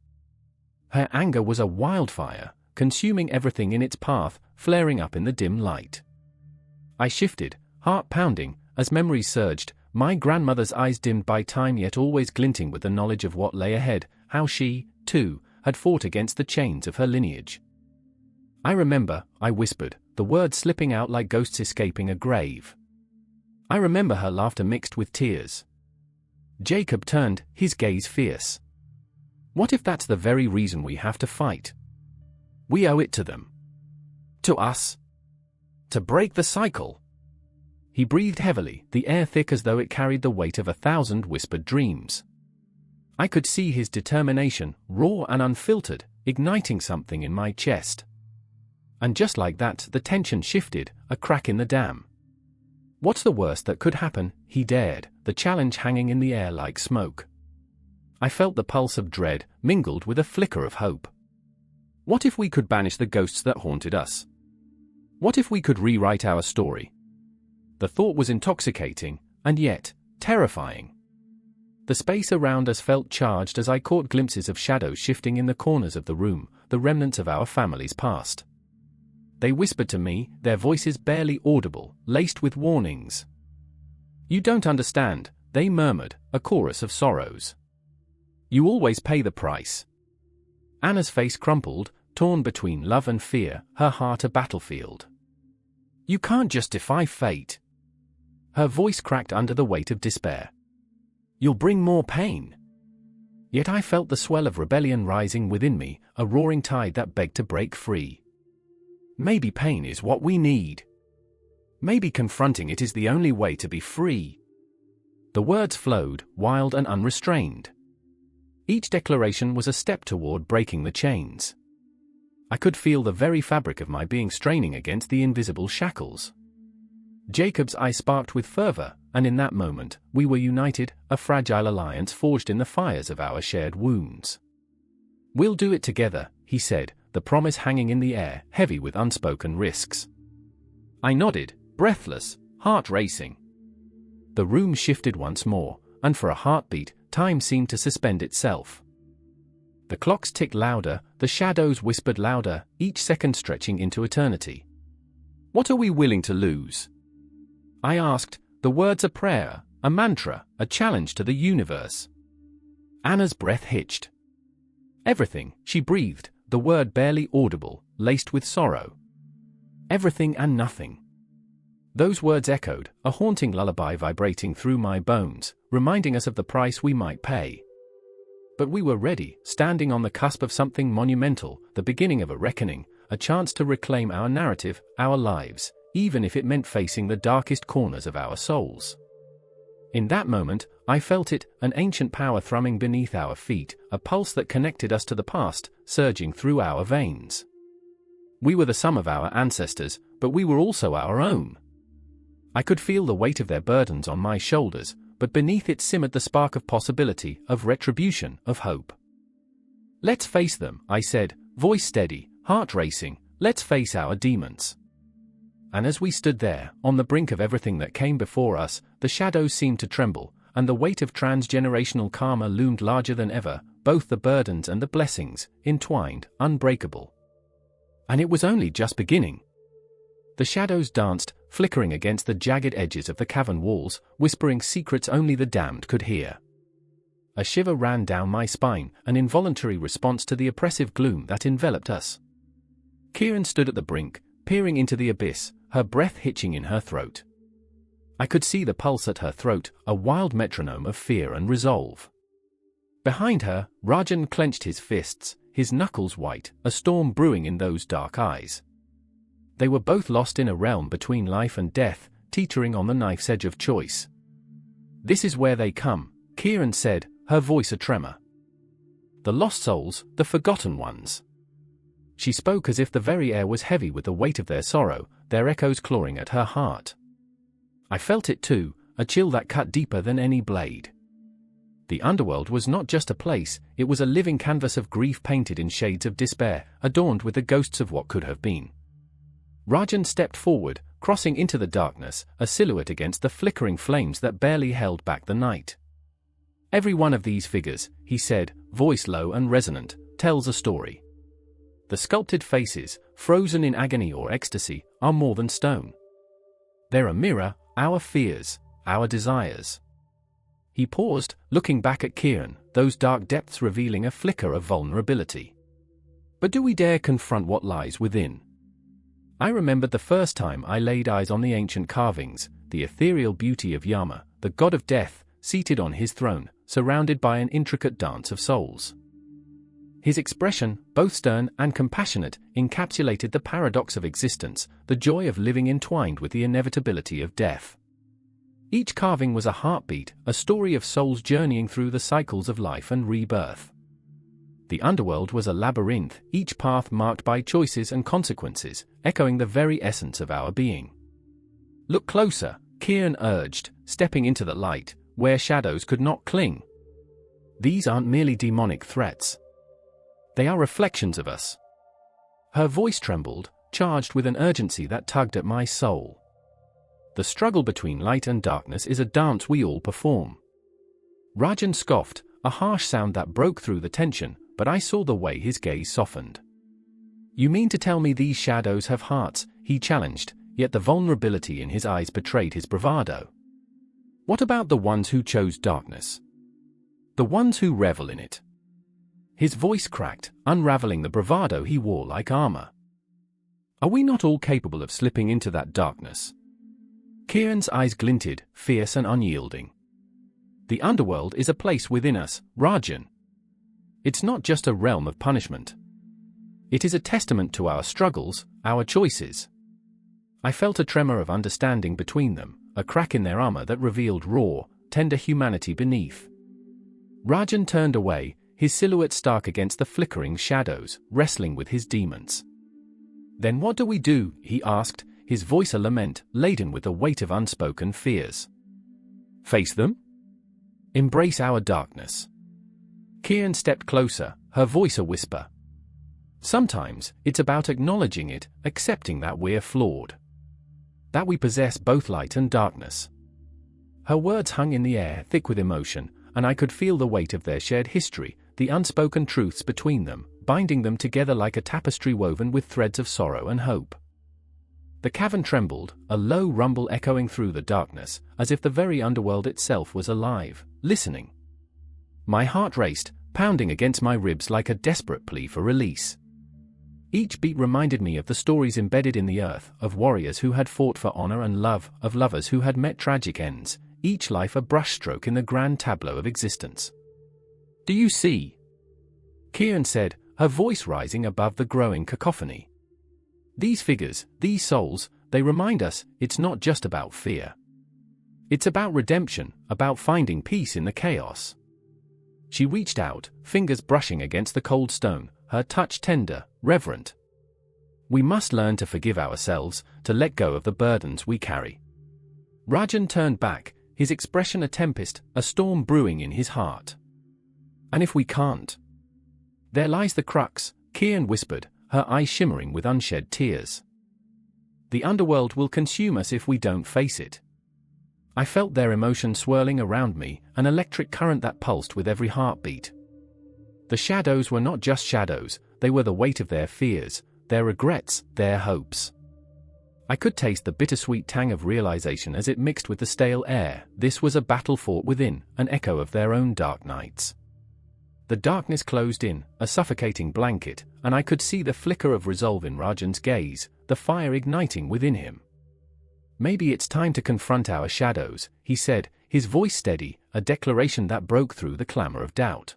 Her anger was a wildfire, consuming everything in its path, flaring up in the dim light. I shifted, heart pounding, as memories surged, my grandmother's eyes dimmed by time yet always glinting with the knowledge of what lay ahead, how she, too, had fought against the chains of her lineage. I remember, I whispered, the words slipping out like ghosts escaping a grave. I remember her laughter mixed with tears. Jacob turned, his gaze fierce. What if that's the very reason we have to fight? We owe it to them. To us. To break the cycle. He breathed heavily, the air thick as though it carried the weight of 1,000 whispered dreams. I could see his determination, raw and unfiltered, igniting something in my chest. And just like that, the tension shifted, a crack in the dam. What's the worst that could happen, he dared, the challenge hanging in the air like smoke. I felt the pulse of dread, mingled with a flicker of hope. What if we could banish the ghosts that haunted us? What if we could rewrite our story? The thought was intoxicating, and yet, terrifying. The space around us felt charged as I caught glimpses of shadows shifting in the corners of the room, the remnants of our family's past. They whispered to me, their voices barely audible, laced with warnings. You don't understand, they murmured, a chorus of sorrows. You always pay the price. Anna's face crumpled, torn between love and fear, her heart a battlefield. You can't just defy fate. Her voice cracked under the weight of despair. You'll bring more pain. Yet I felt the swell of rebellion rising within me, a roaring tide that begged to break free. Maybe pain is what we need. Maybe confronting it is the only way to be free. The words flowed, wild and unrestrained. Each declaration was a step toward breaking the chains. I could feel the very fabric of my being straining against the invisible shackles. Jacob's eye sparked with fervor, and in that moment, we were united, a fragile alliance forged in the fires of our shared wounds. We'll do it together, he said, the promise hanging in the air, heavy with unspoken risks. I nodded, breathless, heart racing. The room shifted once more, and for a heartbeat, time seemed to suspend itself. The clocks ticked louder, the shadows whispered louder, each second stretching into eternity. What are we willing to lose? I asked, the words a prayer, a mantra, a challenge to the universe. Anna's breath hitched. Everything, she breathed, the word barely audible, laced with sorrow. Everything and nothing. Those words echoed, a haunting lullaby vibrating through my bones, reminding us of the price we might pay. But we were ready, standing on the cusp of something monumental, the beginning of a reckoning, a chance to reclaim our narrative, our lives, even if it meant facing the darkest corners of our souls. In that moment, I felt it, an ancient power thrumming beneath our feet, a pulse that connected us to the past, surging through our veins. We were the sum of our ancestors, but we were also our own. I could feel the weight of their burdens on my shoulders, but beneath it simmered the spark of possibility, of retribution, of hope. Let's face them, I said, voice steady, heart racing, let's face our demons. And as we stood there, on the brink of everything that came before us, the shadows seemed to tremble, and the weight of transgenerational karma loomed larger than ever, both the burdens and the blessings, entwined, unbreakable. And it was only just beginning. The shadows danced, flickering against the jagged edges of the cavern walls, whispering secrets only the damned could hear. A shiver ran down my spine, an involuntary response to the oppressive gloom that enveloped us. Kieran stood at the brink, peering into the abyss, her breath hitching in her throat. I could see the pulse at her throat, a wild metronome of fear and resolve. Behind her, Rajan clenched his fists, his knuckles white, a storm brewing in those dark eyes. They were both lost in a realm between life and death, teetering on the knife's edge of choice. This is where they come, Kieran said, her voice a tremor. The lost souls, the forgotten ones. She spoke as if the very air was heavy with the weight of their sorrow, their echoes clawing at her heart. I felt it too, a chill that cut deeper than any blade. The underworld was not just a place, it was a living canvas of grief painted in shades of despair, adorned with the ghosts of what could have been. Rajan stepped forward, crossing into the darkness, a silhouette against the flickering flames that barely held back the night. Every one of these figures, he said, voice low and resonant, tells a story. The sculpted faces, frozen in agony or ecstasy, are more than stone. They're a mirror, our fears, our desires. He paused, looking back at Kieran, those dark depths revealing a flicker of vulnerability. But do we dare confront what lies within? I remembered the first time I laid eyes on the ancient carvings, the ethereal beauty of Yama, the god of death, seated on his throne, surrounded by an intricate dance of souls. His expression, both stern and compassionate, encapsulated the paradox of existence, the joy of living entwined with the inevitability of death. Each carving was a heartbeat, a story of souls journeying through the cycles of life and rebirth. The underworld was a labyrinth, each path marked by choices and consequences, echoing the very essence of our being. Look closer, Kieran urged, stepping into the light, where shadows could not cling. These aren't merely demonic threats. They are reflections of us. Her voice trembled, charged with an urgency that tugged at my soul. The struggle between light and darkness is a dance we all perform. Rajan scoffed, a harsh sound that broke through the tension, but I saw the way his gaze softened. You mean to tell me these shadows have hearts? He challenged, yet the vulnerability in his eyes betrayed his bravado. What about the ones who chose darkness? The ones who revel in it? His voice cracked, unraveling the bravado he wore like armor. Are we not all capable of slipping into that darkness? Kieran's eyes glinted, fierce and unyielding. The underworld is a place within us, Rajan. It's not just a realm of punishment. It is a testament to our struggles, our choices. I felt a tremor of understanding between them, a crack in their armor that revealed raw, tender humanity beneath. Rajan turned away, his silhouette stark against the flickering shadows, wrestling with his demons. Then what do we do? He asked, his voice a lament, laden with the weight of unspoken fears. Face them? Embrace our darkness. Kieran stepped closer, her voice a whisper. Sometimes, it's about acknowledging it, accepting that we're flawed. That we possess both light and darkness. Her words hung in the air, thick with emotion, and I could feel the weight of their shared history, the unspoken truths between them, binding them together like a tapestry woven with threads of sorrow and hope. The cavern trembled, a low rumble echoing through the darkness, as if the very underworld itself was alive, listening. My heart raced, pounding against my ribs like a desperate plea for release. Each beat reminded me of the stories embedded in the earth, of warriors who had fought for honor and love, of lovers who had met tragic ends, each life a brushstroke in the grand tableau of existence. Do you see? Kieran said, her voice rising above the growing cacophony. These figures, these souls, they remind us, it's not just about fear. It's about redemption, about finding peace in the chaos. She reached out, fingers brushing against the cold stone, her touch tender, reverent. We must learn to forgive ourselves, to let go of the burdens we carry. Rajan turned back, his expression a tempest, a storm brewing in his heart. And if we can't? There lies the crux, Kieran whispered, her eyes shimmering with unshed tears. The underworld will consume us if we don't face it. I felt their emotion swirling around me, an electric current that pulsed with every heartbeat. The shadows were not just shadows, they were the weight of their fears, their regrets, their hopes. I could taste the bittersweet tang of realization as it mixed with the stale air. This was a battle fought within, an echo of their own dark nights. The darkness closed in, a suffocating blanket, and I could see the flicker of resolve in Rajan's gaze, the fire igniting within him. Maybe it's time to confront our shadows, he said, his voice steady, a declaration that broke through the clamor of doubt.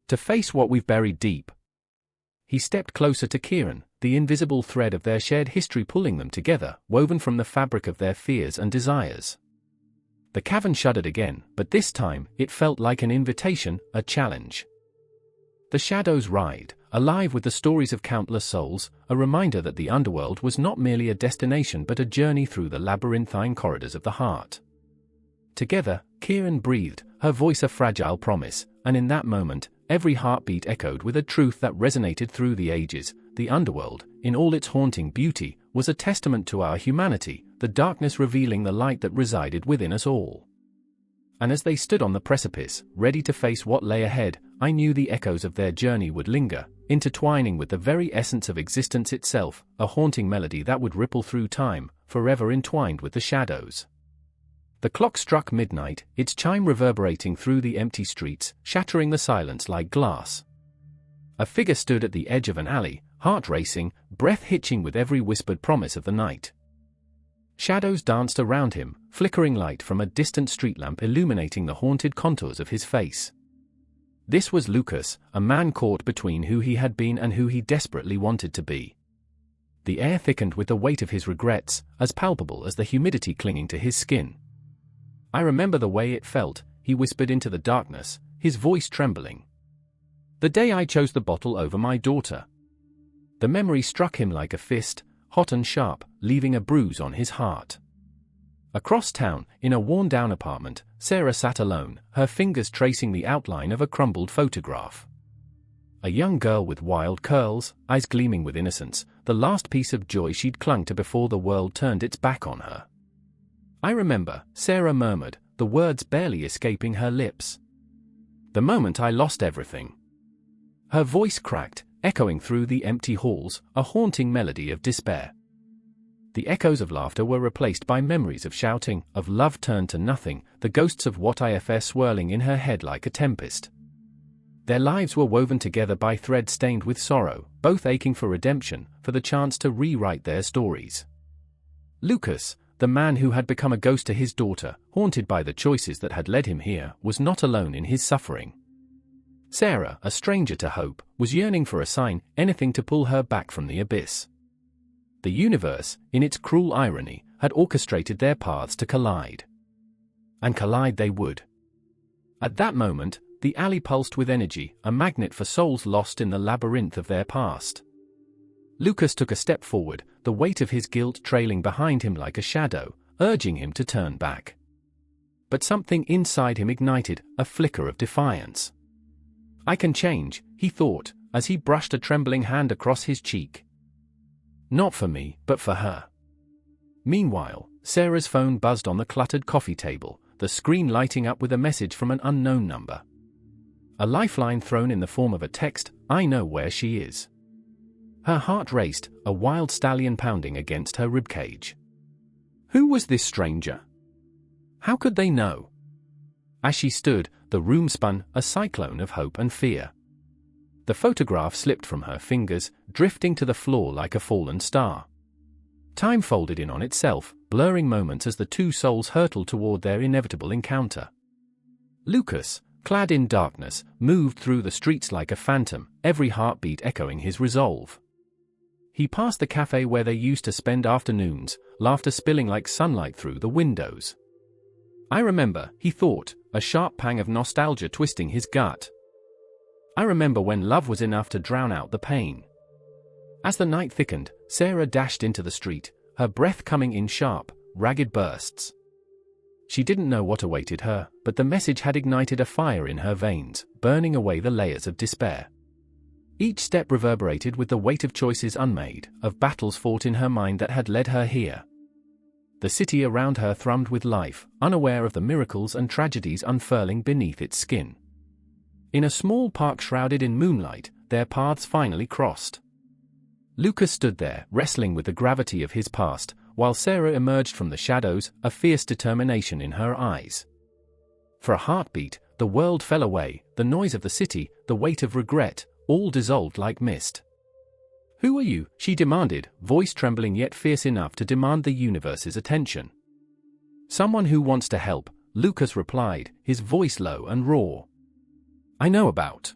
To face what we've buried deep. He stepped closer to Kieran, the invisible thread of their shared history pulling them together, woven from the fabric of their fears and desires. The cavern shuddered again, but this time, it felt like an invitation, a challenge. The shadows writhed, alive with the stories of countless souls, a reminder that the underworld was not merely a destination but a journey through the labyrinthine corridors of the heart. Together, Kieran breathed, her voice a fragile promise, and in that moment, every heartbeat echoed with a truth that resonated through the ages. The underworld, in all its haunting beauty, was a testament to our humanity, the darkness revealing the light that resided within us all. And as they stood on the precipice, ready to face what lay ahead, I knew the echoes of their journey would linger, intertwining with the very essence of existence itself, a haunting melody that would ripple through time, forever entwined with the shadows. The clock struck midnight, its chime reverberating through the empty streets, shattering the silence like glass. A figure stood at the edge of an alley, heart racing, breath hitching with every whispered promise of the night. Shadows danced around him, flickering light from a distant street lamp illuminating the haunted contours of his face. This was Lucas, a man caught between who he had been and who he desperately wanted to be. The air thickened with the weight of his regrets, as palpable as the humidity clinging to his skin. "I remember the way it felt," he whispered into the darkness, his voice trembling. "The day I chose the bottle over my daughter." The memory struck him like a fist, hot and sharp, leaving a bruise on his heart. Across town, in a worn-down apartment, Sarah sat alone, her fingers tracing the outline of a crumbled photograph. A young girl with wild curls, eyes gleaming with innocence, the last piece of joy she'd clung to before the world turned its back on her. "I remember," Sarah murmured, the words barely escaping her lips. "The moment I lost everything." Her voice cracked, echoing through the empty halls, a haunting melody of despair. The echoes of laughter were replaced by memories of shouting, of love turned to nothing, the ghosts of what if swirling in her head like a tempest. Their lives were woven together by threads stained with sorrow, both aching for redemption, for the chance to rewrite their stories. Lucas, the man who had become a ghost to his daughter, haunted by the choices that had led him here, was not alone in his suffering. Sarah, a stranger to hope, was yearning for a sign, anything to pull her back from the abyss. The universe, in its cruel irony, had orchestrated their paths to collide. And collide they would. At that moment, the alley pulsed with energy, a magnet for souls lost in the labyrinth of their past. Lucas took a step forward, the weight of his guilt trailing behind him like a shadow, urging him to turn back. But something inside him ignited, a flicker of defiance. "I can change," he thought, as he brushed a trembling hand across his cheek. "Not for me, but for her." Meanwhile, Sarah's phone buzzed on the cluttered coffee table, the screen lighting up with a message from an unknown number. A lifeline thrown in the form of a text, "I know where she is." Her heart raced, a wild stallion pounding against her ribcage. Who was this stranger? How could they know? As she stood, the room spun, a cyclone of hope and fear. The photograph slipped from her fingers, drifting to the floor like a fallen star. Time folded in on itself, blurring moments as the two souls hurtled toward their inevitable encounter. Lucas, clad in darkness, moved through the streets like a phantom, every heartbeat echoing his resolve. He passed the cafe where they used to spend afternoons, laughter spilling like sunlight through the windows. "I remember," he thought, a sharp pang of nostalgia twisting his gut. "I remember when love was enough to drown out the pain." As the night thickened, Sarah dashed into the street, her breath coming in sharp, ragged bursts. She didn't know what awaited her, but the message had ignited a fire in her veins, burning away the layers of despair. Each step reverberated with the weight of choices unmade, of battles fought in her mind that had led her here. The city around her thrummed with life, unaware of the miracles and tragedies unfurling beneath its skin. In a small park shrouded in moonlight, their paths finally crossed. Lucas stood there, wrestling with the gravity of his past, while Sarah emerged from the shadows, a fierce determination in her eyes. For a heartbeat, the world fell away, the noise of the city, the weight of regret, all dissolved like mist. "Who are you?" she demanded, voice trembling yet fierce enough to demand the universe's attention. "Someone who wants to help," Lucas replied, his voice low and raw. "I know about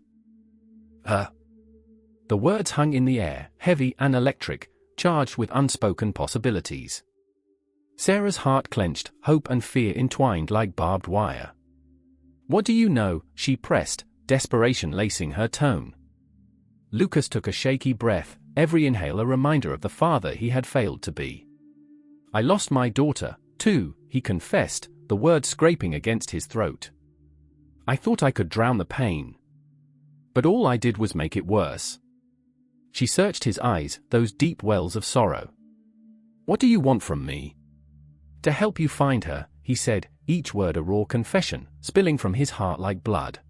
her." The words hung in the air, heavy and electric, charged with unspoken possibilities. Sarah's heart clenched, hope and fear entwined like barbed wire. "What do you know?" she pressed, desperation lacing her tone. Lucas took a shaky breath, every inhale a reminder of the father he had failed to be. "I lost my daughter, too," he confessed, the words scraping against his throat. I thought I could drown the pain. But all I did was make it worse. She searched his eyes, those deep wells of sorrow. "What do you want from me?" "To help you find her," he said, each word a raw confession, spilling from his heart like blood.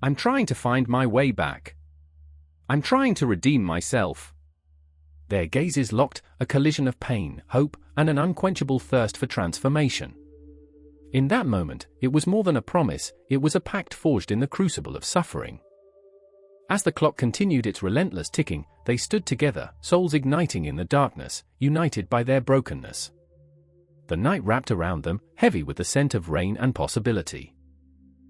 "I'm trying to find my way back. I'm trying to redeem myself." Their gazes locked, a collision of pain, hope, and an unquenchable thirst for transformation. In that moment, it was more than a promise, it was a pact forged in the crucible of suffering. As the clock continued its relentless ticking, they stood together, souls igniting in the darkness, united by their brokenness. The night wrapped around them, heavy with the scent of rain and possibility.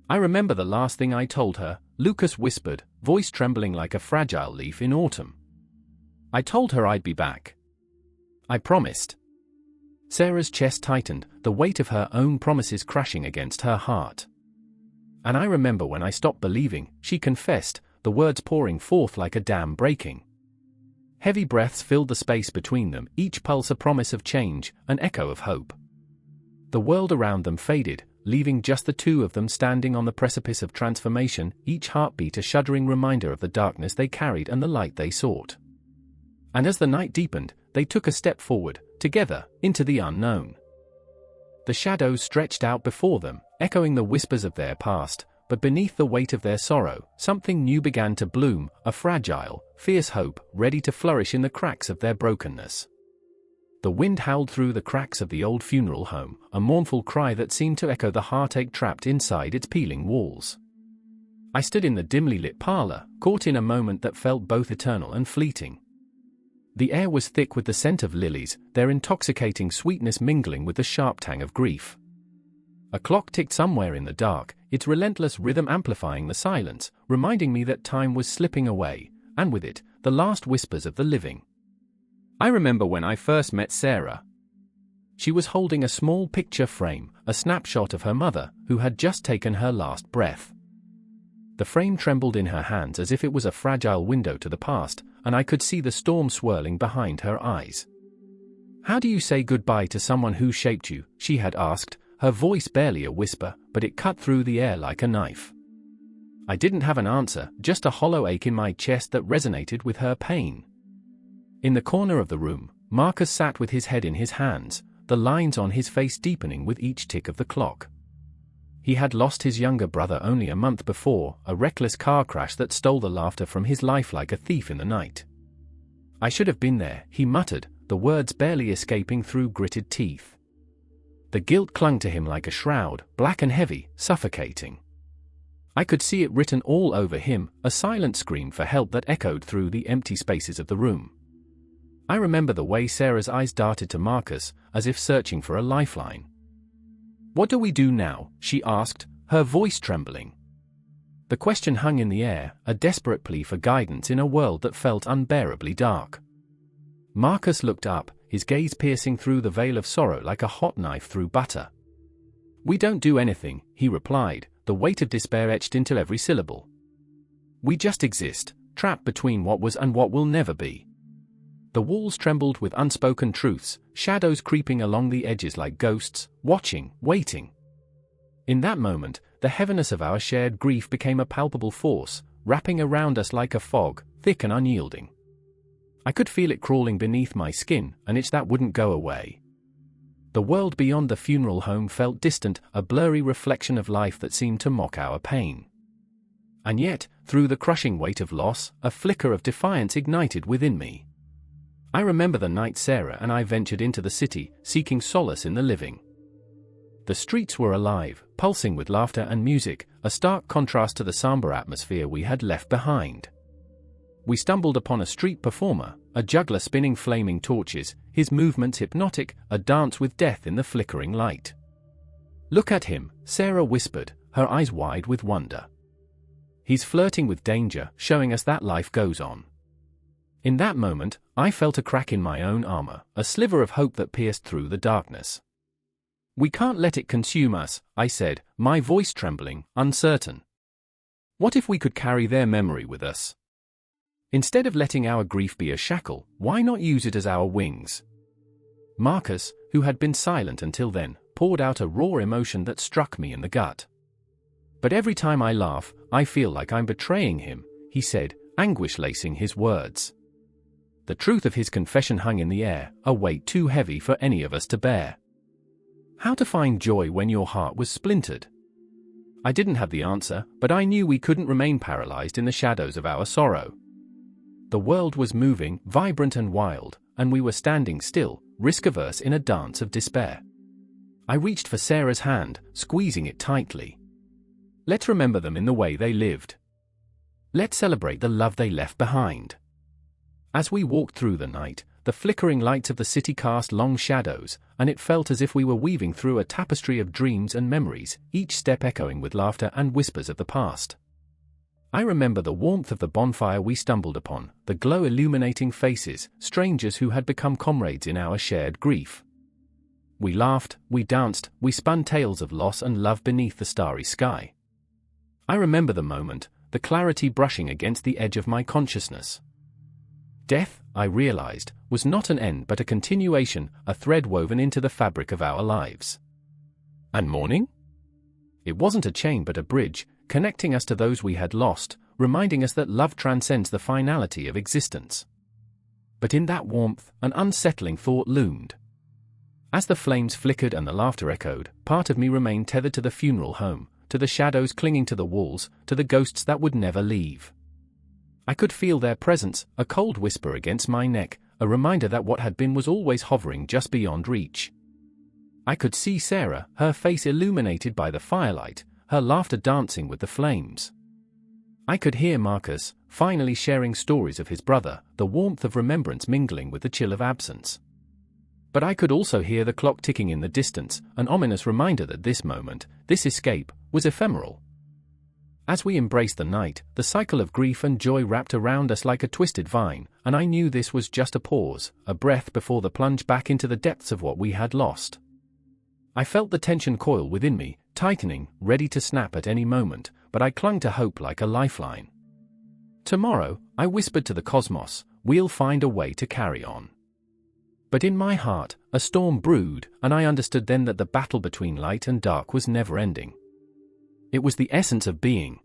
"I remember the last thing I told her," Lucas whispered, voice trembling like a fragile leaf in autumn. "I told her I'd be back. I promised." Sarah's chest tightened, the weight of her own promises crashing against her heart. "And I remember when I stopped believing," she confessed, the words pouring forth like a dam breaking. Heavy breaths filled the space between them, each pulse a promise of change, an echo of hope. The world around them faded, leaving just the two of them standing on the precipice of transformation, each heartbeat a shuddering reminder of the darkness they carried and the light they sought. And as the night deepened, they took a step forward, together, into the unknown. The shadows stretched out before them, echoing the whispers of their past, but beneath the weight of their sorrow, something new began to bloom, a fragile, fierce hope, ready to flourish in the cracks of their brokenness. The wind howled through the cracks of the old funeral home, a mournful cry that seemed to echo the heartache trapped inside its peeling walls. I stood in the dimly lit parlor, caught in a moment that felt both eternal and fleeting. The air was thick with the scent of lilies, their intoxicating sweetness mingling with the sharp tang of grief. A clock ticked somewhere in the dark, its relentless rhythm amplifying the silence, reminding me that time was slipping away, and with it, the last whispers of the living. I remember when I first met Sarah. She was holding a small picture frame, a snapshot of her mother, who had just taken her last breath. The frame trembled in her hands as if it was a fragile window to the past, and I could see the storm swirling behind her eyes. "How do you say goodbye to someone who shaped you?" she had asked, her voice barely a whisper, but it cut through the air like a knife. I didn't have an answer, just a hollow ache in my chest that resonated with her pain. In the corner of the room, Marcus sat with his head in his hands, the lines on his face deepening with each tick of the clock. He had lost his younger brother only a month before, a reckless car crash that stole the laughter from his life like a thief in the night. "I should have been there," he muttered, the words barely escaping through gritted teeth. The guilt clung to him like a shroud, black and heavy, suffocating. I could see it written all over him, a silent scream for help that echoed through the empty spaces of the room. I remember the way Sarah's eyes darted to Marcus, as if searching for a lifeline. "What do we do now?" she asked, her voice trembling. The question hung in the air, a desperate plea for guidance in a world that felt unbearably dark. Marcus looked up, his gaze piercing through the veil of sorrow like a hot knife through butter. "We don't do anything," he replied, the weight of despair etched into every syllable. "We just exist, trapped between what was and what will never be." The walls trembled with unspoken truths, shadows creeping along the edges like ghosts, watching, waiting. In that moment, the heaviness of our shared grief became a palpable force, wrapping around us like a fog, thick and unyielding. I could feel it crawling beneath my skin, an itch that wouldn't go away. The world beyond the funeral home felt distant, a blurry reflection of life that seemed to mock our pain. And yet, through the crushing weight of loss, a flicker of defiance ignited within me. I remember the night Sarah and I ventured into the city, seeking solace in the living. The streets were alive, pulsing with laughter and music, a stark contrast to the somber atmosphere we had left behind. We stumbled upon a street performer, a juggler spinning flaming torches, his movements hypnotic, a dance with death in the flickering light. "Look at him," Sarah whispered, her eyes wide with wonder. "He's flirting with danger, showing us that life goes on." In that moment, I felt a crack in my own armor, a sliver of hope that pierced through the darkness. "We can't let it consume us," I said, my voice trembling, uncertain. "What if we could carry their memory with us? Instead of letting our grief be a shackle, why not use it as our wings?" Marcus, who had been silent until then, poured out a raw emotion that struck me in the gut. "But every time I laugh, I feel like I'm betraying him," he said, anguish lacing his words. The truth of his confession hung in the air, a weight too heavy for any of us to bear. How to find joy when your heart was splintered? I didn't have the answer, but I knew we couldn't remain paralyzed in the shadows of our sorrow. The world was moving, vibrant and wild, and we were standing still, risk-averse in a dance of despair. I reached for Sarah's hand, squeezing it tightly. "Let's remember them in the way they lived. Let's celebrate the love they left behind." As we walked through the night, the flickering lights of the city cast long shadows, and it felt as if we were weaving through a tapestry of dreams and memories, each step echoing with laughter and whispers of the past. I remember the warmth of the bonfire we stumbled upon, the glow illuminating faces, strangers who had become comrades in our shared grief. We laughed, we danced, we spun tales of loss and love beneath the starry sky. I remember the moment, the clarity brushing against the edge of my consciousness. Death, I realized, was not an end but a continuation, a thread woven into the fabric of our lives. And mourning? It wasn't a chain but a bridge, connecting us to those we had lost, reminding us that love transcends the finality of existence. But in that warmth, an unsettling thought loomed. As the flames flickered and the laughter echoed, part of me remained tethered to the funeral home, to the shadows clinging to the walls, to the ghosts that would never leave. I could feel their presence, a cold whisper against my neck, a reminder that what had been was always hovering just beyond reach. I could see Sarah, her face illuminated by the firelight, her laughter dancing with the flames. I could hear Marcus, finally sharing stories of his brother, the warmth of remembrance mingling with the chill of absence. But I could also hear the clock ticking in the distance, an ominous reminder that this moment, this escape, was ephemeral. As we embraced the night, the cycle of grief and joy wrapped around us like a twisted vine, and I knew this was just a pause, a breath before the plunge back into the depths of what we had lost. I felt the tension coil within me, tightening, ready to snap at any moment, but I clung to hope like a lifeline. "Tomorrow," I whispered to the cosmos, "we'll find a way to carry on." But in my heart, a storm brewed, and I understood then that the battle between light and dark was never ending. It was the essence of being.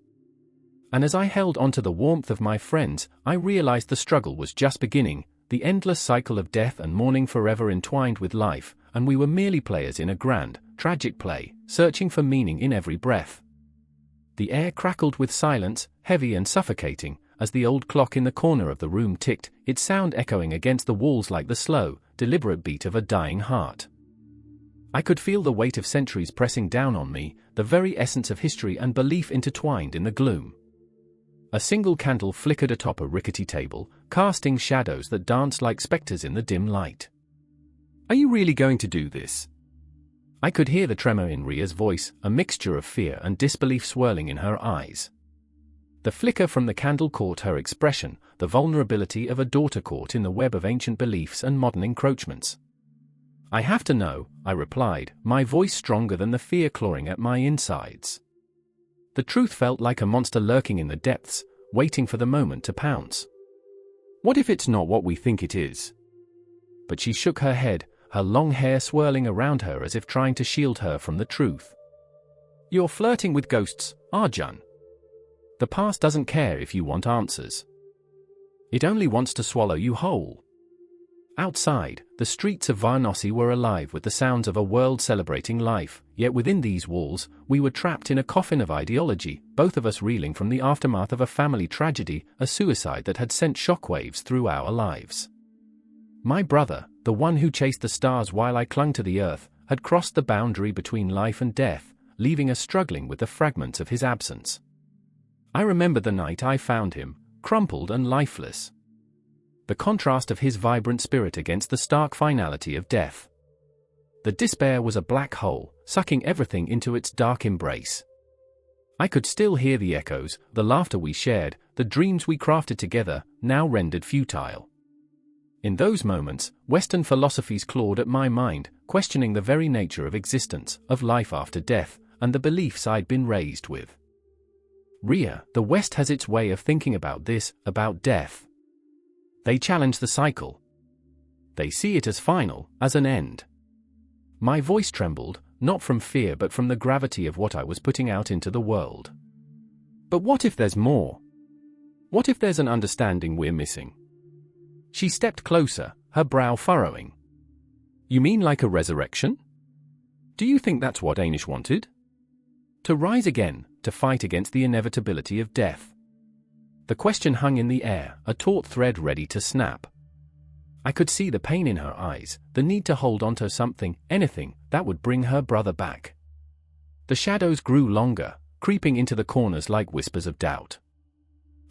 And as I held onto the warmth of my friends, I realized the struggle was just beginning, the endless cycle of death and mourning forever entwined with life, and we were merely players in a grand, tragic play, searching for meaning in every breath. The air crackled with silence, heavy and suffocating, as the old clock in the corner of the room ticked, its sound echoing against the walls like the slow, deliberate beat of a dying heart. I could feel the weight of centuries pressing down on me, the very essence of history and belief intertwined in the gloom. A single candle flickered atop a rickety table, casting shadows that danced like specters in the dim light. "Are you really going to do this?" I could hear the tremor in Ria's voice, a mixture of fear and disbelief swirling in her eyes. The flicker from the candle caught her expression, the vulnerability of a daughter caught in the web of ancient beliefs and modern encroachments. "I have to know," I replied, my voice stronger than the fear clawing at my insides. The truth felt like a monster lurking in the depths, waiting for the moment to pounce. "What if it's not what we think it is?" But she shook her head, her long hair swirling around her as if trying to shield her from the truth. "You're flirting with ghosts, Arjun. The past doesn't care if you want answers. It only wants to swallow you whole." Outside, the streets of Varanasi were alive with the sounds of a world celebrating life, yet within these walls, we were trapped in a coffin of ideology, both of us reeling from the aftermath of a family tragedy, a suicide that had sent shockwaves through our lives. My brother, the one who chased the stars while I clung to the earth, had crossed the boundary between life and death, leaving us struggling with the fragments of his absence. I remember the night I found him, crumpled and lifeless. The contrast of his vibrant spirit against the stark finality of death. The despair was a black hole, sucking everything into its dark embrace. I could still hear the echoes, the laughter we shared, the dreams we crafted together, now rendered futile. In those moments, Western philosophies clawed at my mind, questioning the very nature of existence, of life after death, and the beliefs I'd been raised with. "Ria, the West has its way of thinking about this, about death. They challenge the cycle. They see it as final, as an end." My voice trembled, not from fear but from the gravity of what I was putting out into the world. But what if there's more? What if there's an understanding we're missing? She stepped closer, her brow furrowing. You mean like a resurrection? Do you think that's what Anish wanted? To rise again, to fight against the inevitability of death. The question hung in the air, a taut thread ready to snap. I could see the pain in her eyes, the need to hold onto something, anything, that would bring her brother back. The shadows grew longer, creeping into the corners like whispers of doubt.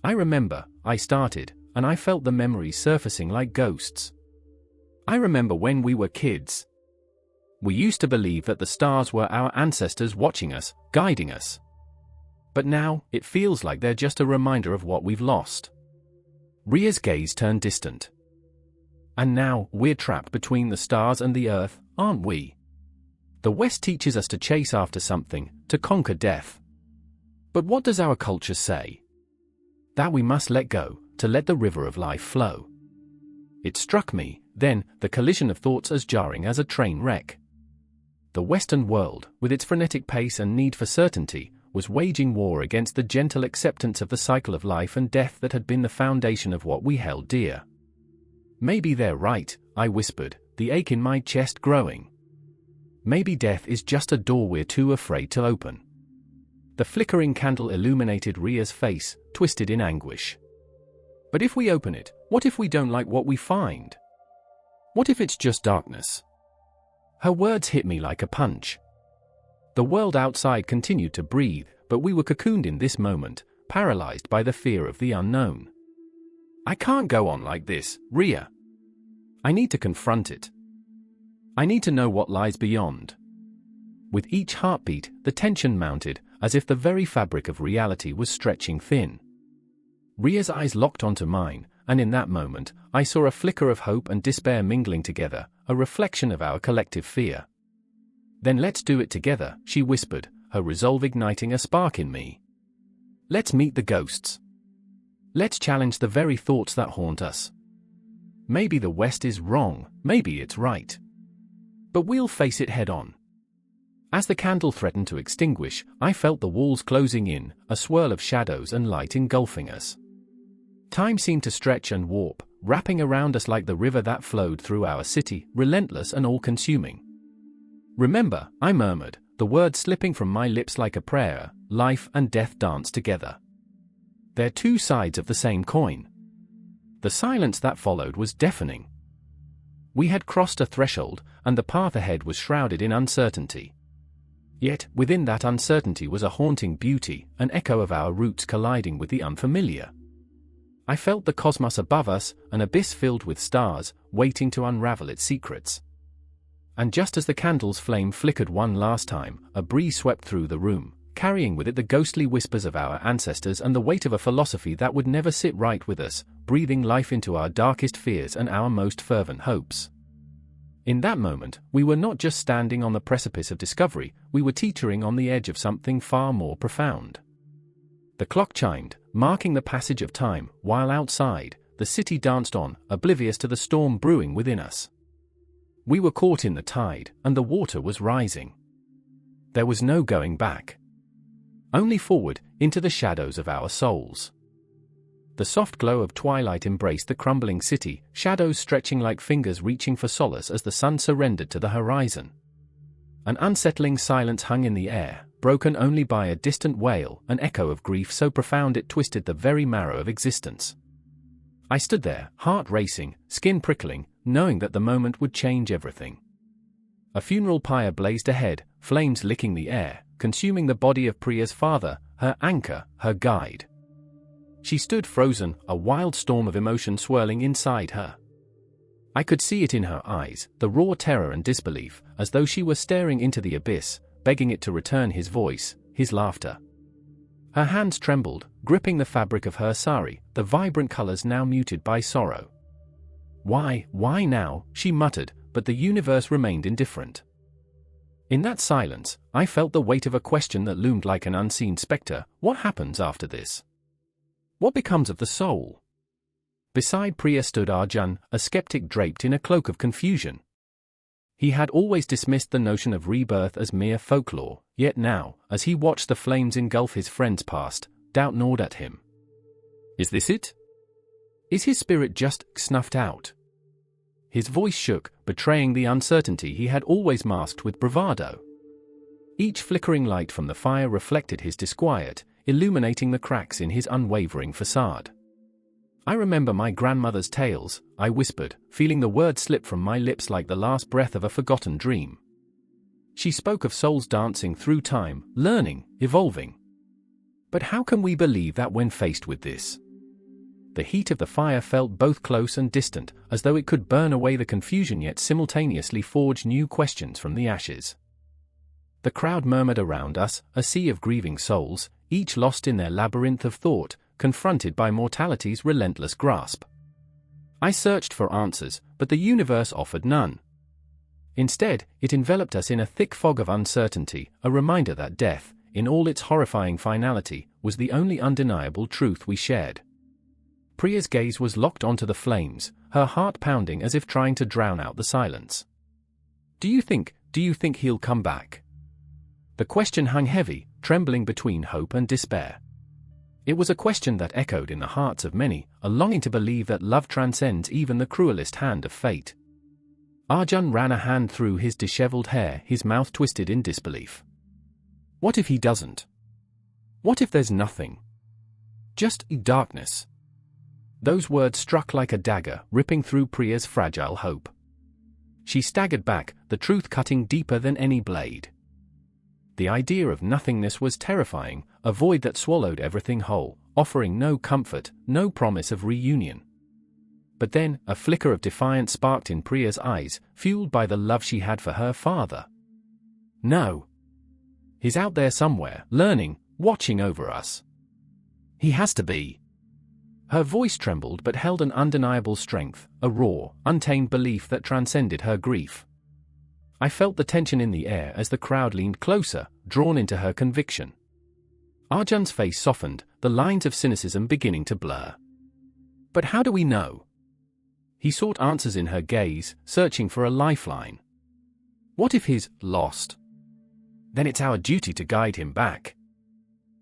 I remember, I started, and I felt the memories surfacing like ghosts. I remember when we were kids. We used to believe that the stars were our ancestors watching us, guiding us. But now, it feels like they're just a reminder of what we've lost. Ria's gaze turned distant. And now, we're trapped between the stars and the earth, aren't we? The West teaches us to chase after something, to conquer death. But what does our culture say? That we must let go, to let the river of life flow. It struck me, then, the collision of thoughts as jarring as a train wreck. The Western world, with its frenetic pace and need for certainty, was waging war against the gentle acceptance of the cycle of life and death that had been the foundation of what we held dear. Maybe they're right, I whispered, the ache in my chest growing. Maybe death is just a door we're too afraid to open. The flickering candle illuminated Ria's face, twisted in anguish. But if we open it, what if we don't like what we find? What if it's just darkness? Her words hit me like a punch. The world outside continued to breathe, but we were cocooned in this moment, paralyzed by the fear of the unknown. I can't go on like this, Ria. I need to confront it. I need to know what lies beyond. With each heartbeat, the tension mounted, as if the very fabric of reality was stretching thin. Ria's eyes locked onto mine, and in that moment, I saw a flicker of hope and despair mingling together, a reflection of our collective fear. Then let's do it together, she whispered, her resolve igniting a spark in me. Let's meet the ghosts. Let's challenge the very thoughts that haunt us. Maybe the West is wrong, maybe it's right. But we'll face it head on. As the candle threatened to extinguish, I felt the walls closing in, a swirl of shadows and light engulfing us. Time seemed to stretch and warp, wrapping around us like the river that flowed through our city, relentless and all-consuming. Remember, I murmured, the words slipping from my lips like a prayer, life and death dance together. They're two sides of the same coin. The silence that followed was deafening. We had crossed a threshold, and the path ahead was shrouded in uncertainty. Yet, within that uncertainty was a haunting beauty, an echo of our roots colliding with the unfamiliar. I felt the cosmos above us, an abyss filled with stars, waiting to unravel its secrets. And just as the candle's flame flickered one last time, a breeze swept through the room, carrying with it the ghostly whispers of our ancestors and the weight of a philosophy that would never sit right with us, breathing life into our darkest fears and our most fervent hopes. In that moment, we were not just standing on the precipice of discovery, we were teetering on the edge of something far more profound. The clock chimed, marking the passage of time, while outside, the city danced on, oblivious to the storm brewing within us. We were caught in the tide, and the water was rising. There was no going back. Only forward, into the shadows of our souls. The soft glow of twilight embraced the crumbling city, shadows stretching like fingers reaching for solace as the sun surrendered to the horizon. An unsettling silence hung in the air, broken only by a distant wail, an echo of grief so profound it twisted the very marrow of existence. I stood there, heart racing, skin prickling, knowing that the moment would change everything. A funeral pyre blazed ahead, flames licking the air, consuming the body of Priya's father, her anchor, her guide. She stood frozen, a wild storm of emotion swirling inside her. I could see it in her eyes, the raw terror and disbelief, as though she were staring into the abyss, begging it to return his voice, his laughter. Her hands trembled, gripping the fabric of her sari, the vibrant colors now muted by sorrow. Why now, she muttered, but the universe remained indifferent. In that silence, I felt the weight of a question that loomed like an unseen specter: what happens after this? What becomes of the soul? Beside Priya stood Arjun, a skeptic draped in a cloak of confusion. He had always dismissed the notion of rebirth as mere folklore, yet now, as he watched the flames engulf his friend's past, doubt gnawed at him. Is this it? Is his spirit just snuffed out? His voice shook, betraying the uncertainty he had always masked with bravado. Each flickering light from the fire reflected his disquiet, illuminating the cracks in his unwavering facade. I remember my grandmother's tales, I whispered, feeling the words slip from my lips like the last breath of a forgotten dream. She spoke of souls dancing through time, learning, evolving. But how can we believe that when faced with this? The heat of the fire felt both close and distant, as though it could burn away the confusion yet simultaneously forge new questions from the ashes. The crowd murmured around us, a sea of grieving souls, each lost in their labyrinth of thought, confronted by mortality's relentless grasp. I searched for answers, but the universe offered none. Instead, it enveloped us in a thick fog of uncertainty, a reminder that death, in all its horrifying finality, was the only undeniable truth we shared. Priya's gaze was locked onto the flames, her heart pounding as if trying to drown out the silence. Do you think he'll come back? The question hung heavy, trembling between hope and despair. It was a question that echoed in the hearts of many, a longing to believe that love transcends even the cruelest hand of fate. Arjun ran a hand through his disheveled hair, his mouth twisted in disbelief. What if he doesn't? What if there's nothing? Just darkness. Those words struck like a dagger, ripping through Priya's fragile hope. She staggered back, the truth cutting deeper than any blade. The idea of nothingness was terrifying, a void that swallowed everything whole, offering no comfort, no promise of reunion. But then, a flicker of defiance sparked in Priya's eyes, fueled by the love she had for her father. No. He's out there somewhere, learning, watching over us. He has to be. Her voice trembled but held an undeniable strength, a raw, untamed belief that transcended her grief. I felt the tension in the air as the crowd leaned closer, drawn into her conviction. Arjun's face softened, the lines of cynicism beginning to blur. But how do we know? He sought answers in her gaze, searching for a lifeline. What if he's lost? Then it's our duty to guide him back.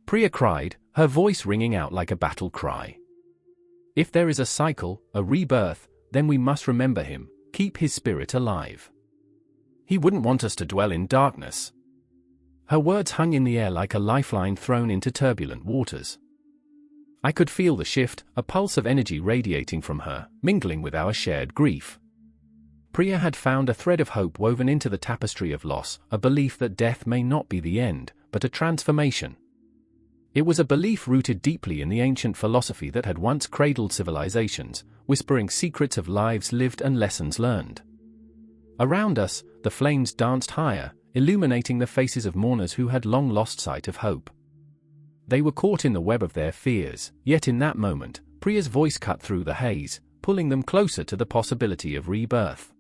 Priya cried, her voice ringing out like a battle cry. If there is a cycle, a rebirth, then we must remember him, keep his spirit alive. He wouldn't want us to dwell in darkness. Her words hung in the air like a lifeline thrown into turbulent waters. I could feel the shift, a pulse of energy radiating from her, mingling with our shared grief. Priya had found a thread of hope woven into the tapestry of loss, a belief that death may not be the end, but a transformation. It was a belief rooted deeply in the ancient philosophy that had once cradled civilizations, whispering secrets of lives lived and lessons learned. Around us, the flames danced higher, illuminating the faces of mourners who had long lost sight of hope. They were caught in the web of their fears, yet in that moment, Priya's voice cut through the haze, pulling them closer to the possibility of rebirth.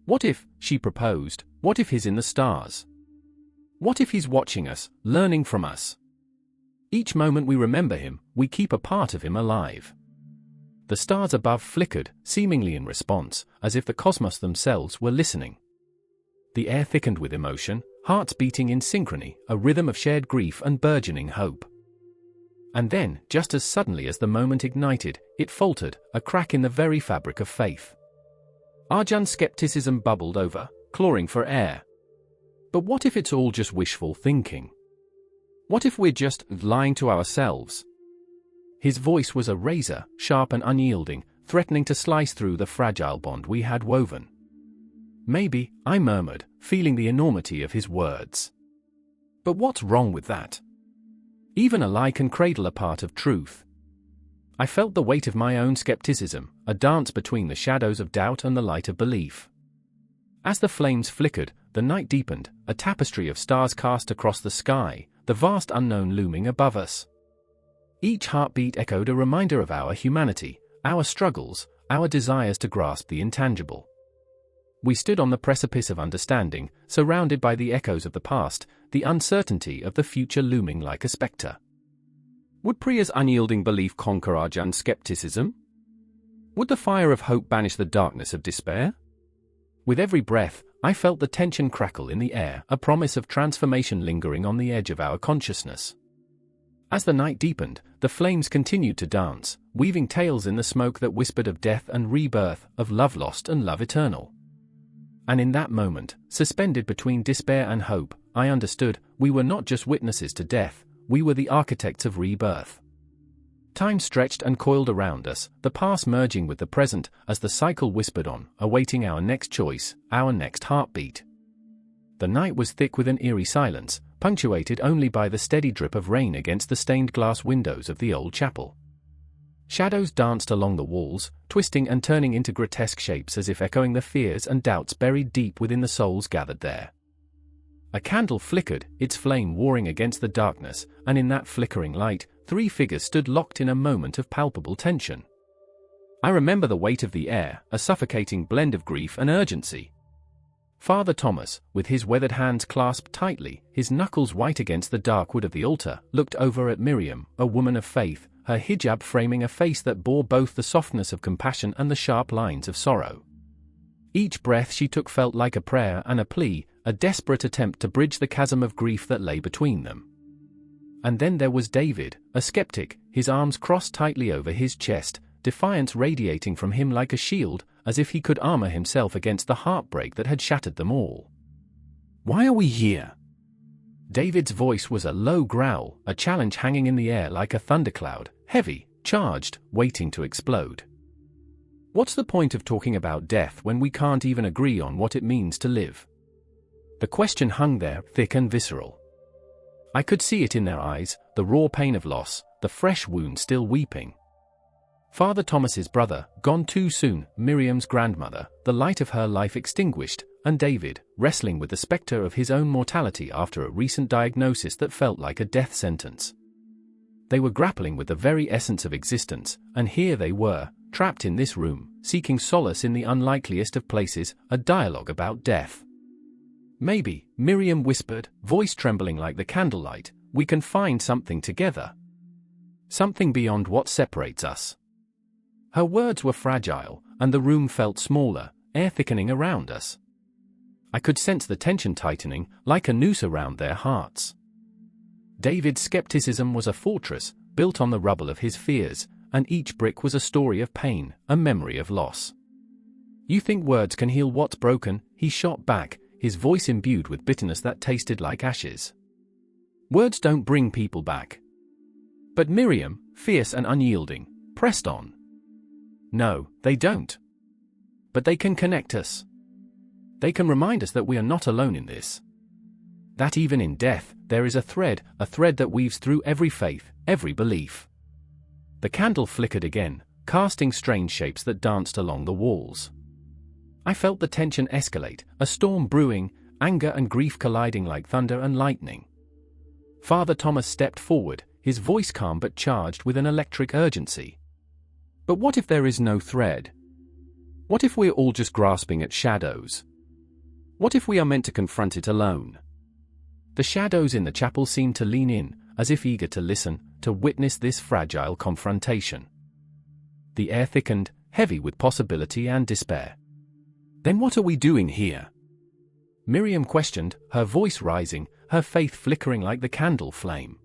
What if, she proposed, what if he's in the stars? What if he's watching us, learning from us? Each moment we remember him, we keep a part of him alive. The stars above flickered, seemingly in response, as if the cosmos themselves were listening. The air thickened with emotion, hearts beating in synchrony, a rhythm of shared grief and burgeoning hope. And then, just as suddenly as the moment ignited, it faltered, a crack in the very fabric of faith. Arjun's skepticism bubbled over, clawing for air. But what if it's all just wishful thinking? What if we're just lying to ourselves? His voice was a razor, sharp and unyielding, threatening to slice through the fragile bond we had woven. Maybe, I murmured, feeling the enormity of his words. But what's wrong with that? Even a lie can cradle a part of truth. I felt the weight of my own skepticism, a dance between the shadows of doubt and the light of belief. As the flames flickered, the night deepened, a tapestry of stars cast across the sky, the vast unknown looming above us. Each heartbeat echoed a reminder of our humanity, our struggles, our desires to grasp the intangible. We stood on the precipice of understanding, surrounded by the echoes of the past, the uncertainty of the future looming like a spectre. Would Priya's unyielding belief conquer Arjun's skepticism? Would the fire of hope banish the darkness of despair? With every breath, I felt the tension crackle in the air, a promise of transformation lingering on the edge of our consciousness. As the night deepened, the flames continued to dance, weaving tales in the smoke that whispered of death and rebirth, of love lost and love eternal. And in that moment, suspended between despair and hope, I understood, we were not just witnesses to death, we were the architects of rebirth. Time stretched and coiled around us, the past merging with the present, as the cycle whispered on, awaiting our next choice, our next heartbeat. The night was thick with an eerie silence, punctuated only by the steady drip of rain against the stained glass windows of the old chapel. Shadows danced along the walls, twisting and turning into grotesque shapes as if echoing the fears and doubts buried deep within the souls gathered there. A candle flickered, its flame warring against the darkness, and in that flickering light, 3 figures stood locked in a moment of palpable tension. I remember the weight of the air, a suffocating blend of grief and urgency. Father Thomas, with his weathered hands clasped tightly, his knuckles white against the dark wood of the altar, looked over at Miriam, a woman of faith, her hijab framing a face that bore both the softness of compassion and the sharp lines of sorrow. Each breath she took felt like a prayer and a plea, a desperate attempt to bridge the chasm of grief that lay between them. And then there was David, a skeptic, his arms crossed tightly over his chest, defiance radiating from him like a shield, as if he could armor himself against the heartbreak that had shattered them all. "Why are we here?" David's voice was a low growl, a challenge hanging in the air like a thundercloud, heavy, charged, waiting to explode. "What's the point of talking about death when we can't even agree on what it means to live?" The question hung there, thick and visceral. I could see it in their eyes, the raw pain of loss, the fresh wound still weeping. Father Thomas's brother, gone too soon, Miriam's grandmother, the light of her life extinguished, and David, wrestling with the specter of his own mortality after a recent diagnosis that felt like a death sentence. They were grappling with the very essence of existence, and here they were, trapped in this room, seeking solace in the unlikeliest of places, a dialogue about death. "Maybe," Miriam whispered, voice trembling like the candlelight, "we can find something together. Something beyond what separates us." Her words were fragile, and the room felt smaller, air thickening around us. I could sense the tension tightening, like a noose around their hearts. David's skepticism was a fortress, built on the rubble of his fears, and each brick was a story of pain, a memory of loss. "You think words can heal what's broken?" he shot back, his voice imbued with bitterness that tasted like ashes. "Words don't bring people back." But Miriam, fierce and unyielding, pressed on. "No, they don't. But they can connect us. They can remind us that we are not alone in this. That even in death, there is a thread that weaves through every faith, every belief." The candle flickered again, casting strange shapes that danced along the walls. I felt the tension escalate, a storm brewing, anger and grief colliding like thunder and lightning. Father Thomas stepped forward, his voice calm but charged with an electric urgency. "But what if there is no thread? What if we're all just grasping at shadows? What if we are meant to confront it alone?" The shadows in the chapel seemed to lean in, as if eager to listen, to witness this fragile confrontation. The air thickened, heavy with possibility and despair. "Then what are we doing here?" Miriam questioned, her voice rising, her faith flickering like the candle flame.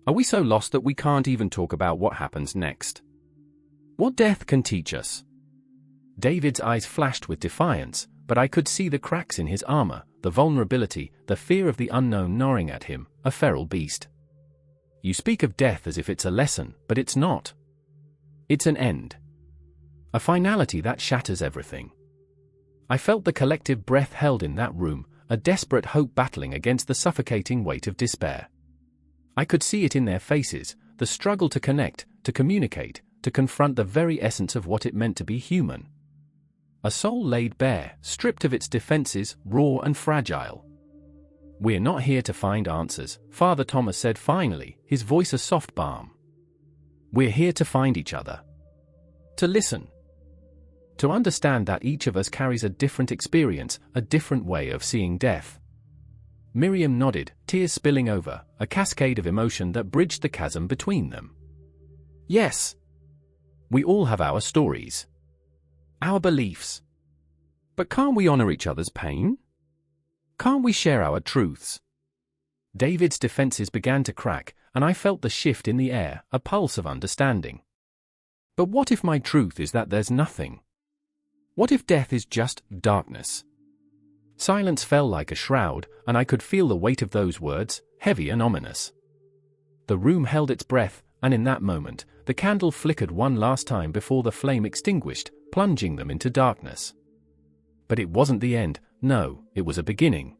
"Are we so lost that we can't even talk about what happens next? What death can teach us?" David's eyes flashed with defiance, but I could see the cracks in his armor, the vulnerability, the fear of the unknown gnawing at him, a feral beast. "You speak of death as if it's a lesson, but it's not. It's an end. A finality that shatters everything." I felt the collective breath held in that room, a desperate hope battling against the suffocating weight of despair. I could see it in their faces, the struggle to connect, to communicate, to confront the very essence of what it meant to be human. A soul laid bare, stripped of its defenses, raw and fragile. "We're not here to find answers," Father Thomas said finally, his voice a soft balm. "We're here to find each other. To listen. To understand that each of us carries a different experience, a different way of seeing death." Miriam nodded, tears spilling over, a cascade of emotion that bridged the chasm between them. "Yes. We all have our stories. Our beliefs. But can't we honor each other's pain? Can't we share our truths? David's defenses began to crack, and I felt the shift in the air, a pulse of understanding. But what if my truth is that there's nothing? What if death is just darkness? Silence fell like a shroud, and I could feel the weight of those words, heavy and ominous. The room held its breath, and in that moment, the candle flickered one last time before the flame extinguished, plunging them into darkness. But it wasn't the end, no, it was a beginning.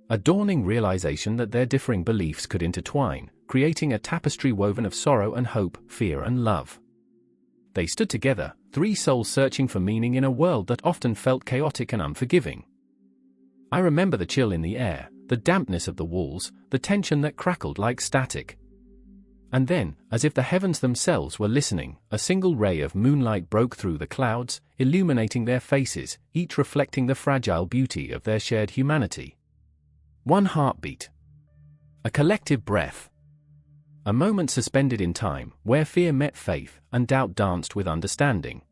A dawning realization that their differing beliefs could intertwine, creating a tapestry woven of sorrow and hope, fear and love. They stood together, three souls searching for meaning in a world that often felt chaotic and unforgiving. I remember the chill in the air, the dampness of the walls, the tension that crackled like static. And then, as if the heavens themselves were listening, a single ray of moonlight broke through the clouds, illuminating their faces, each reflecting the fragile beauty of their shared humanity. One heartbeat. A collective breath. A moment suspended in time, where fear met faith, and doubt danced with understanding.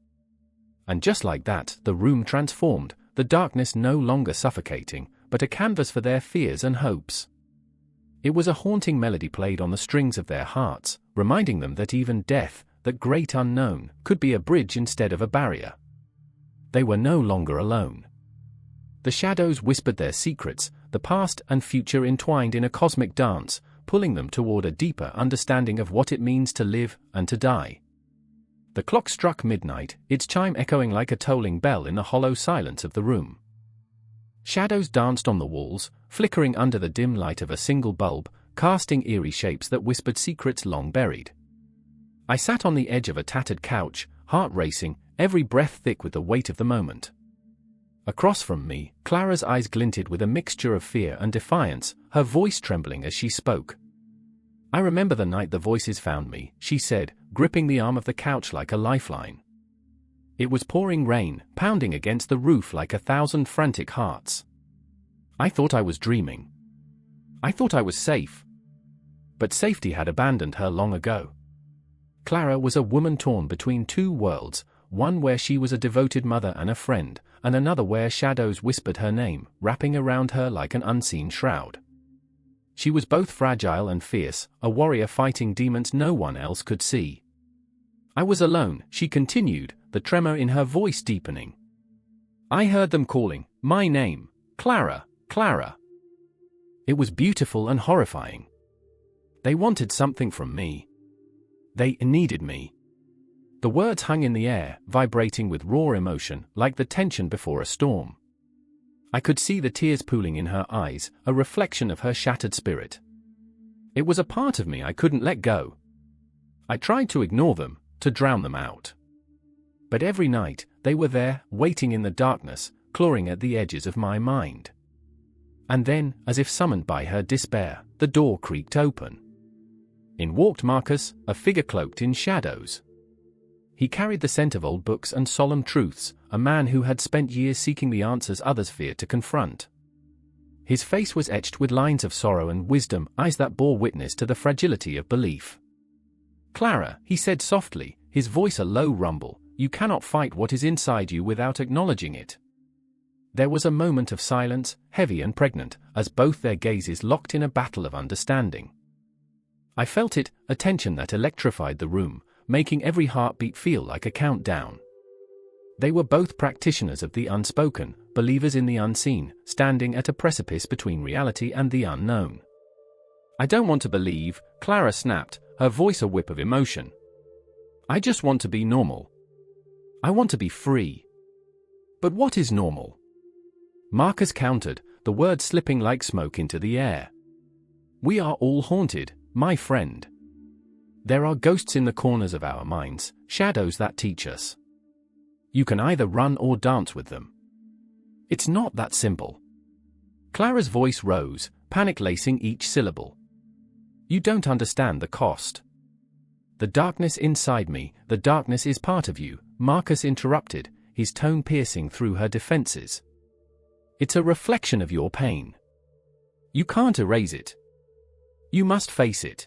And just like that, the room transformed, the darkness no longer suffocating, but a canvas for their fears and hopes. It was a haunting melody played on the strings of their hearts, reminding them that even death, that great unknown, could be a bridge instead of a barrier. They were no longer alone. The shadows whispered their secrets, the past and future entwined in a cosmic dance, pulling them toward a deeper understanding of what it means to live and to die. The clock struck midnight, its chime echoing like a tolling bell in the hollow silence of the room. Shadows danced on the walls, flickering under the dim light of a single bulb, casting eerie shapes that whispered secrets long buried. I sat on the edge of a tattered couch, heart racing, every breath thick with the weight of the moment. Across from me, Clara's eyes glinted with a mixture of fear and defiance, her voice trembling as she spoke. "I remember the night the voices found me," she said, gripping the arm of the couch like a lifeline. It was pouring rain, pounding against the roof like 1,000 frantic hearts. I thought I was dreaming. I thought I was safe. But safety had abandoned her long ago. Clara was a woman torn between two worlds, one where she was a devoted mother and a friend, and another where shadows whispered her name, wrapping around her like an unseen shroud. She was both fragile and fierce, a warrior fighting demons no one else could see. I was alone, she continued, the tremor in her voice deepening. I heard them calling, my name, Clara, Clara. It was beautiful and horrifying. They wanted something from me. They needed me. The words hung in the air, vibrating with raw emotion, like the tension before a storm. I could see the tears pooling in her eyes, a reflection of her shattered spirit. It was a part of me I couldn't let go. I tried to ignore them, to drown them out. But every night, they were there, waiting in the darkness, clawing at the edges of my mind. And then, as if summoned by her despair, the door creaked open. In walked Marcus, a figure cloaked in shadows. He carried the scent of old books and solemn truths, a man who had spent years seeking the answers others feared to confront. His face was etched with lines of sorrow and wisdom, eyes that bore witness to the fragility of belief. Clara, he said softly, his voice a low rumble, you cannot fight what is inside you without acknowledging it. There was a moment of silence, heavy and pregnant, as both their gazes locked in a battle of understanding. I felt it, a tension that electrified the room, making every heartbeat feel like a countdown. They were both practitioners of the unspoken, believers in the unseen, standing at a precipice between reality and the unknown. I don't want to believe, Clara snapped, her voice a whip of emotion. I just want to be normal. I want to be free. But what is normal? Marcus countered, the words slipping like smoke into the air. We are all haunted, my friend. There are ghosts in the corners of our minds, shadows that teach us. You can either run or dance with them. It's not that simple. Clara's voice rose, panic lacing each syllable. You don't understand the cost. The darkness inside me, the darkness is part of you, Marcus interrupted, his tone piercing through her defenses. It's a reflection of your pain. You can't erase it. You must face it.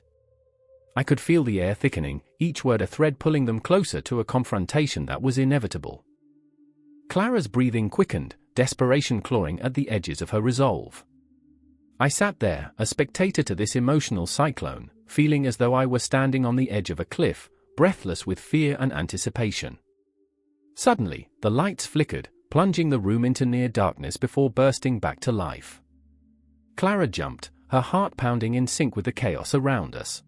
I could feel the air thickening, each word a thread pulling them closer to a confrontation that was inevitable. Clara's breathing quickened, desperation clawing at the edges of her resolve. I sat there, a spectator to this emotional cyclone, feeling as though I were standing on the edge of a cliff, breathless with fear and anticipation. Suddenly, the lights flickered, plunging the room into near darkness before bursting back to life. Clara jumped, her heart pounding in sync with the chaos around us.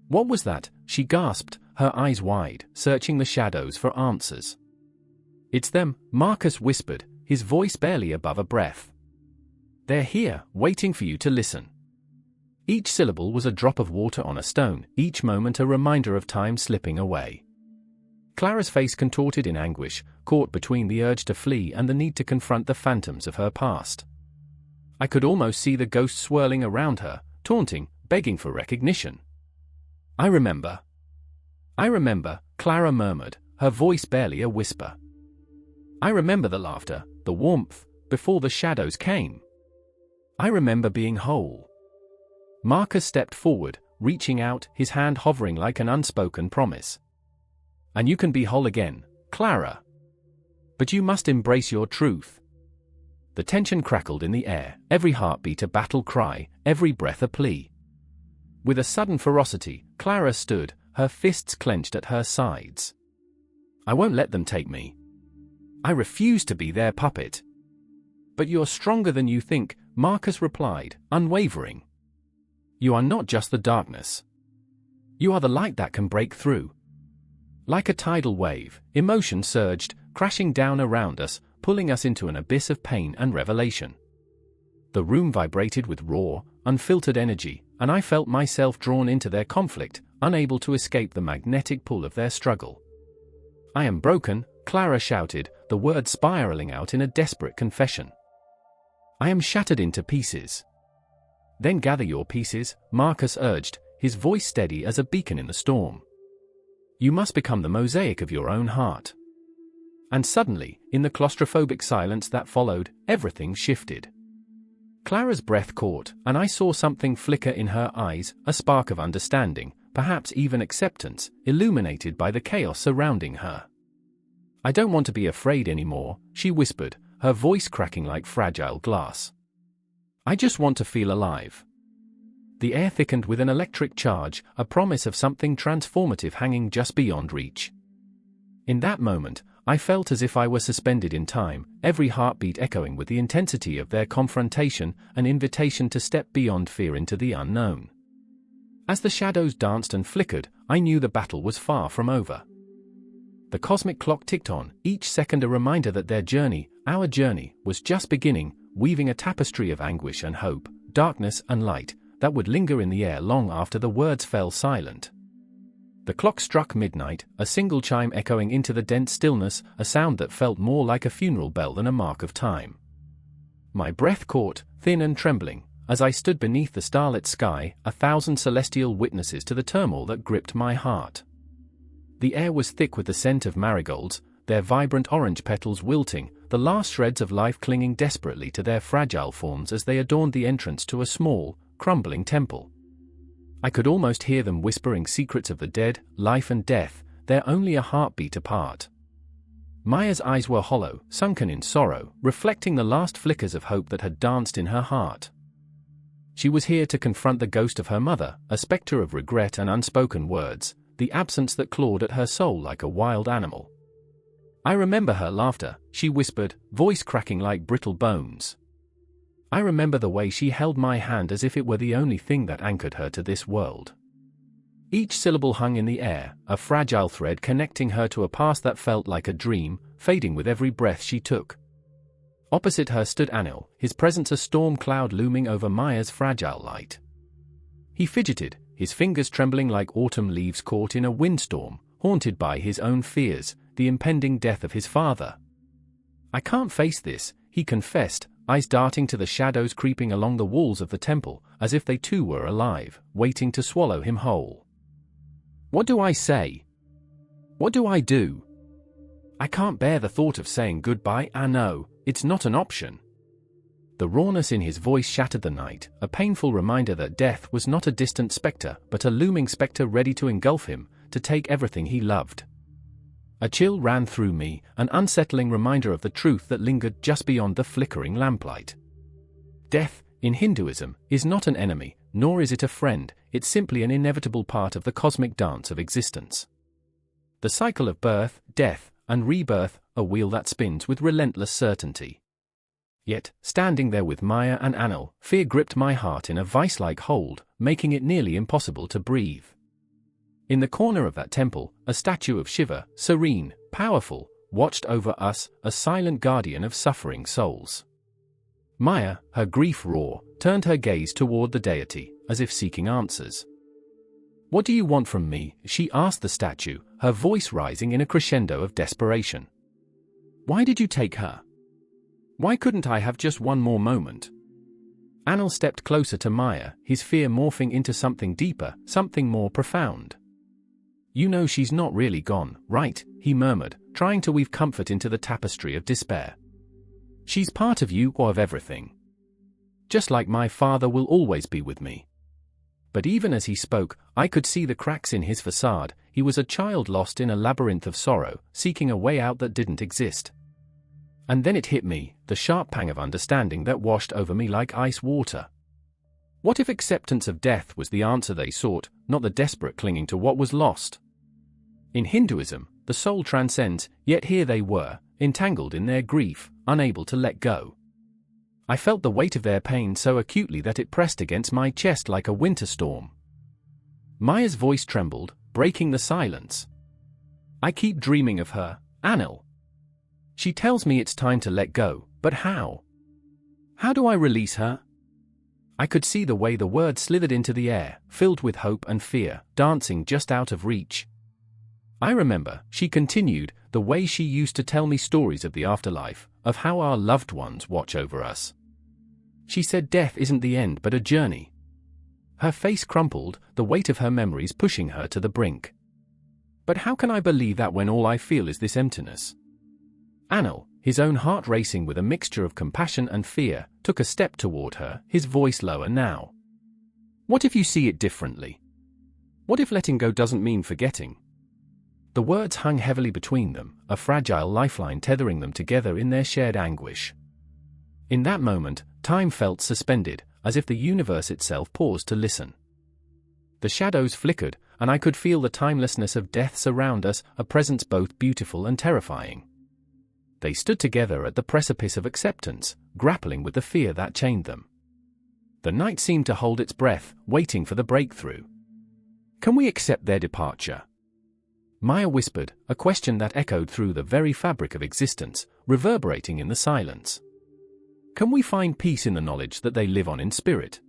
"What was that?" she gasped, her eyes wide, searching the shadows for answers. "It's them," Marcus whispered, his voice barely above a breath. "They're here, waiting for you to listen." Each syllable was a drop of water on a stone, each moment a reminder of time slipping away. Clara's face contorted in anguish, caught between the urge to flee and the need to confront the phantoms of her past. I could almost see the ghosts swirling around her, taunting, begging for recognition. I remember, Clara murmured, her voice barely a whisper. "I remember the laughter, the warmth, before the shadows came. I remember being whole." Marcus stepped forward, reaching out, his hand hovering like an unspoken promise. "And you can be whole again, Clara. But you must embrace your truth." The tension crackled in the air, every heartbeat a battle cry, every breath a plea. With a sudden ferocity, Clara stood, her fists clenched at her sides. "I won't let them take me. I refuse to be their puppet." "But you're stronger than you think," Marcus replied, unwavering. "You are not just the darkness. You are the light that can break through." Like a tidal wave, emotion surged, crashing down around us, pulling us into an abyss of pain and revelation. The room vibrated with raw, unfiltered energy, and I felt myself drawn into their conflict, unable to escape the magnetic pull of their struggle. "I am broken," Clara shouted, the words spiraling out in a desperate confession. "I am shattered into pieces." "Then gather your pieces," Marcus urged, his voice steady as a beacon in the storm. "You must become the mosaic of your own heart." And suddenly, in the claustrophobic silence that followed, everything shifted. Clara's breath caught, and I saw something flicker in her eyes, a spark of understanding, perhaps even acceptance, illuminated by the chaos surrounding her. "I don't want to be afraid anymore," she whispered, her voice cracking like fragile glass. "I just want to feel alive." The air thickened with an electric charge, a promise of something transformative hanging just beyond reach. In that moment, I felt as if I were suspended in time, every heartbeat echoing with the intensity of their confrontation, an invitation to step beyond fear into the unknown. As the shadows danced and flickered, I knew the battle was far from over. The cosmic clock ticked on, each second a reminder that their journey, our journey, was just beginning, weaving a tapestry of anguish and hope, darkness and light, that would linger in the air long after the words fell silent. The clock struck midnight, a single chime echoing into the dense stillness, a sound that felt more like a funeral bell than a mark of time. My breath caught, thin and trembling, as I stood beneath the starlit sky, 1,000 celestial witnesses to the turmoil that gripped my heart. The air was thick with the scent of marigolds, their vibrant orange petals wilting, the last shreds of life clinging desperately to their fragile forms as they adorned the entrance to a small, crumbling temple. I could almost hear them whispering secrets of the dead, life and death, they're only a heartbeat apart. Maya's eyes were hollow, sunken in sorrow, reflecting the last flickers of hope that had danced in her heart. She was here to confront the ghost of her mother, a specter of regret and unspoken words, the absence that clawed at her soul like a wild animal. "I remember her laughter," she whispered, voice cracking like brittle bones. "I remember the way she held my hand as if it were the only thing that anchored her to this world." Each syllable hung in the air, a fragile thread connecting her to a past that felt like a dream, fading with every breath she took. Opposite her stood Anil, his presence a storm cloud looming over Maya's fragile light. He fidgeted, his fingers trembling like autumn leaves caught in a windstorm, haunted by his own fears, the impending death of his father. "I can't face this," he confessed, eyes darting to the shadows creeping along the walls of the temple, as if they too were alive, waiting to swallow him whole. "What do I say? What do I do? I can't bear the thought of saying goodbye. No, it's not an option." The rawness in his voice shattered the night, a painful reminder that death was not a distant specter, but a looming specter ready to engulf him, to take everything he loved. A chill ran through me, an unsettling reminder of the truth that lingered just beyond the flickering lamplight. Death, in Hinduism, is not an enemy, nor is it a friend, it's simply an inevitable part of the cosmic dance of existence. The cycle of birth, death, and rebirth, a wheel that spins with relentless certainty. Yet, standing there with Maya and Anil, fear gripped my heart in a vice-like hold, making it nearly impossible to breathe. In the corner of that temple, a statue of Shiva, serene, powerful, watched over us, a silent guardian of suffering souls. Maya, her grief raw, turned her gaze toward the deity, as if seeking answers. "What do you want from me?" she asked the statue, her voice rising in a crescendo of desperation. "Why did you take her? Why couldn't I have just one more moment?" Anil stepped closer to Maya, his fear morphing into something deeper, something more profound. "You know she's not really gone, right?" he murmured, trying to weave comfort into the tapestry of despair. "She's part of you or of everything. Just like my father will always be with me." But even as he spoke, I could see the cracks in his facade. He was a child lost in a labyrinth of sorrow, seeking a way out that didn't exist. And then it hit me, the sharp pang of understanding that washed over me like ice water. What if acceptance of death was the answer they sought, not the desperate clinging to what was lost? In Hinduism, the soul transcends, yet here they were, entangled in their grief, unable to let go. I felt the weight of their pain so acutely that it pressed against my chest like a winter storm. Maya's voice trembled, breaking the silence. "I keep dreaming of her, Anil. She tells me it's time to let go, but how? How do I release her?" I could see the way the words slithered into the air, filled with hope and fear, dancing just out of reach. "I remember," she continued, "the way she used to tell me stories of the afterlife, of how our loved ones watch over us. She said death isn't the end but a journey." Her face crumpled, the weight of her memories pushing her to the brink. "But how can I believe that when all I feel is this emptiness?" Anil, his own heart racing with a mixture of compassion and fear, took a step toward her, his voice lower now. "What if you see it differently? What if letting go doesn't mean forgetting?" The words hung heavily between them, a fragile lifeline tethering them together in their shared anguish. In that moment, time felt suspended, as if the universe itself paused to listen. The shadows flickered, and I could feel the timelessness of death surround us, a presence both beautiful and terrifying. They stood together at the precipice of acceptance, grappling with the fear that chained them. The night seemed to hold its breath, waiting for the breakthrough. "Can we accept their departure?" Maya whispered, a question that echoed through the very fabric of existence, reverberating in the silence. "Can we find peace in the knowledge that they live on in spirit?"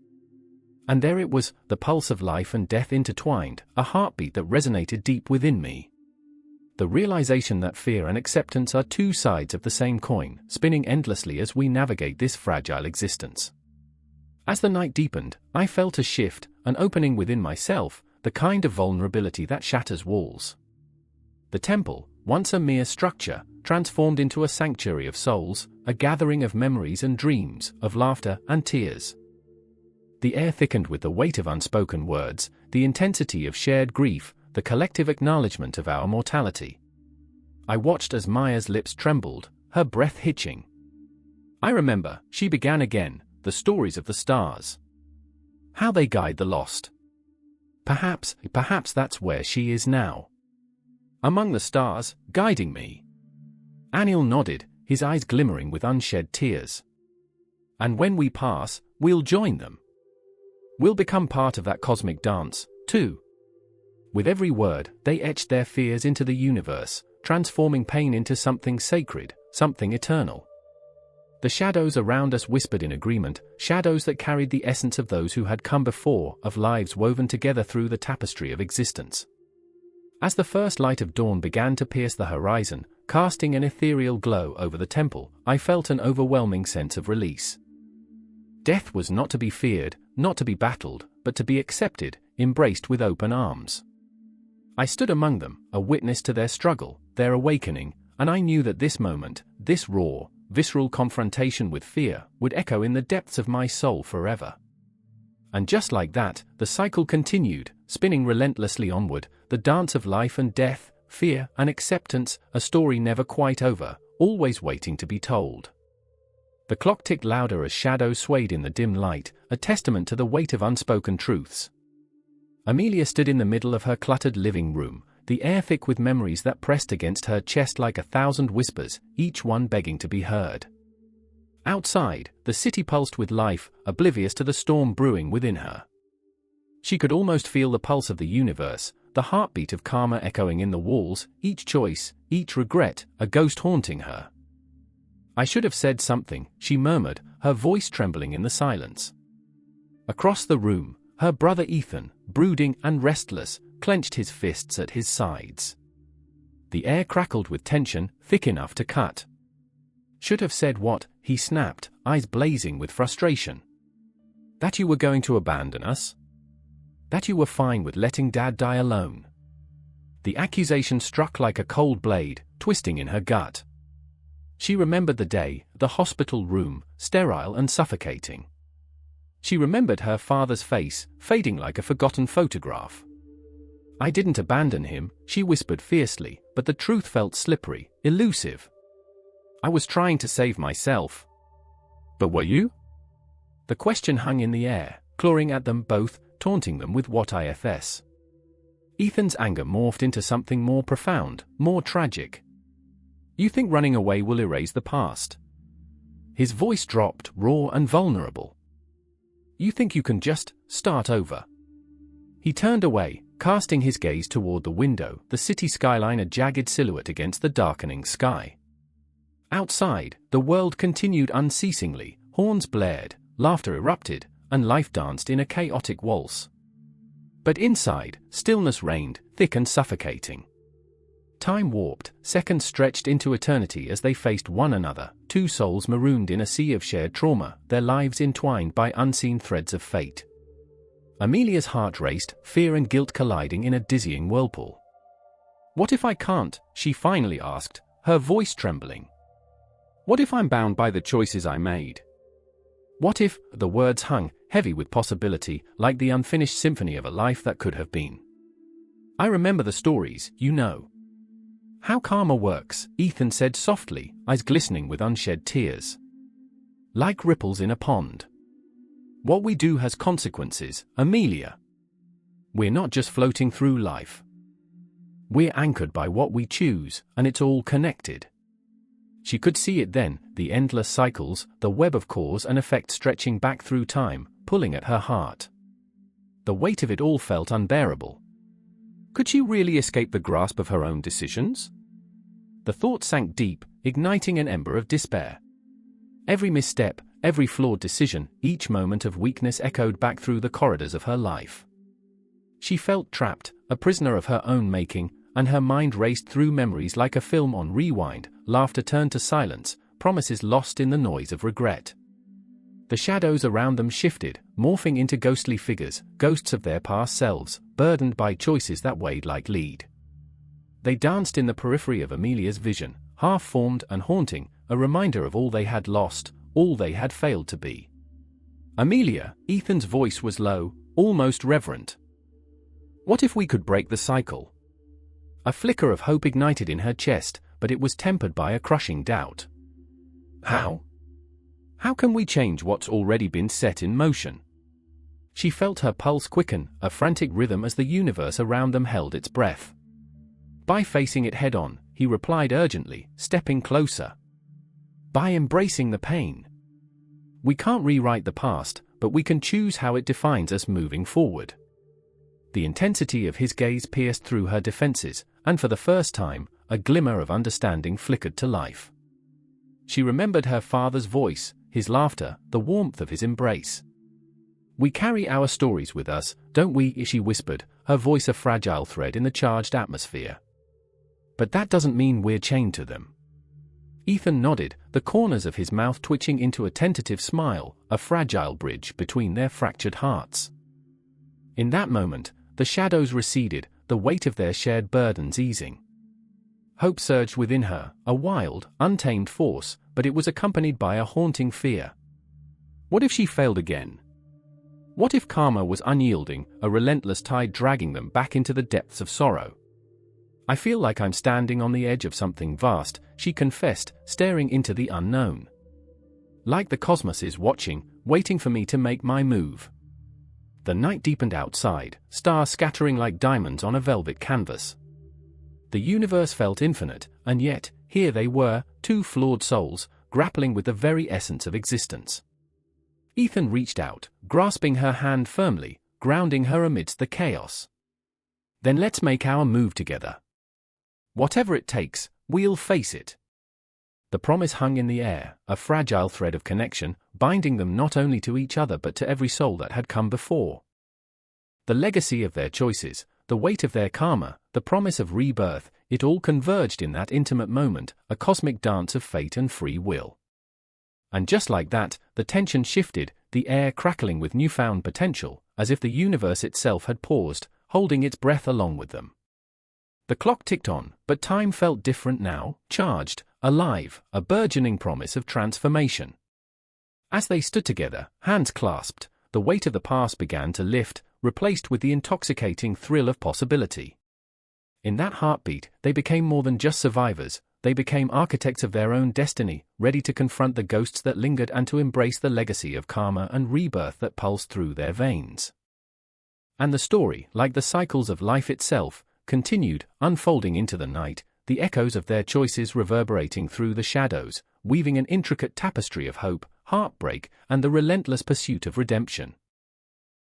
And there it was, the pulse of life and death intertwined, a heartbeat that resonated deep within me. The realization that fear and acceptance are two sides of the same coin, spinning endlessly as we navigate this fragile existence. As the night deepened, I felt a shift, an opening within myself, the kind of vulnerability that shatters walls. The temple, once a mere structure, transformed into a sanctuary of souls, a gathering of memories and dreams, of laughter and tears. The air thickened with the weight of unspoken words, the intensity of shared grief, the collective acknowledgement of our mortality. I watched as Maya's lips trembled, her breath hitching. "I remember," she began again, "the stories of the stars. How they guide the lost. Perhaps that's where she is now. Among the stars, guiding me." Anil nodded, his eyes glimmering with unshed tears. "And when we pass, we'll join them. We'll become part of that cosmic dance, too." With every word, they etched their fears into the universe, transforming pain into something sacred, something eternal. The shadows around us whispered in agreement, shadows that carried the essence of those who had come before, of lives woven together through the tapestry of existence. As the first light of dawn began to pierce the horizon, casting an ethereal glow over the temple, I felt an overwhelming sense of release. Death was not to be feared, not to be battled, but to be accepted, embraced with open arms. I stood among them, a witness to their struggle, their awakening, and I knew that this moment, this raw, visceral confrontation with fear, would echo in the depths of my soul forever. And just like that, the cycle continued, spinning relentlessly onward, the dance of life and death, fear, and acceptance, a story never quite over, always waiting to be told. The clock ticked louder as shadows swayed in the dim light, a testament to the weight of unspoken truths. Amelia stood in the middle of her cluttered living room, the air thick with memories that pressed against her chest like 1,000 whispers, each one begging to be heard. Outside, the city pulsed with life, oblivious to the storm brewing within her. She could almost feel the pulse of the universe, the heartbeat of karma echoing in the walls, each choice, each regret, a ghost haunting her. "I should have said something," she murmured, her voice trembling in the silence. Across the room, her brother Ethan, brooding and restless, clenched his fists at his sides. The air crackled with tension, thick enough to cut. "Should have said what?" he snapped, eyes blazing with frustration. "That you were going to abandon us? That you were fine with letting Dad die alone?" The accusation struck like a cold blade, twisting in her gut. She remembered the day, the hospital room, sterile and suffocating. She remembered her father's face, fading like a forgotten photograph. "I didn't abandon him," she whispered fiercely, but the truth felt slippery, elusive. "I was trying to save myself." "But were you?" The question hung in the air, clawing at them both, taunting them with what ifs. Ethan's anger morphed into something more profound, more tragic. "You think running away will erase the past?" His voice dropped, raw and vulnerable. "You think you can just start over?" He turned away, casting his gaze toward the window, the city skyline a jagged silhouette against the darkening sky. Outside, the world continued unceasingly, horns blared, laughter erupted, and life danced in a chaotic waltz. But inside, stillness reigned, thick and suffocating. Time warped, seconds stretched into eternity as they faced one another, two souls marooned in a sea of shared trauma, their lives entwined by unseen threads of fate. Amelia's heart raced, fear and guilt colliding in a dizzying whirlpool. "What if I can't?" she finally asked, her voice trembling. "What if I'm bound by the choices I made? What if—" the words hung, heavy with possibility, like the unfinished symphony of a life that could have been. "I remember the stories, you know. How karma works," Ethan said softly, eyes glistening with unshed tears. "Like ripples in a pond. What we do has consequences, Amelia. We're not just floating through life. We're anchored by what we choose, and it's all connected." She could see it then, the endless cycles, the web of cause and effect stretching back through time, pulling at her heart. The weight of it all felt unbearable. Could she really escape the grasp of her own decisions? The thought sank deep, igniting an ember of despair. Every misstep, every flawed decision, each moment of weakness echoed back through the corridors of her life. She felt trapped, a prisoner of her own making, and her mind raced through memories like a film on rewind, laughter turned to silence, promises lost in the noise of regret. The shadows around them shifted, morphing into ghostly figures, ghosts of their past selves, burdened by choices that weighed like lead. They danced in the periphery of Amelia's vision, half-formed and haunting, a reminder of all they had lost, all they had failed to be. "Amelia," Ethan's voice was low, almost reverent. "What if we could break the cycle?" A flicker of hope ignited in her chest, but it was tempered by a crushing doubt. "How? How can we change what's already been set in motion?" She felt her pulse quicken, a frantic rhythm as the universe around them held its breath. "By facing it head-on," he replied urgently, stepping closer. "By embracing the pain. We can't rewrite the past, but we can choose how it defines us moving forward." The intensity of his gaze pierced through her defenses, and for the first time, a glimmer of understanding flickered to life. She remembered her father's voice, his laughter, the warmth of his embrace. "We carry our stories with us, don't we?" she whispered, her voice a fragile thread in the charged atmosphere. "But that doesn't mean we're chained to them." Ethan nodded, the corners of his mouth twitching into a tentative smile, a fragile bridge between their fractured hearts. In that moment, the shadows receded, the weight of their shared burdens easing. Hope surged within her, a wild, untamed force, but it was accompanied by a haunting fear. What if she failed again? What if karma was unyielding, a relentless tide dragging them back into the depths of sorrow? I feel like I'm standing on the edge of something vast, she confessed, staring into the unknown. Like the cosmos is watching, waiting for me to make my move. The night deepened outside, stars scattering like diamonds on a velvet canvas. The universe felt infinite, and yet, here they were, two flawed souls, grappling with the very essence of existence. Ethan reached out, grasping her hand firmly, grounding her amidst the chaos. Then let's make our move together. Whatever it takes, we'll face it. The promise hung in the air, a fragile thread of connection, binding them not only to each other but to every soul that had come before. The legacy of their choices, the weight of their karma, the promise of rebirth, it all converged in that intimate moment, a cosmic dance of fate and free will. And just like that, the tension shifted, the air crackling with newfound potential, as if the universe itself had paused, holding its breath along with them. The clock ticked on, but time felt different now, charged, alive, a burgeoning promise of transformation. As they stood together, hands clasped, the weight of the past began to lift, replaced with the intoxicating thrill of possibility. In that heartbeat, they became more than just survivors, they became architects of their own destiny, ready to confront the ghosts that lingered and to embrace the legacy of karma and rebirth that pulsed through their veins. And the story, like the cycles of life itself, continued, unfolding into the night, the echoes of their choices reverberating through the shadows, weaving an intricate tapestry of hope, heartbreak, and the relentless pursuit of redemption.